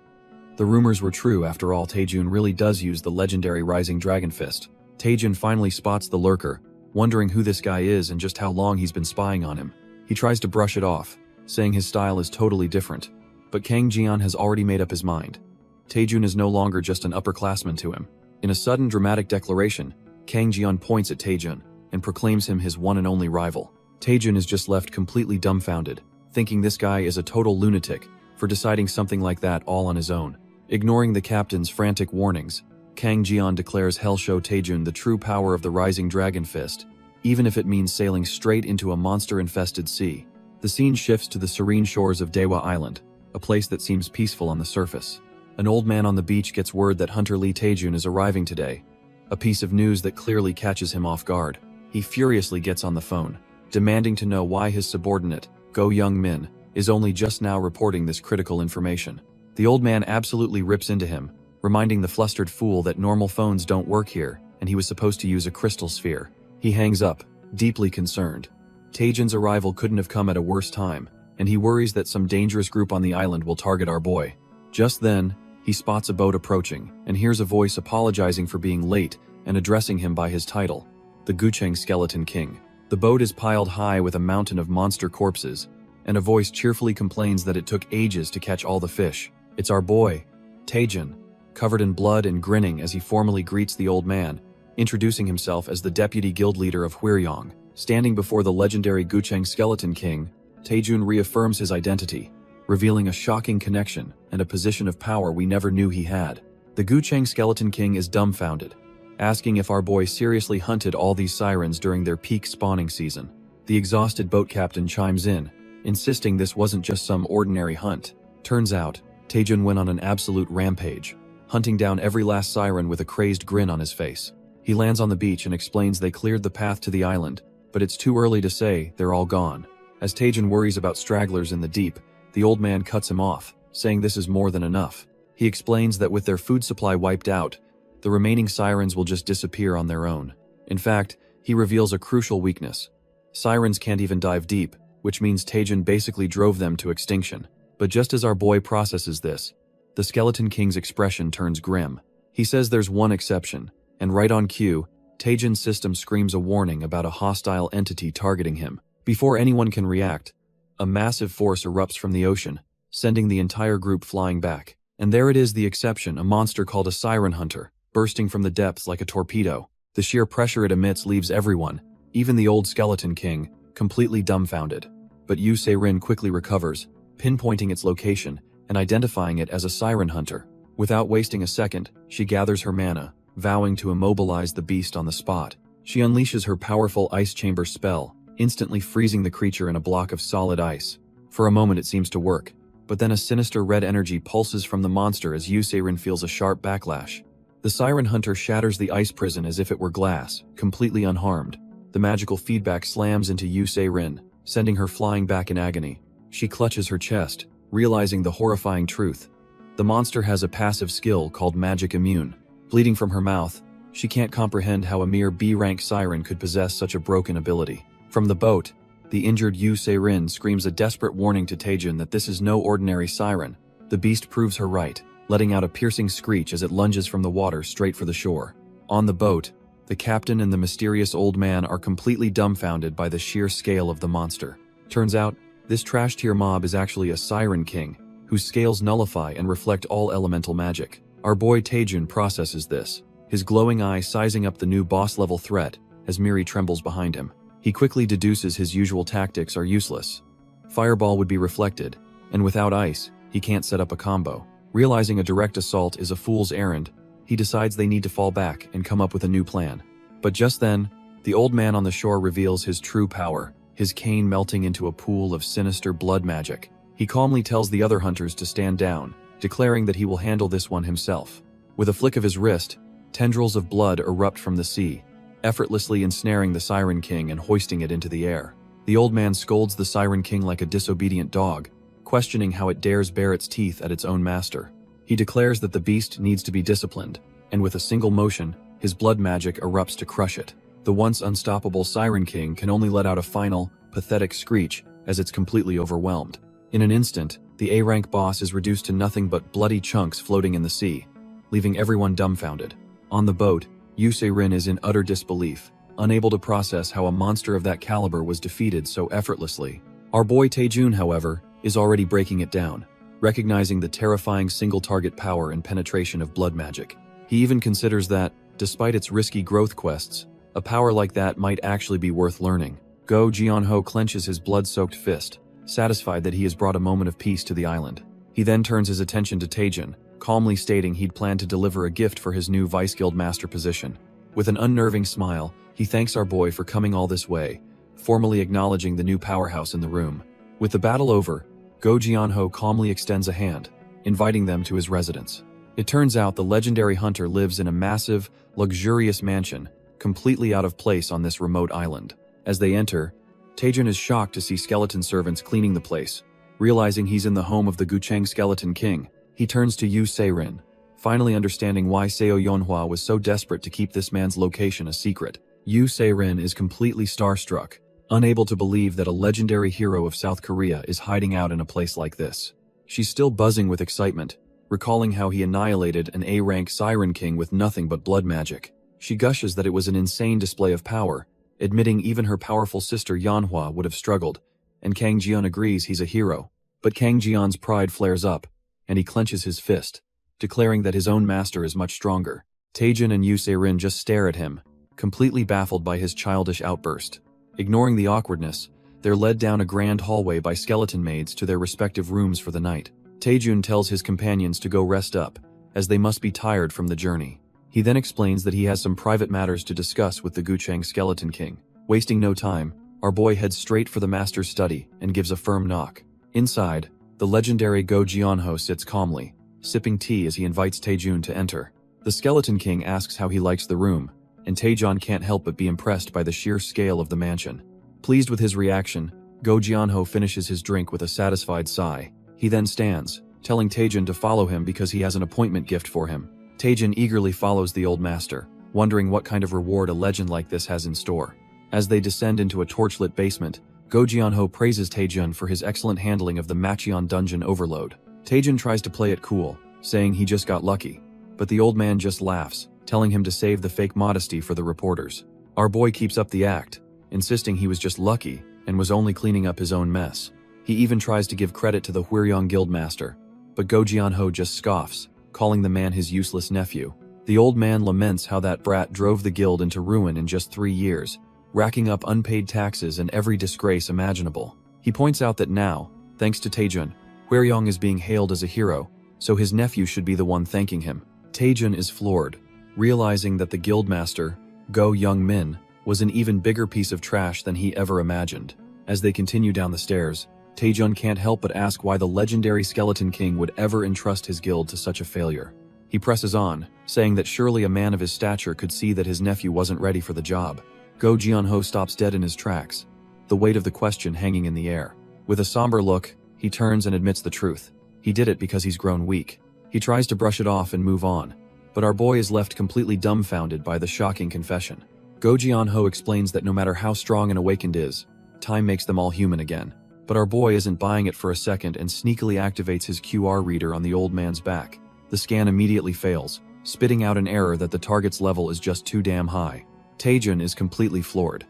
The rumors were true after all. Taejun really does use the legendary Rising Dragon Fist. Taejun finally spots the lurker, wondering who this guy is and just how long he's been spying on him. He tries to brush it off, saying his style is totally different. But Kang Jian has already made up his mind. Taejun is no longer just an upperclassman to him. In a sudden dramatic declaration, Kang Jian points at Taejun and proclaims him his one and only rival. Taejun is just left completely dumbfounded, thinking this guy is a total lunatic for deciding something like that all on his own. Ignoring the captain's frantic warnings, Kang Jian declares he'll show Taejun the true power of the Rising Dragon Fist, even if it means sailing straight into a monster-infested sea. The scene shifts to the serene shores of Daewa Island, a place that seems peaceful on the surface. An old man on the beach gets word that Hunter Lee Taejun is arriving today, a piece of news that clearly catches him off guard. He furiously gets on the phone, demanding to know why his subordinate, Go Young Min, is only just now reporting this critical information. The old man absolutely rips into him, reminding the flustered fool that normal phones don't work here, and he was supposed to use a crystal sphere. He hangs up, deeply concerned. Taejun's arrival couldn't have come at a worse time, and he worries that some dangerous group on the island will target our boy. Just then, he spots a boat approaching, and hears a voice apologizing for being late and addressing him by his title, the Gucheng Skeleton King. The boat is piled high with a mountain of monster corpses, and a voice cheerfully complains that it took ages to catch all the fish. It's our boy, Taejin, covered in blood and grinning as he formally greets the old man, introducing himself as the deputy guild leader of Hwiryeong. Standing before the legendary Gucheng Skeleton King, Taejun reaffirms his identity, revealing a shocking connection and a position of power we never knew he had. The Gucheng Skeleton King is dumbfounded, asking if our boy seriously hunted all these sirens during their peak spawning season. The exhausted boat captain chimes in, insisting this wasn't just some ordinary hunt. Turns out, Taejun went on an absolute rampage, hunting down every last siren with a crazed grin on his face. He lands on the beach and explains they cleared the path to the island, but it's too early to say they're all gone. As Taejun worries about stragglers in the deep, the old man cuts him off, saying this is more than enough. He explains that with their food supply wiped out, the remaining sirens will just disappear on their own. In fact, he reveals a crucial weakness. Sirens can't even dive deep, which means Taejun basically drove them to extinction. But just as our boy processes this, the Skeleton King's expression turns grim. He says there's one exception, and right on cue, Taejun's system screams a warning about a hostile entity targeting him. Before anyone can react, a massive force erupts from the ocean, sending the entire group flying back. And there it is, the exception, a monster called a Siren Hunter, bursting from the depths like a torpedo. The sheer pressure it emits leaves everyone, even the old Skeleton King, completely dumbfounded. But Yu Se-rin quickly recovers, pinpointing its location and identifying it as a Siren Hunter. Without wasting a second, she gathers her mana, vowing to immobilize the beast on the spot. She unleashes her powerful Ice Chamber spell, instantly freezing the creature in a block of solid ice. For a moment it seems to work, but then a sinister red energy pulses from the monster as Yu Se-rin feels a sharp backlash. The Siren Hunter shatters the ice prison as if it were glass, completely unharmed. The magical feedback slams into Yu Se-rin, sending her flying back in agony. She clutches her chest, realizing the horrifying truth. The monster has a passive skill called Magic Immune. Bleeding from her mouth, she can't comprehend how a mere B-rank siren could possess such a broken ability. From the boat, the injured Yu Se-rin screams a desperate warning to Taejun that this is no ordinary siren. The beast proves her right, letting out a piercing screech as it lunges from the water straight for the shore. On the boat, the captain and the mysterious old man are completely dumbfounded by the sheer scale of the monster. Turns out, this trash-tier mob is actually a Siren King, whose scales nullify and reflect all elemental magic. Our boy Taejun processes this, his glowing eye sizing up the new boss-level threat as Miri trembles behind him. He quickly deduces his usual tactics are useless. Fireball would be reflected, and without ice, he can't set up a combo. Realizing a direct assault is a fool's errand, he decides they need to fall back and come up with a new plan. But just then, the old man on the shore reveals his true power, his cane melting into a pool of sinister blood magic. He calmly tells the other hunters to stand down, declaring that he will handle this one himself. With a flick of his wrist, tendrils of blood erupt from the sea, effortlessly ensnaring the Siren King and hoisting it into the air. The old man scolds the Siren King like a disobedient dog, questioning how it dares bare its teeth at its own master. He declares that the beast needs to be disciplined, and with a single motion, his blood magic erupts to crush it. The once unstoppable Siren King can only let out a final, pathetic screech as it's completely overwhelmed. In an instant, the A-rank boss is reduced to nothing but bloody chunks floating in the sea, leaving everyone dumbfounded. On the boat, Yu Se-rin is in utter disbelief, unable to process how a monster of that caliber was defeated so effortlessly. Our boy Taejun, however, is already breaking it down, recognizing the terrifying single-target power and penetration of blood magic. He even considers that, despite its risky growth quests, a power like that might actually be worth learning. Go Jianho clenches his blood-soaked fist, satisfied that he has brought a moment of peace to the island. He then turns his attention to Taejun, calmly stating he'd planned to deliver a gift for his new Vice Guild Master position. With an unnerving smile, he thanks our boy for coming all this way, formally acknowledging the new powerhouse in the room. With the battle over, Go Jianho calmly extends a hand, inviting them to his residence. It turns out the legendary hunter lives in a massive, luxurious mansion, completely out of place on this remote island. As they enter, Taejun is shocked to see skeleton servants cleaning the place. Realizing he's in the home of the Gucheng Skeleton King, he turns to Yu Se-rin, finally understanding why Seo Yonhua was so desperate to keep this man's location a secret. Yu Se-rin is completely starstruck, unable to believe that a legendary hero of South Korea is hiding out in a place like this. She's still buzzing with excitement, recalling how he annihilated an A-rank Siren King with nothing but blood magic. She gushes that it was an insane display of power, admitting even her powerful sister Yanhua would have struggled, and Kang Jian agrees he's a hero. But Kang Jian's pride flares up, and he clenches his fist, declaring that his own master is much stronger. Taejin and Yu Se-rin just stare at him, completely baffled by his childish outburst. Ignoring the awkwardness, they're led down a grand hallway by skeleton maids to their respective rooms for the night. Taejun tells his companions to go rest up, as they must be tired from the journey. He then explains that he has some private matters to discuss with the Gucheng Skeleton King. Wasting no time, our boy heads straight for the master's study and gives a firm knock. Inside, the legendary Go Jianho sits calmly, sipping tea as he invites Taejun to enter. The Skeleton King asks how he likes the room, and Taejun can't help but be impressed by the sheer scale of the mansion. Pleased with his reaction, Go Jianho finishes his drink with a satisfied sigh. He then stands, telling Taejun to follow him because he has an appointment gift for him. Taejun eagerly follows the old master, wondering what kind of reward a legend like this has in store. As they descend into a torchlit basement, Go Jianho praises Taejun for his excellent handling of the Machion dungeon overload. Taejun tries to play it cool, saying he just got lucky. But the old man just laughs, telling him to save the fake modesty for the reporters. Our boy keeps up the act, insisting he was just lucky and was only cleaning up his own mess. He even tries to give credit to the Huiryong Guildmaster, but Go Jianho just scoffs, calling the man his useless nephew. The old man laments how that brat drove the guild into ruin in just 3 years, racking up unpaid taxes and every disgrace imaginable. He points out that now, thanks to Taejun, Huiryong is being hailed as a hero, so his nephew should be the one thanking him. Taejun is floored, realizing that the guildmaster, Go Young Min, was an even bigger piece of trash than he ever imagined. As they continue down the stairs, Taejun can't help but ask why the legendary Skeleton King would ever entrust his guild to such a failure. He presses on, saying that surely a man of his stature could see that his nephew wasn't ready for the job. Go Jianho stops dead in his tracks, the weight of the question hanging in the air. With a somber look, he turns and admits the truth. He did it because he's grown weak. He tries to brush it off and move on, but our boy is left completely dumbfounded by the shocking confession. Go Jianho explains that no matter how strong an awakened is, time makes them all human again. But our boy isn't buying it for a second and sneakily activates his QR reader on the old man's back. The scan immediately fails, spitting out an error that the target's level is just too damn high. Taejun is completely floored.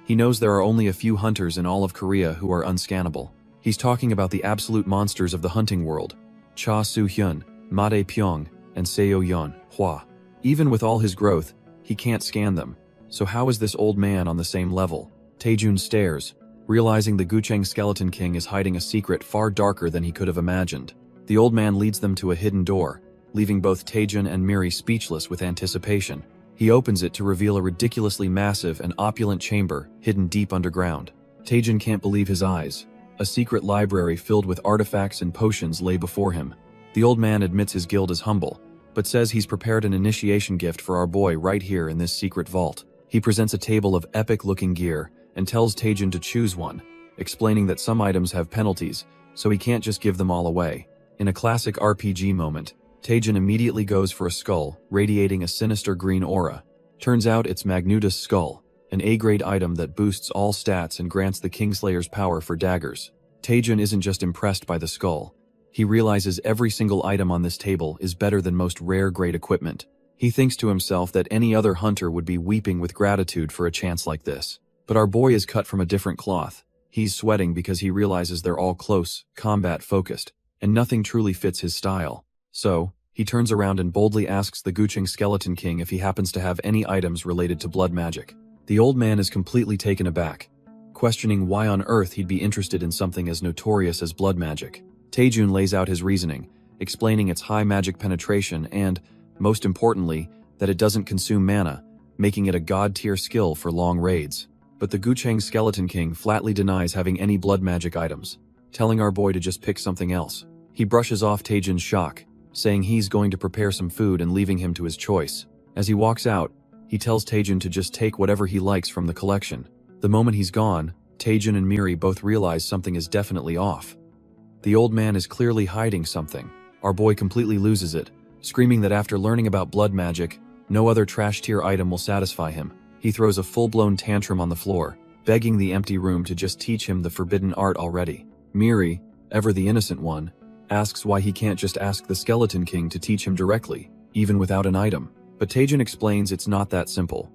He knows there are only a few hunters in all of Korea who are unscannable. He's talking about the absolute monsters of the hunting world: Cha Su-hyun, Ma Dae-pyong, and Seo-yeon Hwa. Even with all his growth, he can't scan them. So how is this old man on the same level? Taejun stares, realizing the Gucheng Skeleton King is hiding a secret far darker than he could have imagined. The old man leads them to a hidden door, leaving both Taejun and Miri speechless with anticipation. He opens it to reveal a ridiculously massive and opulent chamber hidden deep underground. Taejun can't believe his eyes. A secret library filled with artifacts and potions lay before him. The old man admits his guild is humble, but says he's prepared an initiation gift for our boy right here in this secret vault. He presents a table of epic-looking gear and tells Taejun to choose one, explaining that some items have penalties, so he can't just give them all away. In a classic RPG moment, Taejun immediately goes for a skull, radiating a sinister green aura. Turns out it's Magnuda's skull, an A-grade item that boosts all stats and grants the Kingslayer's power for daggers. Taejun isn't just impressed by the skull. He realizes every single item on this table is better than most rare-grade equipment. He thinks to himself that any other hunter would be weeping with gratitude for a chance like this. But our boy is cut from a different cloth. He's sweating because he realizes they're all close, combat-focused, and nothing truly fits his style. So, he turns around and boldly asks the Gucheng Skeleton King if he happens to have any items related to blood magic. The old man is completely taken aback, questioning why on earth he'd be interested in something as notorious as blood magic. Taejun lays out his reasoning, explaining its high magic penetration and, most importantly, that it doesn't consume mana, making it a god-tier skill for long raids. But the Gucheng Skeleton King flatly denies having any blood magic items, telling our boy to just pick something else. He brushes off Taejun's shock, saying he's going to prepare some food and leaving him to his choice. As he walks out, he tells Taejun to just take whatever he likes from the collection. The moment he's gone, Taejun and Miri both realize something is definitely off. The old man is clearly hiding something. Our boy completely loses it, screaming that after learning about blood magic, no other trash-tier item will satisfy him. He throws a full-blown tantrum on the floor, begging the empty room to just teach him the forbidden art already. Miri, ever the innocent one, asks why he can't just ask the Skeleton King to teach him directly, even without an item. But Taejin explains it's not that simple.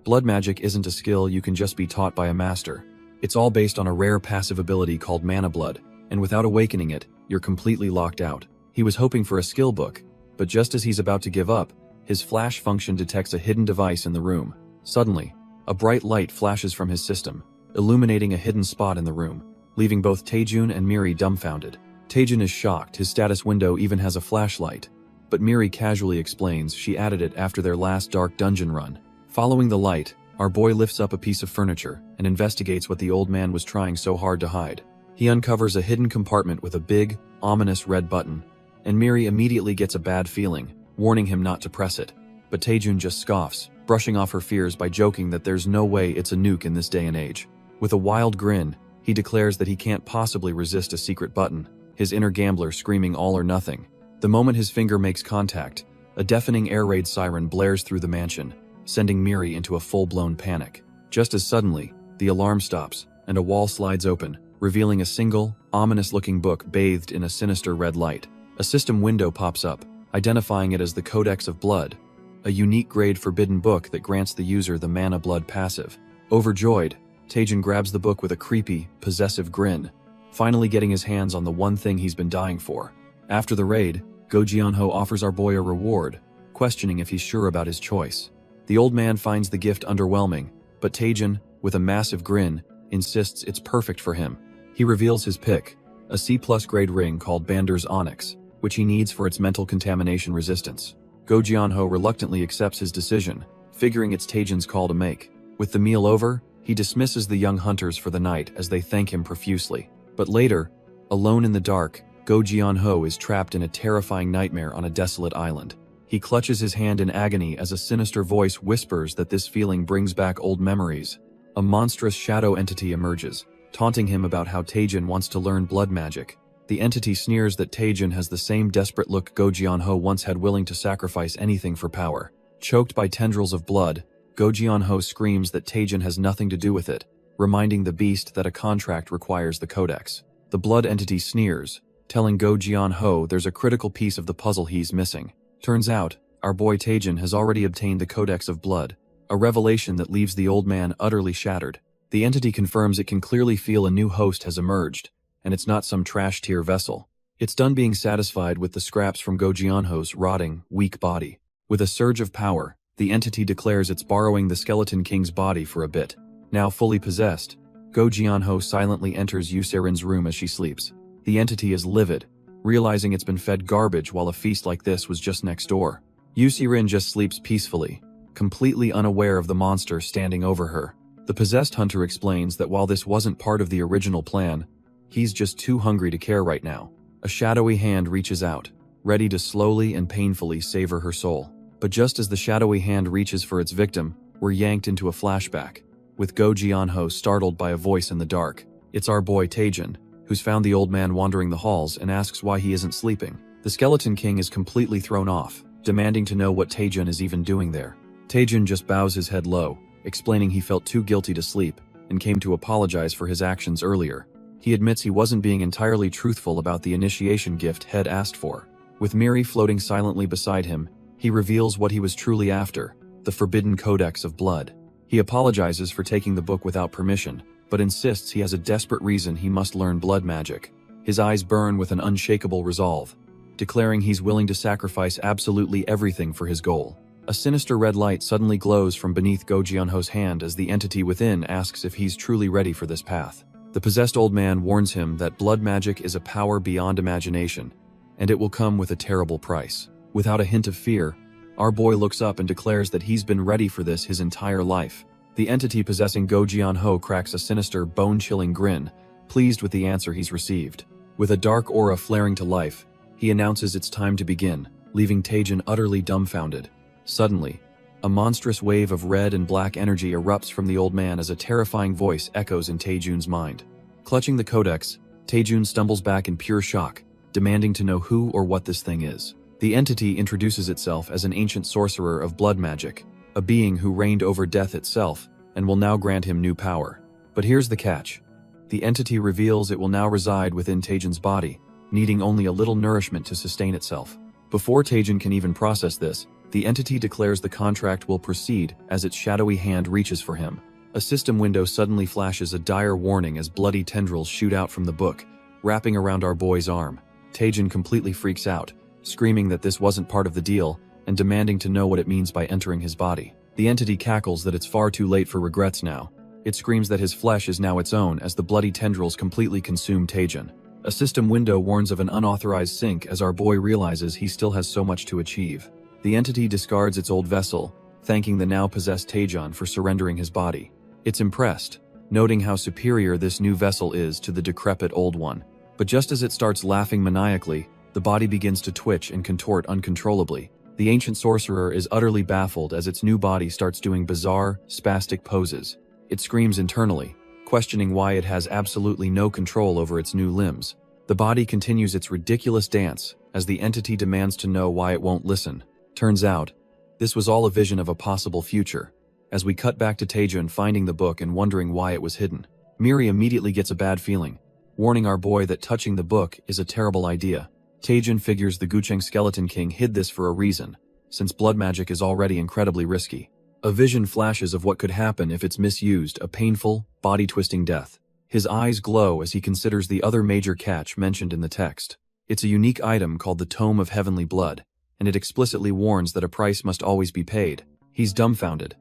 Blood magic isn't a skill you can just be taught by a master. It's all based on a rare passive ability called mana blood, and without awakening it, you're completely locked out. He was hoping for a skill book, but just as he's about to give up, his flash function detects a hidden device in the room. Suddenly, a bright light flashes from his system, illuminating a hidden spot in the room, leaving both Taejin and Miri dumbfounded. Taejin is shocked, his status window even has a flashlight, but Miri casually explains she added it after their last dark dungeon run. Following the light, our boy lifts up a piece of furniture and investigates what the old man was trying so hard to hide. He uncovers a hidden compartment with a big, ominous red button, and Miri immediately gets a bad feeling, warning him not to press it. But Taejin just scoffs, brushing off her fears by joking that there's no way it's a nuke in this day and age. With a wild grin, he declares that he can't possibly resist a secret button, his inner gambler screaming all or nothing. The moment his finger makes contact, a deafening air raid siren blares through the mansion, sending Miri into a full-blown panic. Just as suddenly, the alarm stops, and a wall slides open, revealing a single, ominous-looking book bathed in a sinister red light. A system window pops up, identifying it as the Codex of Blood, a unique grade forbidden book that grants the user the mana blood passive. Overjoyed, Taejin grabs the book with a creepy, possessive grin, finally getting his hands on the one thing he's been dying for. After the raid, Go Jianho offers our boy a reward, questioning if he's sure about his choice. The old man finds the gift underwhelming, but Taejin, with a massive grin, insists it's perfect for him. He reveals his pick, a C+ grade ring called Bander's Onyx, which he needs for its mental contamination resistance. Go Jianho reluctantly accepts his decision, figuring it's Taejin's call to make. With the meal over, he dismisses the young hunters for the night as they thank him profusely. But later, alone in the dark, Go Jianho is trapped in a terrifying nightmare on a desolate island. He clutches his hand in agony as a sinister voice whispers that this feeling brings back old memories. A monstrous shadow entity emerges, taunting him about how Taejin wants to learn blood magic. The entity sneers that Taejin has the same desperate look Go Jianho once had, willing to sacrifice anything for power. Choked by tendrils of blood, Go Jianho screams that Taejin has nothing to do with it, reminding the beast that a contract requires the codex. The blood entity sneers, telling Go Jianho there's a critical piece of the puzzle he's missing. Turns out, our boy Taejin has already obtained the Codex of Blood, a revelation that leaves the old man utterly shattered. The entity confirms it can clearly feel a new host has emerged, and it's not some trash-tier vessel. It's done being satisfied with the scraps from Go Jianho's rotting, weak body. With a surge of power, the entity declares it's borrowing the Skeleton King's body for a bit. Now fully possessed, Go Jianho silently enters Yuserin's room as she sleeps. The entity is livid, realizing it's been fed garbage while a feast like this was just next door. Yusirin just sleeps peacefully, completely unaware of the monster standing over her. The possessed hunter explains that while this wasn't part of the original plan, he's just too hungry to care right now. A shadowy hand reaches out, ready to slowly and painfully savor her soul. But just as the shadowy hand reaches for its victim, we're yanked into a flashback, with Go Jianho startled by a voice in the dark. It's our boy Taejin, who's found the old man wandering the halls and asks why he isn't sleeping. The Skeleton King is completely thrown off, demanding to know what Taejin is even doing there. Taejin just bows his head low, explaining he felt too guilty to sleep and came to apologize for his actions earlier. He admits he wasn't being entirely truthful about the initiation gift Head asked for. With Miri floating silently beside him, he reveals what he was truly after, the Forbidden Codex of Blood. He apologizes for taking the book without permission, but insists he has a desperate reason he must learn blood magic. His eyes burn with an unshakable resolve, declaring he's willing to sacrifice absolutely everything for his goal. A sinister red light suddenly glows from beneath Go Jianho's hand as the entity within asks if he's truly ready for this path. The possessed old man warns him that blood magic is a power beyond imagination, and it will come with a terrible price. Without a hint of fear, our boy looks up and declares that he's been ready for this his entire life. The entity possessing Go Jianho cracks a sinister, bone-chilling grin, pleased with the answer he's received. With a dark aura flaring to life, he announces it's time to begin, leaving Taejin utterly dumbfounded. Suddenly, a monstrous wave of red and black energy erupts from the old man as a terrifying voice echoes in Taejun's mind. Clutching the codex, Taejun stumbles back in pure shock, demanding to know who or what this thing is. The entity introduces itself as an ancient sorcerer of blood magic, a being who reigned over death itself and will now grant him new power. But here's the catch. The entity reveals it will now reside within Taejin's body, needing only a little nourishment to sustain itself. Before Taejin can even process this, The entity declares the contract will proceed as its shadowy hand reaches for him. A system window suddenly flashes a dire warning as bloody tendrils shoot out from the book, wrapping around our boy's arm. Taejin completely freaks out, screaming that this wasn't part of the deal and demanding to know what it means by entering his body. The entity cackles that it's far too late for regrets now. It screams that his flesh is now its own as the bloody tendrils completely consume Taejin. A system window warns of an unauthorized sync as our boy realizes he still has so much to achieve. The entity discards its old vessel, thanking the now possessed Taejin for surrendering his body. It's impressed, noting how superior this new vessel is to the decrepit old one. But just as it starts laughing maniacally, the body begins to twitch and contort uncontrollably. The ancient sorcerer is utterly baffled as its new body starts doing bizarre, spastic poses. It screams internally, questioning why it has absolutely no control over its new limbs. The body continues its ridiculous dance as the entity demands to know why it won't listen. Turns out, this was all a vision of a possible future. As we cut back to Taejin finding the book and wondering why it was hidden, Miri immediately gets a bad feeling, warning our boy that touching the book is a terrible idea. Taejin figures the Gucheng Skeleton King hid this for a reason, since blood magic is already incredibly risky. A vision flashes of what could happen if it's misused, a painful, body-twisting death. His eyes glow as he considers the other major catch mentioned in the text. It's a unique item called the Tome of Heavenly Blood, and it explicitly warns that a price must always be paid. He's dumbfounded.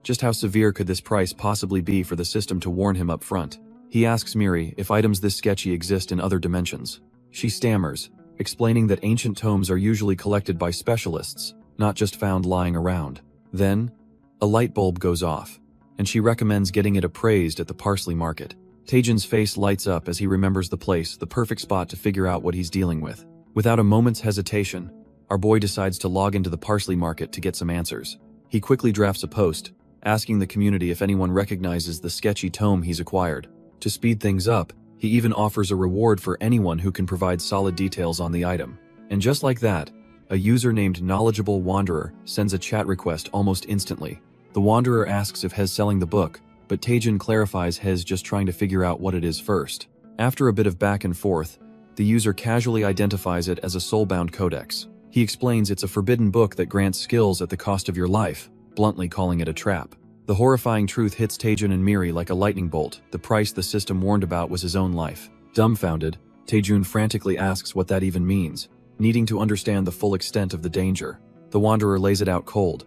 Just how severe could this price possibly be for the system to warn him up front? He asks Miri if items this sketchy exist in other dimensions. She stammers, explaining that ancient tomes are usually collected by specialists, not just found lying around. Then, a light bulb goes off, and she recommends getting it appraised at the parsley market. Taejin's face lights up as he remembers the place, the perfect spot to figure out what he's dealing with. Without a moment's hesitation, our boy decides to log into the parsley market to get some answers. He quickly drafts a post, asking the community if anyone recognizes the sketchy tome he's acquired. To speed things up, he even offers a reward for anyone who can provide solid details on the item. And just like that, a user named Knowledgeable Wanderer sends a chat request almost instantly. The Wanderer asks if Hez selling the book, but Taejin clarifies Hez just trying to figure out what it is first. After a bit of back and forth, the user casually identifies it as a soulbound codex. He explains it's a forbidden book that grants skills at the cost of your life, bluntly calling it a trap. The horrifying truth hits Taejin and Miri like a lightning bolt. The price the system warned about was his own life. Dumbfounded, Taejin frantically asks what that even means, needing to understand the full extent of the danger. The Wanderer lays it out cold.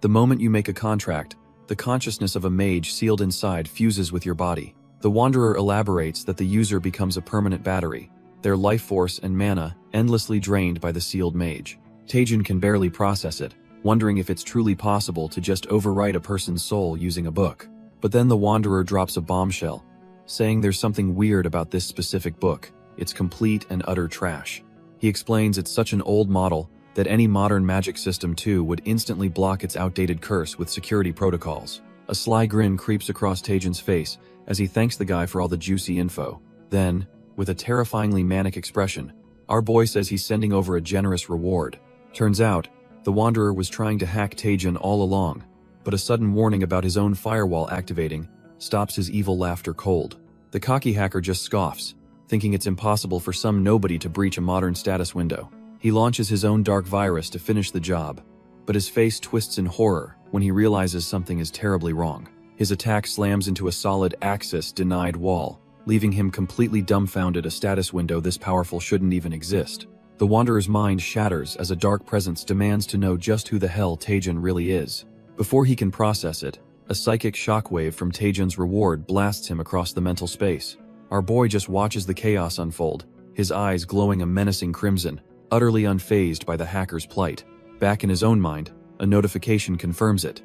The moment you make a contract, the consciousness of a mage sealed inside fuses with your body. The Wanderer elaborates that the user becomes a permanent battery, their life force and mana endlessly drained by the sealed mage. Taejin can barely process it, wondering if it's truly possible to just overwrite a person's soul using a book. But then the Wanderer drops a bombshell, saying there's something weird about this specific book. It's complete and utter trash. He explains it's such an old model that any modern magic system too would instantly block its outdated curse with security protocols. A sly grin creeps across Taejin's face as he thanks the guy for all the juicy info. Then, with a terrifyingly manic expression, our boy says he's sending over a generous reward. Turns out, the Wanderer was trying to hack Taejin all along, but a sudden warning about his own firewall activating stops his evil laughter cold. The cocky hacker just scoffs, thinking it's impossible for some nobody to breach a modern status window. He launches his own dark virus to finish the job, but his face twists in horror when he realizes something is terribly wrong. His attack slams into a solid access-denied wall, leaving him completely dumbfounded. A status window this powerful shouldn't even exist. The Wanderer's mind shatters as a dark presence demands to know just who the hell Taejin really is. Before he can process it, a psychic shockwave from Taejin's reward blasts him across the mental space. Our boy just watches the chaos unfold, his eyes glowing a menacing crimson, utterly unfazed by the hacker's plight. Back in his own mind, a notification confirms it.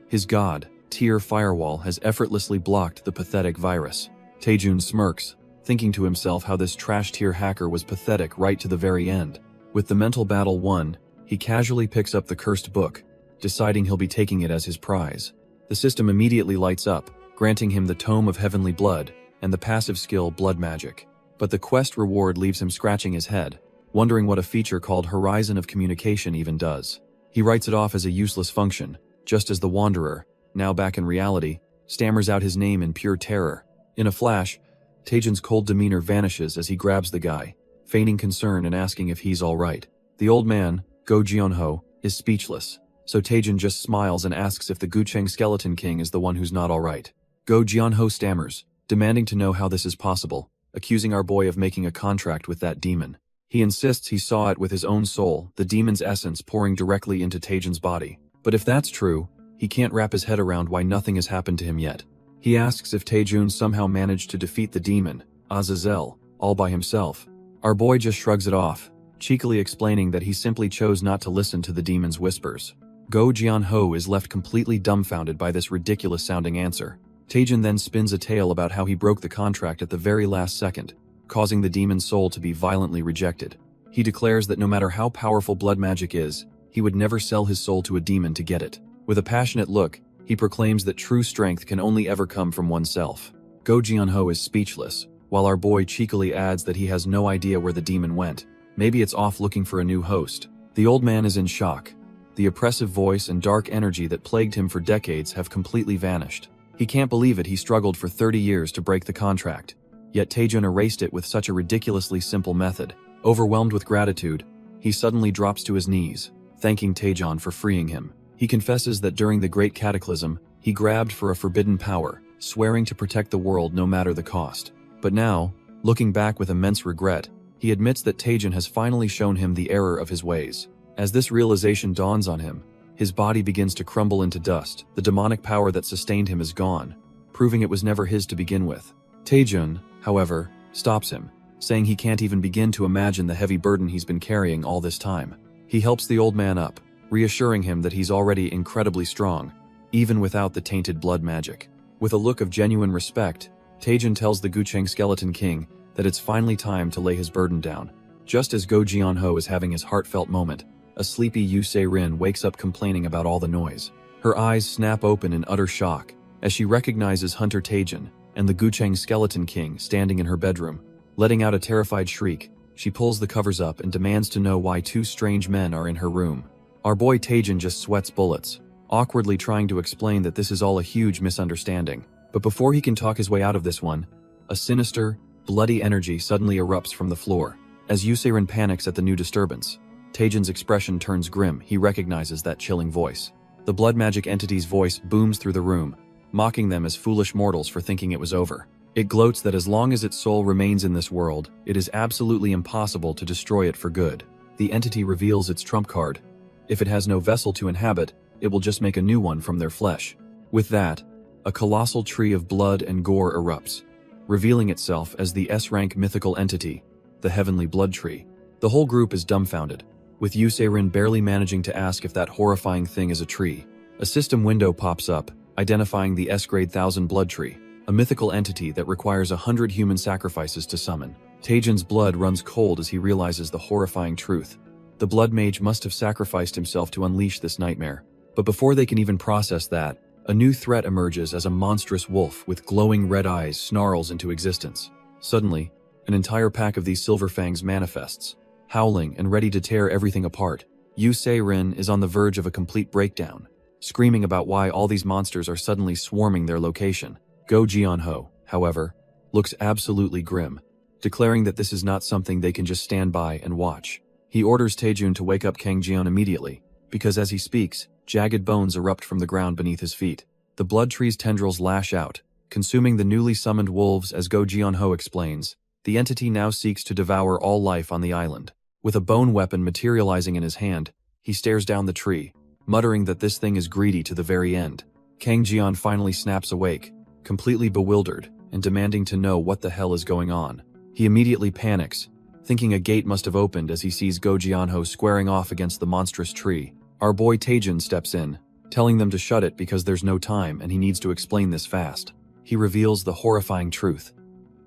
His god, tier firewall, has effortlessly blocked the pathetic virus. Taejin smirks, thinking to himself how this trash-tier hacker was pathetic right to the very end. With the mental battle won, he casually picks up the cursed book, deciding he'll be taking it as his prize. The system immediately lights up, granting him the Tome of Heavenly Blood and the passive skill Blood Magic. But the quest reward leaves him scratching his head, wondering what a feature called Horizon of Communication even does. He writes it off as a useless function, just as the Wanderer, now back in reality, stammers out his name in pure terror. In a flash, Taejin's cold demeanor vanishes as he grabs the guy, feigning concern and asking if he's all right. The old man, Go Jeonho, is speechless, so Taejin just smiles and asks if the Gucheng Skeleton King is the one who's not alright. Go Jianho stammers, demanding to know how this is possible, accusing our boy of making a contract with that demon. He insists he saw it with his own soul, the demon's essence pouring directly into Taejin's body. But if that's true, he can't wrap his head around why nothing has happened to him yet. He asks if Taejin somehow managed to defeat the demon, Azazel, all by himself. Our boy just shrugs it off, cheekily explaining that he simply chose not to listen to the demon's whispers. Go Jianho is left completely dumbfounded by this ridiculous-sounding answer. Taejin then spins a tale about how he broke the contract at the very last second, causing the demon's soul to be violently rejected. He declares that no matter how powerful blood magic is, he would never sell his soul to a demon to get it. With a passionate look, he proclaims that true strength can only ever come from oneself. Go Jianho is speechless, while our boy cheekily adds that he has no idea where the demon went. Maybe it's off looking for a new host. The old man is in shock. The oppressive voice and dark energy that plagued him for decades have completely vanished. He can't believe it, he struggled for 30 years to break the contract. Yet Taejin erased it with such a ridiculously simple method. Overwhelmed with gratitude, he suddenly drops to his knees, thanking Taejin for freeing him. He confesses that during the Great Cataclysm, he grabbed for a forbidden power, swearing to protect the world no matter the cost. But now, looking back with immense regret, he admits that Taejin has finally shown him the error of his ways. As this realization dawns on him, his body begins to crumble into dust. The demonic power that sustained him is gone, proving it was never his to begin with. Taejin, however, stops him, saying he can't even begin to imagine the heavy burden he's been carrying all this time. He helps the old man up, reassuring him that he's already incredibly strong, even without the tainted blood magic. With a look of genuine respect, Taejin tells the Gucheng Skeleton King that it's finally time to lay his burden down. Just as Go Jianho is having his heartfelt moment, a sleepy Yu Se-rin wakes up complaining about all the noise. Her eyes snap open in utter shock as she recognizes Hunter Taejin and the Gucheng Skeleton King standing in her bedroom. Letting out a terrified shriek, she pulls the covers up and demands to know why two strange men are in her room. Our boy Taejin just sweats bullets, awkwardly trying to explain that this is all a huge misunderstanding. But before he can talk his way out of this one, a sinister, bloody energy suddenly erupts from the floor. As Yu Se-rin panics at the new disturbance, Taejin's expression turns grim. He recognizes that chilling voice. The blood magic entity's voice booms through the room, mocking them as foolish mortals for thinking it was over. It gloats that as long as its soul remains in this world, it is absolutely impossible to destroy it for good. The entity reveals its trump card. If it has no vessel to inhabit, it will just make a new one from their flesh. With that, a colossal tree of blood and gore erupts, revealing itself as the S-rank mythical entity, the Heavenly Blood Tree. The whole group is dumbfounded, with Yu Se-rin barely managing to ask if that horrifying thing is a tree. A system window pops up, identifying the S-grade 1000 Blood Tree, a mythical entity that requires 100 human sacrifices to summon. Taejin's blood runs cold as he realizes the horrifying truth. The blood mage must have sacrificed himself to unleash this nightmare. But before they can even process that, a new threat emerges as a monstrous wolf with glowing red eyes snarls into existence. Suddenly, an entire pack of these silver fangs manifests, howling and ready to tear everything apart. Yu Se-rin is on the verge of a complete breakdown, screaming about why all these monsters are suddenly swarming their location. Go Jianho, however, looks absolutely grim, declaring that this is not something they can just stand by and watch. He orders Taejin to wake up Kang Jian immediately, because as he speaks, jagged bones erupt from the ground beneath his feet. The blood tree's tendrils lash out, consuming the newly summoned wolves. As Go Jianho explains, the entity now seeks to devour all life on the island. With a bone weapon materializing in his hand, he stares down the tree, muttering that this thing is greedy to the very end. Kang Jian finally snaps awake, completely bewildered and demanding to know what the hell is going on. He immediately panics, thinking a gate must have opened as he sees Go Jianho squaring off against the monstrous tree. Our boy Taejin steps in, telling them to shut it because there's no time and he needs to explain this fast. He reveals the horrifying truth.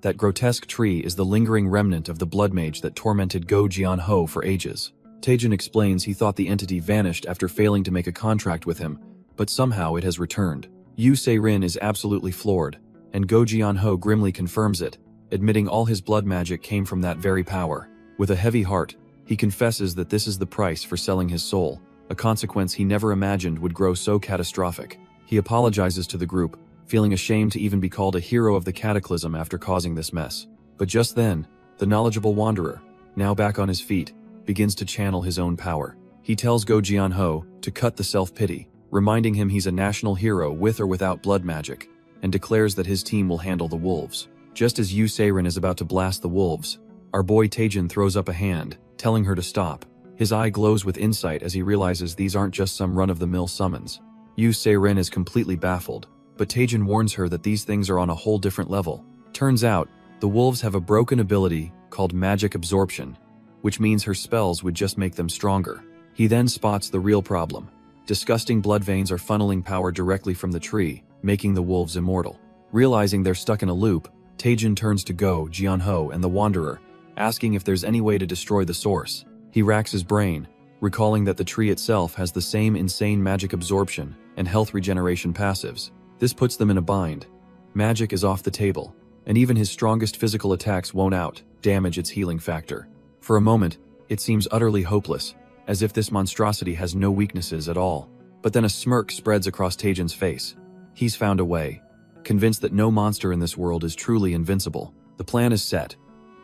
That grotesque tree is the lingering remnant of the blood mage that tormented Go Jianho for ages. Taejin explains he thought the entity vanished after failing to make a contract with him, but somehow it has returned. Yu Se-rin is absolutely floored, and Go Jianho grimly confirms it, admitting all his blood magic came from that very power. With a heavy heart, he confesses that this is the price for selling his soul, a consequence he never imagined would grow so catastrophic. He apologizes to the group, feeling ashamed to even be called a hero of the cataclysm after causing this mess. But just then, the knowledgeable wanderer, now back on his feet, begins to channel his own power. He tells Go Jianho to cut the self-pity, reminding him he's a national hero with or without blood magic, and declares that his team will handle the wolves. Just as Yu Seirin is about to blast the wolves, our boy Taejin throws up a hand, telling her to stop. His eye glows with insight as he realizes these aren't just some run-of-the-mill summons. Yu Seirin is completely baffled, but Taejin warns her that these things are on a whole different level. Turns out, the wolves have a broken ability called magic absorption, which means her spells would just make them stronger. He then spots the real problem. Disgusting blood veins are funneling power directly from the tree, making the wolves immortal. Realizing they're stuck in a loop, Taejin turns to Go Jianho and the Wanderer, asking if there's any way to destroy the source. He racks his brain, recalling that the tree itself has the same insane magic absorption and health regeneration passives. This puts them in a bind. Magic is off the table, and even his strongest physical attacks won't damage its healing factor. For a moment, it seems utterly hopeless, as if this monstrosity has no weaknesses at all. But then a smirk spreads across Taejin's face. He's found a way. Convinced that no monster in this world is truly invincible, the plan is set.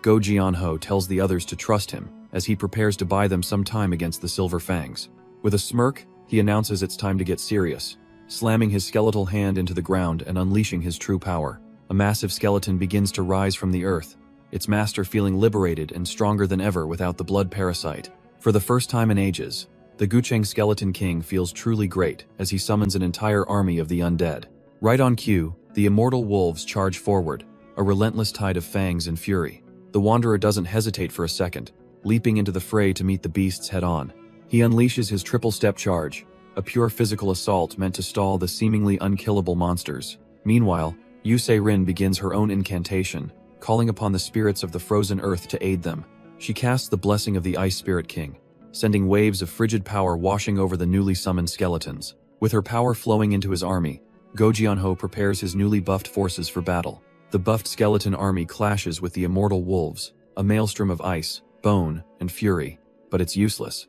Go Jianho tells the others to trust him, as he prepares to buy them some time against the Silver Fangs. With a smirk, he announces it's time to get serious, slamming his skeletal hand into the ground and unleashing his true power. A massive skeleton begins to rise from the earth, its master feeling liberated and stronger than ever without the blood parasite. For the first time in ages, the Gucheng Skeleton King feels truly great as he summons an entire army of the undead. Right on cue, the immortal wolves charge forward, a relentless tide of fangs and fury. The Wanderer doesn't hesitate for a second, leaping into the fray to meet the beasts head-on. He unleashes his triple-step charge, a pure physical assault meant to stall the seemingly unkillable monsters. Meanwhile, Yu Seirin begins her own incantation, calling upon the spirits of the frozen earth to aid them. She casts the blessing of the Ice Spirit King, sending waves of frigid power washing over the newly summoned skeletons. With her power flowing into his army, Go Jianho prepares his newly buffed forces for battle. The buffed skeleton army clashes with the immortal wolves, a maelstrom of ice, bone, and fury, but it's useless.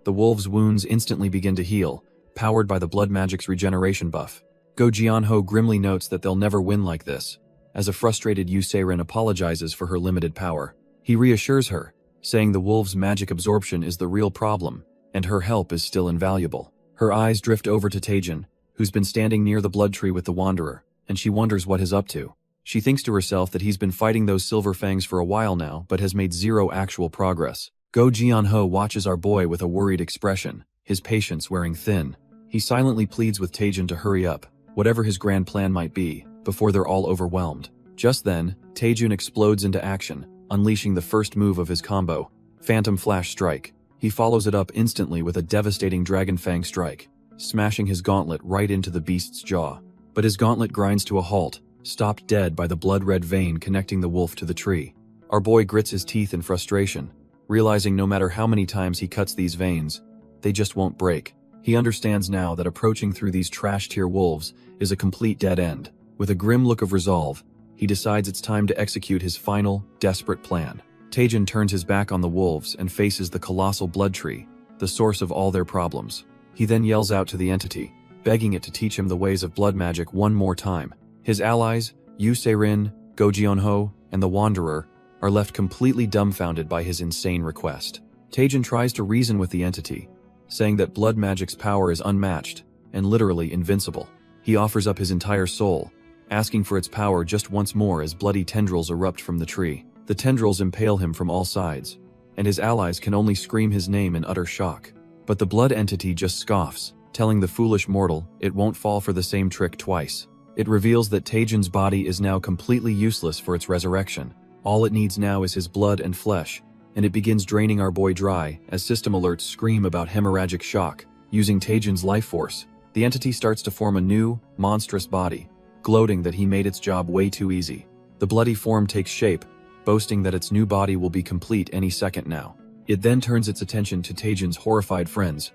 The wolves' wounds instantly begin to heal, powered by the blood magic's regeneration buff. Go Jianho grimly notes that they'll never win like this, as a frustrated Yu Seirin apologizes for her limited power. He reassures her, saying the wolves' magic absorption is the real problem, and her help is still invaluable. Her eyes drift over to Taejin, who's been standing near the blood tree with the Wanderer, and she wonders what he's up to. She thinks to herself that he's been fighting those silver fangs for a while now, but has made zero actual progress. Go Jianho watches our boy with a worried expression, his patience wearing thin. He silently pleads with Taejin to hurry up, whatever his grand plan might be, before they're all overwhelmed. Just then, Taejin explodes into action, unleashing the first move of his combo, Phantom Flash Strike. He follows it up instantly with a devastating Dragon Fang Strike, smashing his gauntlet right into the beast's jaw. But his gauntlet grinds to a halt, stopped dead by the blood-red vein connecting the wolf to the tree. Our boy grits his teeth in frustration, realizing no matter how many times he cuts these veins, they just won't break. He understands now that approaching through these trash-tier wolves is a complete dead end. With a grim look of resolve, he decides it's time to execute his final, desperate plan. Taejin turns his back on the wolves and faces the colossal blood tree, the source of all their problems. He then yells out to the entity, begging it to teach him the ways of blood magic one more time. His allies, Yu Seirin, Go Jianho, and the Wanderer, are left completely dumbfounded by his insane request. Taejin tries to reason with the entity, saying that blood magic's power is unmatched and literally invincible. He offers up his entire soul, asking for its power just once more as bloody tendrils erupt from the tree. The tendrils impale him from all sides, and his allies can only scream his name in utter shock. But the blood entity just scoffs, telling the foolish mortal it won't fall for the same trick twice. It reveals that Taejin's body is now completely useless for its resurrection. All it needs now is his blood and flesh, and it begins draining our boy dry as system alerts scream about hemorrhagic shock. Using Taejin's life force, the entity starts to form a new, monstrous body, gloating that he made its job way too easy. The bloody form takes shape, boasting that its new body will be complete any second now. It then turns its attention to Taejin's horrified friends,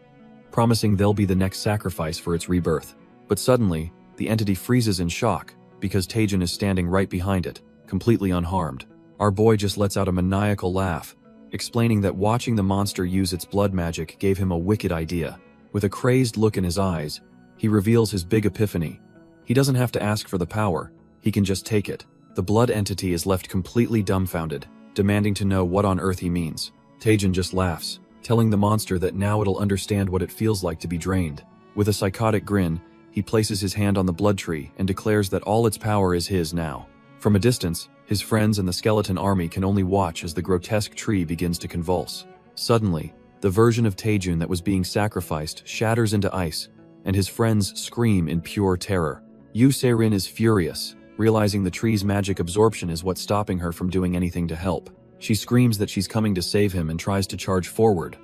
promising they'll be the next sacrifice for its rebirth. But suddenly, the entity freezes in shock, because Taejin is standing right behind it, completely unharmed. Our boy just lets out a maniacal laugh, explaining that watching the monster use its blood magic gave him a wicked idea. With a crazed look in his eyes, he reveals his big epiphany. He doesn't have to ask for the power, he can just take it. The blood entity is left completely dumbfounded, demanding to know what on earth he means. Taejin just laughs, telling the monster that now it'll understand what it feels like to be drained. With a psychotic grin, he places his hand on the blood tree and declares that all its power is his now. From a distance, his friends and the skeleton army can only watch as the grotesque tree begins to convulse. Suddenly, the version of Taejun that was being sacrificed shatters into ice, and his friends scream in pure terror. Yu Se-rin is furious, realizing the tree's magic absorption is what's stopping her from doing anything to help. She screams that she's coming to save him and tries to charge forward,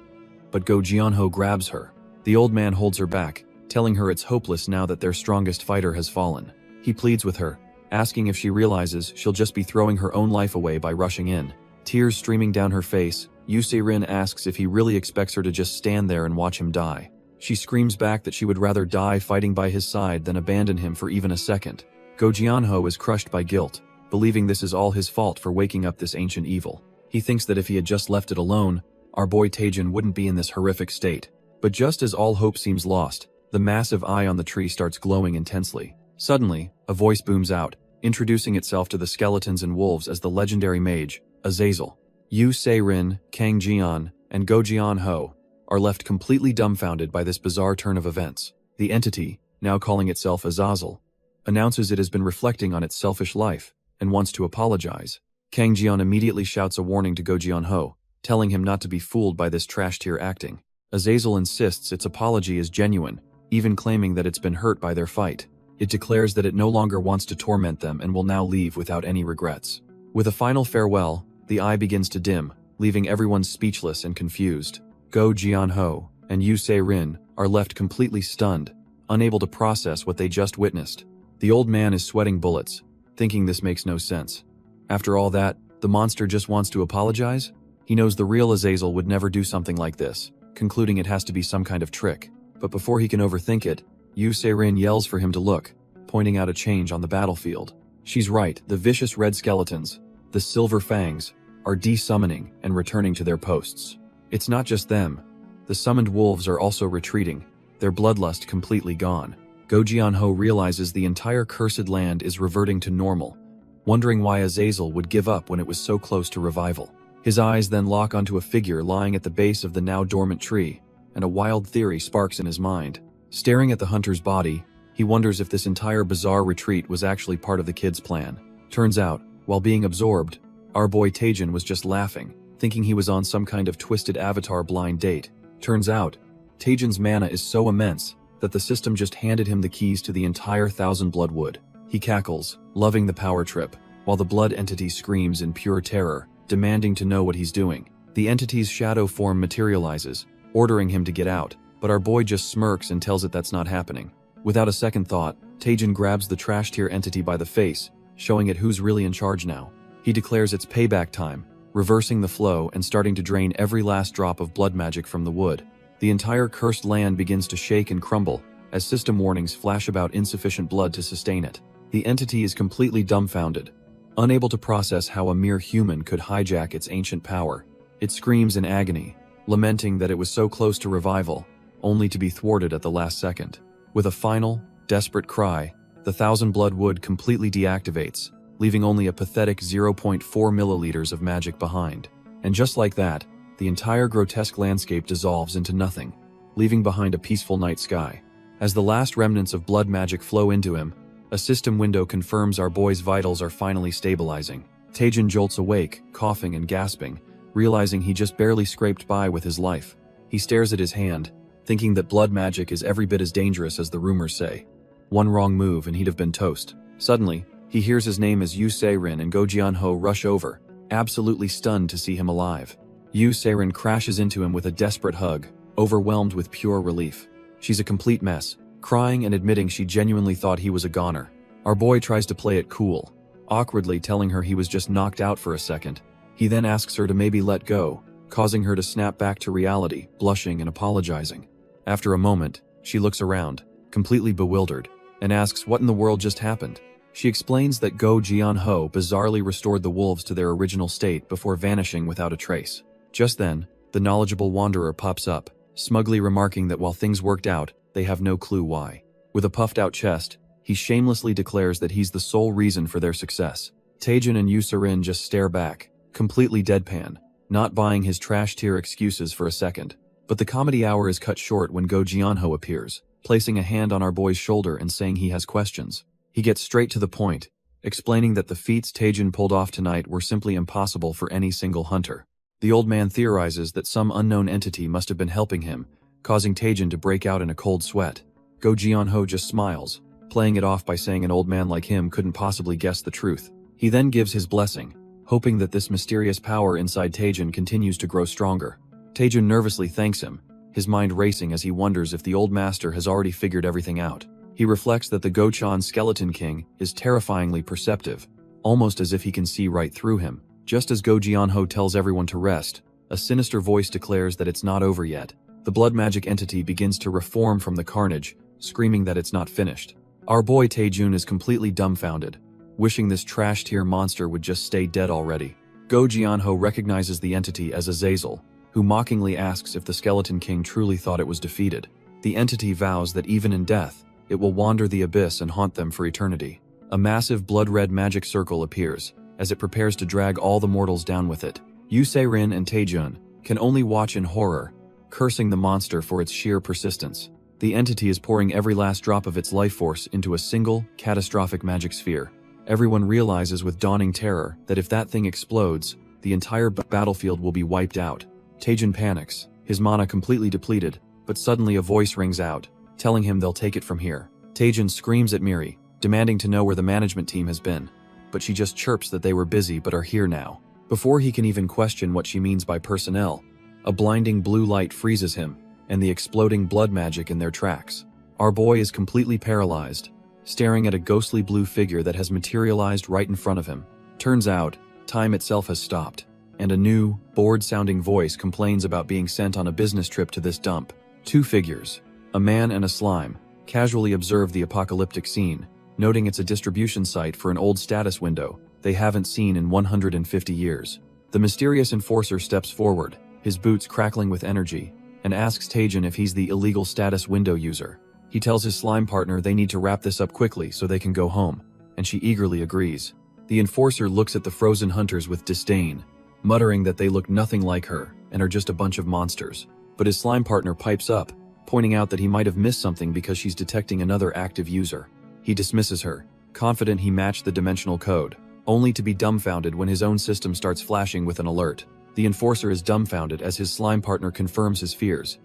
but Go Jianho grabs her. The old man holds her back, telling her it's hopeless now that their strongest fighter has fallen. He pleads with her, asking if she realizes she'll just be throwing her own life away by rushing in. Tears streaming down her face, Yu Se-rin asks if he really expects her to just stand there and watch him die. She screams back that she would rather die fighting by his side than abandon him for even a second. Go Jianho is crushed by guilt, believing this is all his fault for waking up this ancient evil. He thinks that if he had just left it alone, our boy Taejun wouldn't be in this horrific state. But just as all hope seems lost, the massive eye on the tree starts glowing intensely. Suddenly, a voice booms out, introducing itself to the skeletons and wolves as the legendary mage, Azazel. Yu Se-rin, Kang Jian, and Go Jianho are left completely dumbfounded by this bizarre turn of events. The entity, now calling itself Azazel, announces it has been reflecting on its selfish life and wants to apologize. Kang Jian immediately shouts a warning to Go Jianho, telling him not to be fooled by this trash-tier acting. Azazel insists its apology is genuine, even claiming that it's been hurt by their fight. It declares that it no longer wants to torment them and will now leave without any regrets. With a final farewell, the eye begins to dim, leaving everyone speechless and confused. Go Jianho and Yu Se-rin are left completely stunned, unable to process what they just witnessed. The old man is sweating bullets, thinking this makes no sense. After all that, the monster just wants to apologize? He knows the real Azazel would never do something like this, concluding it has to be some kind of trick. But before he can overthink it, Yu Se-rin yells for him to look, pointing out a change on the battlefield. She's right, the vicious red skeletons, the silver fangs, are de-summoning and returning to their posts. It's not just them. The summoned wolves are also retreating, their bloodlust completely gone. Go Jianho realizes the entire cursed land is reverting to normal, wondering why Azazel would give up when it was so close to revival. His eyes then lock onto a figure lying at the base of the now dormant tree, and a wild theory sparks in his mind. Staring at the hunter's body, he wonders if this entire bizarre retreat was actually part of the kid's plan. Turns out, while being absorbed, our boy Taejun was just laughing, thinking he was on some kind of twisted avatar blind date. Turns out, Taejun's mana is so immense that the system just handed him the keys to the entire Thousand Blood Wood. He cackles, loving the power trip, while the blood entity screams in pure terror, demanding to know what he's doing. The entity's shadow form materializes, ordering him to get out, but our boy just smirks and tells it that's not happening. Without a second thought, Taejun grabs the trash tier entity by the face, showing it who's really in charge now. He declares it's payback time, reversing the flow and starting to drain every last drop of blood magic from the wood. The entire cursed land begins to shake and crumble, as system warnings flash about insufficient blood to sustain it. The entity is completely dumbfounded, unable to process how a mere human could hijack its ancient power. It screams in agony, lamenting that it was so close to revival, only to be thwarted at the last second. With a final, desperate cry, the Thousand Blood Wood completely deactivates, leaving only a pathetic 0.4 milliliters of magic behind. And just like that, the entire grotesque landscape dissolves into nothing, leaving behind a peaceful night sky. As the last remnants of blood magic flow into him, a system window confirms our boy's vitals are finally stabilizing. Taejun jolts awake, coughing and gasping, realizing he just barely scraped by with his life. He stares at his hand, thinking that blood magic is every bit as dangerous as the rumors say. One wrong move and he'd have been toast. Suddenly, he hears his name as Yu Se-rin and Go Jianho rush over, absolutely stunned to see him alive. Yu Se-rin crashes into him with a desperate hug, overwhelmed with pure relief. She's a complete mess, crying and admitting she genuinely thought he was a goner. Our boy tries to play it cool, awkwardly telling her he was just knocked out for a second. He then asks her to maybe let go, causing her to snap back to reality, blushing and apologizing. After a moment, she looks around, completely bewildered, and asks what in the world just happened. She explains that Go Jianho bizarrely restored the wolves to their original state before vanishing without a trace. Just then, the knowledgeable wanderer pops up, smugly remarking that while things worked out, they have no clue why. With a puffed-out chest, he shamelessly declares that he's the sole reason for their success. Taejun and Yu Se-rin just stare back, completely deadpan, not buying his trash-tier excuses for a second. But the comedy hour is cut short when Go Jianho appears, placing a hand on our boy's shoulder and saying he has questions. He gets straight to the point, explaining that the feats Taejun pulled off tonight were simply impossible for any single hunter. The old man theorizes that some unknown entity must have been helping him, causing Taejun to break out in a cold sweat. Go Jianho just smiles, playing it off by saying an old man like him couldn't possibly guess the truth. He then gives his blessing, hoping that this mysterious power inside Taejun continues to grow stronger. Taejun nervously thanks him, his mind racing as he wonders if the old master has already figured everything out. He reflects that the Gochan Skeleton King is terrifyingly perceptive, almost as if he can see right through him. Just as Go Jianho tells everyone to rest, a sinister voice declares that it's not over yet. The blood magic entity begins to reform from the carnage, screaming that it's not finished. Our boy Taejun is completely dumbfounded, wishing this trash-tier monster would just stay dead already. Go Jianho recognizes the entity as Azazel, who mockingly asks if the Skeleton King truly thought it was defeated. The entity vows that even in death, it will wander the abyss and haunt them for eternity. A massive blood-red magic circle appears, as it prepares to drag all the mortals down with it. Yu Se-rin and Taejun can only watch in horror, cursing the monster for its sheer persistence. The entity is pouring every last drop of its life force into a single, catastrophic magic sphere. Everyone realizes with dawning terror that if that thing explodes, the entire battlefield will be wiped out. Taejun panics, his mana completely depleted, but suddenly a voice rings out, telling him they'll take it from here. Taejun screams at Miri, demanding to know where the management team has been, but she just chirps that they were busy but are here now. Before he can even question what she means by personnel, a blinding blue light freezes him, and the exploding blood magic in their tracks. Our boy is completely paralyzed, staring at a ghostly blue figure that has materialized right in front of him. Turns out, time itself has stopped, and a new, bored-sounding voice complains about being sent on a business trip to this dump. Two figures, a man and a slime, casually observe the apocalyptic scene, noting it's a distribution site for an old status window they haven't seen in 150 years. The mysterious enforcer steps forward, his boots crackling with energy, and asks Taejun if he's the illegal status window user. He tells his slime partner they need to wrap this up quickly so they can go home, and she eagerly agrees. The enforcer looks at the frozen hunters with disdain, muttering that they look nothing like her and are just a bunch of monsters. But his slime partner pipes up, pointing out that he might have missed something because she's detecting another active user. He dismisses her, confident he matched the dimensional code, only to be dumbfounded when his own system starts flashing with an alert. The enforcer is dumbfounded as his slime partner confirms his fears.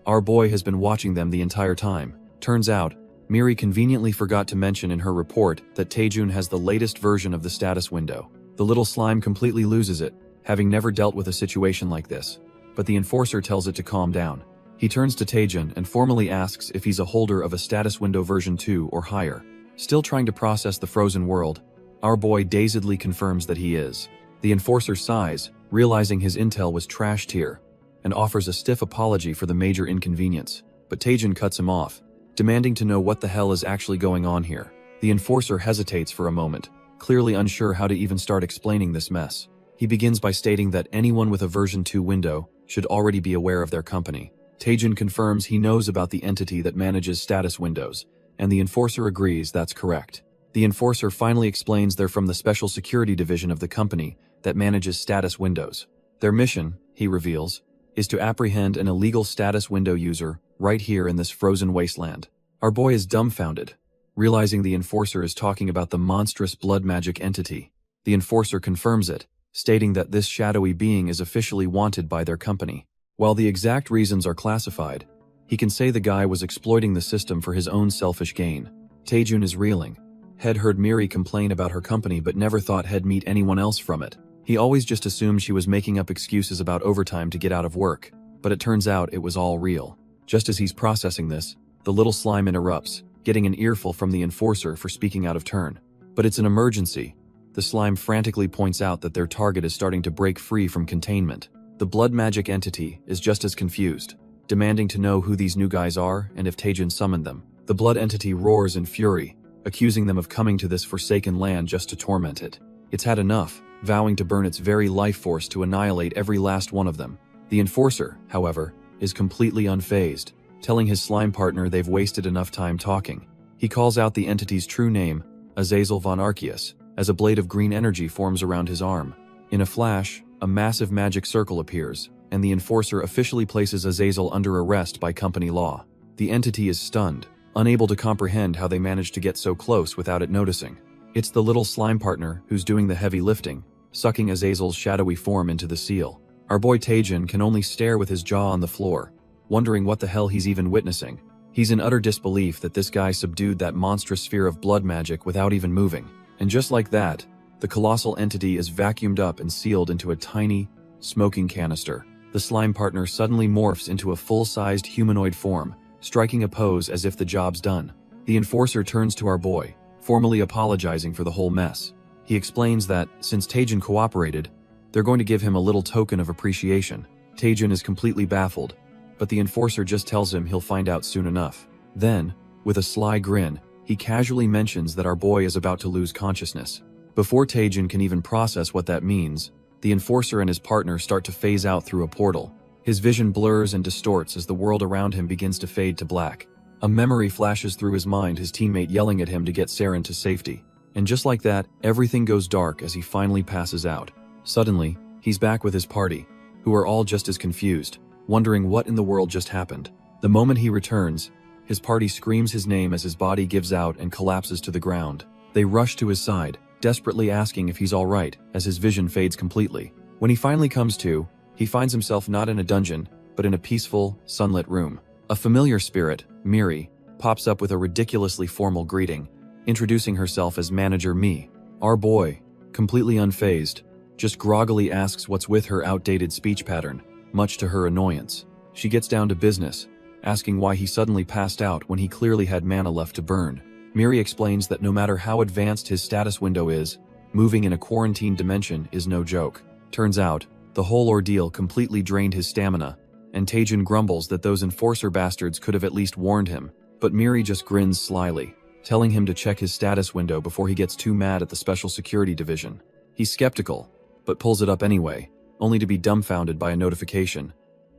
Our boy has been watching them the entire time. Turns out, Miri conveniently forgot to mention in her report that Taejun has the latest version of the status window. The little slime completely loses it, having never dealt with a situation like this. But the enforcer tells it to calm down. He turns to Taejun and formally asks if he's a holder of a status window version 2 or higher. Still trying to process the frozen world, our boy dazedly confirms that he is. The enforcer sighs, realizing his intel was trash tier, and offers a stiff apology for the major inconvenience. But Taejun cuts him off, demanding to know what the hell is actually going on here. The enforcer hesitates for a moment, clearly unsure how to even start explaining this mess. He begins by stating that anyone with a version 2 window should already be aware of their company. Taejun confirms he knows about the entity that manages status windows, and the enforcer agrees that's correct. The enforcer finally explains they're from the Special Security Division of the company that manages status windows. Their mission, he reveals, is to apprehend an illegal status window user right here in this frozen wasteland. Our boy is dumbfounded, realizing the enforcer is talking about the monstrous blood magic entity. The enforcer confirms it, stating that this shadowy being is officially wanted by their company. While the exact reasons are classified, he can say the guy was exploiting the system for his own selfish gain. Taejun is reeling. Head heard Miri complain about her company but never thought he'd meet anyone else from it. He always just assumed she was making up excuses about overtime to get out of work, but it turns out it was all real. Just as he's processing this, the little slime interrupts, getting an earful from the enforcer for speaking out of turn. But it's an emergency. The slime frantically points out that their target is starting to break free from containment. The blood magic entity is just as confused, demanding to know who these new guys are and if Taejun summoned them. The blood entity roars in fury, accusing them of coming to this forsaken land just to torment it. It's had enough, vowing to burn its very life force to annihilate every last one of them. The enforcer, however, is completely unfazed, telling his slime partner they've wasted enough time talking. He calls out the entity's true name, Azazel von Arceus, as a blade of green energy forms around his arm. In a flash, a massive magic circle appears, and the enforcer officially places Azazel under arrest by company law. The entity is stunned, unable to comprehend how they managed to get so close without it noticing. It's the little slime partner who's doing the heavy lifting, sucking Azazel's shadowy form into the seal. Our boy Taejin can only stare with his jaw on the floor, wondering what the hell he's even witnessing. He's in utter disbelief that this guy subdued that monstrous sphere of blood magic without even moving. And just like that, the colossal entity is vacuumed up and sealed into a tiny, smoking canister. The slime partner suddenly morphs into a full-sized humanoid form, striking a pose as if the job's done. The enforcer turns to our boy, formally apologizing for the whole mess. He explains that, since Taejin cooperated, they're going to give him a little token of appreciation. Taejin is completely baffled, but the enforcer just tells him he'll find out soon enough. Then, with a sly grin, he casually mentions that our boy is about to lose consciousness. Before Taejin can even process what that means, the enforcer and his partner start to phase out through a portal. His vision blurs and distorts as the world around him begins to fade to black. A memory flashes through his mind, his teammate yelling at him to get Saren to safety. And just like that, everything goes dark as he finally passes out. Suddenly, he's back with his party, who are all just as confused, wondering what in the world just happened. The moment he returns, his party screams his name as his body gives out and collapses to the ground. They rush to his side, desperately asking if he's alright, as his vision fades completely. When he finally comes to, he finds himself not in a dungeon, but in a peaceful, sunlit room. A familiar spirit, Miri, pops up with a ridiculously formal greeting, introducing herself as Manager Me. Our boy, completely unfazed, just groggily asks what's with her outdated speech pattern, much to her annoyance. She gets down to business, asking why he suddenly passed out when he clearly had mana left to burn. Miri explains that no matter how advanced his status window is, moving in a quarantined dimension is no joke. Turns out, the whole ordeal completely drained his stamina, and Taejin grumbles that those enforcer bastards could have at least warned him, but Miri just grins slyly, telling him to check his status window before he gets too mad at the Special Security Division. He's skeptical, but pulls it up anyway, only to be dumbfounded by a notification.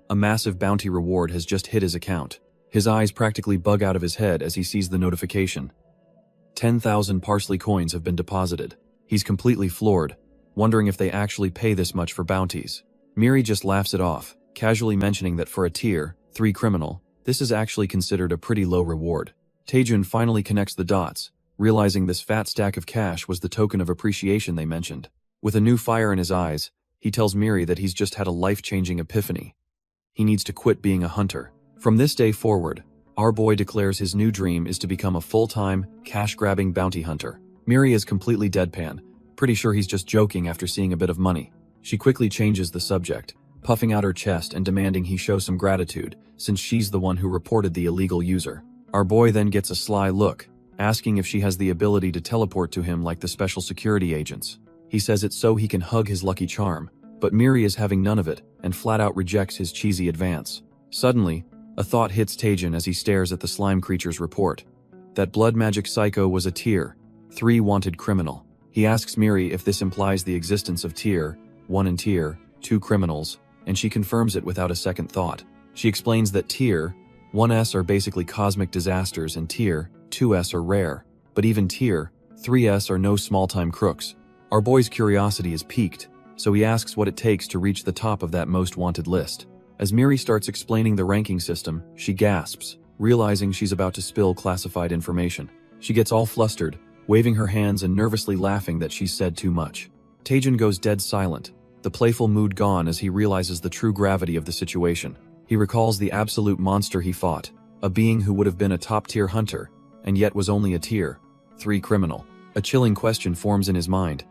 A massive bounty reward has just hit his account. His eyes practically bug out of his head as he sees the notification. 10,000 parsley coins have been deposited. He's completely floored, wondering if they actually pay this much for bounties. Miri just laughs it off, casually mentioning that for a Tier 3 criminal, this is actually considered a pretty low reward. Taejin finally connects the dots, realizing this fat stack of cash was the token of appreciation they mentioned. With a new fire in his eyes, he tells Miri that he's just had a life-changing epiphany. He needs to quit being a hunter. From this day forward, our boy declares his new dream is to become a full-time, cash-grabbing bounty hunter. Miri is completely deadpan, pretty sure he's just joking after seeing a bit of money. She quickly changes the subject, puffing out her chest and demanding he show some gratitude, since she's the one who reported the illegal user. Our boy then gets a sly look, asking if she has the ability to teleport to him like the special security agents. He says it's so he can hug his lucky charm, but Miri is having none of it and flat out rejects his cheesy advance. Suddenly, a thought hits Taejin as he stares at the slime creature's report. That blood magic psycho was a Tier 3 wanted criminal. He asks Miri if this implies the existence of Tier 1 and Tier 2 criminals, and she confirms it without a second thought. She explains that Tier 1s are basically cosmic disasters and Tier 2s are rare, but even Tier 3s are no small-time crooks. Our boy's curiosity is piqued, so he asks what it takes to reach the top of that most wanted list. As Miri starts explaining the ranking system, she gasps, realizing she's about to spill classified information. She gets all flustered, waving her hands and nervously laughing that she's said too much. Taejin goes dead silent, the playful mood gone as he realizes the true gravity of the situation. He recalls the absolute monster he fought, a being who would have been a top-tier hunter, and yet was only a Tier 3 criminal. A chilling question forms in his mind.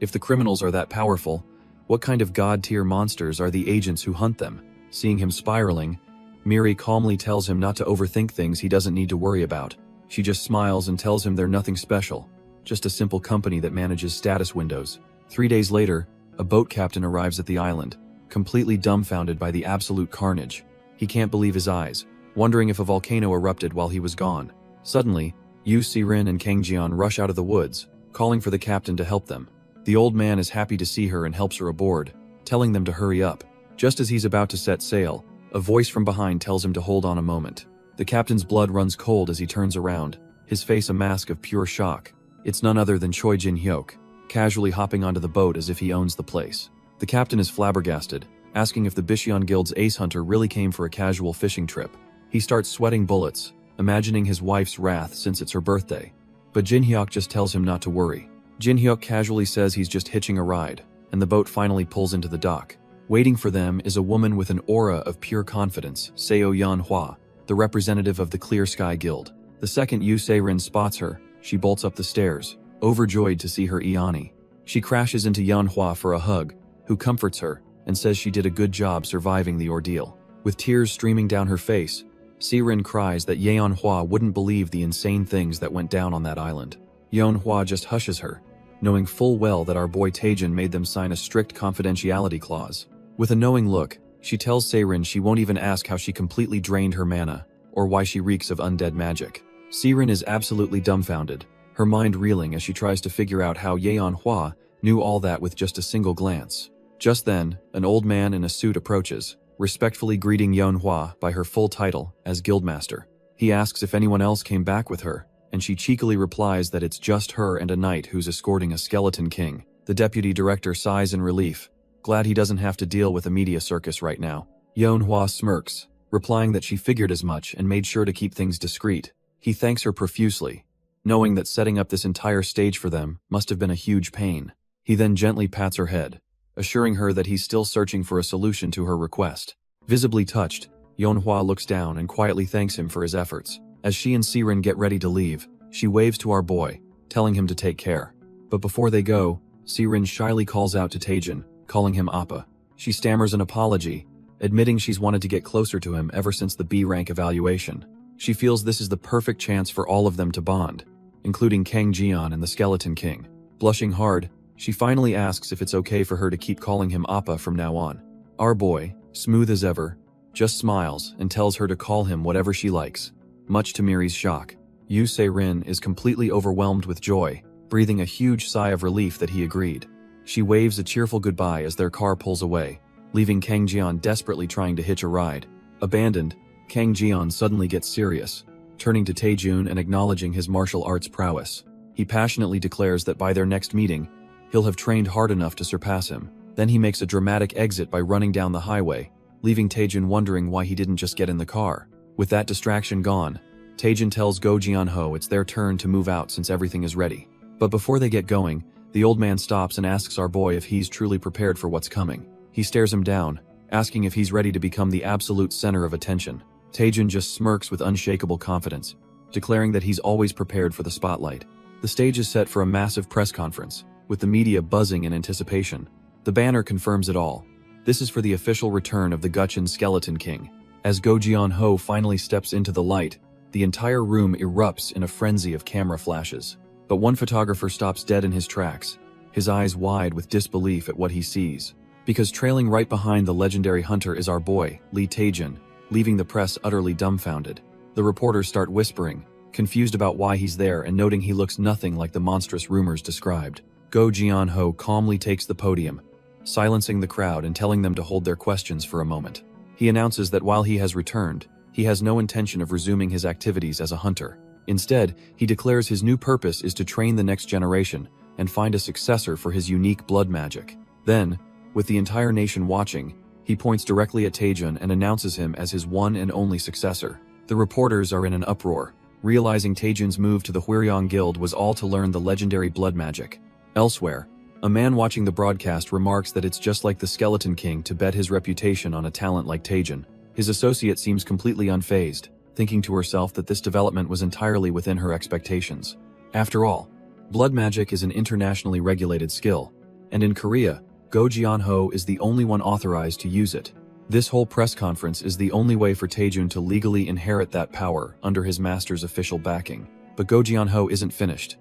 If the criminals are that powerful, what kind of god-tier monsters are the agents who hunt them? Seeing him spiraling, Miri calmly tells him not to overthink things he doesn't need to worry about. She just smiles and tells him they're nothing special, just a simple company that manages status windows. 3 days later, a boat captain arrives at the island, completely dumbfounded by the absolute carnage. He can't believe his eyes, wondering if a volcano erupted while he was gone. Suddenly, Yu Sirin and Kang Jian rush out of the woods, calling for the captain to help them. The old man is happy to see her and helps her aboard, telling them to hurry up. Just as he's about to set sail, a voice from behind tells him to hold on a moment. The captain's blood runs cold as he turns around, his face a mask of pure shock. It's none other than Choi Jin Hyuk, casually hopping onto the boat as if he owns the place. The captain is flabbergasted, asking if the Bishion Guild's ace hunter really came for a casual fishing trip. He starts sweating bullets, imagining his wife's wrath since it's her birthday. But Jinhyuk just tells him not to worry. Jinhyuk casually says he's just hitching a ride, and the boat finally pulls into the dock. Waiting for them is a woman with an aura of pure confidence, Seo Yanhua, the representative of the Clear Sky Guild. The second Yu Seirin spots her, she bolts up the stairs, overjoyed to see her Iani. She crashes into Yanhua for a hug, who comforts her and says she did a good job surviving the ordeal. With tears streaming down her face, Seirin cries that Yanhua wouldn't believe the insane things that went down on that island. Yanhua just hushes her, knowing full well that our boy Taejin made them sign a strict confidentiality clause. With a knowing look, she tells Seirin she won't even ask how she completely drained her mana, or why she reeks of undead magic. Seirin is absolutely dumbfounded, her mind reeling as she tries to figure out how Yanhua knew all that with just a single glance. Just then, an old man in a suit approaches, respectfully greeting Yanhua by her full title as Guildmaster. He asks if anyone else came back with her, and she cheekily replies that it's just her and a knight who's escorting a skeleton king. The deputy director sighs in relief, glad he doesn't have to deal with a media circus right now. Yanhua smirks, replying that she figured as much and made sure to keep things discreet. He thanks her profusely, knowing that setting up this entire stage for them must have been a huge pain. He then gently pats her head, assuring her that he's still searching for a solution to her request. Visibly touched, Yanhua looks down and quietly thanks him for his efforts. As she and Seirin get ready to leave, she waves to our boy, telling him to take care. But before they go, Seirin shyly calls out to Taejin, calling him Appa. She stammers an apology, admitting she's wanted to get closer to him ever since the B rank evaluation. She feels this is the perfect chance for all of them to bond, including Kang Jian and the Skeleton King. Blushing hard, she finally asks if it's okay for her to keep calling him Appa from now on. Our boy, smooth as ever, just smiles and tells her to call him whatever she likes. Much to Miri's shock, Yu Seirin is completely overwhelmed with joy, breathing a huge sigh of relief that he agreed. She waves a cheerful goodbye as their car pulls away, leaving Kang Jian desperately trying to hitch a ride. Abandoned, Kang Jian suddenly gets serious, turning to Taejun and acknowledging his martial arts prowess. He passionately declares that by their next meeting, he'll have trained hard enough to surpass him. Then he makes a dramatic exit by running down the highway, leaving Taejun wondering why he didn't just get in the car. With that distraction gone, Taejun tells Go Jianho it's their turn to move out since everything is ready. But before they get going, the old man stops and asks our boy if he's truly prepared for what's coming. He stares him down, asking if he's ready to become the absolute center of attention. Taejun just smirks with unshakable confidence, declaring that he's always prepared for the spotlight. The stage is set for a massive press conference, with the media buzzing in anticipation. The banner confirms it all. This is for the official return of the Guchun Skeleton King. As Go Jianho finally steps into the light, the entire room erupts in a frenzy of camera flashes. But one photographer stops dead in his tracks, his eyes wide with disbelief at what he sees. Because trailing right behind the legendary hunter is our boy, Lee Taejin, leaving the press utterly dumbfounded. The reporters start whispering, confused about why he's there and noting he looks nothing like the monstrous rumors described. Go Jianho calmly takes the podium, silencing the crowd and telling them to hold their questions for a moment. He announces that while he has returned, he has no intention of resuming his activities as a hunter. Instead, he declares his new purpose is to train the next generation and find a successor for his unique blood magic. Then, with the entire nation watching, he points directly at Taejun and announces him as his one and only successor. The reporters are in an uproar, realizing Taejun's move to the Hwiryong Guild was all to learn the legendary blood magic. Elsewhere, a man watching the broadcast remarks that it's just like the Skeleton King to bet his reputation on a talent like Taejun. His associate seems completely unfazed, thinking to herself that this development was entirely within her expectations. After all, blood magic is an internationally regulated skill, and in Korea, Go Jianho is the only one authorized to use it. This whole press conference is the only way for Taejun to legally inherit that power under his master's official backing. But Go Jianho isn't finished.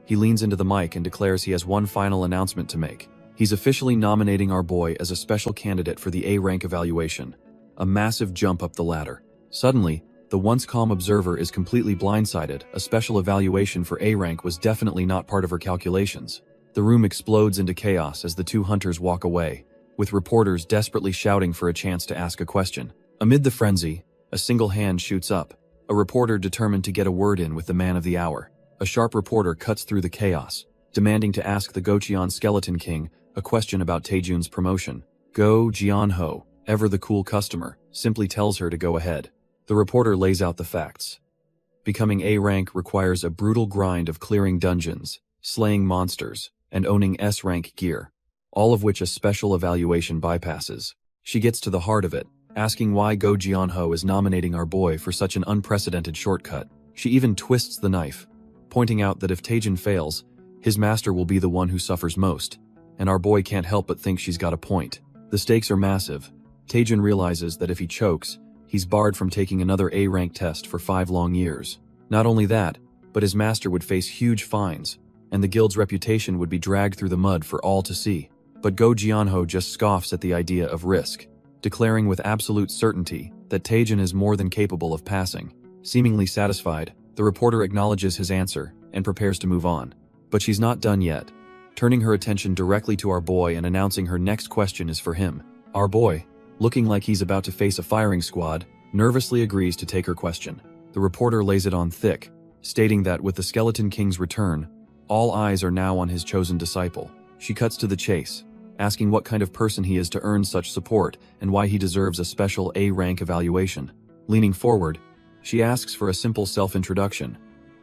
He leans into the mic and declares he has one final announcement to make. He's officially nominating our boy as a special candidate for the A rank evaluation, a massive jump up the ladder. Suddenly, the once calm observer is completely blindsided. A special evaluation for A rank was definitely not part of her calculations. The room explodes into chaos as the two hunters walk away, with reporters desperately shouting for a chance to ask a question. Amid the frenzy, a single hand shoots up, a reporter determined to get a word in with the man of the hour. A sharp reporter cuts through the chaos, demanding to ask the Gocheon Skeleton King a question about Taejun's promotion. Go Jianho, ever the cool customer, simply tells her to go ahead. The reporter lays out the facts. Becoming A rank requires a brutal grind of clearing dungeons, slaying monsters, and owning S rank gear, all of which a special evaluation bypasses. She gets to the heart of it, asking why Go Jianho is nominating our boy for such an unprecedented shortcut. She even twists the knife, pointing out that if Taejun fails, his master will be the one who suffers most, and our boy can't help but think she's got a point. The stakes are massive. Taejun realizes that if he chokes, he's barred from taking another A-rank test for 5 long years. Not only that, but his master would face huge fines, and the guild's reputation would be dragged through the mud for all to see. But Go Jianho just scoffs at the idea of risk, declaring with absolute certainty that Taejun is more than capable of passing. Seemingly satisfied, the reporter acknowledges his answer and prepares to move on. But she's not done yet, turning her attention directly to our boy and announcing her next question is for him. Our boy, looking like he's about to face a firing squad, nervously agrees to take her question. The reporter lays it on thick, stating that with the Skeleton King's return, all eyes are now on his chosen disciple. She cuts to the chase, asking what kind of person he is to earn such support and why he deserves a special A-rank evaluation. Leaning forward, she asks for a simple self-introduction,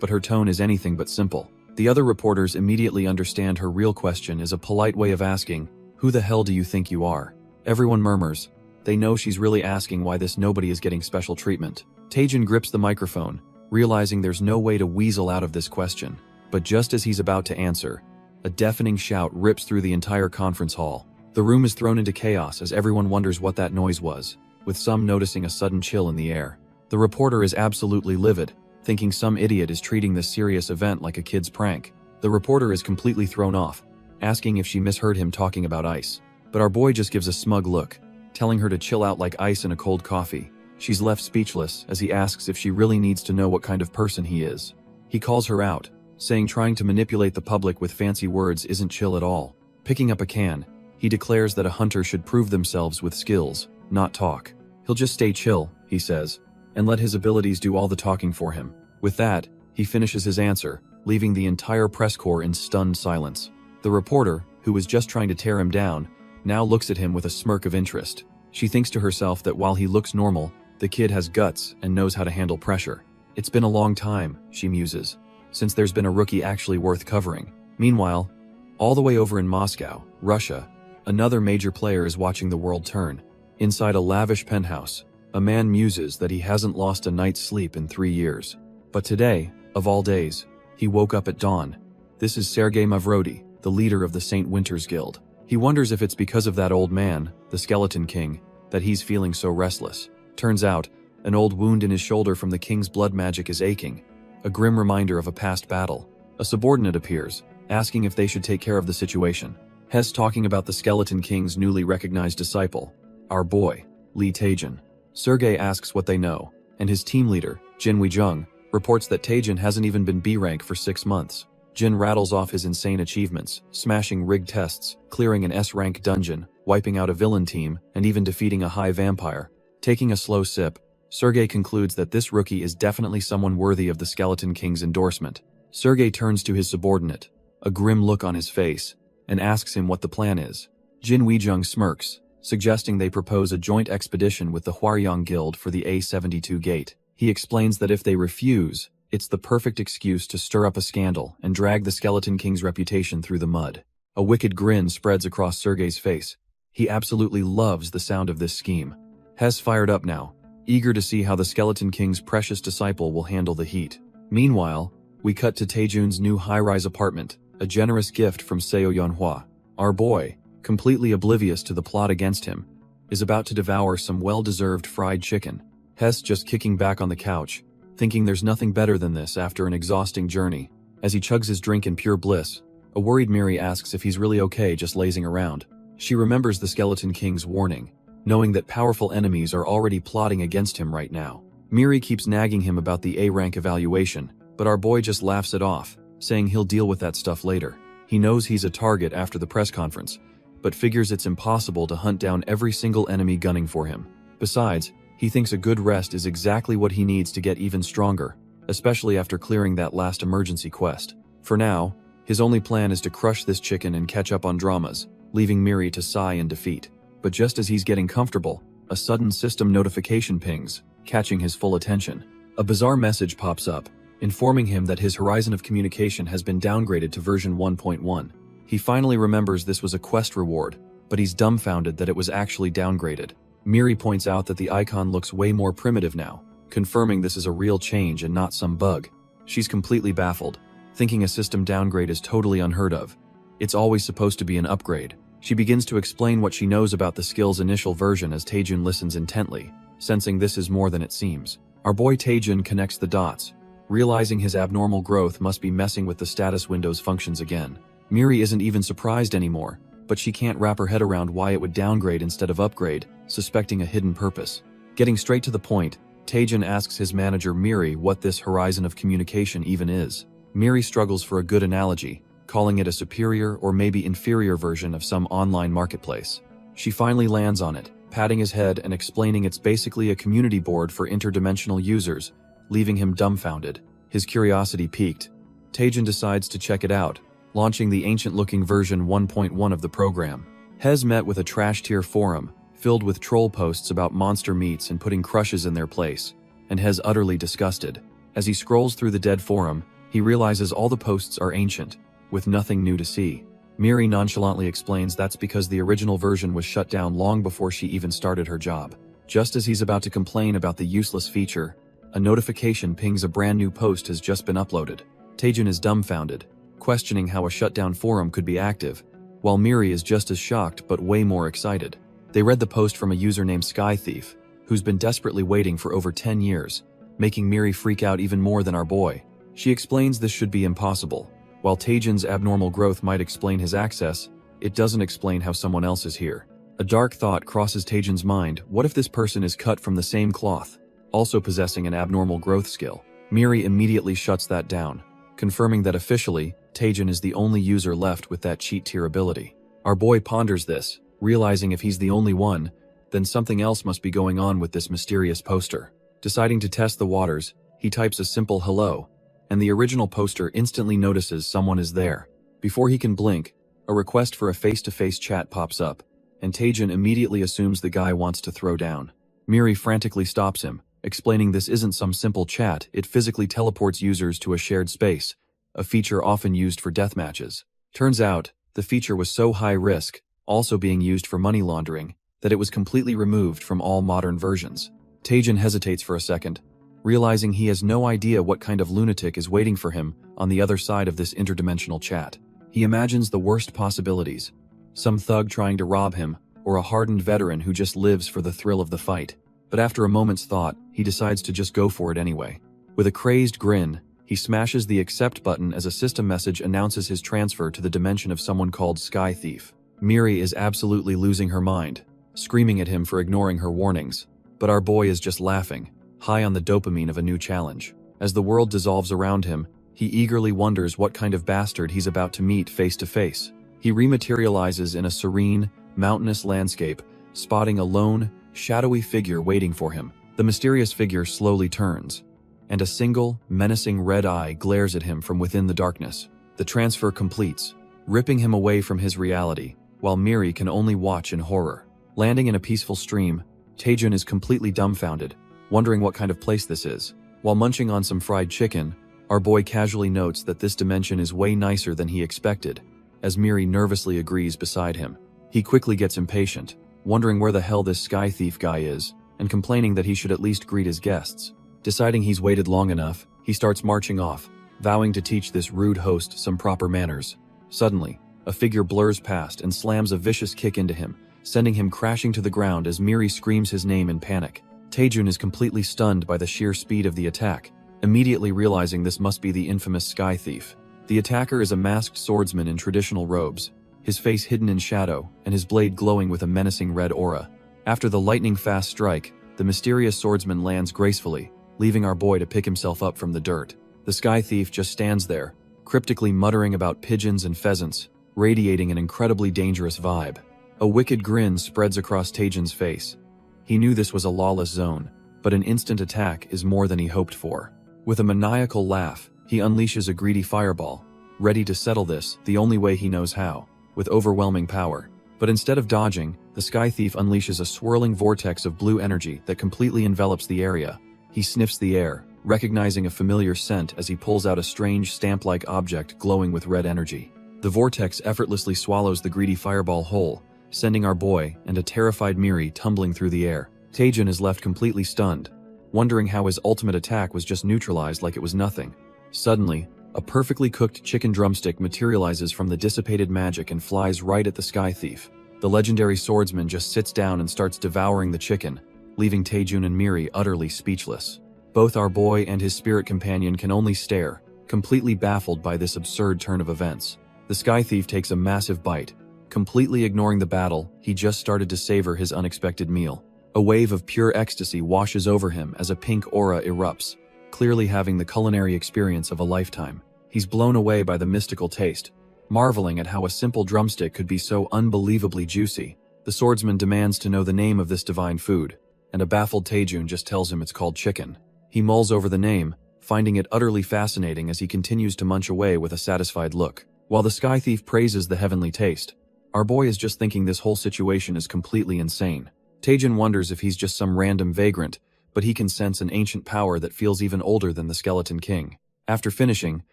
but her tone is anything but simple. The other reporters immediately understand her real question is a polite way of asking, "Who the hell do you think you are?" Everyone murmurs. They know she's really asking why this nobody is getting special treatment. Taejun grips the microphone, realizing there's no way to weasel out of this question. But just as he's about to answer, a deafening shout rips through the entire conference hall. The room is thrown into chaos as everyone wonders what that noise was, with some noticing a sudden chill in the air. The reporter is absolutely livid, thinking some idiot is treating this serious event like a kid's prank. The reporter is completely thrown off, asking if she misheard him talking about ice. But our boy just gives a smug look, telling her to chill out like ice in a cold coffee. She's left speechless as he asks if she really needs to know what kind of person he is. He calls her out, saying trying to manipulate the public with fancy words isn't chill at all. Picking up a can, he declares that a hunter should prove themselves with skills, not talk. He'll just stay chill, he says, and let his abilities do all the talking for him. With that, he finishes his answer, leaving the entire press corps in stunned silence. The reporter, who was just trying to tear him down, now looks at him with a smirk of interest. She thinks to herself that while he looks normal, the kid has guts and knows how to handle pressure. It's been a long time, she muses, since there's been a rookie actually worth covering. Meanwhile, all the way over in Moscow, Russia, another major player is watching the world turn. Inside a lavish penthouse, a man muses that he hasn't lost a night's sleep in 3 years. But today, of all days, he woke up at dawn. This is Sergei Mavrodi, the leader of the St. Winter's Guild. He wonders if it's because of that old man, the Skeleton King, that he's feeling so restless. Turns out, an old wound in his shoulder from the king's blood magic is aching, a grim reminder of a past battle. A subordinate appears, asking if they should take care of the situation. Hess talking about the Skeleton King's newly recognized disciple, our boy, Lee Taejun. Sergei asks what they know, and his team leader, Jin Weijung, reports that Taejun hasn't even been B rank for 6 months. Jin rattles off his insane achievements, smashing rigged tests, clearing an S-rank dungeon, wiping out a villain team, and even defeating a high vampire. Taking a slow sip, Sergei concludes that this rookie is definitely someone worthy of the Skeleton King's endorsement. Sergei turns to his subordinate, a grim look on his face, and asks him what the plan is. Jin Weijung smirks, suggesting they propose a joint expedition with the Hwaryong Guild for the A72 gate. He explains that if they refuse, it's the perfect excuse to stir up a scandal and drag the Skeleton King's reputation through the mud. A wicked grin spreads across Sergei's face. He absolutely loves the sound of this scheme. Hess fired up now, eager to see how the Skeleton King's precious disciple will handle the heat. Meanwhile, we cut to Taejun's new high-rise apartment, a generous gift from Seo Yeonhwa. Our boy, completely oblivious to the plot against him, is about to devour some well-deserved fried chicken. Hess just kicking back on the couch, thinking there's nothing better than this after an exhausting journey. As he chugs his drink in pure bliss, a worried Miri asks if he's really okay just lazing around. She remembers the Skeleton King's warning, knowing that powerful enemies are already plotting against him right now. Miri keeps nagging him about the A-rank evaluation, but our boy just laughs it off, saying he'll deal with that stuff later. He knows he's a target after the press conference, but figures it's impossible to hunt down every single enemy gunning for him. Besides, he thinks a good rest is exactly what he needs to get even stronger, especially after clearing that last emergency quest. For now, his only plan is to crush this chicken and catch up on dramas, leaving Miri to sigh in defeat. But just as he's getting comfortable, a sudden system notification pings, catching his full attention. A bizarre message pops up, informing him that his horizon of communication has been downgraded to version 1.1. He finally remembers this was a quest reward, but he's dumbfounded that it was actually downgraded. Miri points out that the icon looks way more primitive now, confirming this is a real change and not some bug. She's completely baffled, thinking a system downgrade is totally unheard of. It's always supposed to be an upgrade. She begins to explain what she knows about the skill's initial version as Taejun listens intently, sensing this is more than it seems. Our boy Taejun connects the dots, realizing his abnormal growth must be messing with the status window's functions again. Miri isn't even surprised anymore, but she can't wrap her head around why it would downgrade instead of upgrade, suspecting a hidden purpose. Getting straight to the point, Taejun asks his manager Miri what this horizon of communication even is. Miri struggles for a good analogy, calling it a superior or maybe inferior version of some online marketplace. She finally lands on it, patting his head and explaining it's basically a community board for interdimensional users, leaving him dumbfounded. His curiosity piqued. Taejun decides to check it out, launching the ancient-looking version 1.1 of the program. Hez met with a trash-tier forum, filled with troll posts about monster meats and putting crushes in their place, and Hez utterly disgusted. As he scrolls through the dead forum, he realizes all the posts are ancient, with nothing new to see. Miri nonchalantly explains that's because the original version was shut down long before she even started her job. Just as he's about to complain about the useless feature, a notification pings a brand new post has just been uploaded. Taejun is dumbfounded, questioning how a shutdown forum could be active, while Miri is just as shocked but way more excited. They read the post from a user named Sky Thief, who's been desperately waiting for over 10 years, making Miri freak out even more than our boy. She explains this should be impossible. While Taejun's abnormal growth might explain his access, it doesn't explain how someone else is here. A dark thought crosses Taejun's mind: what if this person is cut from the same cloth, also possessing an abnormal growth skill? Miri immediately shuts that down, confirming that officially, Taejun is the only user left with that cheat tier ability. Our boy ponders this, realizing if he's the only one, then something else must be going on with this mysterious poster. Deciding to test the waters, he types a simple hello, and the original poster instantly notices someone is there. Before he can blink, a request for a face-to-face chat pops up, and Taejun immediately assumes the guy wants to throw down. Miri frantically stops him, explaining this isn't some simple chat, it physically teleports users to a shared space, a feature often used for deathmatches. Turns out, the feature was so high risk, also being used for money laundering, that it was completely removed from all modern versions. Taejun hesitates for a second, realizing he has no idea what kind of lunatic is waiting for him on the other side of this interdimensional chat. He imagines the worst possibilities: some thug trying to rob him, or a hardened veteran who just lives for the thrill of the fight. But after a moment's thought, he decides to just go for it anyway. With a crazed grin, he smashes the accept button as a system message announces his transfer to the dimension of someone called Sky Thief. Miri is absolutely losing her mind, screaming at him for ignoring her warnings. But our boy is just laughing, high on the dopamine of a new challenge. As the world dissolves around him, he eagerly wonders what kind of bastard he's about to meet face to face. He rematerializes in a serene, mountainous landscape, spotting a lone, shadowy figure waiting for him. The mysterious figure slowly turns, and a single, menacing red eye glares at him from within the darkness. The transfer completes, ripping him away from his reality, while Miri can only watch in horror. Landing in a peaceful stream, Taejun is completely dumbfounded, wondering what kind of place this is. While munching on some fried chicken, our boy casually notes that this dimension is way nicer than he expected, as Miri nervously agrees beside him. He quickly gets impatient, wondering where the hell this Sky Thief guy is, and complaining that he should at least greet his guests. Deciding he's waited long enough, he starts marching off, vowing to teach this rude host some proper manners. Suddenly, a figure blurs past and slams a vicious kick into him, sending him crashing to the ground as Miri screams his name in panic. Taejun is completely stunned by the sheer speed of the attack, immediately realizing this must be the infamous Sky Thief. The attacker is a masked swordsman in traditional robes, his face hidden in shadow and his blade glowing with a menacing red aura. After the lightning-fast strike, the mysterious swordsman lands gracefully, leaving our boy to pick himself up from the dirt. The Sky Thief just stands there, cryptically muttering about pigeons and pheasants, radiating an incredibly dangerous vibe. A wicked grin spreads across Taejun's face. He knew this was a lawless zone, but an instant attack is more than he hoped for. With a maniacal laugh, he unleashes a greedy fireball, ready to settle this the only way he knows how, with overwhelming power. But instead of dodging, the sky thief unleashes a swirling vortex of blue energy that completely envelops the area. He sniffs the air, recognizing a familiar scent as he pulls out a strange stamp-like object glowing with red energy. The vortex effortlessly swallows the greedy fireball whole, sending our boy and a terrified Miri tumbling through the air. Taejin is left completely stunned, wondering how his ultimate attack was just neutralized like it was nothing. Suddenly, a perfectly cooked chicken drumstick materializes from the dissipated magic and flies right at the sky thief. The legendary swordsman just sits down and starts devouring the chicken, leaving Taejun and Miri utterly speechless. Both our boy and his spirit companion can only stare, completely baffled by this absurd turn of events. The sky thief takes a massive bite, completely ignoring the battle he just started to savor his unexpected meal. A wave of pure ecstasy washes over him as a pink aura erupts, clearly having the culinary experience of a lifetime. He's blown away by the mystical taste, marveling at how a simple drumstick could be so unbelievably juicy. The swordsman demands to know the name of this divine food, and a baffled Taejun just tells him it's called chicken. He mulls over the name, finding it utterly fascinating as he continues to munch away with a satisfied look. While the sky thief praises the heavenly taste, our boy is just thinking this whole situation is completely insane. Taejun wonders if he's just some random vagrant, but he can sense an ancient power that feels even older than the Skeleton King. After finishing,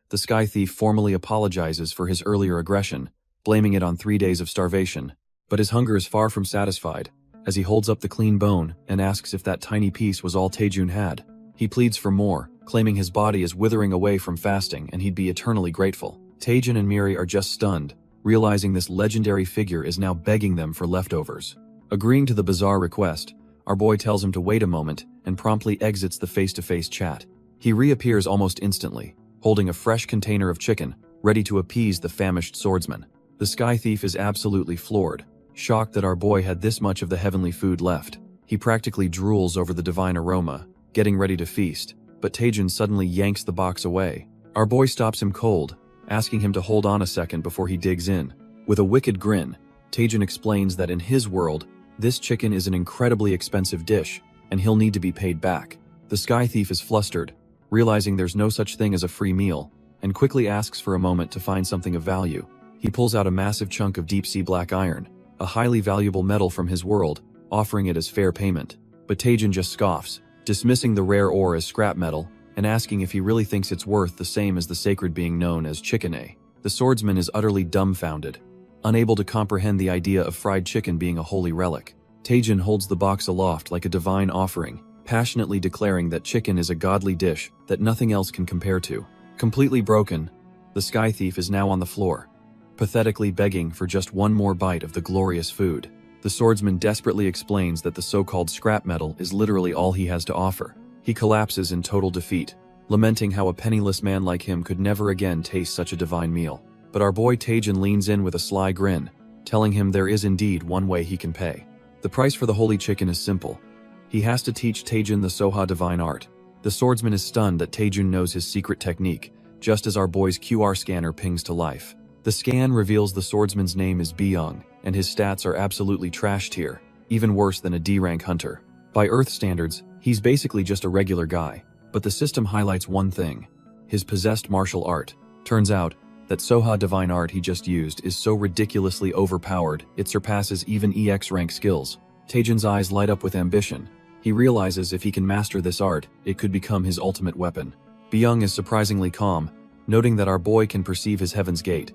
the sky thief formally apologizes for his earlier aggression, blaming it on 3 days of starvation. But his hunger is far from satisfied, as he holds up the clean bone and asks if that tiny piece was all Taejun had. He pleads for more, claiming his body is withering away from fasting and he'd be eternally grateful. Taejun and Miri are just stunned, realizing this legendary figure is now begging them for leftovers. Agreeing to the bizarre request, our boy tells him to wait a moment and promptly exits the face-to-face chat. He reappears almost instantly, holding a fresh container of chicken, ready to appease the famished swordsman. The sky thief is absolutely floored, shocked that our boy had this much of the heavenly food left. He practically drools over the divine aroma, getting ready to feast, but Taejun suddenly yanks the box away. Our boy stops him cold, asking him to hold on a second before he digs in. With a wicked grin, Taejun explains that in his world, this chicken is an incredibly expensive dish, and he'll need to be paid back. The sky thief is flustered, realizing there's no such thing as a free meal, and quickly asks for a moment to find something of value. He pulls out a massive chunk of deep-sea black iron, a highly valuable metal from his world, offering it as fair payment. But Taejun just scoffs, dismissing the rare ore as scrap metal, and asking if he really thinks it's worth the same as the sacred being known as chicken. The swordsman is utterly dumbfounded, unable to comprehend the idea of fried chicken being a holy relic. Taejun holds the box aloft like a divine offering, passionately declaring that chicken is a godly dish that nothing else can compare to. Completely broken, the sky thief is now on the floor, pathetically begging for just one more bite of the glorious food. The swordsman desperately explains that the so-called scrap metal is literally all he has to offer. He collapses in total defeat, lamenting how a penniless man like him could never again taste such a divine meal. But our boy Taejun leans in with a sly grin, telling him there is indeed one way he can pay. The price for the holy chicken is simple. He has to teach Taejun the Soha divine art. The swordsman is stunned that Taejun knows his secret technique, just as our boy's QR scanner pings to life. The scan reveals the swordsman's name is Byung, and his stats are absolutely trash tier, even worse than a D-rank hunter. By Earth standards, he's basically just a regular guy, but the system highlights one thing: his possessed martial art. Turns out, that Soha divine art he just used is so ridiculously overpowered, it surpasses even EX rank skills. Taejun's eyes light up with ambition. He realizes if he can master this art, it could become his ultimate weapon. Byung is surprisingly calm, noting that our boy can perceive his heaven's gate,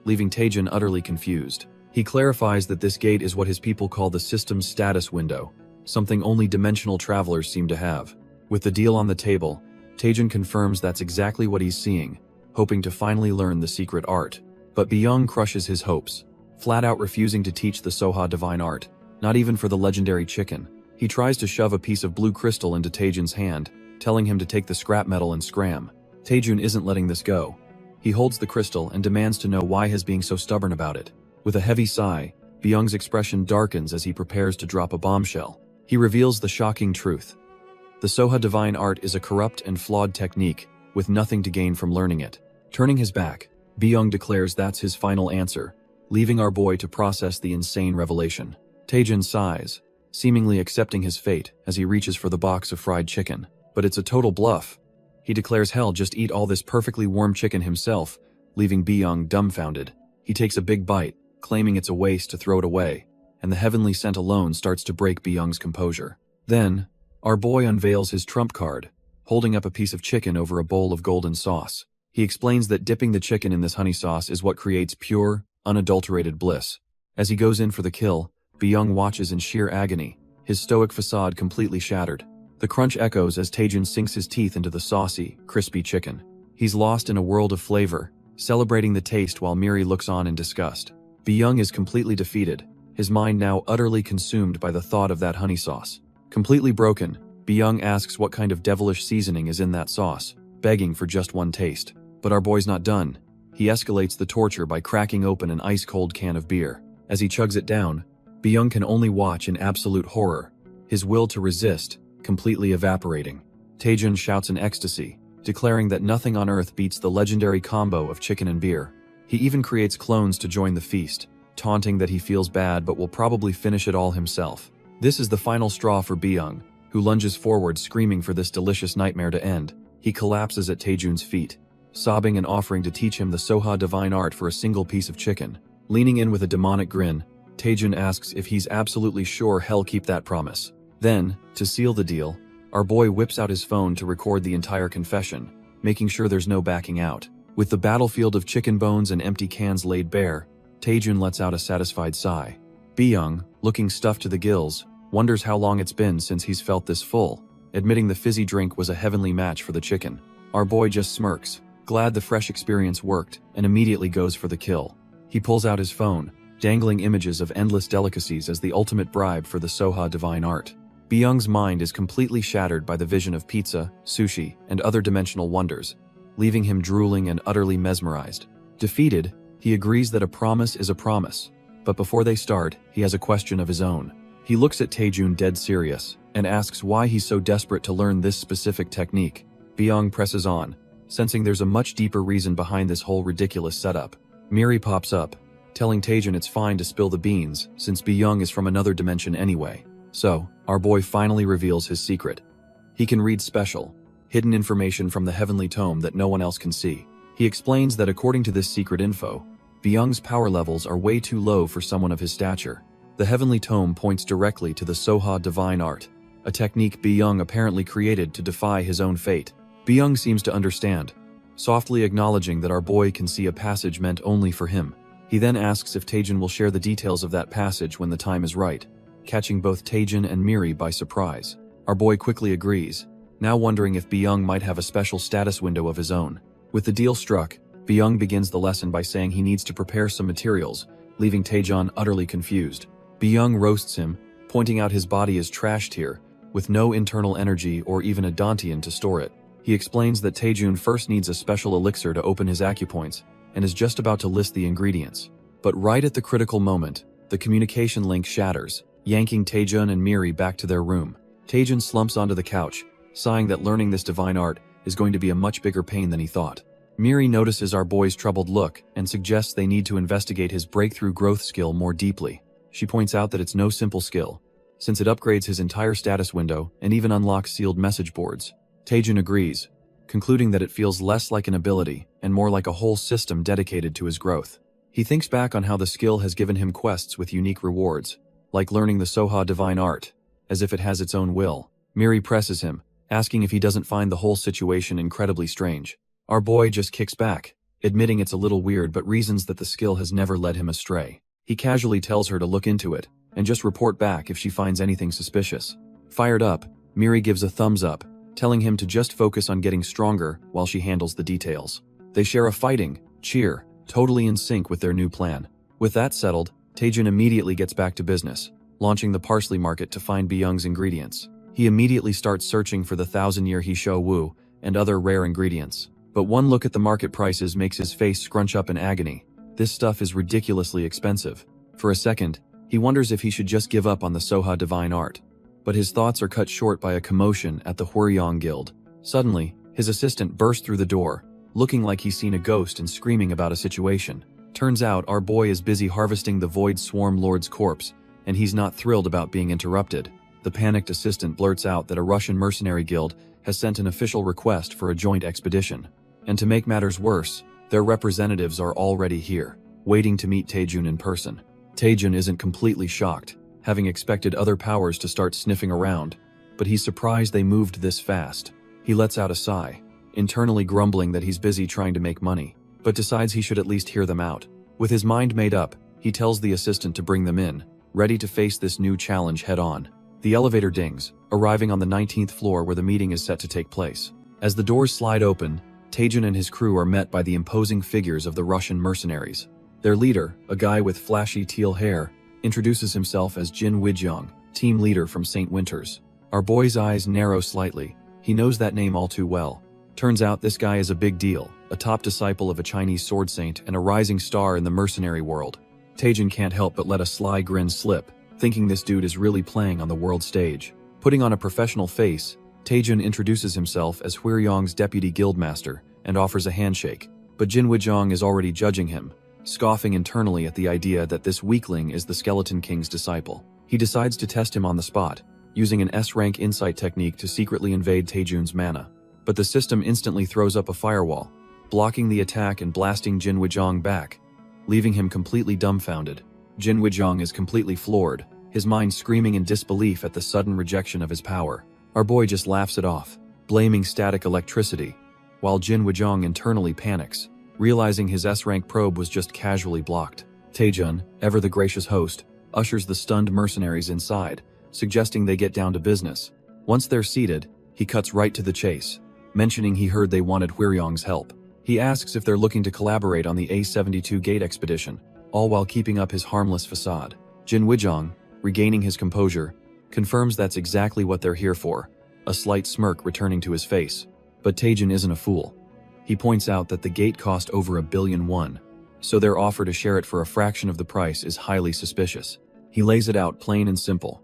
leaving Taejun utterly confused. He clarifies that this gate is what his people call the system's status window, something only dimensional travelers seem to have. With the deal on the table, Taejun confirms that's exactly what he's seeing, hoping to finally learn the secret art. But Byung crushes his hopes, flat out refusing to teach the Soha divine art, not even for the legendary chicken. He tries to shove a piece of blue crystal into Taejun's hand, telling him to take the scrap metal and scram. Taejun isn't letting this go. He holds the crystal and demands to know why he's being so stubborn about it. With a heavy sigh, Byung's expression darkens as he prepares to drop a bombshell. He reveals the shocking truth. The Soha divine art is a corrupt and flawed technique, with nothing to gain from learning it. Turning his back, Byung declares that's his final answer, leaving our boy to process the insane revelation. Taejun sighs, seemingly accepting his fate as he reaches for the box of fried chicken. But it's a total bluff. He declares he'll just eat all this perfectly warm chicken himself, leaving Byung dumbfounded. He takes a big bite, claiming it's a waste to throw it away, and the heavenly scent alone starts to break Byung's composure. Then, our boy unveils his trump card, holding up a piece of chicken over a bowl of golden sauce. He explains that dipping the chicken in this honey sauce is what creates pure, unadulterated bliss. As he goes in for the kill, Byung watches in sheer agony, his stoic facade completely shattered. The crunch echoes as Taejun sinks his teeth into the saucy, crispy chicken. He's lost in a world of flavor, celebrating the taste while Miri looks on in disgust. Byung is completely defeated, his mind now utterly consumed by the thought of that honey sauce. Completely broken, Byung asks what kind of devilish seasoning is in that sauce, begging for just one taste. But our boy's not done. He escalates the torture by cracking open an ice-cold can of beer. As he chugs it down, Byung can only watch in absolute horror, his will to resist completely evaporating. Taejun shouts in ecstasy, declaring that nothing on earth beats the legendary combo of chicken and beer. He even creates clones to join the feast, taunting that he feels bad but will probably finish it all himself. This is the final straw for Byung, who lunges forward screaming for this delicious nightmare to end. He collapses at Taejun's feet, sobbing and offering to teach him the Soha divine art for a single piece of chicken. Leaning in with a demonic grin, Taejun asks if he's absolutely sure he'll keep that promise. Then, to seal the deal, our boy whips out his phone to record the entire confession, making sure there's no backing out. With the battlefield of chicken bones and empty cans laid bare, Taejun lets out a satisfied sigh. Byung, looking stuffed to the gills, wonders how long it's been since he's felt this full, admitting the fizzy drink was a heavenly match for the chicken. Our boy just smirks, glad the fresh experience worked, and immediately goes for the kill. He pulls out his phone, dangling images of endless delicacies as the ultimate bribe for the Soha divine art. Byung's mind is completely shattered by the vision of pizza, sushi, and other dimensional wonders, leaving him drooling and utterly mesmerized. Defeated, he agrees that a promise is a promise, but before they start, he has a question of his own. He looks at Taejun dead serious, and asks why he's so desperate to learn this specific technique. Byung presses on, sensing there's a much deeper reason behind this whole ridiculous setup. Miri pops up, telling Taejun it's fine to spill the beans, since Byung is from another dimension anyway. So, our boy finally reveals his secret. He can read special, hidden information from the heavenly tome that no one else can see. He explains that according to this secret info, Byung's power levels are way too low for someone of his stature. The heavenly tome points directly to the Soha divine art, a technique Byung apparently created to defy his own fate. Byung seems to understand, softly acknowledging that our boy can see a passage meant only for him. He then asks if Taejun will share the details of that passage when the time is right, catching both Taejun and Miri by surprise. Our boy quickly agrees, now wondering if Byung might have a special status window of his own. With the deal struck, Byung begins the lesson by saying he needs to prepare some materials, leaving Taejun utterly confused. Byung roasts him, pointing out his body is trashed here, with no internal energy or even a dantian to store it. He explains that Taejun first needs a special elixir to open his acupoints, and is just about to list the ingredients. But right at the critical moment, the communication link shatters, yanking Taejun and Miri back to their room. Taejun slumps onto the couch, sighing that learning this divine art is going to be a much bigger pain than he thought. Miri notices our boy's troubled look and suggests they need to investigate his breakthrough growth skill more deeply. She points out that it's no simple skill, since it upgrades his entire status window and even unlocks sealed message boards. Taejun agrees, concluding that it feels less like an ability and more like a whole system dedicated to his growth. He thinks back on how the skill has given him quests with unique rewards, like learning the Soha divine art, as if it has its own will. Miri presses him, asking if he doesn't find the whole situation incredibly strange. Our boy just kicks back, admitting it's a little weird but reasons that the skill has never led him astray. He casually tells her to look into it, and just report back if she finds anything suspicious. Fired up, Miri gives a thumbs up, telling him to just focus on getting stronger while she handles the details. They share a fighting, cheer, totally in sync with their new plan. With that settled, Taejun immediately gets back to business, launching the parsley market to find Byung's ingredients. He immediately starts searching for the 1000-year Hisho Wu and other rare ingredients. But one look at the market prices makes his face scrunch up in agony. This stuff is ridiculously expensive. For a second, he wonders if he should just give up on the Soha divine art. But his thoughts are cut short by a commotion at the Hwaryong Guild. Suddenly, his assistant bursts through the door, looking like he's seen a ghost and screaming about a situation. Turns out our boy is busy harvesting the Void Swarm Lord's corpse, and he's not thrilled about being interrupted. The panicked assistant blurts out that a Russian mercenary guild has sent an official request for a joint expedition. And to make matters worse, their representatives are already here. waiting to meet Taejun in person. Taejun isn't completely shocked, having expected other powers to start sniffing around, but he's surprised they moved this fast. He lets out a sigh, internally grumbling that he's busy trying to make money, but decides he should at least hear them out. With his mind made up, he tells the assistant to bring them in, ready to face this new challenge head-on. The elevator dings, arriving on the 19th floor where the meeting is set to take place. As the doors slide open, Taejun and his crew are met by the imposing figures of the Russian mercenaries. Their leader, a guy with flashy teal hair, introduces himself as Jin Wijong, team leader from St. Winters. Our boy's eyes narrow slightly. He knows that name all too well. Turns out this guy is a big deal, a top disciple of a Chinese sword saint and a rising star in the mercenary world. Taejun can't help but let a sly grin slip, thinking this dude is really playing on the world stage. Putting on a professional face, Taejun introduces himself as Hwiryong's deputy guildmaster and offers a handshake, but Jin Wijong is already judging him, scoffing internally at the idea that this weakling is the Skeleton King's disciple. He decides to test him on the spot, using an S-rank insight technique to secretly invade Taejun's mana. But the system instantly throws up a firewall, blocking the attack and blasting Jin Wijong back, leaving him completely dumbfounded. Jin Wijong is completely floored, his mind screaming in disbelief at the sudden rejection of his power. Our boy just laughs it off, blaming static electricity, while Jin Wijong internally panics, realizing his S-rank probe was just casually blocked. Taejun, ever the gracious host, ushers the stunned mercenaries inside, suggesting they get down to business. Once they're seated, he cuts right to the chase, mentioning he heard they wanted Hwiryong's help. He asks if they're looking to collaborate on the A-72 Gate expedition, all while keeping up his harmless facade. Jin Wijong, regaining his composure, confirms that's exactly what they're here for, a slight smirk returning to his face. But Taejun isn't a fool. He points out that the gate cost over $1 billion, so their offer to share it for a fraction of the price is highly suspicious. He lays it out plain and simple.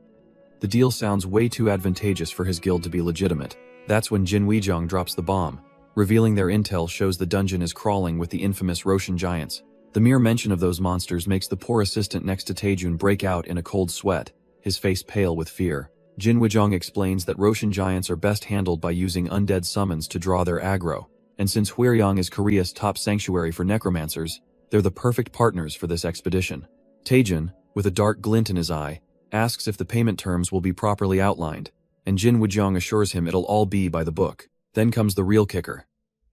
The deal sounds way too advantageous for his guild to be legitimate. That's when Jin Wijong drops the bomb, revealing their intel shows the dungeon is crawling with the infamous Roshan giants. The mere mention of those monsters makes the poor assistant next to Taejun break out in a cold sweat, his face pale with fear. Jin Wijong explains that Roshan giants are best handled by using undead summons to draw their aggro, and since Hwiryong is Korea's top sanctuary for necromancers, they're the perfect partners for this expedition. Taejun, with a dark glint in his eye, asks if the payment terms will be properly outlined, and Jin Wijong assures him it'll all be by the book. Then comes the real kicker.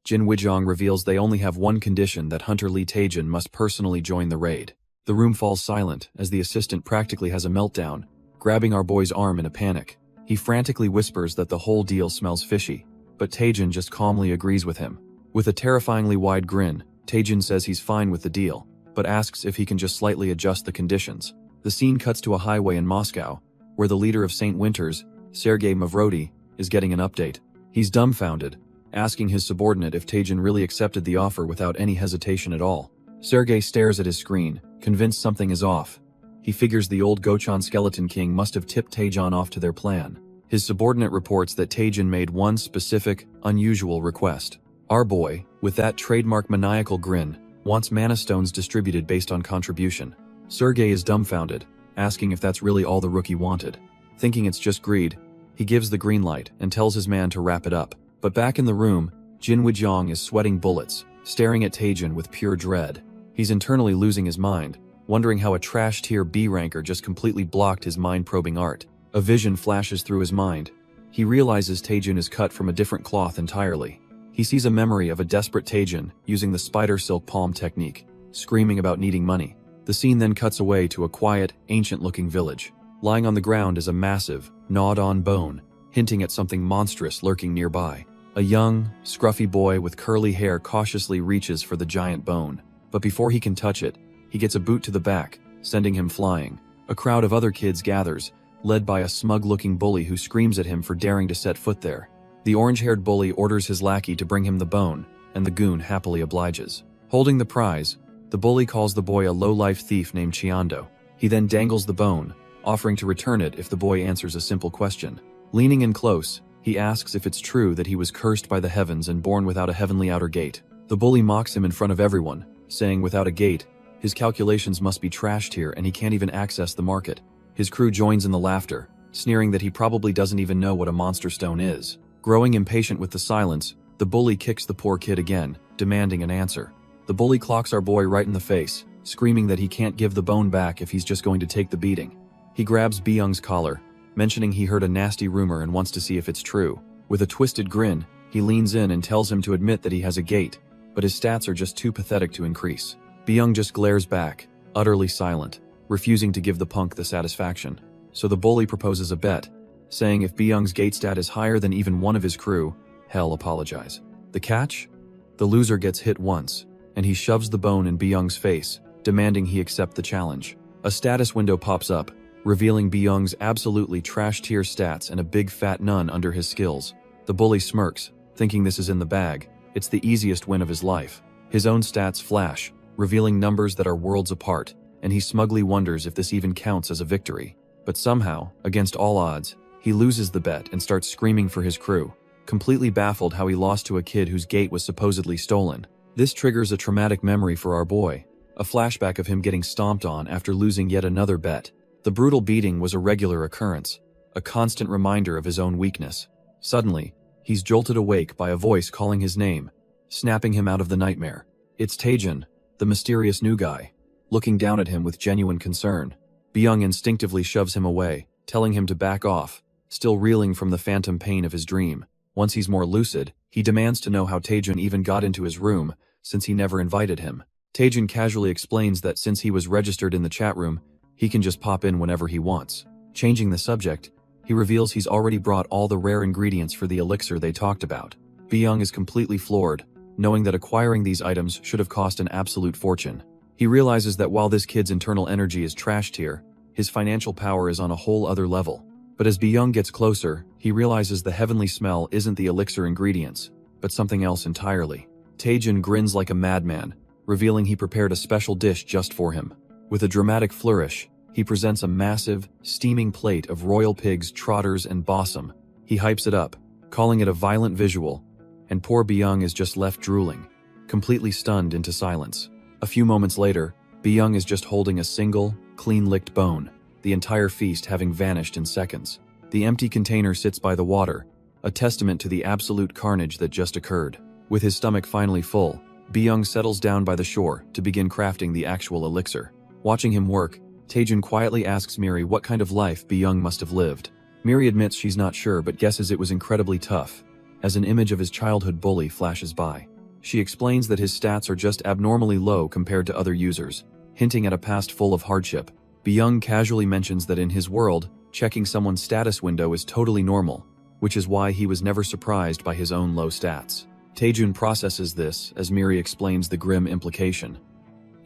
Jin Wijong reveals they only have one condition, that Hunter Lee Taejun must personally join the raid. The room falls silent as the assistant practically has a meltdown, grabbing our boy's arm in a panic. He frantically whispers that the whole deal smells fishy, but Taejun just calmly agrees with him. With a terrifyingly wide grin, Taejun says he's fine with the deal, but asks if he can just slightly adjust the conditions. The scene cuts to a highway in Moscow, where the leader of St. Winters, Sergei Mavrodi, is getting an update. He's dumbfounded, asking his subordinate if Taejun really accepted the offer without any hesitation at all. Sergei stares at his screen, convinced something is off. He figures the old Gochon Skeleton King must have tipped Taejun off to their plan. His subordinate reports that Taejun made one specific, unusual request. Our boy, with that trademark maniacal grin, wants mana stones distributed based on contribution. Sergei is dumbfounded, asking if that's really all the rookie wanted. Thinking it's just greed, he gives the green light and tells his man to wrap it up. But back in the room, Jin Wijong is sweating bullets, staring at Taejun with pure dread. He's internally losing his mind, wondering how a trash tier B ranker just completely blocked his mind-probing art. A vision flashes through his mind. He realizes Taejun is cut from a different cloth entirely. He sees a memory of a desperate Taejun using the spider silk palm technique, screaming about needing money. The scene then cuts away to a quiet, ancient-looking village. Lying on the ground is a massive, gnawed-on bone, hinting at something monstrous lurking nearby. A young, scruffy boy with curly hair cautiously reaches for the giant bone, but before he can touch it, he gets a boot to the back, sending him flying. A crowd of other kids gathers, led by a smug-looking bully who screams at him for daring to set foot there. The orange-haired bully orders his lackey to bring him the bone, and the goon happily obliges. Holding the prize, the bully calls the boy a low-life thief named Chiando. He then dangles the bone, offering to return it if the boy answers a simple question. Leaning in close, he asks if it's true that he was cursed by the heavens and born without a heavenly outer gate. The bully mocks him in front of everyone, saying without a gate, his calculations must be trashed here and he can't even access the market. His crew joins in the laughter, sneering that he probably doesn't even know what a monster stone is. Growing impatient with the silence, the bully kicks the poor kid again, demanding an answer. The bully clocks our boy right in the face, screaming that he can't give the bone back if he's just going to take the beating. He grabs Byung's collar, mentioning he heard a nasty rumor and wants to see if it's true. With a twisted grin, he leans in and tells him to admit that he has a gate, but his stats are just too pathetic to increase. Byung just glares back, utterly silent, refusing to give the punk the satisfaction. So the bully proposes a bet, saying if Byung's gate stat is higher than even one of his crew, he'll apologize. The catch? The loser gets hit once, and he shoves the bone in Byung's face, demanding he accept the challenge. A status window pops up, revealing Byung's absolutely trash-tier stats and a big fat none under his skills. The bully smirks, thinking this is in the bag. It's the easiest win of his life. His own stats flash, revealing numbers that are worlds apart, and he smugly wonders if this even counts as a victory. But somehow, against all odds, he loses the bet and starts screaming for his crew, completely baffled how he lost to a kid whose gate was supposedly stolen. This triggers a traumatic memory for our boy, a flashback of him getting stomped on after losing yet another bet. The brutal beating was a regular occurrence, a constant reminder of his own weakness. Suddenly, he's jolted awake by a voice calling his name, snapping him out of the nightmare. It's Taejin, the mysterious new guy, looking down at him with genuine concern. Byung instinctively shoves him away, telling him to back off, still reeling from the phantom pain of his dream. Once he's more lucid, he demands to know how Taejin even got into his room, since he never invited him. Taejin casually explains that since he was registered in the chat room, he can just pop in whenever he wants. Changing the subject, he reveals he's already brought all the rare ingredients for the elixir they talked about. Byung is completely floored, knowing that acquiring these items should have cost an absolute fortune. He realizes that while this kid's internal energy is trash tier, his financial power is on a whole other level. But as Byung gets closer, he realizes the heavenly smell isn't the elixir ingredients, but something else entirely. Taejin grins like a madman, revealing he prepared a special dish just for him. With a dramatic flourish, he presents a massive, steaming plate of royal pigs, trotters, and bossum. He hypes it up, calling it a violent visual, and poor Byung is just left drooling, completely stunned into silence. A few moments later, Byung is just holding a single, clean-licked bone, the entire feast having vanished in seconds. The empty container sits by the water, a testament to the absolute carnage that just occurred. With his stomach finally full, Byung settles down by the shore to begin crafting the actual elixir. Watching him work, Taejin quietly asks Miri what kind of life Byung must have lived. Miri admits she's not sure but guesses it was incredibly tough, as an image of his childhood bully flashes by. She explains that his stats are just abnormally low compared to other users, hinting at a past full of hardship. Byung casually mentions that in his world, checking someone's status window is totally normal, which is why he was never surprised by his own low stats. Taejin processes this as Miri explains the grim implication.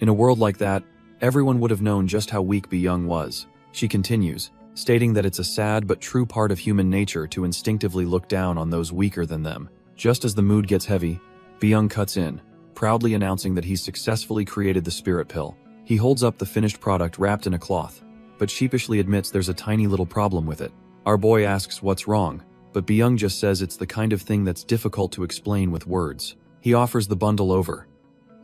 In a world like that, everyone would have known just how weak Byung was. She continues, stating that it's a sad but true part of human nature to instinctively look down on those weaker than them. Just as the mood gets heavy, Byung cuts in, proudly announcing that he's successfully created the spirit pill. He holds up the finished product wrapped in a cloth, but sheepishly admits there's a tiny little problem with it. Our boy asks what's wrong, but Byung just says it's the kind of thing that's difficult to explain with words. He offers the bundle over,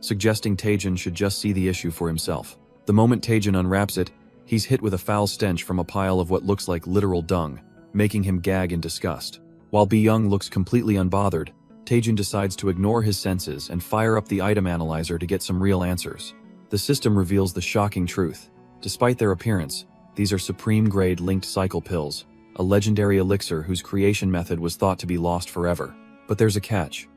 suggesting Taejin should just see the issue for himself. The moment Taejin unwraps it, he's hit with a foul stench from a pile of what looks like literal dung, making him gag in disgust. While Byung looks completely unbothered, Taejin decides to ignore his senses and fire up the item analyzer to get some real answers. The system reveals the shocking truth. Despite their appearance, these are supreme-grade linked cycle pills, a legendary elixir whose creation method was thought to be lost forever. But there's a catch.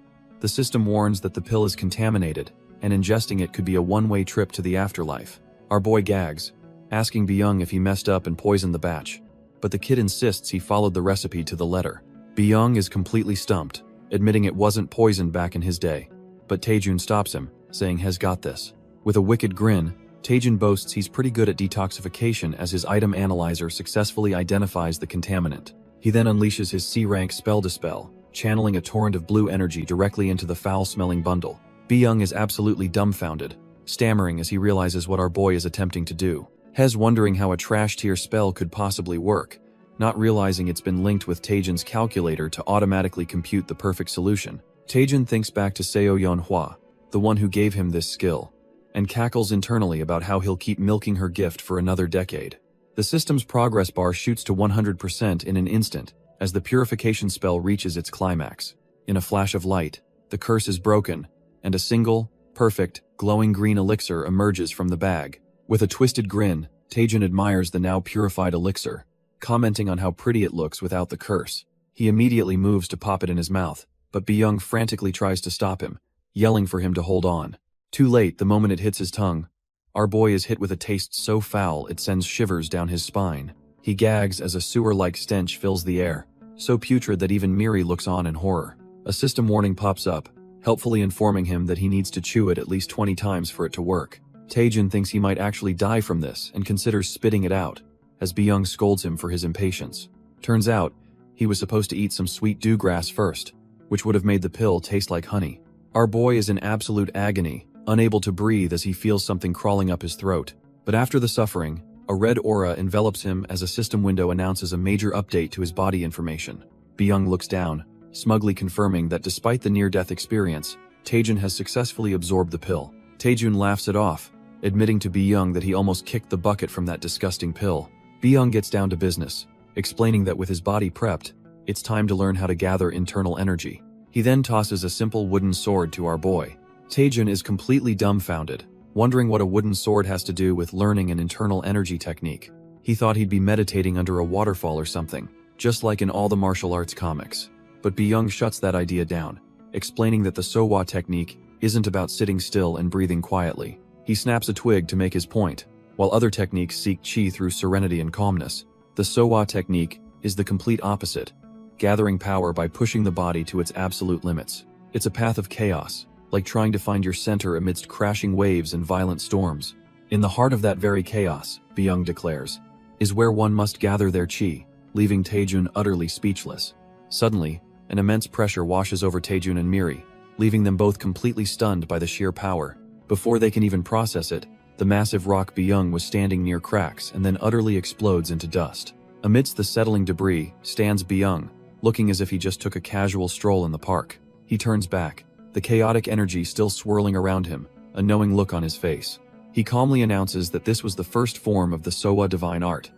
The system warns that the pill is contaminated, and ingesting it could be a one-way trip to the afterlife. Our boy gags, asking Byung if he messed up and poisoned the batch, but the kid insists he followed the recipe to the letter. Byung is completely stumped, admitting it wasn't poisoned back in his day, but Taejin stops him, saying he's got this. With a wicked grin, Taejin boasts he's pretty good at detoxification as his item analyzer successfully identifies the contaminant. He then unleashes his C-rank spell dispel, channeling a torrent of blue energy directly into the foul-smelling bundle. Byung is absolutely dumbfounded, stammering as he realizes what our boy is attempting to do. Hez wondering how a trash-tier spell could possibly work, not realizing it's been linked with Taejin's calculator to automatically compute the perfect solution. Taejin thinks back to Seo Yeonhwa, the one who gave him this skill, and cackles internally about how he'll keep milking her gift for another decade. The system's progress bar shoots to 100% in an instant as the purification spell reaches its climax. In a flash of light, the curse is broken, and a single, Perfect, glowing green elixir emerges from the bag. With a twisted grin, Taejun admires the now purified elixir, commenting on how pretty it looks without the curse. He immediately moves to pop it in his mouth, but Byung frantically tries to stop him, yelling for him to hold on. Too late the moment it hits his tongue. Our boy is hit with a taste so foul it sends shivers down his spine. He gags as a sewer-like stench fills the air, so putrid that even Miri looks on in horror. A system warning pops up, helpfully informing him that he needs to chew it at least 20 times for it to work. Taejun thinks he might actually die from this and considers spitting it out, as Byung scolds him for his impatience. Turns out, he was supposed to eat some sweet dewgrass first, which would have made the pill taste like honey. Our boy is in absolute agony, unable to breathe as he feels something crawling up his throat. But after the suffering, a red aura envelops him as a system window announces a major update to his body information. Byung looks down, smugly confirming that despite the near-death experience, Taejun has successfully absorbed the pill. Taejun laughs it off, admitting to Byung that he almost kicked the bucket from that disgusting pill. Byung gets down to business, explaining that with his body prepped, it's time to learn how to gather internal energy. He then tosses a simple wooden sword to our boy. Taejun is completely dumbfounded, wondering what a wooden sword has to do with learning an internal energy technique. He thought he'd be meditating under a waterfall or something, just like in all the martial arts comics. But Byung shuts that idea down, explaining that the Sohwa technique isn't about sitting still and breathing quietly. He snaps a twig to make his point. While other techniques seek chi through serenity and calmness, the Sohwa technique is the complete opposite, gathering power by pushing the body to its absolute limits. It's a path of chaos, like trying to find your center amidst crashing waves and violent storms. In the heart of that very chaos, Byung declares, is where one must gather their chi, leaving Taejun utterly speechless. Suddenly, an immense pressure washes over Taejun and Miri, leaving them both completely stunned by the sheer power. Before they can even process it, the massive rock Byung was standing near cracks and then utterly explodes into dust. Amidst the settling debris stands Byung, looking as if he just took a casual stroll in the park. He turns back, the chaotic energy still swirling around him, a knowing look on his face. He calmly announces that this was the first form of the Sohwa divine art,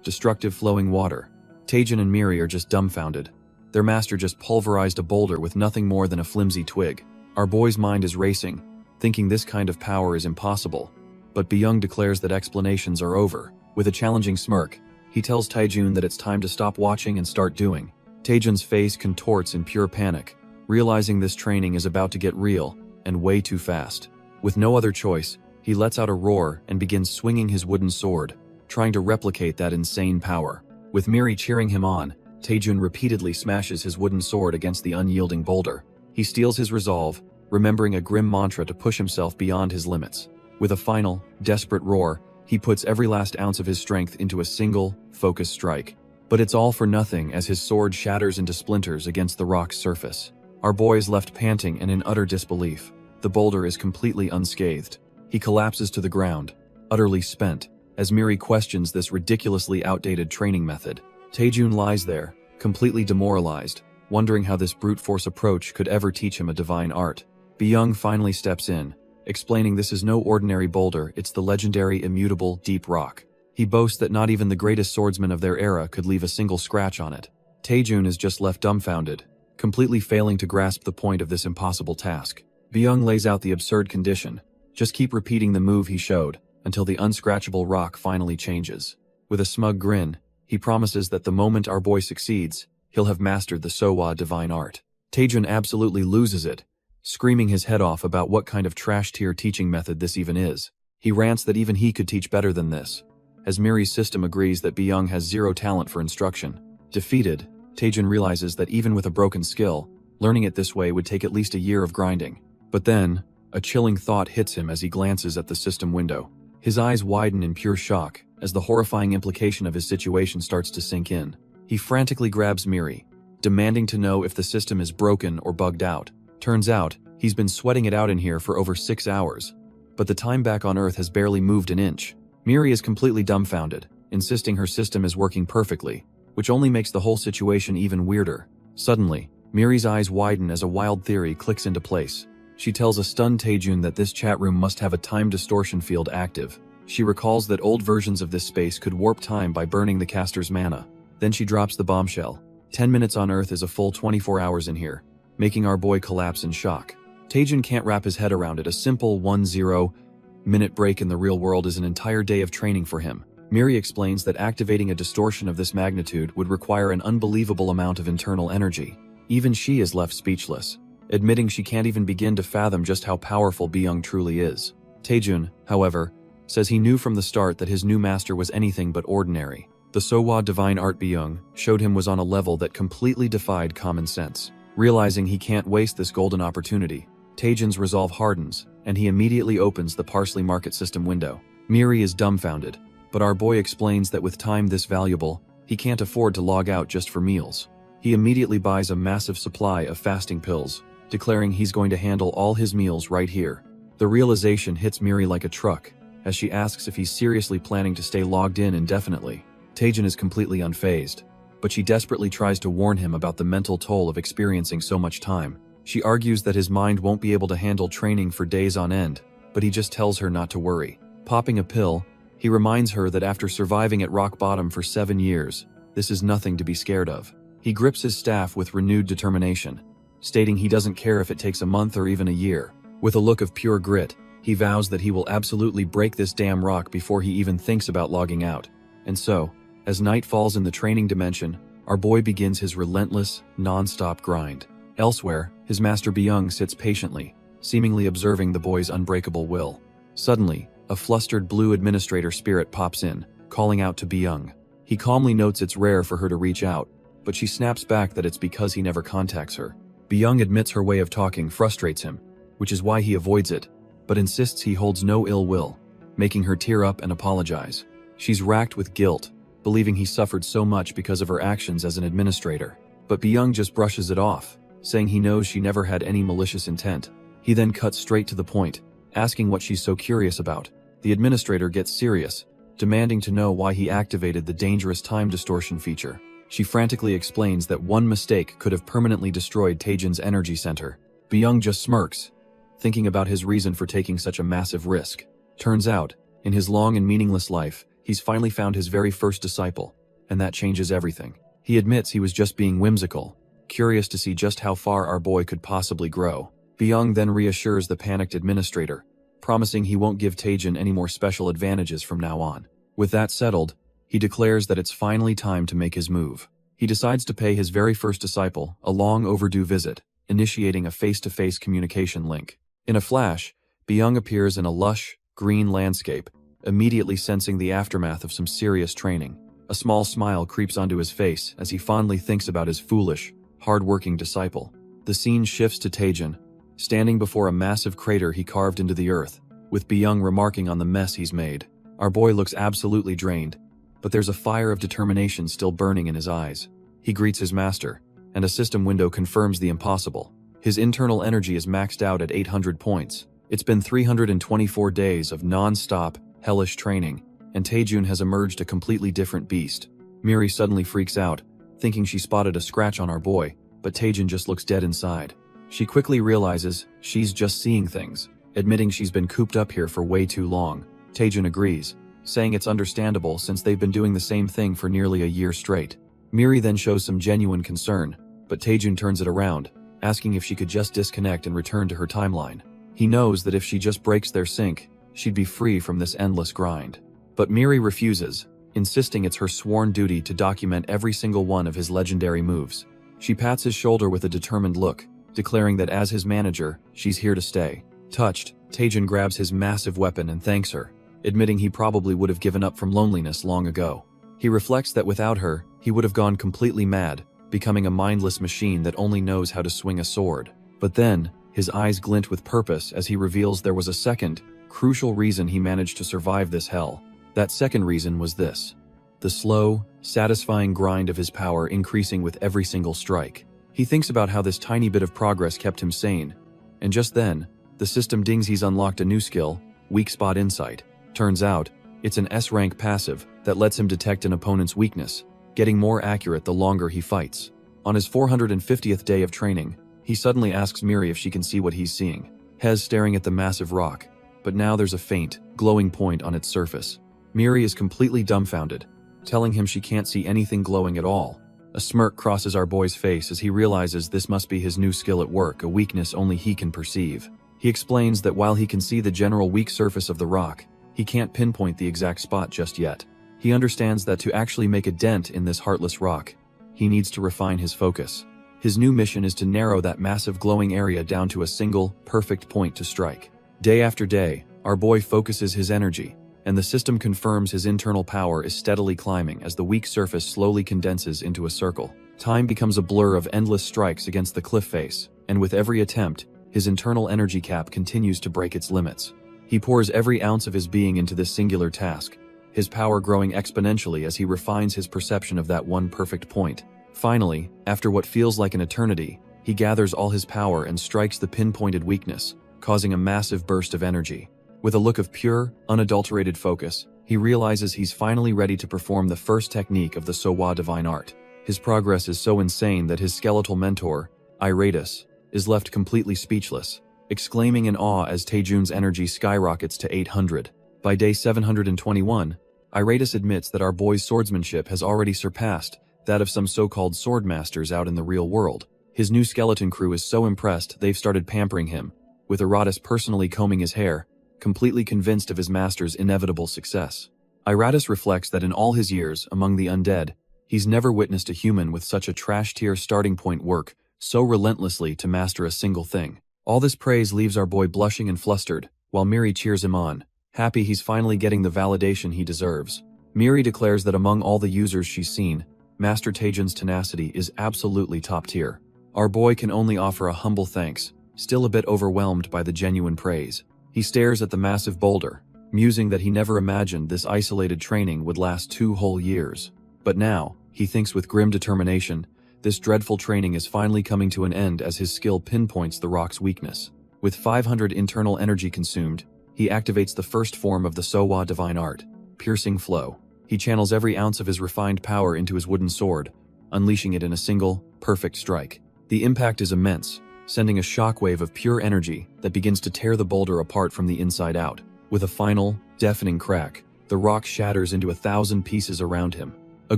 destructive flowing water. Taejun and Miri are just dumbfounded. Their master just pulverized a boulder with nothing more than a flimsy twig. Our boy's mind is racing, thinking this kind of power is impossible. But Byung declares that explanations are over. With a challenging smirk, he tells Taejun that it's time to stop watching and start doing. Taejun's face contorts in pure panic, realizing this training is about to get real, and way too fast. With no other choice, he lets out a roar and begins swinging his wooden sword, trying to replicate that insane power. With Miri cheering him on, Taejun repeatedly smashes his wooden sword against the unyielding boulder. He steels his resolve, remembering a grim mantra to push himself beyond his limits. With a final, desperate roar, he puts every last ounce of his strength into a single, focused strike. But it's all for nothing as his sword shatters into splinters against the rock's surface. Our boy is left panting and in utter disbelief. The boulder is completely unscathed. He collapses to the ground, utterly spent, as Miri questions this ridiculously outdated training method. Taejun lies there, completely demoralized, wondering how this brute force approach could ever teach him a divine art. Byung finally steps in, explaining this is no ordinary boulder, it's the legendary immutable deep rock. He boasts that not even the greatest swordsman of their era could leave a single scratch on it. Taejun is just left dumbfounded, completely failing to grasp the point of this impossible task. Byung lays out the absurd condition: just keep repeating the move he showed, until the unscratchable rock finally changes. With a smug grin, he promises that the moment our boy succeeds, he'll have mastered the Sohwa divine art. Taejun absolutely loses it, screaming his head off about what kind of trash-tier teaching method this even is. He rants that even he could teach better than this, as Miri's system agrees that Byung has zero talent for instruction. Defeated, Taejun realizes that even with a broken skill, learning it this way would take at least a year of grinding. But then, a chilling thought hits him as he glances at the system window. His eyes widen in pure shock, as the horrifying implication of his situation starts to sink in. He frantically grabs Miri, demanding to know if the system is broken or bugged out. Turns out, he's been sweating it out in here for over 6 hours. But the time back on Earth has barely moved an inch. Miri is completely dumbfounded, insisting her system is working perfectly, which only makes the whole situation even weirder. Suddenly, Miri's eyes widen as a wild theory clicks into place. She tells a stunned Taejun that this chat room must have a time distortion field active. She recalls that old versions of this space could warp time by burning the caster's mana. Then she drops the bombshell: 10 minutes on Earth is a full 24 hours in here, making our boy collapse in shock. Taejin can't wrap his head around it. A simple 10-minute break in the real world is an entire day of training for him. Miri explains that activating a distortion of this magnitude would require an unbelievable amount of internal energy. Even she is left speechless, admitting she can't even begin to fathom just how powerful Byung truly is. Taejun, however, says he knew from the start that his new master was anything but ordinary. The Sohwa divine art Byung showed him was on a level that completely defied common sense. Realizing he can't waste this golden opportunity, Taejun's resolve hardens, and he immediately opens the Parsley market system window. Miri is dumbfounded, but our boy explains that with time this valuable, he can't afford to log out just for meals. He immediately buys a massive supply of fasting pills, declaring he's going to handle all his meals right here. The realization hits Miri like a truck, as she asks if he's seriously planning to stay logged in indefinitely. Taejun is completely unfazed, but she desperately tries to warn him about the mental toll of experiencing so much time. She argues that his mind won't be able to handle training for days on end, but he just tells her not to worry. Popping a pill, he reminds her that after surviving at rock bottom for 7 years, this is nothing to be scared of. He grips his staff with renewed determination, stating he doesn't care if it takes a month or even a year. With a look of pure grit, he vows that he will absolutely break this damn rock before he even thinks about logging out. And so, as night falls in the training dimension, our boy begins his relentless, non-stop grind. Elsewhere, his master Byung sits patiently, seemingly observing the boy's unbreakable will. Suddenly, a flustered blue administrator spirit pops in, calling out to Byung. He calmly notes it's rare for her to reach out, but she snaps back that it's because he never contacts her. Byung admits her way of talking frustrates him, which is why he avoids it, but insists he holds no ill will, making her tear up and apologize. She's racked with guilt, believing he suffered so much because of her actions as an administrator. But Byung just brushes it off, saying he knows she never had any malicious intent. He then cuts straight to the point, asking what she's so curious about. The administrator gets serious, demanding to know why he activated the dangerous time distortion feature. She frantically explains that one mistake could have permanently destroyed Taejun's energy center. Byung just smirks, thinking about his reason for taking such a massive risk. Turns out, in his long and meaningless life, he's finally found his very first disciple, and that changes everything. He admits he was just being whimsical, curious to see just how far our boy could possibly grow. Byung then reassures the panicked administrator, promising he won't give Taejun any more special advantages from now on. With that settled, he declares that it's finally time to make his move. He decides to pay his very first disciple a long overdue visit, initiating a face-to-face communication link. In a flash, Byung appears in a lush, green landscape, immediately sensing the aftermath of some serious training. A small smile creeps onto his face as he fondly thinks about his foolish, hard-working disciple. The scene shifts to Taejun, standing before a massive crater he carved into the earth, with Byung remarking on the mess he's made. Our boy looks absolutely drained, but there's a fire of determination still burning in his eyes. He greets his master, and a system window confirms the impossible. His internal energy is maxed out at 800 points. It's been 324 days of non-stop, hellish training, and Taejun has emerged a completely different beast. Miri suddenly freaks out, thinking she spotted a scratch on our boy, but Taejun just looks dead inside. She quickly realizes she's just seeing things, admitting she's been cooped up here for way too long. Taejun agrees, saying it's understandable since they've been doing the same thing for nearly a year straight. Miri then shows some genuine concern, but Taejun turns it around, asking if she could just disconnect and return to her timeline. He knows that if she just breaks their sync, she'd be free from this endless grind. But Miri refuses, insisting it's her sworn duty to document every single one of his legendary moves. She pats his shoulder with a determined look, declaring that as his manager, she's here to stay. Touched, Taejun grabs his massive weapon and thanks her, admitting he probably would have given up from loneliness long ago. He reflects that without her, he would have gone completely mad, becoming a mindless machine that only knows how to swing a sword. But then, his eyes glint with purpose as he reveals there was a second, crucial reason he managed to survive this hell. That second reason was this: the slow, satisfying grind of his power increasing with every single strike. He thinks about how this tiny bit of progress kept him sane, and just then, the system dings he's unlocked a new skill, Weak Spot Insight. Turns out, it's an S-rank passive that lets him detect an opponent's weakness, getting more accurate the longer he fights. On his 450th day of training, he suddenly asks Miri if she can see what he's seeing. Hez staring at the massive rock, but now there's a faint, glowing point on its surface. Miri is completely dumbfounded, telling him she can't see anything glowing at all. A smirk crosses our boy's face as he realizes this must be his new skill at work, a weakness only he can perceive. He explains that while he can see the general weak surface of the rock, he can't pinpoint the exact spot just yet. He understands that to actually make a dent in this heartless rock, he needs to refine his focus. His new mission is to narrow that massive glowing area down to a single, perfect point to strike. Day after day, our boy focuses his energy, and the system confirms his internal power is steadily climbing as the weak surface slowly condenses into a circle. Time becomes a blur of endless strikes against the cliff face, and with every attempt, his internal energy cap continues to break its limits. He pours every ounce of his being into this singular task, his power growing exponentially as he refines his perception of that one perfect point. Finally, after what feels like an eternity, he gathers all his power and strikes the pinpointed weakness, causing a massive burst of energy. With a look of pure, unadulterated focus, he realizes he's finally ready to perform the first technique of the Sowa divine art. His progress is so insane that his skeletal mentor, Iratus, is left completely speechless, exclaiming in awe as Taejun's energy skyrockets to 800. By day 721, Iratus admits that our boy's swordsmanship has already surpassed that of some so-called swordmasters out in the real world. His new skeleton crew is so impressed they've started pampering him, with Iratus personally combing his hair, completely convinced of his master's inevitable success. Iratus reflects that in all his years among the undead, he's never witnessed a human with such a trash-tier starting point work so relentlessly to master a single thing. All this praise leaves our boy blushing and flustered, while Miri cheers him on, happy he's finally getting the validation he deserves. Miri declares that among all the users she's seen, Master Taejun's tenacity is absolutely top tier. Our boy can only offer a humble thanks, still a bit overwhelmed by the genuine praise. He stares at the massive boulder, musing that he never imagined this isolated training would last 2 whole years. But now, he thinks with grim determination, this dreadful training is finally coming to an end as his skill pinpoints the rock's weakness. With 500 internal energy consumed, he activates the first form of the Sowa divine art, Piercing Flow. He channels every ounce of his refined power into his wooden sword, unleashing it in a single, perfect strike. The impact is immense, sending a shockwave of pure energy that begins to tear the boulder apart from the inside out. With a final, deafening crack, the rock shatters into 1,000 pieces around him. A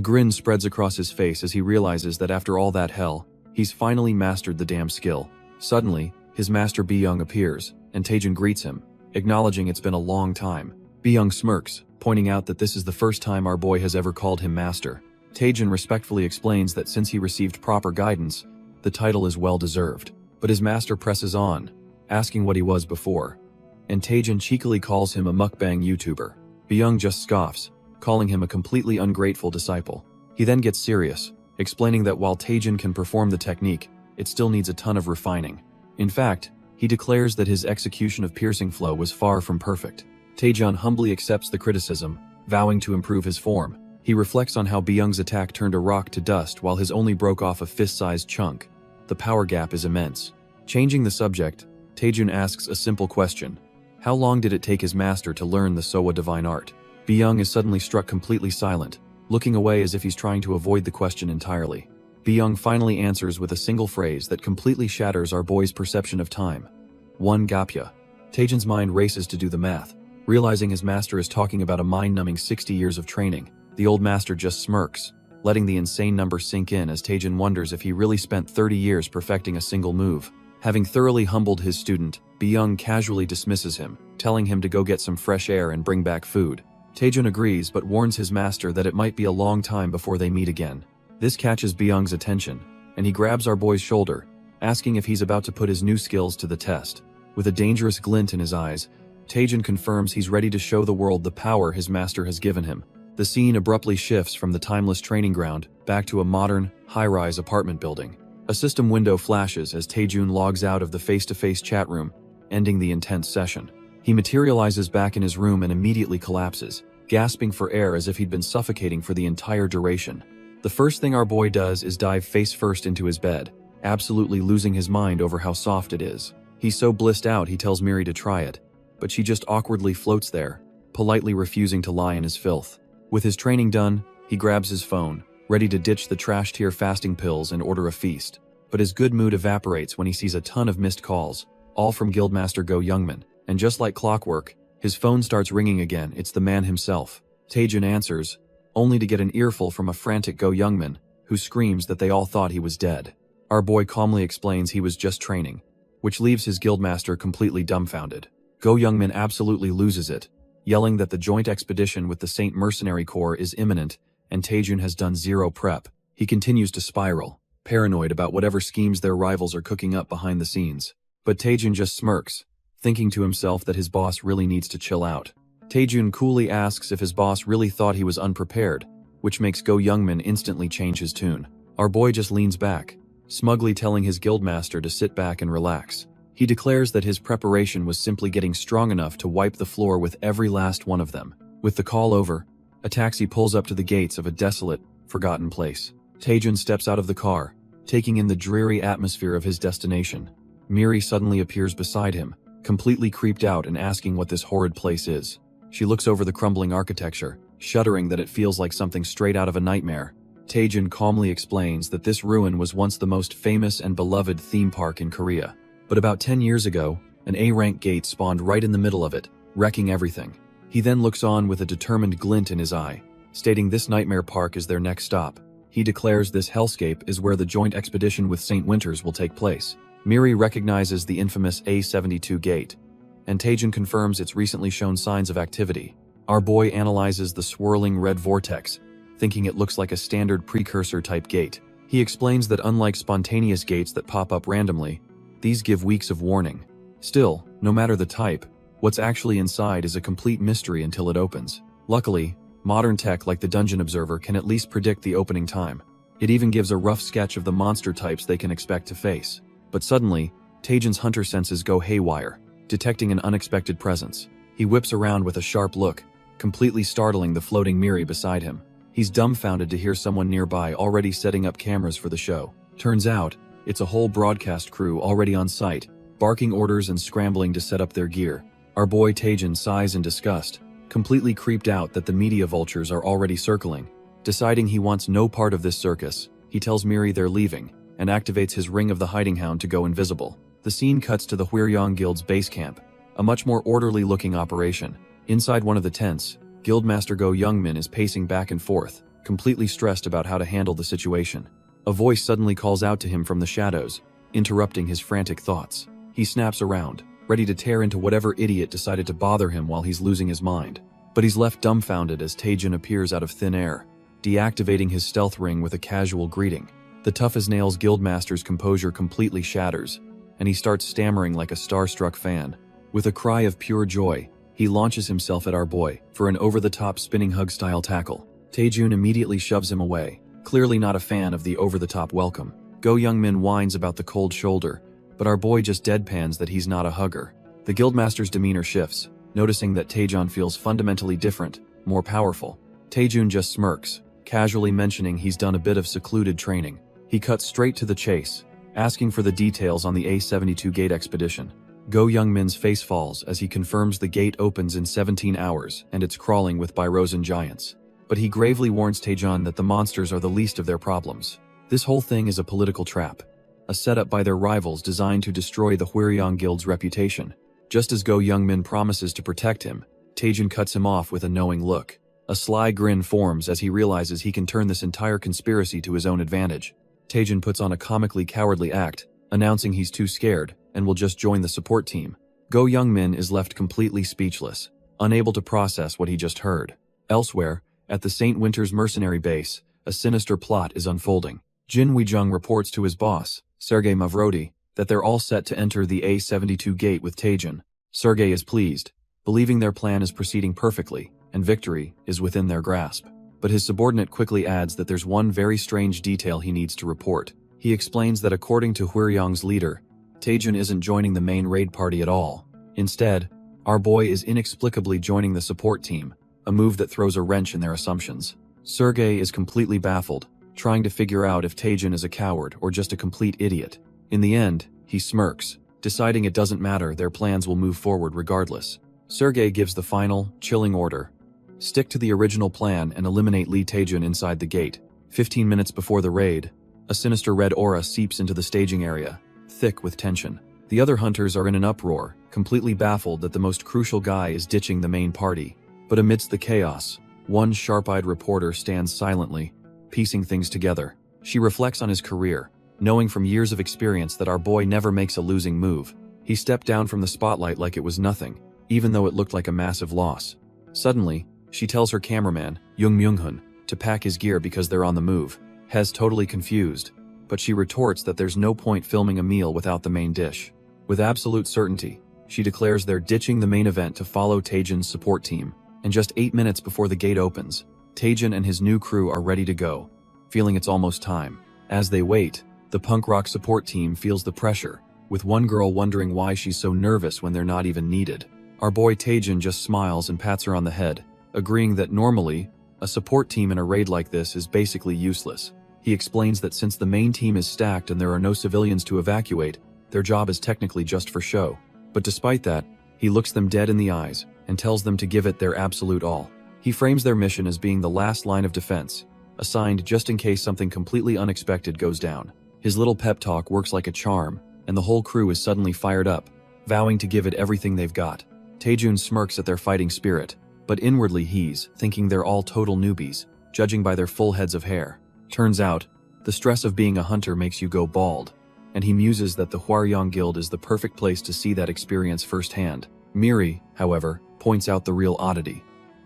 grin spreads across his face as he realizes that after all that hell, he's finally mastered the damn skill. Suddenly, his master Byung appears, and Taejun greets him, acknowledging it's been a long time. Byung smirks, pointing out that this is the first time our boy has ever called him master. Taejun respectfully explains that since he received proper guidance, the title is well-deserved. But his master presses on, asking what he was before, and Taejun cheekily calls him a mukbang YouTuber. Byung just scoffs, calling him a completely ungrateful disciple. He then gets serious, explaining that while Taejun can perform the technique, it still needs a ton of refining. In fact, he declares that his execution of Piercing Flow was far from perfect. Taejun humbly accepts the criticism, vowing to improve his form. He reflects on how Byung's attack turned a rock to dust while his only broke off a fist-sized chunk. The power gap is immense. Changing the subject, Taejun asks a simple question. How long did it take his master to learn the Sowa divine art? Byung is suddenly struck completely silent, looking away as if he's trying to avoid the question entirely. Byung finally answers with a single phrase that completely shatters our boy's perception of time. 1 gapya. Taejun's mind races to do the math, realizing his master is talking about a mind-numbing 60 years of training. The old master just smirks, letting the insane number sink in as Taejun wonders if he really spent 30 years perfecting a single move. Having thoroughly humbled his student, Byung casually dismisses him, telling him to go get some fresh air and bring back food. Taejun agrees but warns his master that it might be a long time before they meet again. This catches Byung's attention, and he grabs our boy's shoulder, asking if he's about to put his new skills to the test. With a dangerous glint in his eyes, Taejun confirms he's ready to show the world the power his master has given him. The scene abruptly shifts from the timeless training ground back to a modern, high-rise apartment building. A system window flashes as Taejun logs out of the face-to-face chat room, ending the intense session. He materializes back in his room and immediately collapses, gasping for air as if he'd been suffocating for the entire duration. The first thing our boy does is dive face-first into his bed, absolutely losing his mind over how soft it is. He's so blissed out he tells Miri to try it, but she just awkwardly floats there, politely refusing to lie in his filth. With his training done, he grabs his phone, ready to ditch the trash-tier fasting pills and order a feast. But his good mood evaporates when he sees a ton of missed calls, all from Guildmaster Go Youngman. And just like clockwork, his phone starts ringing again. It's the man himself. Taejun answers, only to get an earful from a frantic Go Youngman, who screams that they all thought he was dead. Our boy calmly explains he was just training, which leaves his guildmaster completely dumbfounded. Go Youngmin absolutely loses it, yelling that the joint expedition with the Saint Mercenary Corps is imminent and Taejun has done zero prep. He continues to spiral, paranoid about whatever schemes their rivals are cooking up behind the scenes. But Taejun just smirks, thinking to himself that his boss really needs to chill out. Taejun coolly asks if his boss really thought he was unprepared, which makes Go Youngmin instantly change his tune. Our boy just leans back, smugly telling his guildmaster to sit back and relax. He declares that his preparation was simply getting strong enough to wipe the floor with every last one of them. With the call over, a taxi pulls up to the gates of a desolate, forgotten place. Taejun steps out of the car, taking in the dreary atmosphere of his destination. Miri suddenly appears beside him, completely creeped out and asking what this horrid place is. She looks over the crumbling architecture, shuddering that it feels like something straight out of a nightmare. Taejun calmly explains that this ruin was once the most famous and beloved theme park in Korea. But about 10 years ago, an A-rank gate spawned right in the middle of it, wrecking everything. He then looks on with a determined glint in his eye, stating this nightmare park is their next stop. He declares this hellscape is where the joint expedition with St. Winters will take place. Miri recognizes the infamous A72 gate, and Taejun confirms it's recently shown signs of activity. Our boy analyzes the swirling red vortex, thinking it looks like a standard precursor-type gate. He explains that unlike spontaneous gates that pop up randomly, these give weeks of warning. Still, no matter the type, what's actually inside is a complete mystery until it opens. Luckily, modern tech like the Dungeon Observer can at least predict the opening time. It even gives a rough sketch of the monster types they can expect to face. But suddenly, Taejun's hunter senses go haywire, detecting an unexpected presence. He whips around with a sharp look, completely startling the floating Miri beside him. He's dumbfounded to hear someone nearby already setting up cameras for the show. Turns out, it's a whole broadcast crew already on site, barking orders and scrambling to set up their gear. Our boy Taejun sighs in disgust, completely creeped out that the media vultures are already circling. Deciding he wants no part of this circus, he tells Miri they're leaving, and activates his Ring of the Hiding Hound to go invisible. The scene cuts to the Hwyryong Guild's base camp, a much more orderly-looking operation. Inside one of the tents, Guildmaster Go Youngmin is pacing back and forth, completely stressed about how to handle the situation. A voice suddenly calls out to him from the shadows, interrupting his frantic thoughts. He snaps around, ready to tear into whatever idiot decided to bother him while he's losing his mind. But he's left dumbfounded as Taejun appears out of thin air, deactivating his stealth ring with a casual greeting. The tough-as-nails guildmaster's composure completely shatters, and he starts stammering like a starstruck fan. With a cry of pure joy, he launches himself at our boy for an over-the-top spinning hug-style tackle. Taejun immediately shoves him away, clearly not a fan of the over-the-top welcome. Go Youngmin whines about the cold shoulder, but our boy just deadpans that he's not a hugger. The guildmaster's demeanor shifts, noticing that Taejun feels fundamentally different, more powerful. Taejun just smirks, casually mentioning he's done a bit of secluded training. He cuts straight to the chase, asking for the details on the A72 gate expedition. Go Youngmin's face falls as he confirms the gate opens in 17 hours and it's crawling with Byrosan giants. But he gravely warns Taejun that the monsters are the least of their problems. This whole thing is a political trap, a setup by their rivals designed to destroy the Hwyryong Guild's reputation. Just as Go Youngmin promises to protect him, Taejun cuts him off with a knowing look. A sly grin forms as he realizes he can turn this entire conspiracy to his own advantage. Taejun puts on a comically cowardly act, announcing he's too scared and will just join the support team. Go Youngmin is left completely speechless, unable to process what he just heard. Elsewhere, at the St. Winters mercenary base, a sinister plot is unfolding. Jin Weijung reports to his boss, Sergei Mavrodi, that they're all set to enter the A72 gate with Taejun. Sergei is pleased, believing their plan is proceeding perfectly, and victory is within their grasp. But his subordinate quickly adds that there's one very strange detail he needs to report. He explains that according to Hwyryong's leader, Taejun isn't joining the main raid party at all. Instead, our boy is inexplicably joining the support team, a move that throws a wrench in their assumptions. Sergei is completely baffled, trying to figure out if Taejun is a coward or just a complete idiot. In the end, he smirks, deciding it doesn't matter, their plans will move forward regardless. Sergei gives the final, chilling order. Stick to the original plan and eliminate Lee Taejun inside the gate. 15 minutes before the raid, a sinister red aura seeps into the staging area, thick with tension. The other hunters are in an uproar, completely baffled that the most crucial guy is ditching the main party. But amidst the chaos, one sharp-eyed reporter stands silently, piecing things together. She reflects on his career, knowing from years of experience that our boy never makes a losing move. He stepped down from the spotlight like it was nothing, even though it looked like a massive loss. Suddenly, she tells her cameraman, Jung Myung-hun, to pack his gear because they're on the move. Hez totally confused, but she retorts that there's no point filming a meal without the main dish. With absolute certainty, she declares they're ditching the main event to follow Taejin's support team, and just 8 minutes before the gate opens, Taejin and his new crew are ready to go, feeling it's almost time. As they wait, the punk rock support team feels the pressure, with one girl wondering why she's so nervous when they're not even needed. Our boy Taejin just smiles and pats her on the head, agreeing that normally, a support team in a raid like this is basically useless. He explains that since the main team is stacked and there are no civilians to evacuate, their job is technically just for show. But despite that, he looks them dead in the eyes and tells them to give it their absolute all. He frames their mission as being the last line of defense, assigned just in case something completely unexpected goes down. His little pep talk works like a charm, and the whole crew is suddenly fired up, vowing to give it everything they've got. Taejun smirks at their fighting spirit, but inwardly he's thinking they're all total newbies, judging by their full heads of hair. Turns out, the stress of being a hunter makes you go bald, and he muses that the Hwaryong Guild is the perfect place to see that experience firsthand. Miri, however, points out the real oddity.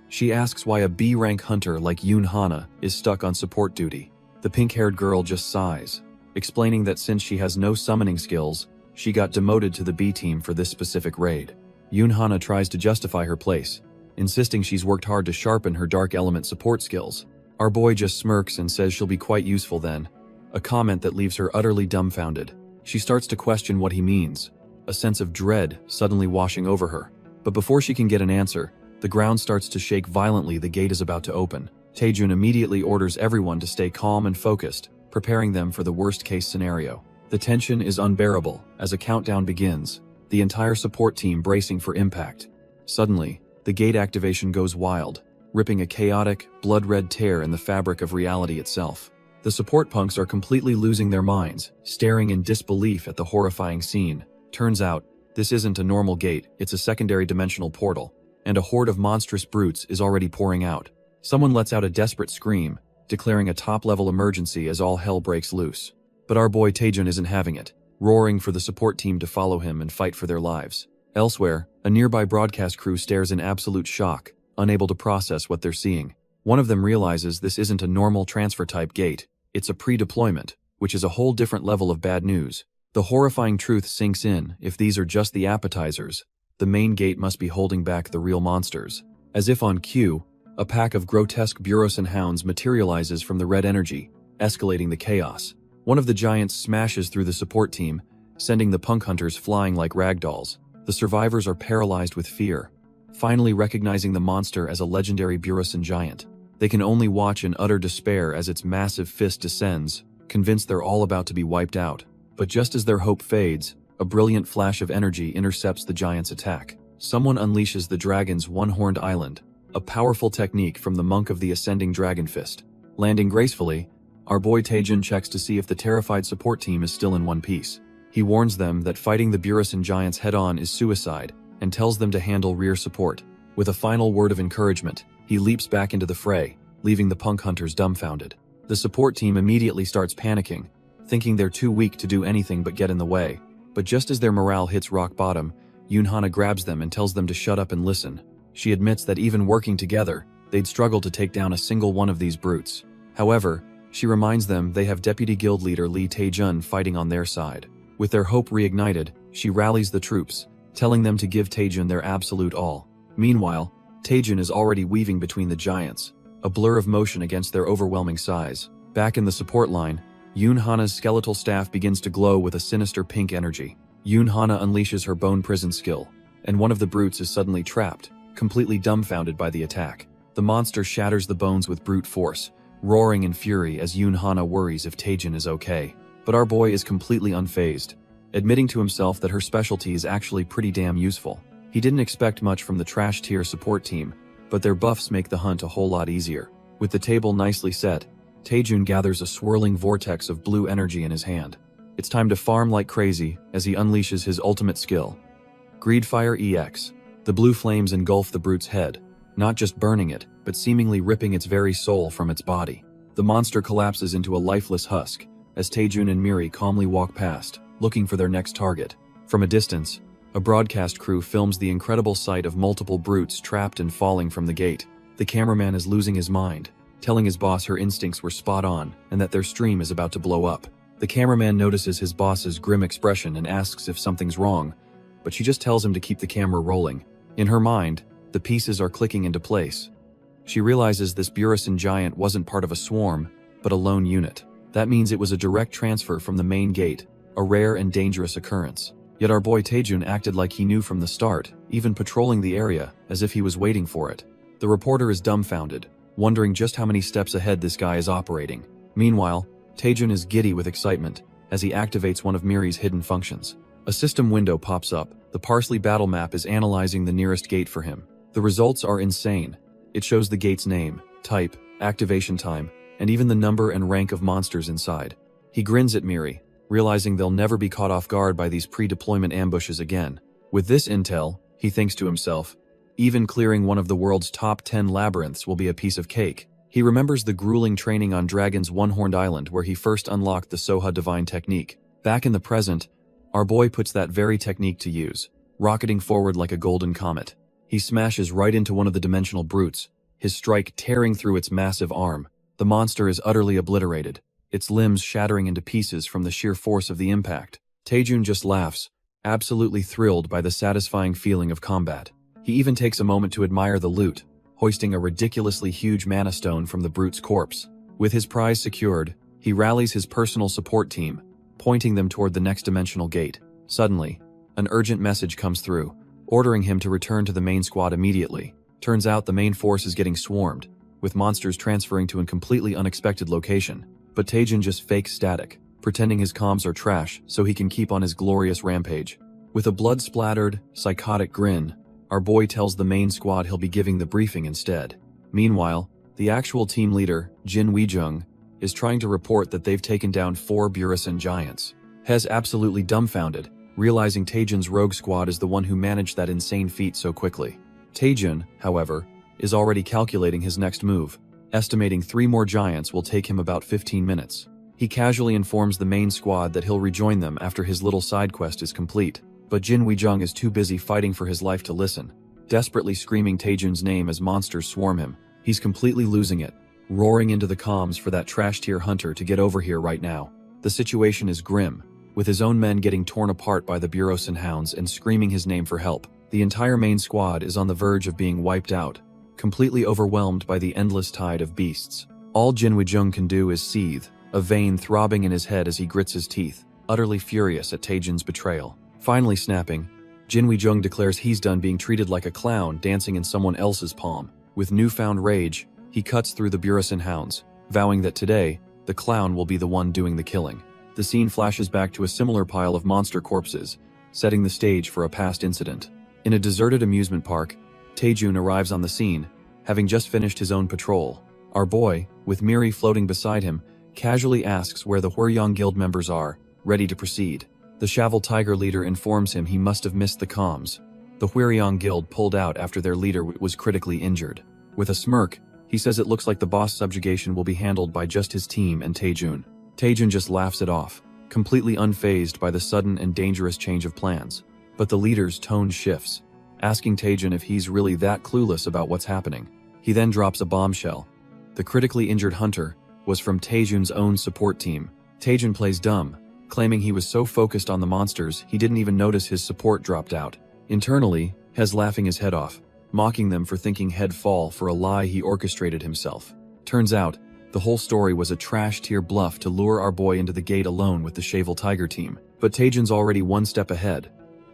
She asks why a B-rank hunter like Yoon Hana is stuck on support duty. The pink-haired girl just sighs, explaining that since she has no summoning skills, she got demoted to the B team for this specific raid. Yoon Hana tries to justify her place, insisting she's worked hard to sharpen her dark element support skills. Our boy just smirks and says she'll be quite useful then, a comment that leaves her utterly dumbfounded. She starts to question what he means, a sense of dread suddenly washing over her. But before she can get an answer, the ground starts to shake violently. The gate is about to open. Taejun immediately orders everyone to stay calm and focused, preparing them for the worst-case scenario. The tension is unbearable as a countdown begins, the entire support team bracing for impact. Suddenly, the gate activation goes wild, ripping a chaotic, blood-red tear in the fabric of reality itself. The support punks are completely losing their minds, staring in disbelief at the horrifying scene. Turns out, this isn't a normal gate, it's a secondary dimensional portal, and a horde of monstrous brutes is already pouring out. Someone lets out a desperate scream, declaring a top-level emergency as all hell breaks loose. But our boy Taejun isn't having it, roaring for the support team to follow him and fight for their lives. Elsewhere, a nearby broadcast crew stares in absolute shock, unable to process what they're seeing. One of them realizes this isn't a normal transfer-type gate, it's a pre-deployment, which is a whole different level of bad news. The horrifying truth sinks in: if these are just the appetizers, the main gate must be holding back the real monsters. As if on cue, a pack of grotesque Burosan hounds materializes from the red energy, escalating the chaos. One of the giants smashes through the support team, sending the punk hunters flying like ragdolls. The survivors are paralyzed with fear, finally recognizing the monster as a legendary Burosan giant. They can only watch in utter despair as its massive fist descends, convinced they're all about to be wiped out. But just as their hope fades, a brilliant flash of energy intercepts the giant's attack. Someone unleashes the dragon's one-horned island, a powerful technique from the monk of the ascending dragon fist. Landing gracefully, our boy Taejun checks to see if the terrified support team is still in one piece. He warns them that fighting the Burosan giants head-on is suicide, and tells them to handle rear support. With a final word of encouragement, he leaps back into the fray, leaving the punk hunters dumbfounded. The support team immediately starts panicking, thinking they're too weak to do anything but get in the way. But just as their morale hits rock bottom, Yoon Hana grabs them and tells them to shut up and listen. She admits that even working together, they'd struggle to take down a single one of these brutes. However, she reminds them they have Deputy Guild Leader Lee Taejun fighting on their side. With their hope reignited, she rallies the troops, telling them to give Taejun their absolute all. Meanwhile, Taejun is already weaving between the giants, a blur of motion against their overwhelming size. Back in the support line, Yoon Hana's skeletal staff begins to glow with a sinister pink energy. Yoon Hana unleashes her bone prison skill, and one of the brutes is suddenly trapped, completely dumbfounded by the attack. The monster shatters the bones with brute force, roaring in fury as Yoon Hana worries if Taejun is okay. But our boy is completely unfazed, admitting to himself that her specialty is actually pretty damn useful. He didn't expect much from the trash tier support team, but their buffs make the hunt a whole lot easier. With the table nicely set, Taejun gathers a swirling vortex of blue energy in his hand. It's time to farm like crazy as he unleashes his ultimate skill, Greedfire EX. The blue flames engulf the brute's head, not just burning it, but seemingly ripping its very soul from its body. The monster collapses into a lifeless husk as Taejun and Miri calmly walk past, looking for their next target. From a distance, a broadcast crew films the incredible sight of multiple brutes trapped and falling from the gate. The cameraman is losing his mind, telling his boss her instincts were spot on and that their stream is about to blow up. The cameraman notices his boss's grim expression and asks if something's wrong, but she just tells him to keep the camera rolling. In her mind, the pieces are clicking into place. She realizes this Burrison giant wasn't part of a swarm, but a lone unit. That means it was a direct transfer from the main gate, a rare and dangerous occurrence. Yet our boy Taejun acted like he knew from the start, even patrolling the area as if he was waiting for it. The reporter is dumbfounded, wondering just how many steps ahead this guy is operating. Meanwhile, Taejun is giddy with excitement as he activates one of Miri's hidden functions. A system window pops up. The Parsley battle map is analyzing the nearest gate for him. The results are insane. It shows the gate's name, type, activation time, and even the number and rank of monsters inside. He grins at Miri, realizing they'll never be caught off guard by these pre-deployment ambushes again. With this intel, he thinks to himself, even clearing one of the world's top 10 labyrinths will be a piece of cake. He remembers the grueling training on Dragon's One-Horned Island where he first unlocked the Soha Divine technique. Back in the present, our boy puts that very technique to use, rocketing forward like a golden comet. He smashes right into one of the dimensional brutes, his strike tearing through its massive arm. The monster is utterly obliterated, its limbs shattering into pieces from the sheer force of the impact. Taejun just laughs, absolutely thrilled by the satisfying feeling of combat. He even takes a moment to admire the loot, hoisting a ridiculously huge mana stone from the brute's corpse. With his prize secured, he rallies his personal support team, pointing them toward the next dimensional gate. Suddenly, an urgent message comes through, ordering him to return to the main squad immediately. Turns out the main force is getting swarmed, with monsters transferring to a completely unexpected location. But Taejun just fakes static, pretending his comms are trash so he can keep on his glorious rampage. With a blood-splattered, psychotic grin, our boy tells the main squad he'll be giving the briefing instead. Meanwhile, the actual team leader, Jin Weijung, is trying to report that they've taken down 4 Burrison giants. Hez absolutely dumbfounded, realizing Taejun's rogue squad is the one who managed that insane feat so quickly. Taejun, however, is already calculating his next move, estimating 3 more giants will take him about 15 minutes. He casually informs the main squad that he'll rejoin them after his little side quest is complete, but Jin Weijung is too busy fighting for his life to listen, desperately screaming Taejun's name as monsters swarm him. He's completely losing it, roaring into the comms for that trash-tier hunter to get over here right now. The situation is grim, with his own men getting torn apart by the Burrison hounds and screaming his name for help. The entire main squad is on the verge of being wiped out, completely overwhelmed by the endless tide of beasts. All Jin Weijung can do is seethe, a vein throbbing in his head as he grits his teeth, utterly furious at Taejun's betrayal. Finally snapping, Jin Weijung declares he's done being treated like a clown dancing in someone else's palm. With newfound rage, he cuts through the Burrison hounds, vowing that today, the clown will be the one doing the killing. The scene flashes back to a similar pile of monster corpses, setting the stage for a past incident. In a deserted amusement park, Taejun arrives on the scene, having just finished his own patrol. Our boy, with Miri floating beside him, casually asks where the Hwyryong Guild members are, ready to proceed. The Shavel Tiger leader informs him he must have missed the comms. The Hwyryong Guild pulled out after their leader was critically injured. With a smirk, he says it looks like the boss subjugation will be handled by just his team and Taejun. Taejun just laughs it off, completely unfazed by the sudden and dangerous change of plans. But the leader's tone shifts, asking Taejun if he's really that clueless about what's happening. He then drops a bombshell. The critically injured hunter was from Taejun's own support team. Taejun plays dumb, claiming he was so focused on the monsters he didn't even notice his support dropped out. Internally, Hez laughing his head off, mocking them for thinking he'd fall for a lie he orchestrated himself. Turns out, the whole story was a trash-tier bluff to lure our boy into the gate alone with the Shavel Tiger team. But Taejun's already one step ahead.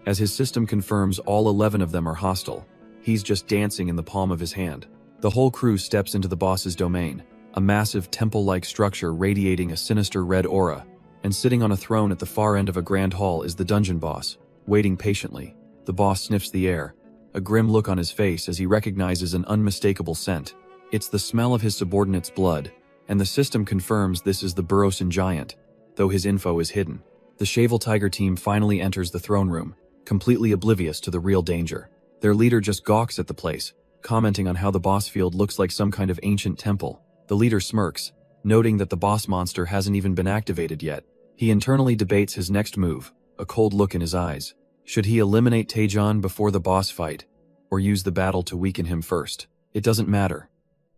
As his system confirms all 11 of them are hostile, he's just dancing in the palm of his hand. The whole crew steps into the boss's domain, a massive temple-like structure radiating a sinister red aura, and sitting on a throne at the far end of a grand hall is the dungeon boss, waiting patiently. The boss sniffs the air, a grim look on his face as he recognizes an unmistakable scent. It's the smell of his subordinate's blood, and the system confirms this is the Burrison giant, though his info is hidden. The Shavel Tiger team finally enters the throne room, completely oblivious to the real danger. Their leader just gawks at the place, commenting on how the boss field looks like some kind of ancient temple. The leader smirks, noting that the boss monster hasn't even been activated yet. He internally debates his next move, a cold look in his eyes. Should he eliminate Taejon before the boss fight, or use the battle to weaken him first? It doesn't matter.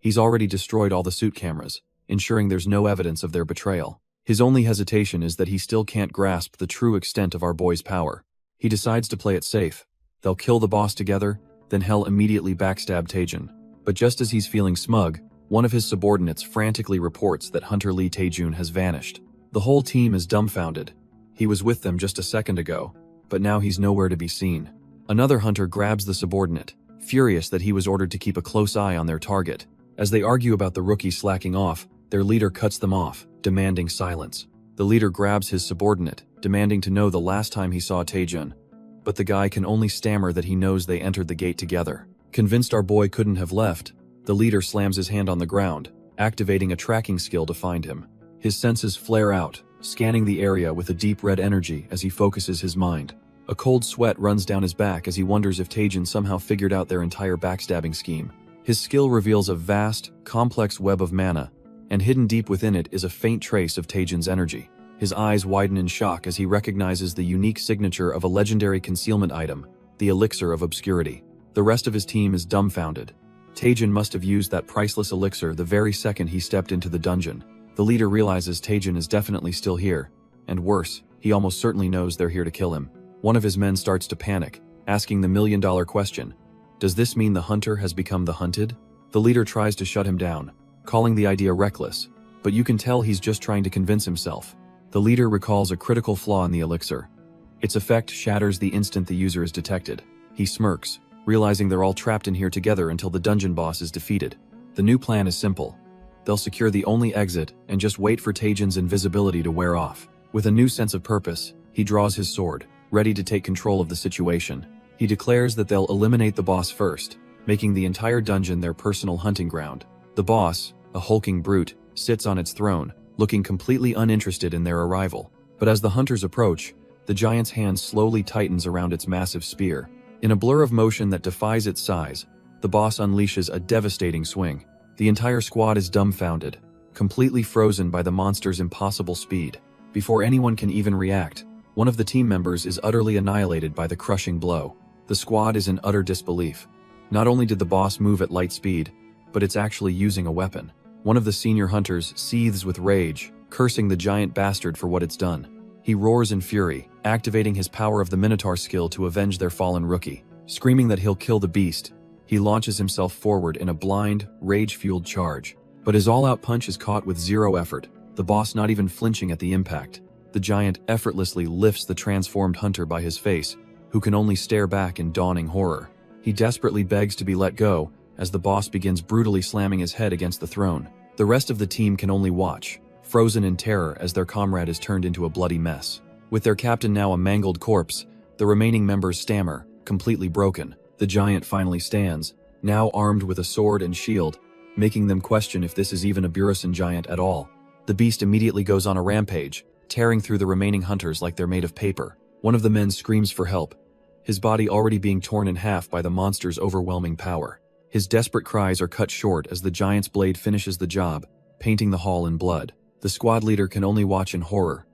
He's already destroyed all the suit cameras, ensuring there's no evidence of their betrayal. His only hesitation is that he still can't grasp the true extent of our boy's power. He decides to play it safe. They'll kill the boss together, then Hell immediately backstab Taejon. But just as he's feeling smug, one of his subordinates frantically reports that Hunter Lee Taejun has vanished. The whole team is dumbfounded. He was with them just a second ago, but now he's nowhere to be seen. Another hunter grabs the subordinate, furious that he was ordered to keep a close eye on their target. As they argue about the rookie slacking off, their leader cuts them off, demanding silence. The leader grabs his subordinate, demanding to know the last time he saw Taejun. But the guy can only stammer that he knows they entered the gate together. Convinced our boy couldn't have left, the leader slams his hand on the ground, activating a tracking skill to find him. His senses flare out, scanning the area with a deep red energy as he focuses his mind. A cold sweat runs down his back as he wonders if Taejun somehow figured out their entire backstabbing scheme. His skill reveals a vast, complex web of mana, and hidden deep within it is a faint trace of Taejun's energy. His eyes widen in shock as he recognizes the unique signature of a legendary concealment item, the Elixir of Obscurity. The rest of his team is dumbfounded. Taejun must have used that priceless elixir the very second he stepped into the dungeon. The leader realizes Taejun is definitely still here, and worse, he almost certainly knows they're here to kill him. One of his men starts to panic, asking the million-dollar question. Does this mean the hunter has become the hunted? The leader tries to shut him down, calling the idea reckless, but you can tell he's just trying to convince himself. The leader recalls a critical flaw in the elixir. Its effect shatters the instant the user is detected. He smirks, realizing they're all trapped in here together until the dungeon boss is defeated. The new plan is simple. They'll secure the only exit and just wait for Taejun's invisibility to wear off. With a new sense of purpose, he draws his sword, ready to take control of the situation. He declares that they'll eliminate the boss first, making the entire dungeon their personal hunting ground. The boss, a hulking brute, sits on its throne, looking completely uninterested in their arrival. But as the hunters approach, the giant's hand slowly tightens around its massive spear. In a blur of motion that defies its size, the boss unleashes a devastating swing. The entire squad is dumbfounded, completely frozen by the monster's impossible speed. Before anyone can even react, one of the team members is utterly annihilated by the crushing blow. The squad is in utter disbelief. Not only did the boss move at light speed, but it's actually using a weapon. One of the senior hunters seethes with rage, cursing the giant bastard for what it's done. He roars in fury, activating his power of the Minotaur skill to avenge their fallen rookie. Screaming that he'll kill the beast, he launches himself forward in a blind, rage-fueled charge. But his all-out punch is caught with zero effort, the boss not even flinching at the impact. The giant effortlessly lifts the transformed hunter by his face, who can only stare back in dawning horror. He desperately begs to be let go, as the boss begins brutally slamming his head against the throne. The rest of the team can only watch, frozen in terror as their comrade is turned into a bloody mess. With their captain now a mangled corpse, the remaining members stammer, completely broken. The giant finally stands, now armed with a sword and shield, making them question if this is even a Burusan giant at all. The beast immediately goes on a rampage, tearing through the remaining hunters like they're made of paper. One of the men screams for help, his body already being torn in half by the monster's overwhelming power. His desperate cries are cut short as the giant's blade finishes the job, painting the hall in blood. The squad leader can only watch in horror,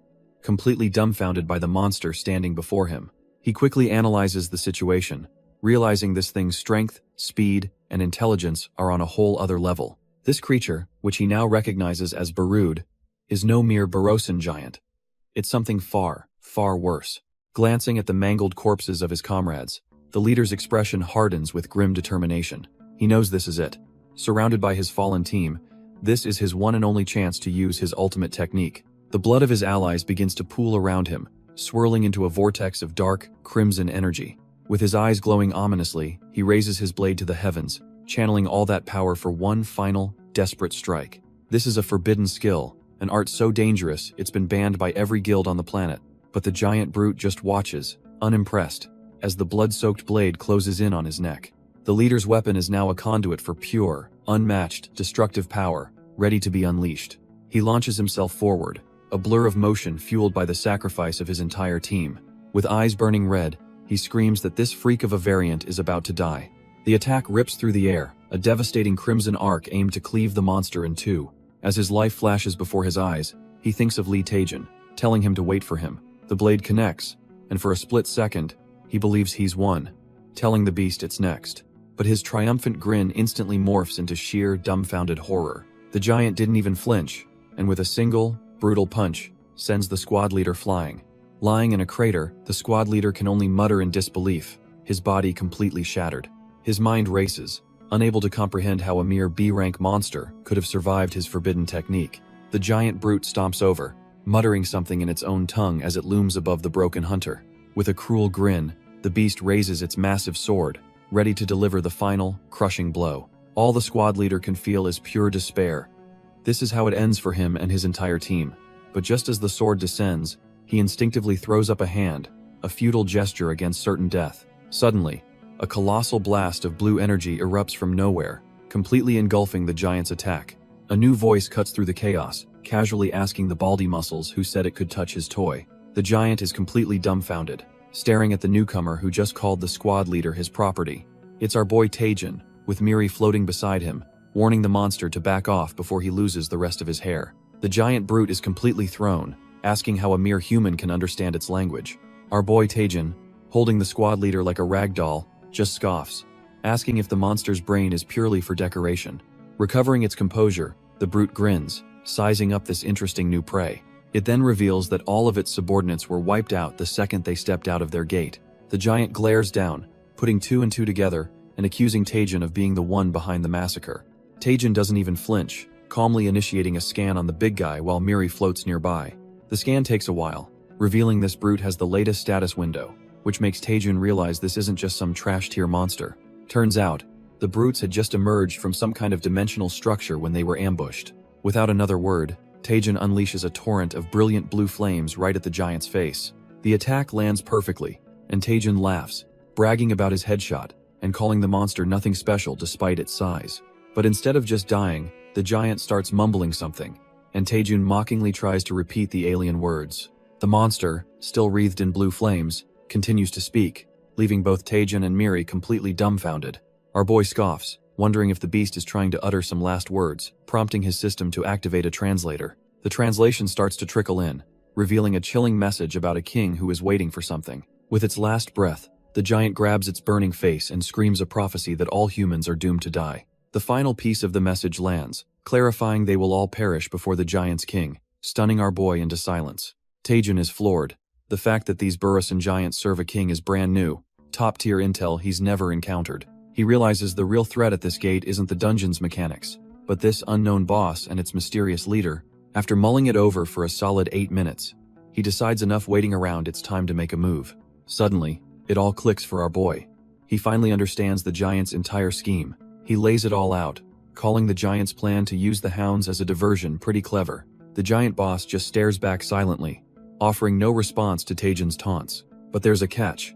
completely dumbfounded by the monster standing before him. He quickly analyzes the situation, realizing this thing's strength, speed, and intelligence are on a whole other level. This creature, which he now recognizes as Barud, is no mere Burusan giant. It's something far, far worse. Glancing at the mangled corpses of his comrades, the leader's expression hardens with grim determination. He knows this is it. Surrounded by his fallen team, this is his one and only chance to use his ultimate technique. The blood of his allies begins to pool around him, swirling into a vortex of dark, crimson energy. With his eyes glowing ominously, he raises his blade to the heavens, channeling all that power for one final, desperate strike. This is a forbidden skill, an art so dangerous it's been banned by every guild on the planet. But the giant brute just watches, unimpressed, as the blood-soaked blade closes in on his neck. The leader's weapon is now a conduit for pure, unmatched, destructive power, ready to be unleashed. He launches himself forward, a blur of motion fueled by the sacrifice of his entire team. With eyes burning red, he screams that this freak of a variant is about to die. The attack rips through the air, a devastating crimson arc aimed to cleave the monster in two. As his life flashes before his eyes, he thinks of Lee Taejin, telling him to wait for him. The blade connects, and for a split second, he believes he's won, telling the beast it's next. But his triumphant grin instantly morphs into sheer, dumbfounded horror. The giant didn't even flinch, and with a single, brutal punch, sends the squad leader flying. Lying in a crater, the squad leader can only mutter in disbelief, his body completely shattered. His mind races, unable to comprehend how a mere B-rank monster could have survived his forbidden technique. The giant brute stomps over, muttering something in its own tongue as it looms above the broken hunter. With a cruel grin, the beast raises its massive sword, ready to deliver the final, crushing blow. All the squad leader can feel is pure despair. This is how it ends for him and his entire team. But just as the sword descends, he instinctively throws up a hand, a futile gesture against certain death. Suddenly, a colossal blast of blue energy erupts from nowhere, completely engulfing the giant's attack. A new voice cuts through the chaos, casually asking the baldy muscles who said it could touch his toy. The giant is completely dumbfounded, staring at the newcomer who just called the squad leader his property. It's our boy Taejin, with Miri floating beside him, warning the monster to back off before he loses the rest of his hair. The giant brute is completely thrown, asking how a mere human can understand its language. Our boy Taejin, holding the squad leader like a rag doll, just scoffs, asking if the monster's brain is purely for decoration. Recovering its composure, the brute grins, sizing up this interesting new prey. It then reveals that all of its subordinates were wiped out the second they stepped out of their gate. The giant glares down, putting two and two together, and accusing Taejin of being the one behind the massacre. Taejin doesn't even flinch, calmly initiating a scan on the big guy while Miri floats nearby. The scan takes a while, revealing this brute has the latest status window, which makes Taejin realize this isn't just some trash-tier monster. Turns out, the brutes had just emerged from some kind of dimensional structure when they were ambushed. Without another word, Taejin unleashes a torrent of brilliant blue flames right at the giant's face. The attack lands perfectly, and Taejin laughs, bragging about his headshot, and calling the monster nothing special despite its size. But instead of just dying, the giant starts mumbling something, and Taejin mockingly tries to repeat the alien words. The monster, still wreathed in blue flames, continues to speak, leaving both Taejin and Miri completely dumbfounded. Our boy scoffs, wondering if the beast is trying to utter some last words, prompting his system to activate a translator. The translation starts to trickle in, revealing a chilling message about a king who is waiting for something. With its last breath, the giant grabs its burning face and screams a prophecy that all humans are doomed to die. The final piece of the message lands, clarifying they will all perish before the giant's king, stunning our boy into silence. Taejin is floored. The fact that these Burrison giants serve a king is brand new, top-tier intel he's never encountered. He realizes the real threat at this gate isn't the dungeon's mechanics, but this unknown boss and its mysterious leader. After mulling it over for a solid 8 minutes, he decides enough waiting around it's time to make a move. Suddenly, it all clicks for our boy. He finally understands the giant's entire scheme. He lays it all out, calling the giant's plan to use the hounds as a diversion pretty clever. The giant boss just stares back silently, offering no response to Taejin's taunts. But there's a catch.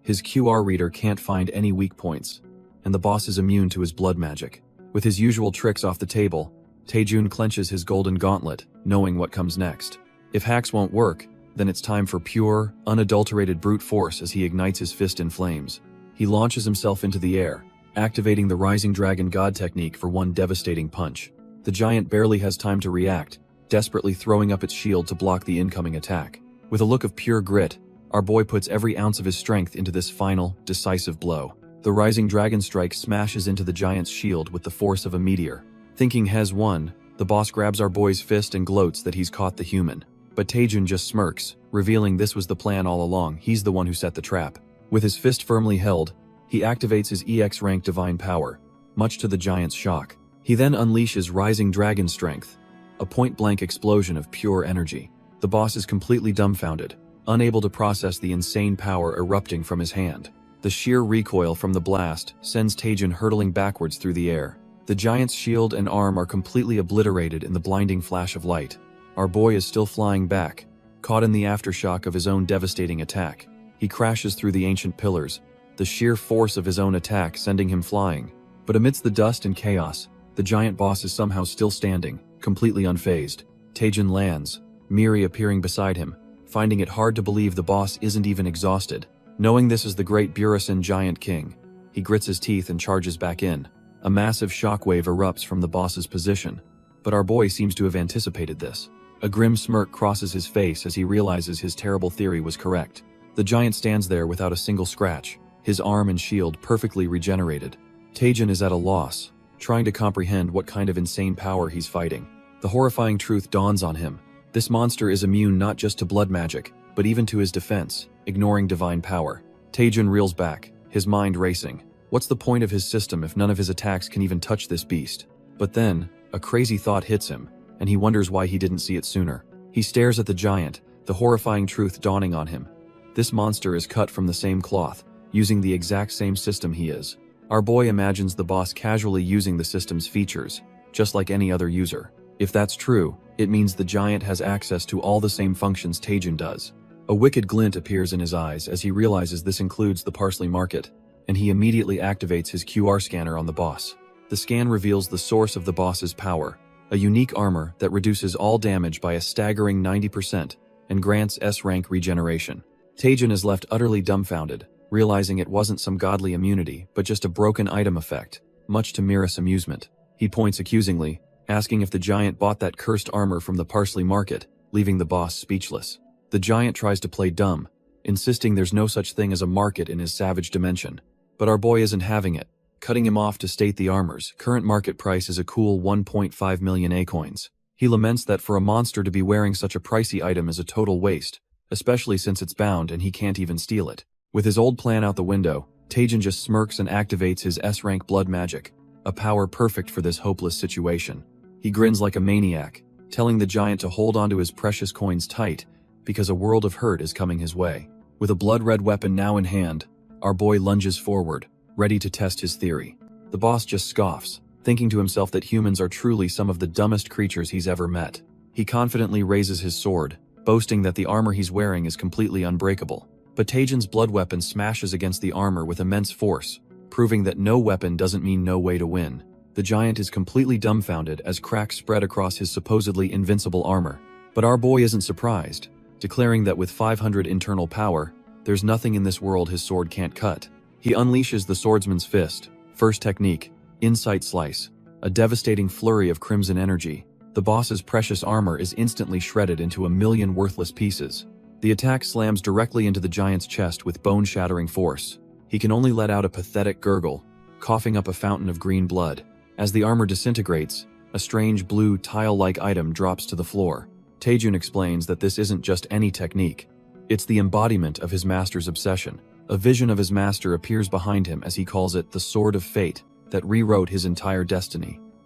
His QR reader can't find any weak points, and the boss is immune to his blood magic. With his usual tricks off the table, Taejin clenches his golden gauntlet, knowing what comes next. If hacks won't work, then it's time for pure, unadulterated brute force as he ignites his fist in flames. He launches himself into the air, activating the Rising Dragon God technique for one devastating punch. The giant barely has time to react, desperately throwing up its shield to block the incoming attack. With a look of pure grit, our boy puts every ounce of his strength into this final, decisive blow. The Rising Dragon strike smashes into the giant's shield with the force of a meteor. Thinking Hez won, the boss grabs our boy's fist and gloats that he's caught the human. But Taejin just smirks, revealing this was the plan all along. He's the one who set the trap. With his fist firmly held, he activates his EX rank divine power, much to the giant's shock. He then unleashes Rising Dragon strength, a point-blank explosion of pure energy. The boss is completely dumbfounded, unable to process the insane power erupting from his hand. The sheer recoil from the blast sends Taejin hurtling backwards through the air. The giant's shield and arm are completely obliterated in the blinding flash of light. Our boy is still flying back, caught in the aftershock of his own devastating attack. He crashes through the ancient pillars, the sheer force of his own attack sending him flying. But amidst the dust and chaos, the giant boss is somehow still standing, completely unfazed. Taejin lands, Miri appearing beside him, finding it hard to believe the boss isn't even exhausted. Knowing this is the great Burrison giant king, he grits his teeth and charges back in. A massive shockwave erupts from the boss's position, but our boy seems to have anticipated this. A grim smirk crosses his face as he realizes his terrible theory was correct. The giant stands there without a single scratch, his arm and shield perfectly regenerated. Taejin is at a loss, trying to comprehend what kind of insane power he's fighting. The horrifying truth dawns on him. This monster is immune not just to blood magic, but even to his defense, ignoring divine power. Taejin reels back, his mind racing. What's the point of his system if none of his attacks can even touch this beast? But then, a crazy thought hits him, and he wonders why he didn't see it sooner. He stares at the giant, the horrifying truth dawning on him. This monster is cut from the same cloth, using the exact same system he is. Our boy imagines the boss casually using the system's features, just like any other user. If that's true, it means the giant has access to all the same functions Taejin does. A wicked glint appears in his eyes as he realizes this includes the parsley market, and he immediately activates his QR scanner on the boss. The scan reveals the source of the boss's power, a unique armor that reduces all damage by a staggering 90% and grants S-rank regeneration. Taejin is left utterly dumbfounded, realizing it wasn't some godly immunity, but just a broken item effect, much to Mira's amusement. He points accusingly, asking if the giant bought that cursed armor from the parsley market, leaving the boss speechless. The giant tries to play dumb, insisting there's no such thing as a market in his savage dimension. But our boy isn't having it, cutting him off to state the armor's current market price is a cool 1.5 million A-coins. He laments that for a monster to be wearing such a pricey item is a total waste, especially since it's bound and he can't even steal it. With his old plan out the window, Taejin just smirks and activates his S-rank blood magic, a power perfect for this hopeless situation. He grins like a maniac, telling the giant to hold onto his precious coins tight, because a world of hurt is coming his way. With a blood-red weapon now in hand, our boy lunges forward, ready to test his theory. The boss just scoffs, thinking to himself that humans are truly some of the dumbest creatures he's ever met. He confidently raises his sword, boasting that the armor he's wearing is completely unbreakable. But Taejin's blood weapon smashes against the armor with immense force, proving that no weapon doesn't mean no way to win. The giant is completely dumbfounded as cracks spread across his supposedly invincible armor. But our boy isn't surprised, declaring that with 500 internal power, there's nothing in this world his sword can't cut. He unleashes the swordsman's fist, first technique, Insight Slice, a devastating flurry of crimson energy. The boss's precious armor is instantly shredded into a million worthless pieces. The attack slams directly into the giant's chest with bone-shattering force. He can only let out a pathetic gurgle, coughing up a fountain of green blood. As the armor disintegrates, a strange blue tile-like item drops to the floor. Taejin explains that this isn't just any technique. It's the embodiment of his master's obsession. A vision of his master appears behind him as he calls it the Sword of Fate that rewrote his entire destiny.